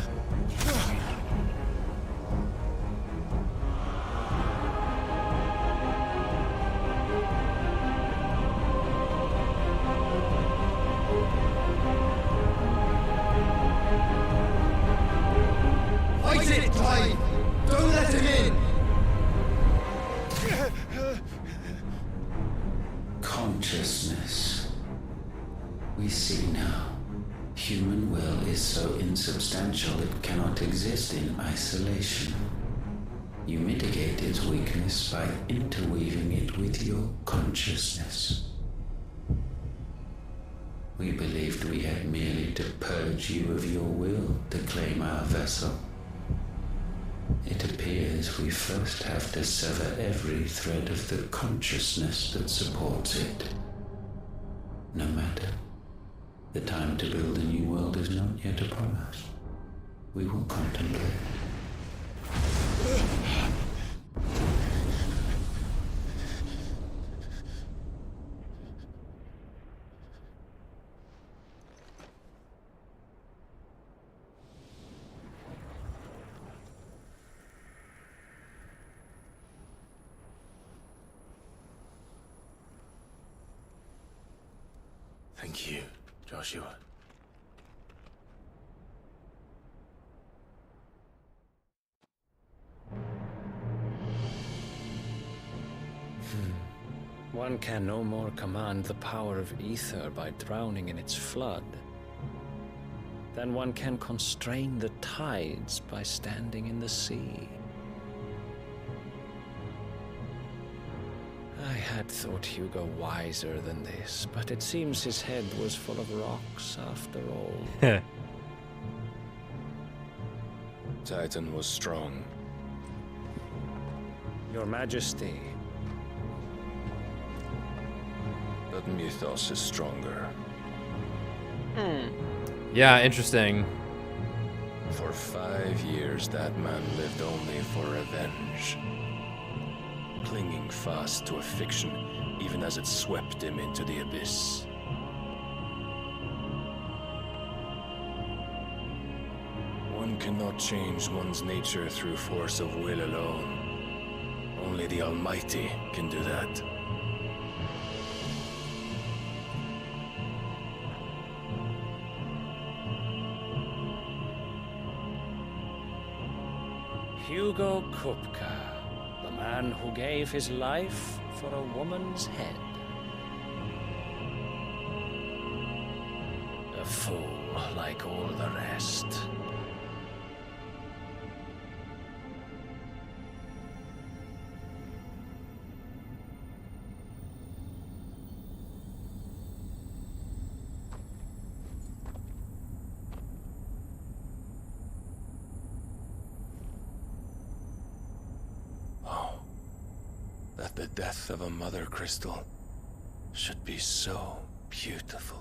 Fight it, Clive! Don't let him in!
Consciousness. We see now. Human will is so insubstantial it cannot exist in isolation. You mitigate its weakness by interweaving it with your consciousness. We believed we had merely to purge you of your will to claim our vessel. It appears we first have to sever every thread of the consciousness that supports it. No matter. The time to build a new world is not yet upon us. We will contemplate.
Thank you, Joshua.
One can no more command the power of ether by drowning in its flood than one can constrain the tides by standing in the sea. I had thought Hugo wiser than this, but it seems his head was full of rocks after all.
Titan was strong.
Your Majesty.
But Mythos is stronger.
Yeah, interesting.
For 5 years, that man lived only for revenge. Clinging fast to a fiction, even as it swept him into the abyss. One cannot change one's nature through force of will alone. Only the Almighty can do that.
Hugo Kupka, the man who gave his life for a woman's head. A fool like all the rest.
That the death of a mother crystal should be so beautiful.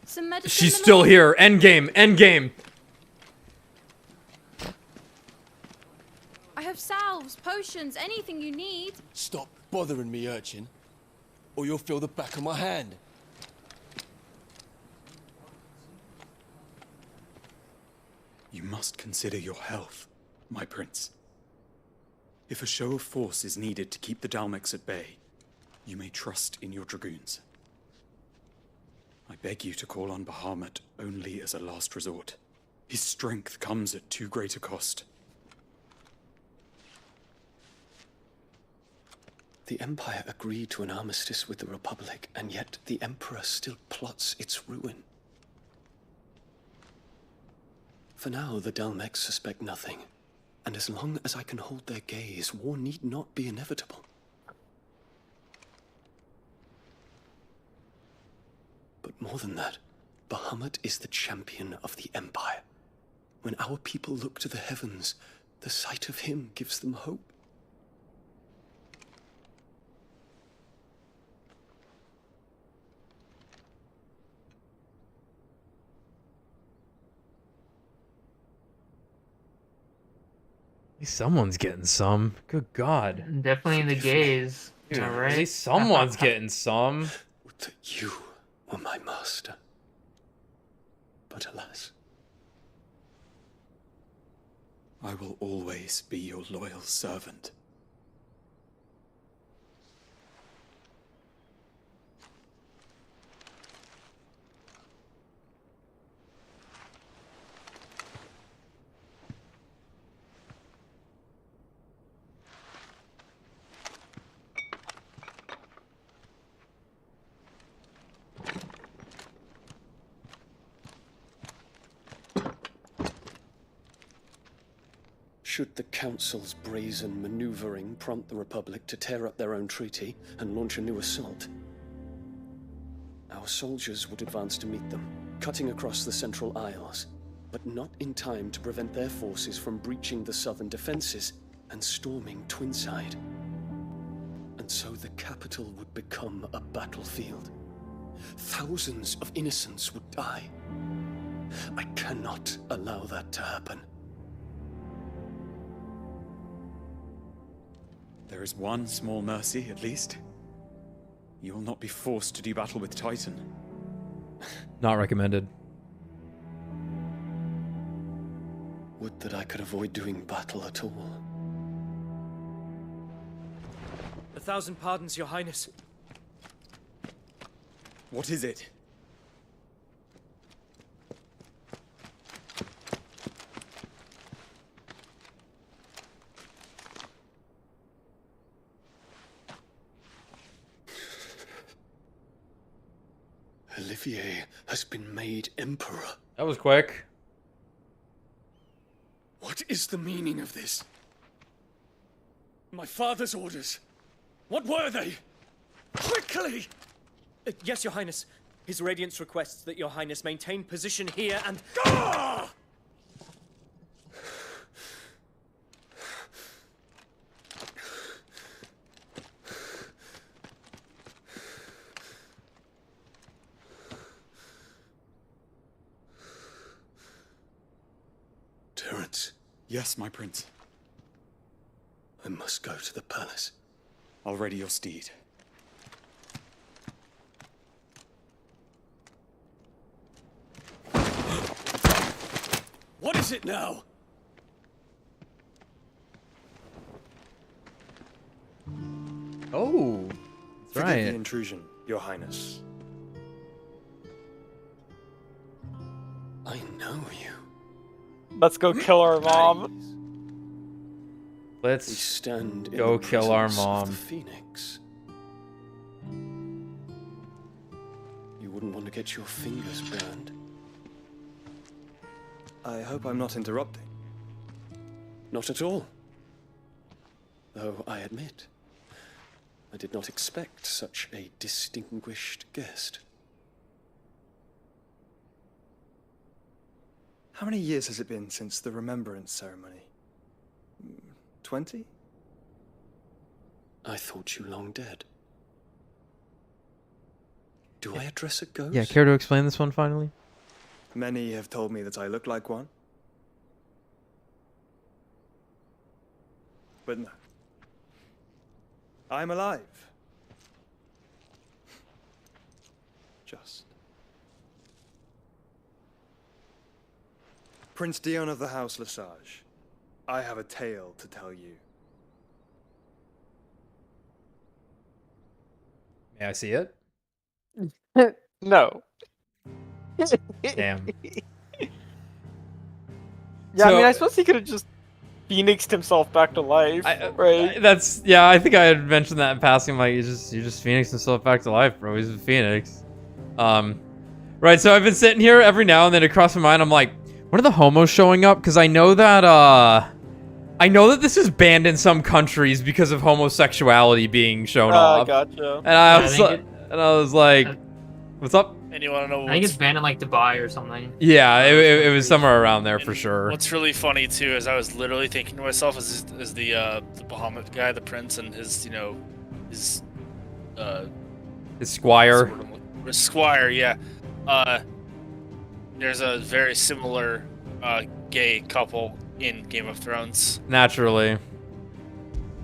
Some medicine.
She's still here. Endgame. Endgame.
potions, anything you need.
Stop bothering me, urchin, or you'll feel the back of my hand.
You must consider your health, my prince. If a show of force is needed to keep the Dalmex at bay, you may trust in your dragoons. I beg you to call on Bahamut only as a last resort. His strength comes at too great a cost.
The Empire agreed to an armistice with the Republic, and yet the Emperor still plots its ruin. For now, the Dalmex suspect nothing, and as long as I can hold their gaze, war need not be inevitable. But more than that, Bahamut is the champion of the Empire. When our people look to the heavens, the sight of him gives them hope.
At least someone's getting some. Good God.
Definitely the gays.
Dude,
Am I right?
At least someone's getting some.
Would that you were my master. But alas.
I will always be your loyal servant.
Should the Council's brazen maneuvering prompt the Republic to tear up their own treaty and launch a new assault, our soldiers would advance to meet them, cutting across the Central Isles, but not in time to prevent their forces from breaching the southern defenses and storming Twinside. And so the capital would become a battlefield. Thousands of innocents would die. I cannot allow that to happen.
There is one small mercy, at least. You will not be forced to do battle with Titan.
Not recommended.
Would that I could avoid doing battle at all.
1,000 pardons, Your Highness.
What is it?
Olivier has been made Emperor.
That was quick.
What is the meaning of this? My father's orders. What were they? Quickly! Yes, Your Highness. His Radiance requests that Your Highness maintain position here and... Ah!
Terence.
Yes, my prince.
I must go to the palace.
I'll ready your steed.
What is it now?
Oh, that's
Forgive
right.
the intrusion, Your Highness.
I know you.
Let's go kill our mom.
Let's
We stand in
go
the
kill our
presence of
mom.
the Phoenix. You wouldn't want to get your fingers burned.
I hope I'm not interrupting.
Not at all. Though I admit, I did not expect such a distinguished guest.
How many years has it been since the Remembrance ceremony? 20?
I thought you long dead. Do I address a ghost?
Yeah, care to explain this one finally?
Many have told me that I look like one. But no, I'm alive. Just. Prince Dion of the House Lesage, I have a tale to tell you.
May I see it?
No.
Damn.
Yeah, I
So-
mean, I suppose he could have just phoenixed himself back to life, right?
Yeah, I think I had mentioned that in passing. Like, you just phoenix himself back to life, bro. He's a phoenix. Right. So I've been sitting here every now and then across my mind. I'm like, when are the homos showing up? Because I know that this is banned in some countries because of homosexuality being shown off.
Gotcha.
And I was like, what's up?
And you want to know
I think it's banned in like Dubai or something.
Yeah, it was somewhere around there for sure.
What's really funny too is I was literally thinking to myself, is the Bahamut guy, the prince, and his his
squire.
His squire, yeah. There's a very similar gay couple in Game of Thrones.
Naturally.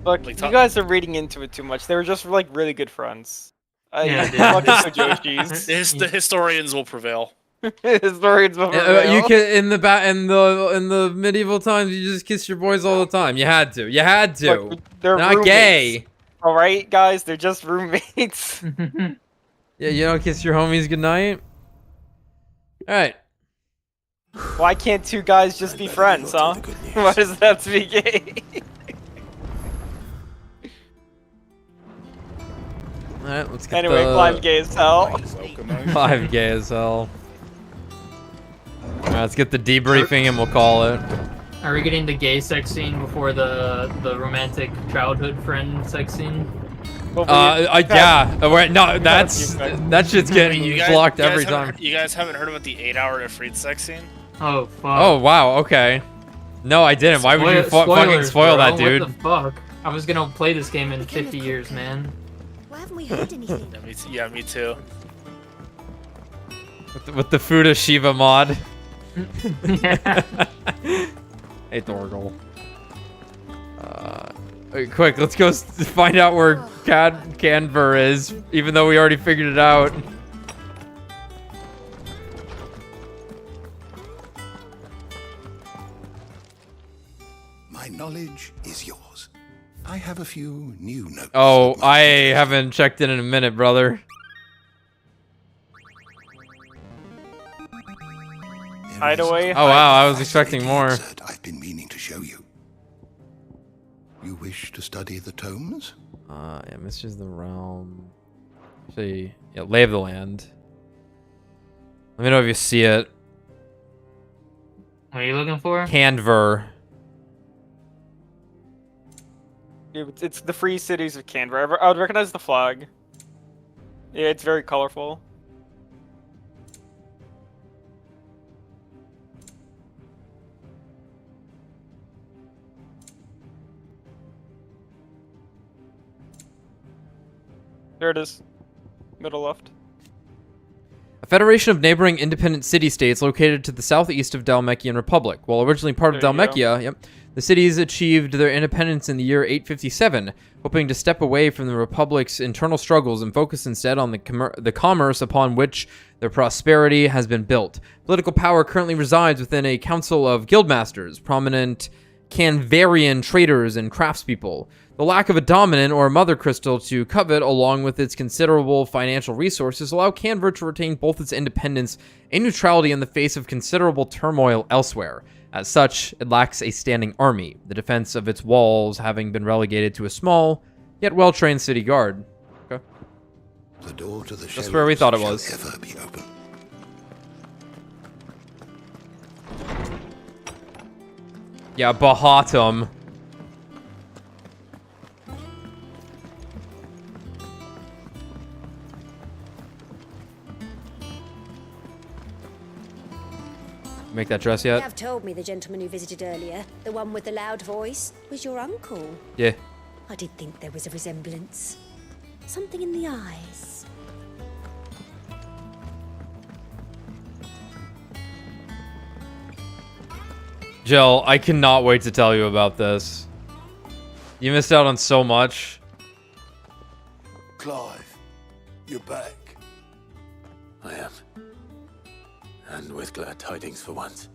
Look,
Like,
you guys are reading into it too much. They were just like really good friends.
Yeah,
Fucking Joshis.
The historians will prevail.
Historians will prevail.
You can in the medieval times you just kiss your boys all the time. You had to.
Look, they're
not
roommates.
gay.
All right, guys, they're just roommates.
Yeah, you don't kiss your homies goodnight. All right.
Why can't two guys just be friends, huh? Why does it have to be gay?
Alright, let's get
Anyway, climb gay as hell.
5 gay as hell. Alright, let's get the debriefing and we'll call it.
Are we getting the gay sex scene before the romantic childhood friend sex scene?
Yeah. No, that shit's getting blocked every time.
You guys haven't heard about the 8-hour Ifrit sex scene?
Oh fuck.
Oh wow, okay. No, I didn't. Why would you fucking spoil that, dude?
What the fuck? I was gonna play this game in 50 years, man.
Why haven't we heard anything?
Yeah, me too.
With the Fuda Shiva mod.
Yeah.
Hey, Thorgal. Wait, quick, let's go find out where Canver is, even though we already figured it out.
My knowledge is yours. I have a few new notes.
Oh, I haven't checked in a minute, brother.
Hideaway.
Oh wow, I was expecting more.
I've been meaning to show you. You wish to study the tomes?
Yeah, Mysteries of the Realm. Actually, yeah, Lay of the Land. Let me know if you see it.
What are you looking for?
Canver.
It's the Free Cities of Canberra. I would recognize the flag. Yeah, it's very colorful. There it is. Middle left.
A federation of neighboring independent city-states located to the southeast of Dhalmekian Republic. While originally part of Dhalmekia, the cities achieved their independence in the year 857, hoping to step away from the Republic's internal struggles and focus instead on the commerce upon which their prosperity has been built. Political power currently resides within a council of guildmasters, prominent Canvarian traders and craftspeople. The lack of a dominant or mother crystal to covet, along with its considerable financial resources, allow Canver to retain both its independence and neutrality in the face of considerable turmoil elsewhere. As such, it lacks a standing army, the defense of its walls having been relegated to a small, yet well-trained city guard. Okay.
The door to the
Just where we thought it was.
shall ever be open.
Yeah, Bahatum. Make that dress
You
yet?
have told me the gentleman who visited earlier, the one with the loud voice, was your uncle.
Yeah.
I did think there was a resemblance. Something in the eyes.
Jill, I cannot wait to tell you about this. You missed out on so much.
Clive, you're back.
I am. And with glad tidings for once.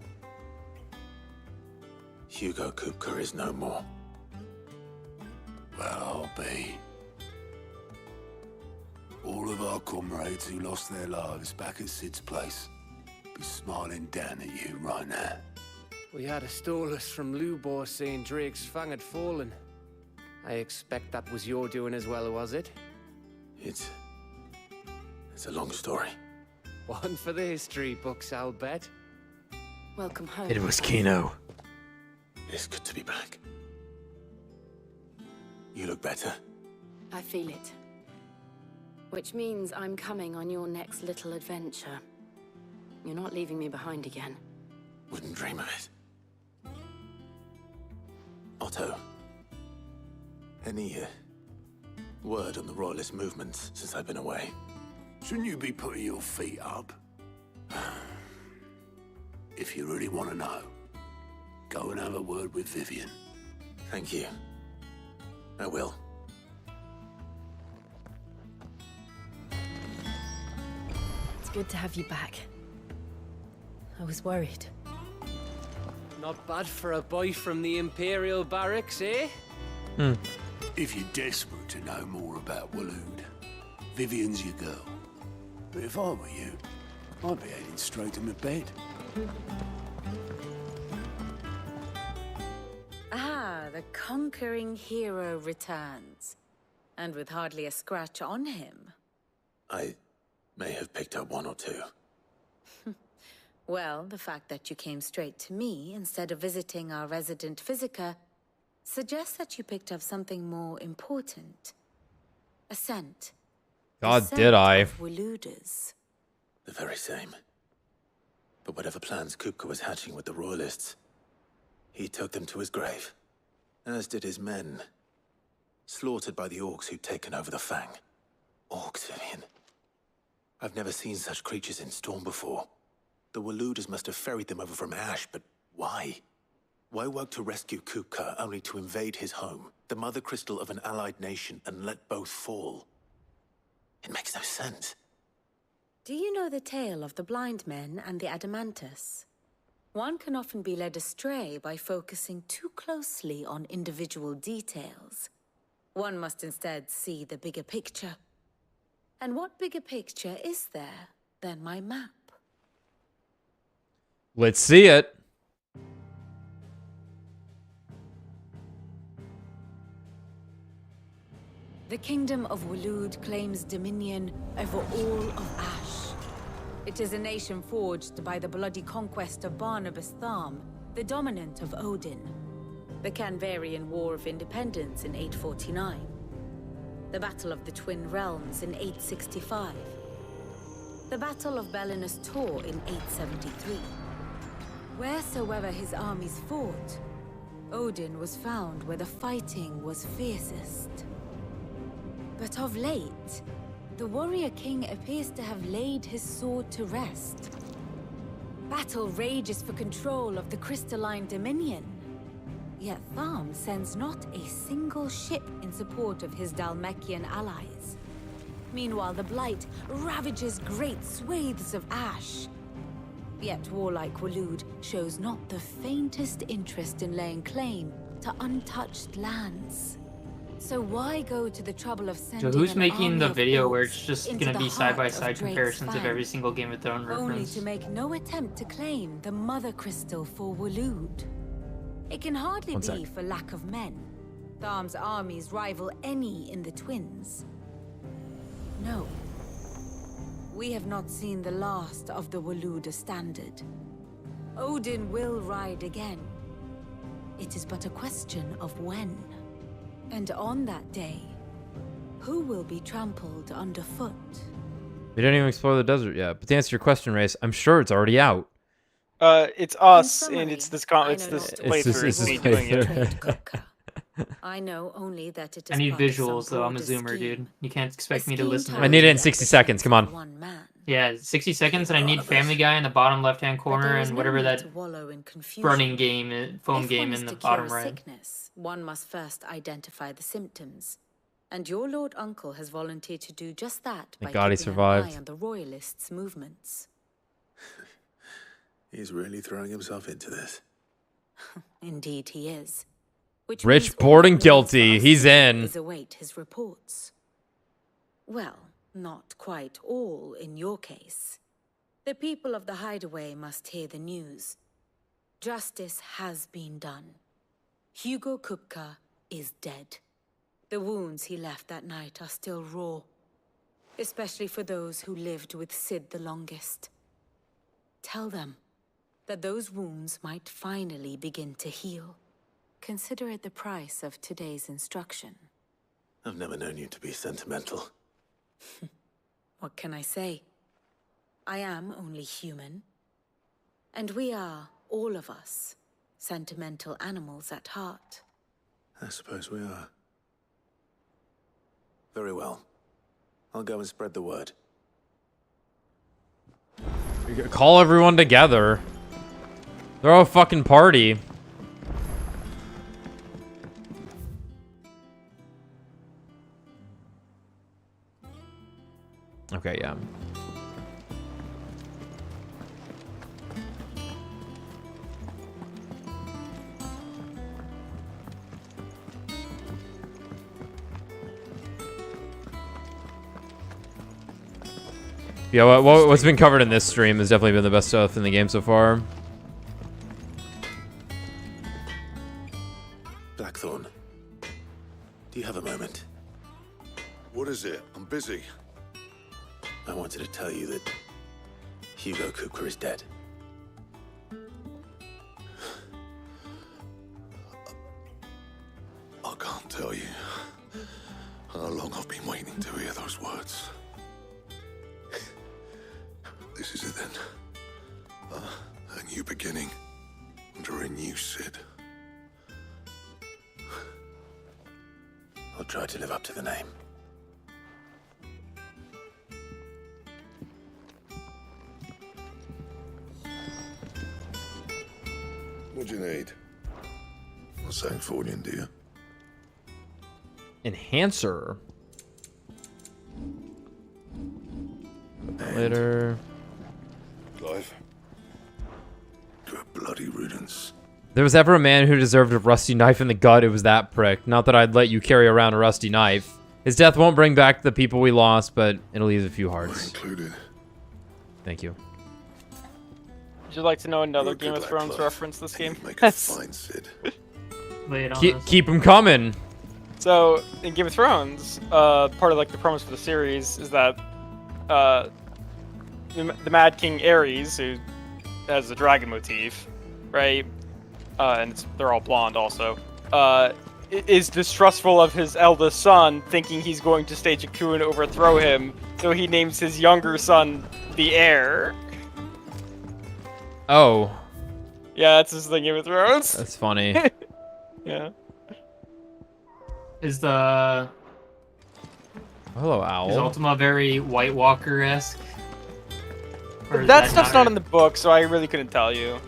Hugo Kupka is no more.
Well, I'll be. All of our comrades who lost their lives back at Sid's place be smiling down at you right now.
We had a stolus from Lubor saying Drake's Fang had fallen. I expect that was your doing as well, was it?
It's a long story.
One for the history books, I'll bet.
Welcome home.
It was Kino.
It's good to be back. You look better.
I feel it. Which means I'm coming on your next little adventure. You're not leaving me behind again.
Wouldn't dream of it. Otto, any word on the Royalist movements since I've been away?
Shouldn't you be putting your feet up? If you really want to know, go and have a word with Vivian.
Thank you. I will.
It's good to have you back. I was worried.
Not bad for a boy from the Imperial Barracks, eh?
If you're desperate to know more about Waloed, Vivian's your girl. But if I were you, I'd be heading straight to my bed.
Ah, the conquering hero returns. And with hardly a scratch on him.
I may have picked up one or two.
Well, the fact that you came straight to me instead of visiting our resident physiker suggests that you picked up something more important. A scent.
God, did I?
Of Waloeders.
The very same. But whatever plans Kupka was hatching with the Royalists, he took them to his grave. As did his men. Slaughtered by the orcs who'd taken over the Fang. Orcs, Vivian. I've never seen such creatures in Storm before. The Waloeders must have ferried them over from Ash, but why? Why work to rescue Kupka only to invade his home, the mother crystal of an allied nation, and let both fall? It makes no sense.
Do you know the tale of the blind men and the Adamantus? One can often be led astray by focusing too closely on individual details. One must instead see the bigger picture. And what bigger picture is there than my map?
Let's see it.
The Kingdom of Waloed claims dominion over all of Ash. It is a nation forged by the bloody conquest of Barnabas Tharm, the dominant of Odin. The Canvarian War of Independence in 849. The Battle of the Twin Realms in 865. The Battle of Belinus Tor in 873. Wheresoever his armies fought, Odin was found where the fighting was fiercest. But of late, the warrior king appears to have laid his sword to rest. Battle rages for control of the crystalline dominion. Yet Tharm sends not a single ship in support of his Dhalmekian allies. Meanwhile, the Blight ravages great swathes of Ash. Yet warlike Waloed shows not the faintest interest in laying claim to untouched lands. So why go to the trouble of sending
So who's
an
making
army
the
of
video where
orcs
it's just
into
gonna
the
be side-by-side
heart of Drake's
comparisons of
Fang,
every single Game of Thrones
only
reference?
to make no attempt to claim the Mother Crystal for Waloed? It can hardly
One
be
sec.
for lack of men. Tharm's armies rival any in the Twins. No. We have not seen the last of the Waloeder standard. Odin will ride again. It is but a question of when. And on that day, who will be trampled underfoot?
We didn't even explore the desert yet. But to answer your question, Race, I'm sure it's already out.
It's us, and it's this playthrough.
It's
It's
this
me doing it.
playthrough.
I know only that it is
I need
part of
visuals
some
though. I'm a
broader
zoomer,
scheme.
dude. You can't expect me to listen to
I need it in 60 seconds. Come on.
Yeah, 60 seconds, and I need Family Guy in the bottom left-hand corner, and whatever that running game, phone
If
game
one is
in the
to
bottom
cure a
right.
sickness, one must first identify the symptoms. And your Lord Uncle has volunteered to do just that by
Thank God he
keeping an
survived.
eye on the Royalists' movements.
He's really throwing himself into this.
Indeed he is. Which
Rich,
means all
bored,
that
and
remains for
guilty.
us
He's
to do
in.
is await his reports. Well, not quite all in your case. The people of the Hideaway must hear the news. Justice has been done. Hugo Kupka is dead. The wounds he left that night are still raw, especially for those who lived with Sid the longest. Tell them that those wounds might finally begin to heal. Consider it the price of today's instruction.
I've never known you to be sentimental.
What can I say? I am only human. And we are, all of us, sentimental animals at heart.
I suppose we are. Very well. I'll go and spread the word.
Call everyone together. Throw a fucking party. Okay, yeah. Yeah, what's been covered in this stream has definitely been the best stuff in the game so far.
Blackthorn, do you have a moment?
What is it? I'm busy.
I wanted to tell you that Hugo Kupka is dead.
I can't tell you how long I've been waiting to hear those words. This is it then. A new beginning under a new Sid.
I'll try to live up to the name.
What do you need? Not saying fortune, do you?
Enhancer. Later.
Clive. To a bloody riddance.
If there was ever a man who deserved a rusty knife in the gut, it was that prick. Not that I'd let you carry around a rusty knife. His death won't bring back the people we lost, but it'll leave a few hearts.
Included.
Thank you.
Would you like to know another Game of Thrones reference this game?
Make a fine Sid.
Lay it on us.
Keep him coming.
So, in Game of Thrones, part of like the premise for the series is that the Mad King Aerys, who has the dragon motif, right? And they're all blonde also, is distrustful of his eldest son, thinking he's going to stage a coup and overthrow him, so he names his younger son the heir.
Oh.
Yeah, that's his thing, Game of Thrones.
That's funny.
Yeah.
Is the...
Hello, Owl.
Is Ultima very White Walker-esque?
That stuff's not in the book, so I really couldn't tell you.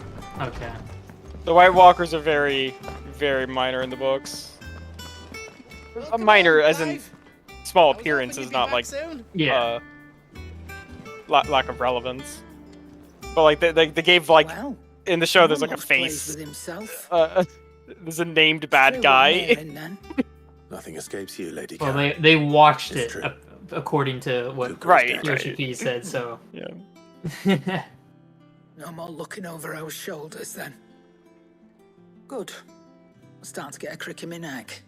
Okay.
The White Walkers are very, very minor in the books. Minor, as in small appearances, not like
yeah,
lack of relevance. But like they gave like in the show, there's like a face. There's a named bad guy.
Nothing escapes you, Lady
well,
Karen.
they watched
It's
it
true.
according to what
Right,
Yoshi
right.
P said. So
yeah.
No more looking over our shoulders then. Good. I'm starting to get a crick in my neck.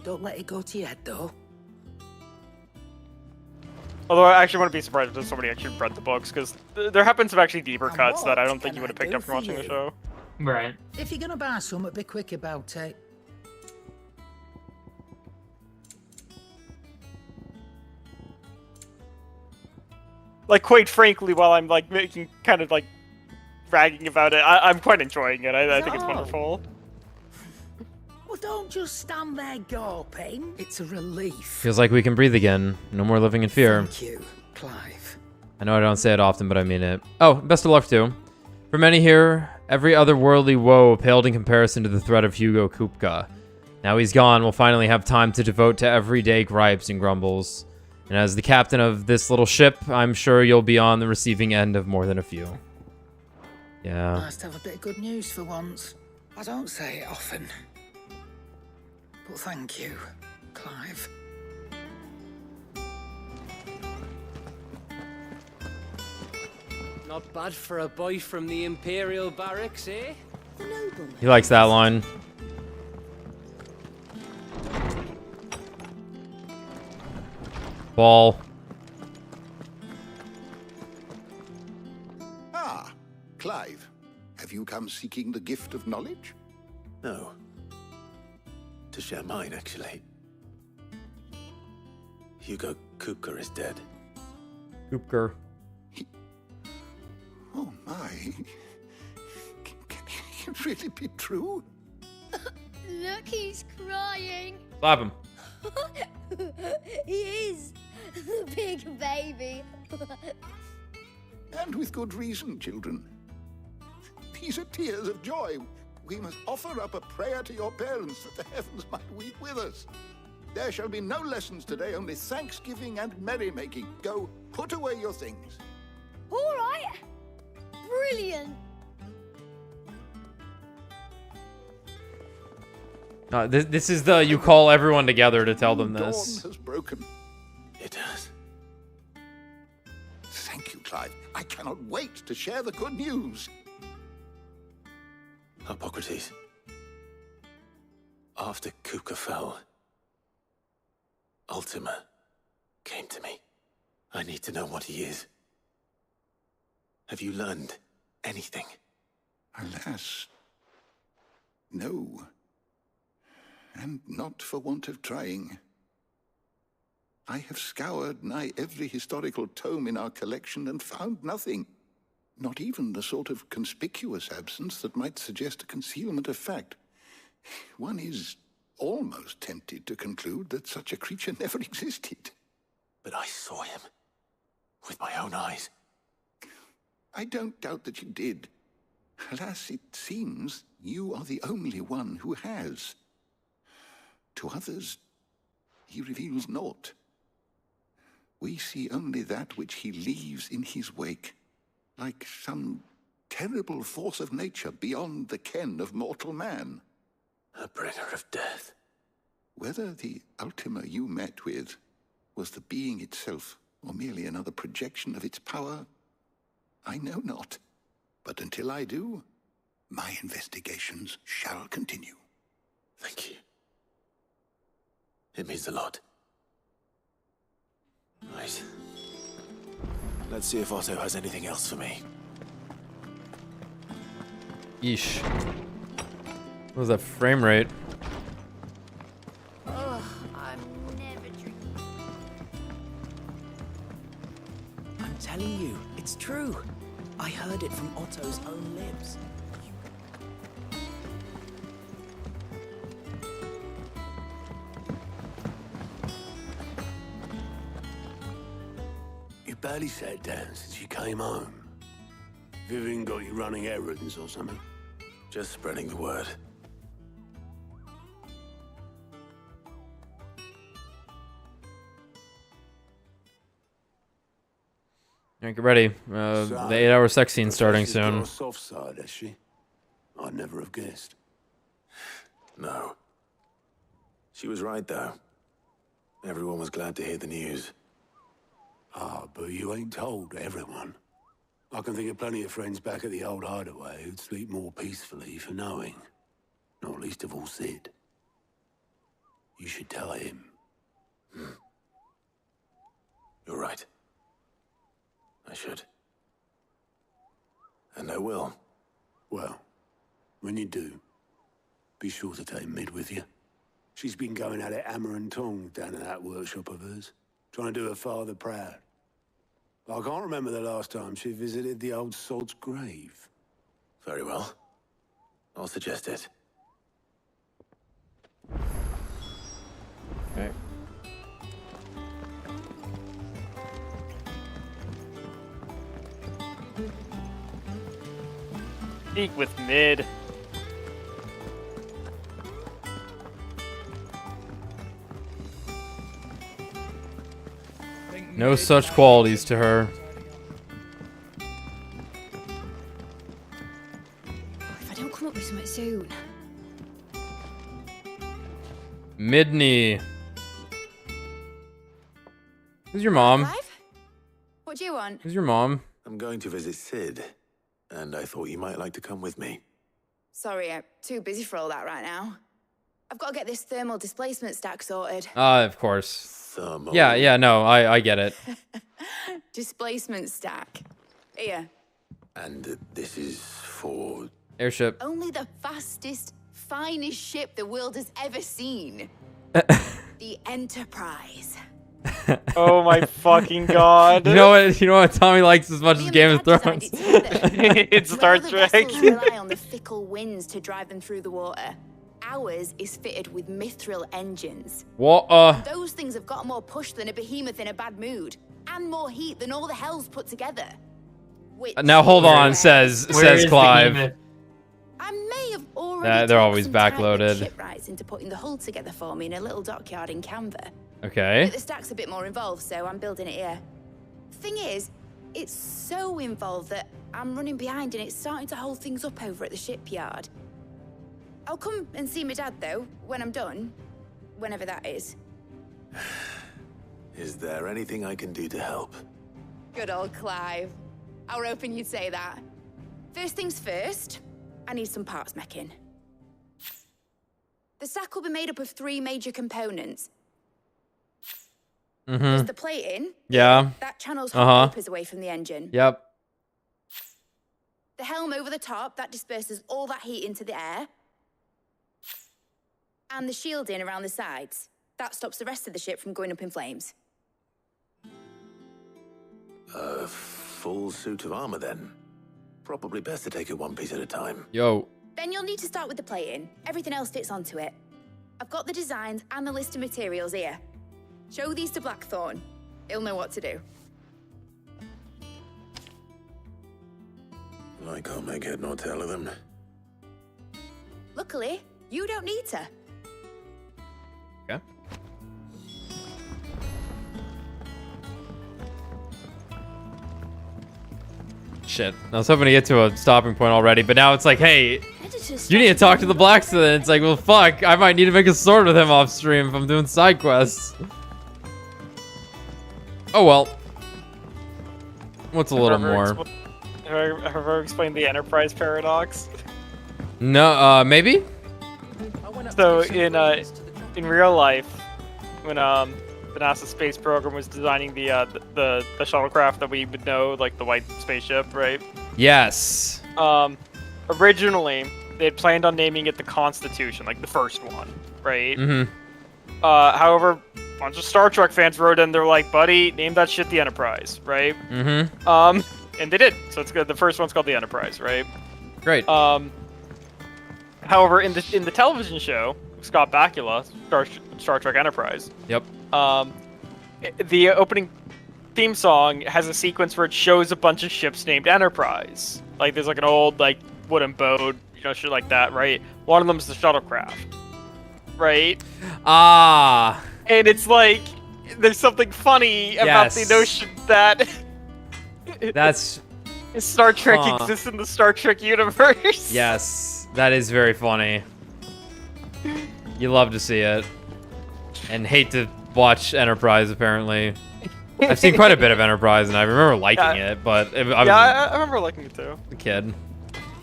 Don't let it go to your head though.
Although I actually wouldn't be surprised if somebody actually read the books, because there have been some actually deeper cuts that I don't think you would have picked up from watching the show.
Right.
If you're gonna buy something, be quick about it.
Like, quite frankly, while I'm like making kind of like bragging about it, I'm quite enjoying it. I think it's wonderful.
Well, don't just stand there gawping. It's a relief.
Feels like we can breathe again. No more living in fear.
Thank you, Clive.
I know I don't say it often, but I mean it. Oh, best of luck too. For many here, every other worldly woe paled in comparison to the threat of Hugo Kupka. Now he's gone, we'll finally have time to devote to everyday gripes and grumbles. And as the captain of this little ship, I'm sure you'll be on the receiving end of more than a few. Yeah.
Nice to have a bit of good news for once. I don't say it often. But thank you, Clive.
Not bad for a boy from the Imperial Barracks, eh?
He likes that line. Ball.
Ah, Clive. Have you come seeking the gift of knowledge?
No. To share mine, actually. Hugo Kupka is dead.
Kupka.
Oh my. Can it really be true?
Look, he's crying.
Slap him.
He is. The big baby.
And with good reason, children. These are tears of joy. We must offer up a prayer to your parents that the heavens might weep with us. There shall be no lessons today, only thanksgiving and merrymaking. Go, put away your things.
All right. Brilliant.
This is the you call everyone together to tell them
Dawn
this.
has broken.
It has.
Thank you, Clive. I cannot wait to share the good news.
Hippocrates. After Kupka fell, Ultima came to me. I need to know what he is. Have you learned anything?
Alas, no. And not for want of trying. I have scoured nigh every historical tome in our collection and found nothing. Not even the sort of conspicuous absence that might suggest a concealment of fact. One is almost tempted to conclude that such a creature never existed.
But I saw him. With my own eyes.
I don't doubt that you did. Alas, it seems you are the only one who has. To others, he reveals naught. We see only that which he leaves in his wake, like some terrible force of nature beyond the ken of mortal man.
A bringer of death.
Whether the Ultima you met with was the being itself, or merely another projection of its power, I know not. But until I do, my investigations shall continue.
Thank you. It means a lot. Right. Let's see if Otto has anything else for me.
Yeesh. What was that frame rate?
Oh, I'm never drinking.
I'm telling you, it's true. I heard it from Otto's own lips.
You barely sat down since you came home. Vivian got you running errands or something?
Just spreading the word.
Alright, get ready. The 8-hour sex scene starting
She's got
soon.
a soft side, has she? I'd never have guessed.
No. She was right, though. Everyone was glad to hear the news.
Ah, but you ain't told everyone. I can think of plenty of friends back at the old hideaway who'd sleep more peacefully for knowing. Not least of all Sid. You should tell him.
You're right. I should. And I will.
Well, when you do, be sure to take Mid with you. She's been going at it hammer and tongs down in that workshop of hers, trying to do her father proud. I can't remember the last time she visited the old sod's grave.
Very well. I'll suggest it.
Okay.
Speak with Mid.
No such qualities to her.
If I don't come up with something soon.
Midney. Who's your mom?
Clive? What do you want?
Who's your mom?
I'm going to visit Sid, and I thought you might like to come with me.
Sorry, I'm too busy for all that right now. I've got to get this thermal displacement stack sorted.
Of course.
Thermal.
Yeah, no, I get it.
Displacement stack. Here.
And this is for...
Airship.
Only the fastest, finest ship the world has ever seen. The Enterprise.
Oh my fucking god.
You know what Tommy likes as much as Game of Thrones?
It's Star Trek.
Vessels rely on the fickle winds to drive them through the water. Ours is fitted with mithril engines.
What?
Those things have got more push than a behemoth in a bad mood, and more heat than all the hells put together. Which
Now hold on, says Clive.
I may have already
They're always
talked some tight
backloaded.
shipwrights into putting the hull together for me in a little dockyard in Canva.
Okay.
But the stack's a bit more involved, so I'm building it here. Thing is, it's so involved that I'm running behind and it's starting to hold things up over at the shipyard. I'll come and see my dad, though, when I'm done. Whenever that is.
Is there anything I can do to help?
Good old Clive. I were hoping you'd say that. First things first, I need some parts meching. The stack will be made up of 3 major components. There's the plating.
Yeah.
That channels hot vapors away from the engine.
Yep.
The helm over the top, that disperses all that heat into the air. And the shielding around the sides. That stops the rest of the ship from going up in flames.
A full suit of armor, then. Probably best to take it one piece at a time.
Yo.
Then you'll need to start with the plating. Everything else fits onto it. I've got the designs and the list of materials here. Show these to Blackthorn. He'll know what to do.
I can't make head nor tail of them.
Luckily, you don't need to.
Okay. Shit. I was hoping to get to a stopping point already, but now it's like, hey, you need to talk to the blacksmith. And it's like, well, fuck, I might need to make a sword with him off stream if I'm doing side quests. Oh well. What's a little more?
Have I ever explained the Enterprise paradox?
No, maybe?
So in real life, when the NASA space program was designing the shuttlecraft that we would know, like the white spaceship, right?
Yes.
Originally, they had planned on naming it the Constitution, like the first one, right?
Mm-hmm.
However, a bunch of Star Trek fans wrote in, they're like, buddy, name that shit the Enterprise, right?
Mm-hmm.
And they did. So it's good. The first one's called the Enterprise, right?
Great.
However, in the television show, Scott Bakula, Star Trek Enterprise.
Yep.
The opening theme song has a sequence where it shows a bunch of ships named Enterprise. Like there's like an old like wooden boat, you know, shit like that, right? One of them is the shuttlecraft, right?
Ah.
And it's like there's something funny about the notion that
that's
Star Trek exists in the Star Trek universe.
Yes, that is very funny. You love to see it, and hate to watch Enterprise. Apparently, I've seen quite a bit of Enterprise, and I remember liking it. But I
remember liking it too.
A kid.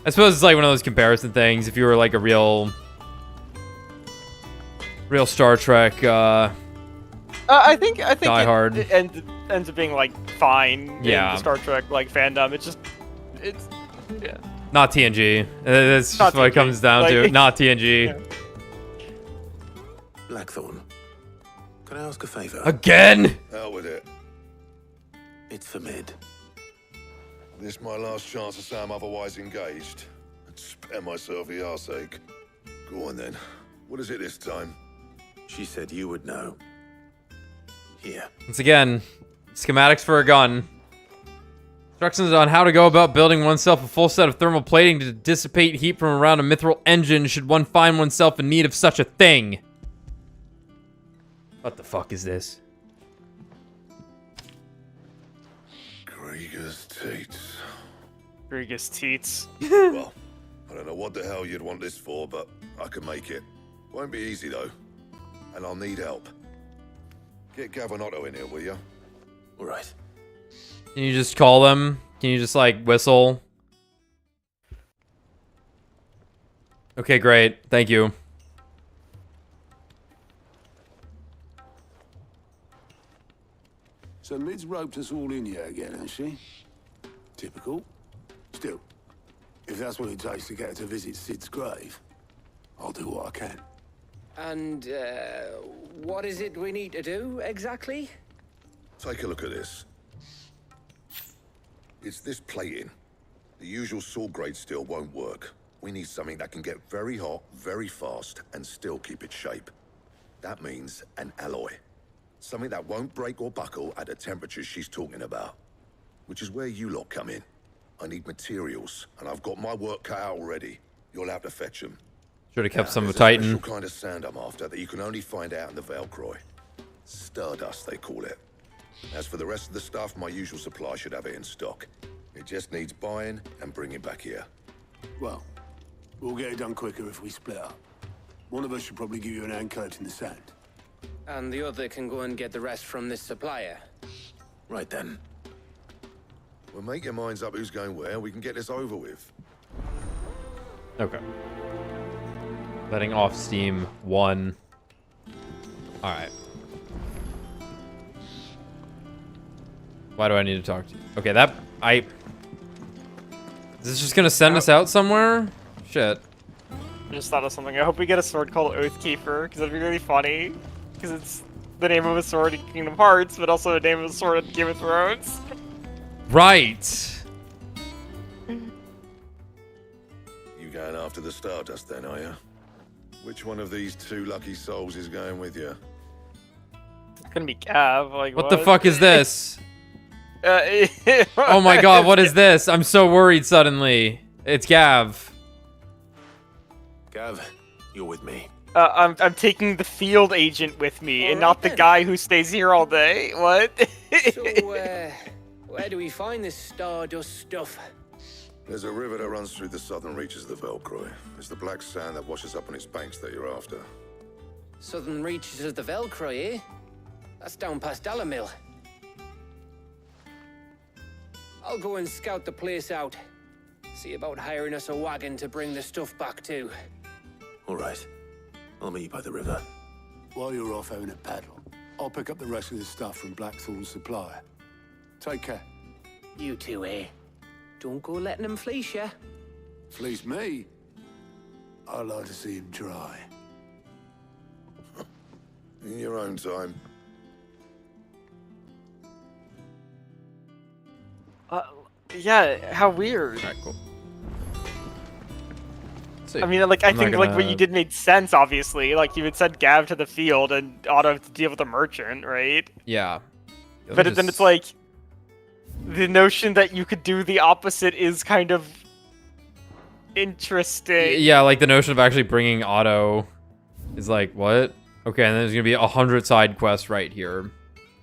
I suppose it's like one of those comparison things. If you were like a real Star Trek.
I think
diehard.
it ends up being like fine. In the Star Trek like fandom. It's yeah.
Not TNG. That's
Not
just what it
TNG.
comes down to. Not TNG.
Yeah.
Blackthorn, can I ask a favor?
Again?
Hell with it.
It's for Mid.
This my last chance to say I'm otherwise engaged. I'd spare myself the arseache. Go on then. What is it this time?
She said you would know. Here.
Once again, schematics for a gun. Instructions on how to go about building oneself a full set of thermal plating to dissipate heat from around a mithril engine should one find oneself in need of such a thing. What the fuck is this?
Rieger's teats.
Rieger's teats.
Well, I don't know what the hell you'd want this for, but I can make it. Won't be easy, though. And I'll need help. Get Gav and Otto in here, will you?
All right.
Can you just call them? Can you just, like, whistle? Okay, great. Thank you.
So Mid's roped us all in here again, hasn't she? Typical. Still, if that's what it takes to get her to visit Sid's grave, I'll do what I can.
And, what is it we need to do, exactly?
Take a look at this. It's this plating. The usual sword grade steel won't work. We need something that can get very hot, very fast, and still keep its shape. That means an alloy. Something that won't break or buckle at the temperatures she's talking about. Which is where you lot come in. I need materials, and I've got my work cut out already. You'll have to fetch them.
Should have kept some of
There's
Titan.
a special kind of sand I'm after that you can only find out in the Velcroy. Stardust, they call it. As for the rest of the stuff, my usual supply should have it in stock. It just needs buying and bringing back here.
Well, we'll get it done quicker if we split up. One of us should probably give you an handcoat in the sand.
And the other can go and get the rest from this supplier.
Right then. Well, make your minds up who's going where. We can get this over with.
Okay. Letting off steam 1. Alright. Why do I need to talk to you? Okay, is this just gonna send us out somewhere? Shit.
I just thought of something. I hope we get a sword called Oathkeeper, because that'd be really funny. Because it's the name of a sword in Kingdom Hearts, but also the name of a sword in Game of Thrones.
Right.
You going after the Stardust then, are you? Which one of these two lucky souls is going with you?
It's gonna be Gav. Like
What the fuck is this?
Oh
Oh my god, what is this? I'm so worried suddenly. It's Gav.
Gav, you're with me.
I'm taking the field agent with me, and not the guy who stays here all day. What?
So, where do we find this Stardust stuff?
There's a river that runs through the southern reaches of the Velcroy. It's the black sand that washes up on its banks that you're after.
Southern reaches of the Velcroy, eh? That's down past Dalamil. I'll go and scout the place out. See about hiring us a wagon to bring the stuff back to.
All right. I'll meet you by the river.
While you're off having a paddle, I'll pick up the rest of the stuff from Blackthorn's supplier. Take care.
You two, eh? Don't go letting him fleece ya.
Fleece me? I'd like to see him try.
In your own time.
Yeah, how weird.
Alright, cool.
I mean, like, I
I'm not
think like what
gonna-
you did made sense. Obviously, like you would send Gav to the field and Otto to deal with the merchant, right?
Yeah.
But then it's like the notion that you could do the opposite is kind of interesting.
Yeah, like the notion of actually bringing Otto is like, what? Okay, and then there's gonna be 100 side quests right here.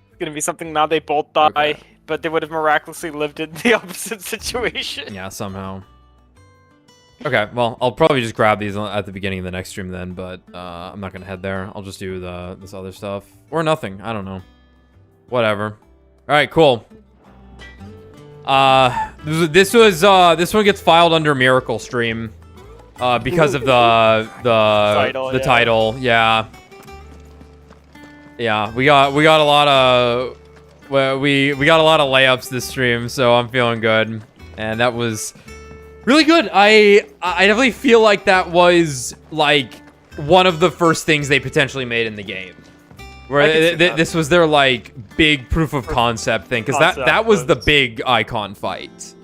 It's gonna be something now they both die, but they would have miraculously lived in the opposite situation.
Yeah, somehow. Okay, well, I'll probably just grab these at the beginning of the next stream then, but I'm not gonna head there. I'll just do this other stuff. Or nothing, I don't know. Whatever. Alright, cool. This one gets filed under Miracle Stream. Because of the title, yeah. Yeah, we got a lot of we got a lot of layups this stream, so I'm feeling good. And that was really good. I definitely feel like that was like one of the first things they potentially made in the game. Where this was their like big proof of concept thing, because that was the big icon fight.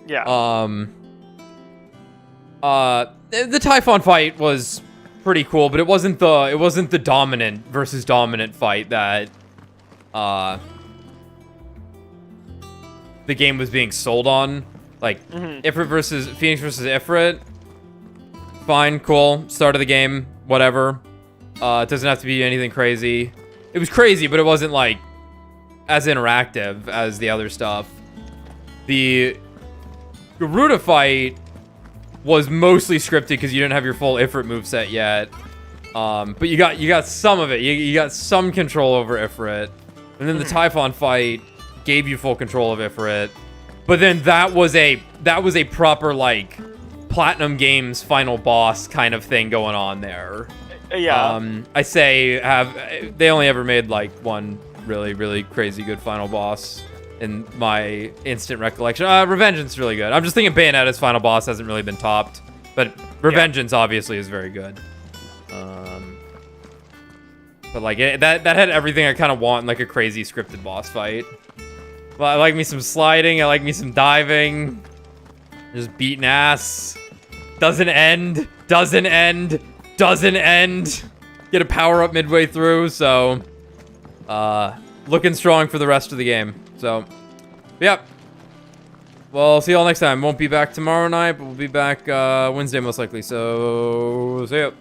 Yeah.
The Typhon fight was pretty cool, but it wasn't the dominant versus dominant fight that the game was being sold on. Like Ifrit versus Phoenix versus Ifrit. Fine, cool. Start of the game, whatever. It doesn't have to be anything crazy. It was crazy, but it wasn't like as interactive as the other stuff. The Garuda fight was mostly scripted because you didn't have your full Ifrit moveset yet. But you got some of it. You got some control over Ifrit. And then the Typhon fight gave you full control of Ifrit. But then that was a proper like Platinum Games final boss kind of thing going on there.
Yeah.
I say they only ever made like one really, really crazy good final boss in my instant recollection. Revengeance is really good. I'm just thinking Bayonetta's final boss hasn't really been topped, but Revengeance obviously is very good. But like that had everything I kind of want in like a crazy scripted boss fight. Well, I like me some sliding. I like me some diving. Just beating ass. Doesn't end. Doesn't end. Doesn't end. Get a power up midway through. So, looking strong for the rest of the game. So, yep. Well, see y'all next time. Won't be back tomorrow night, but we'll be back Wednesday most likely. So, see ya.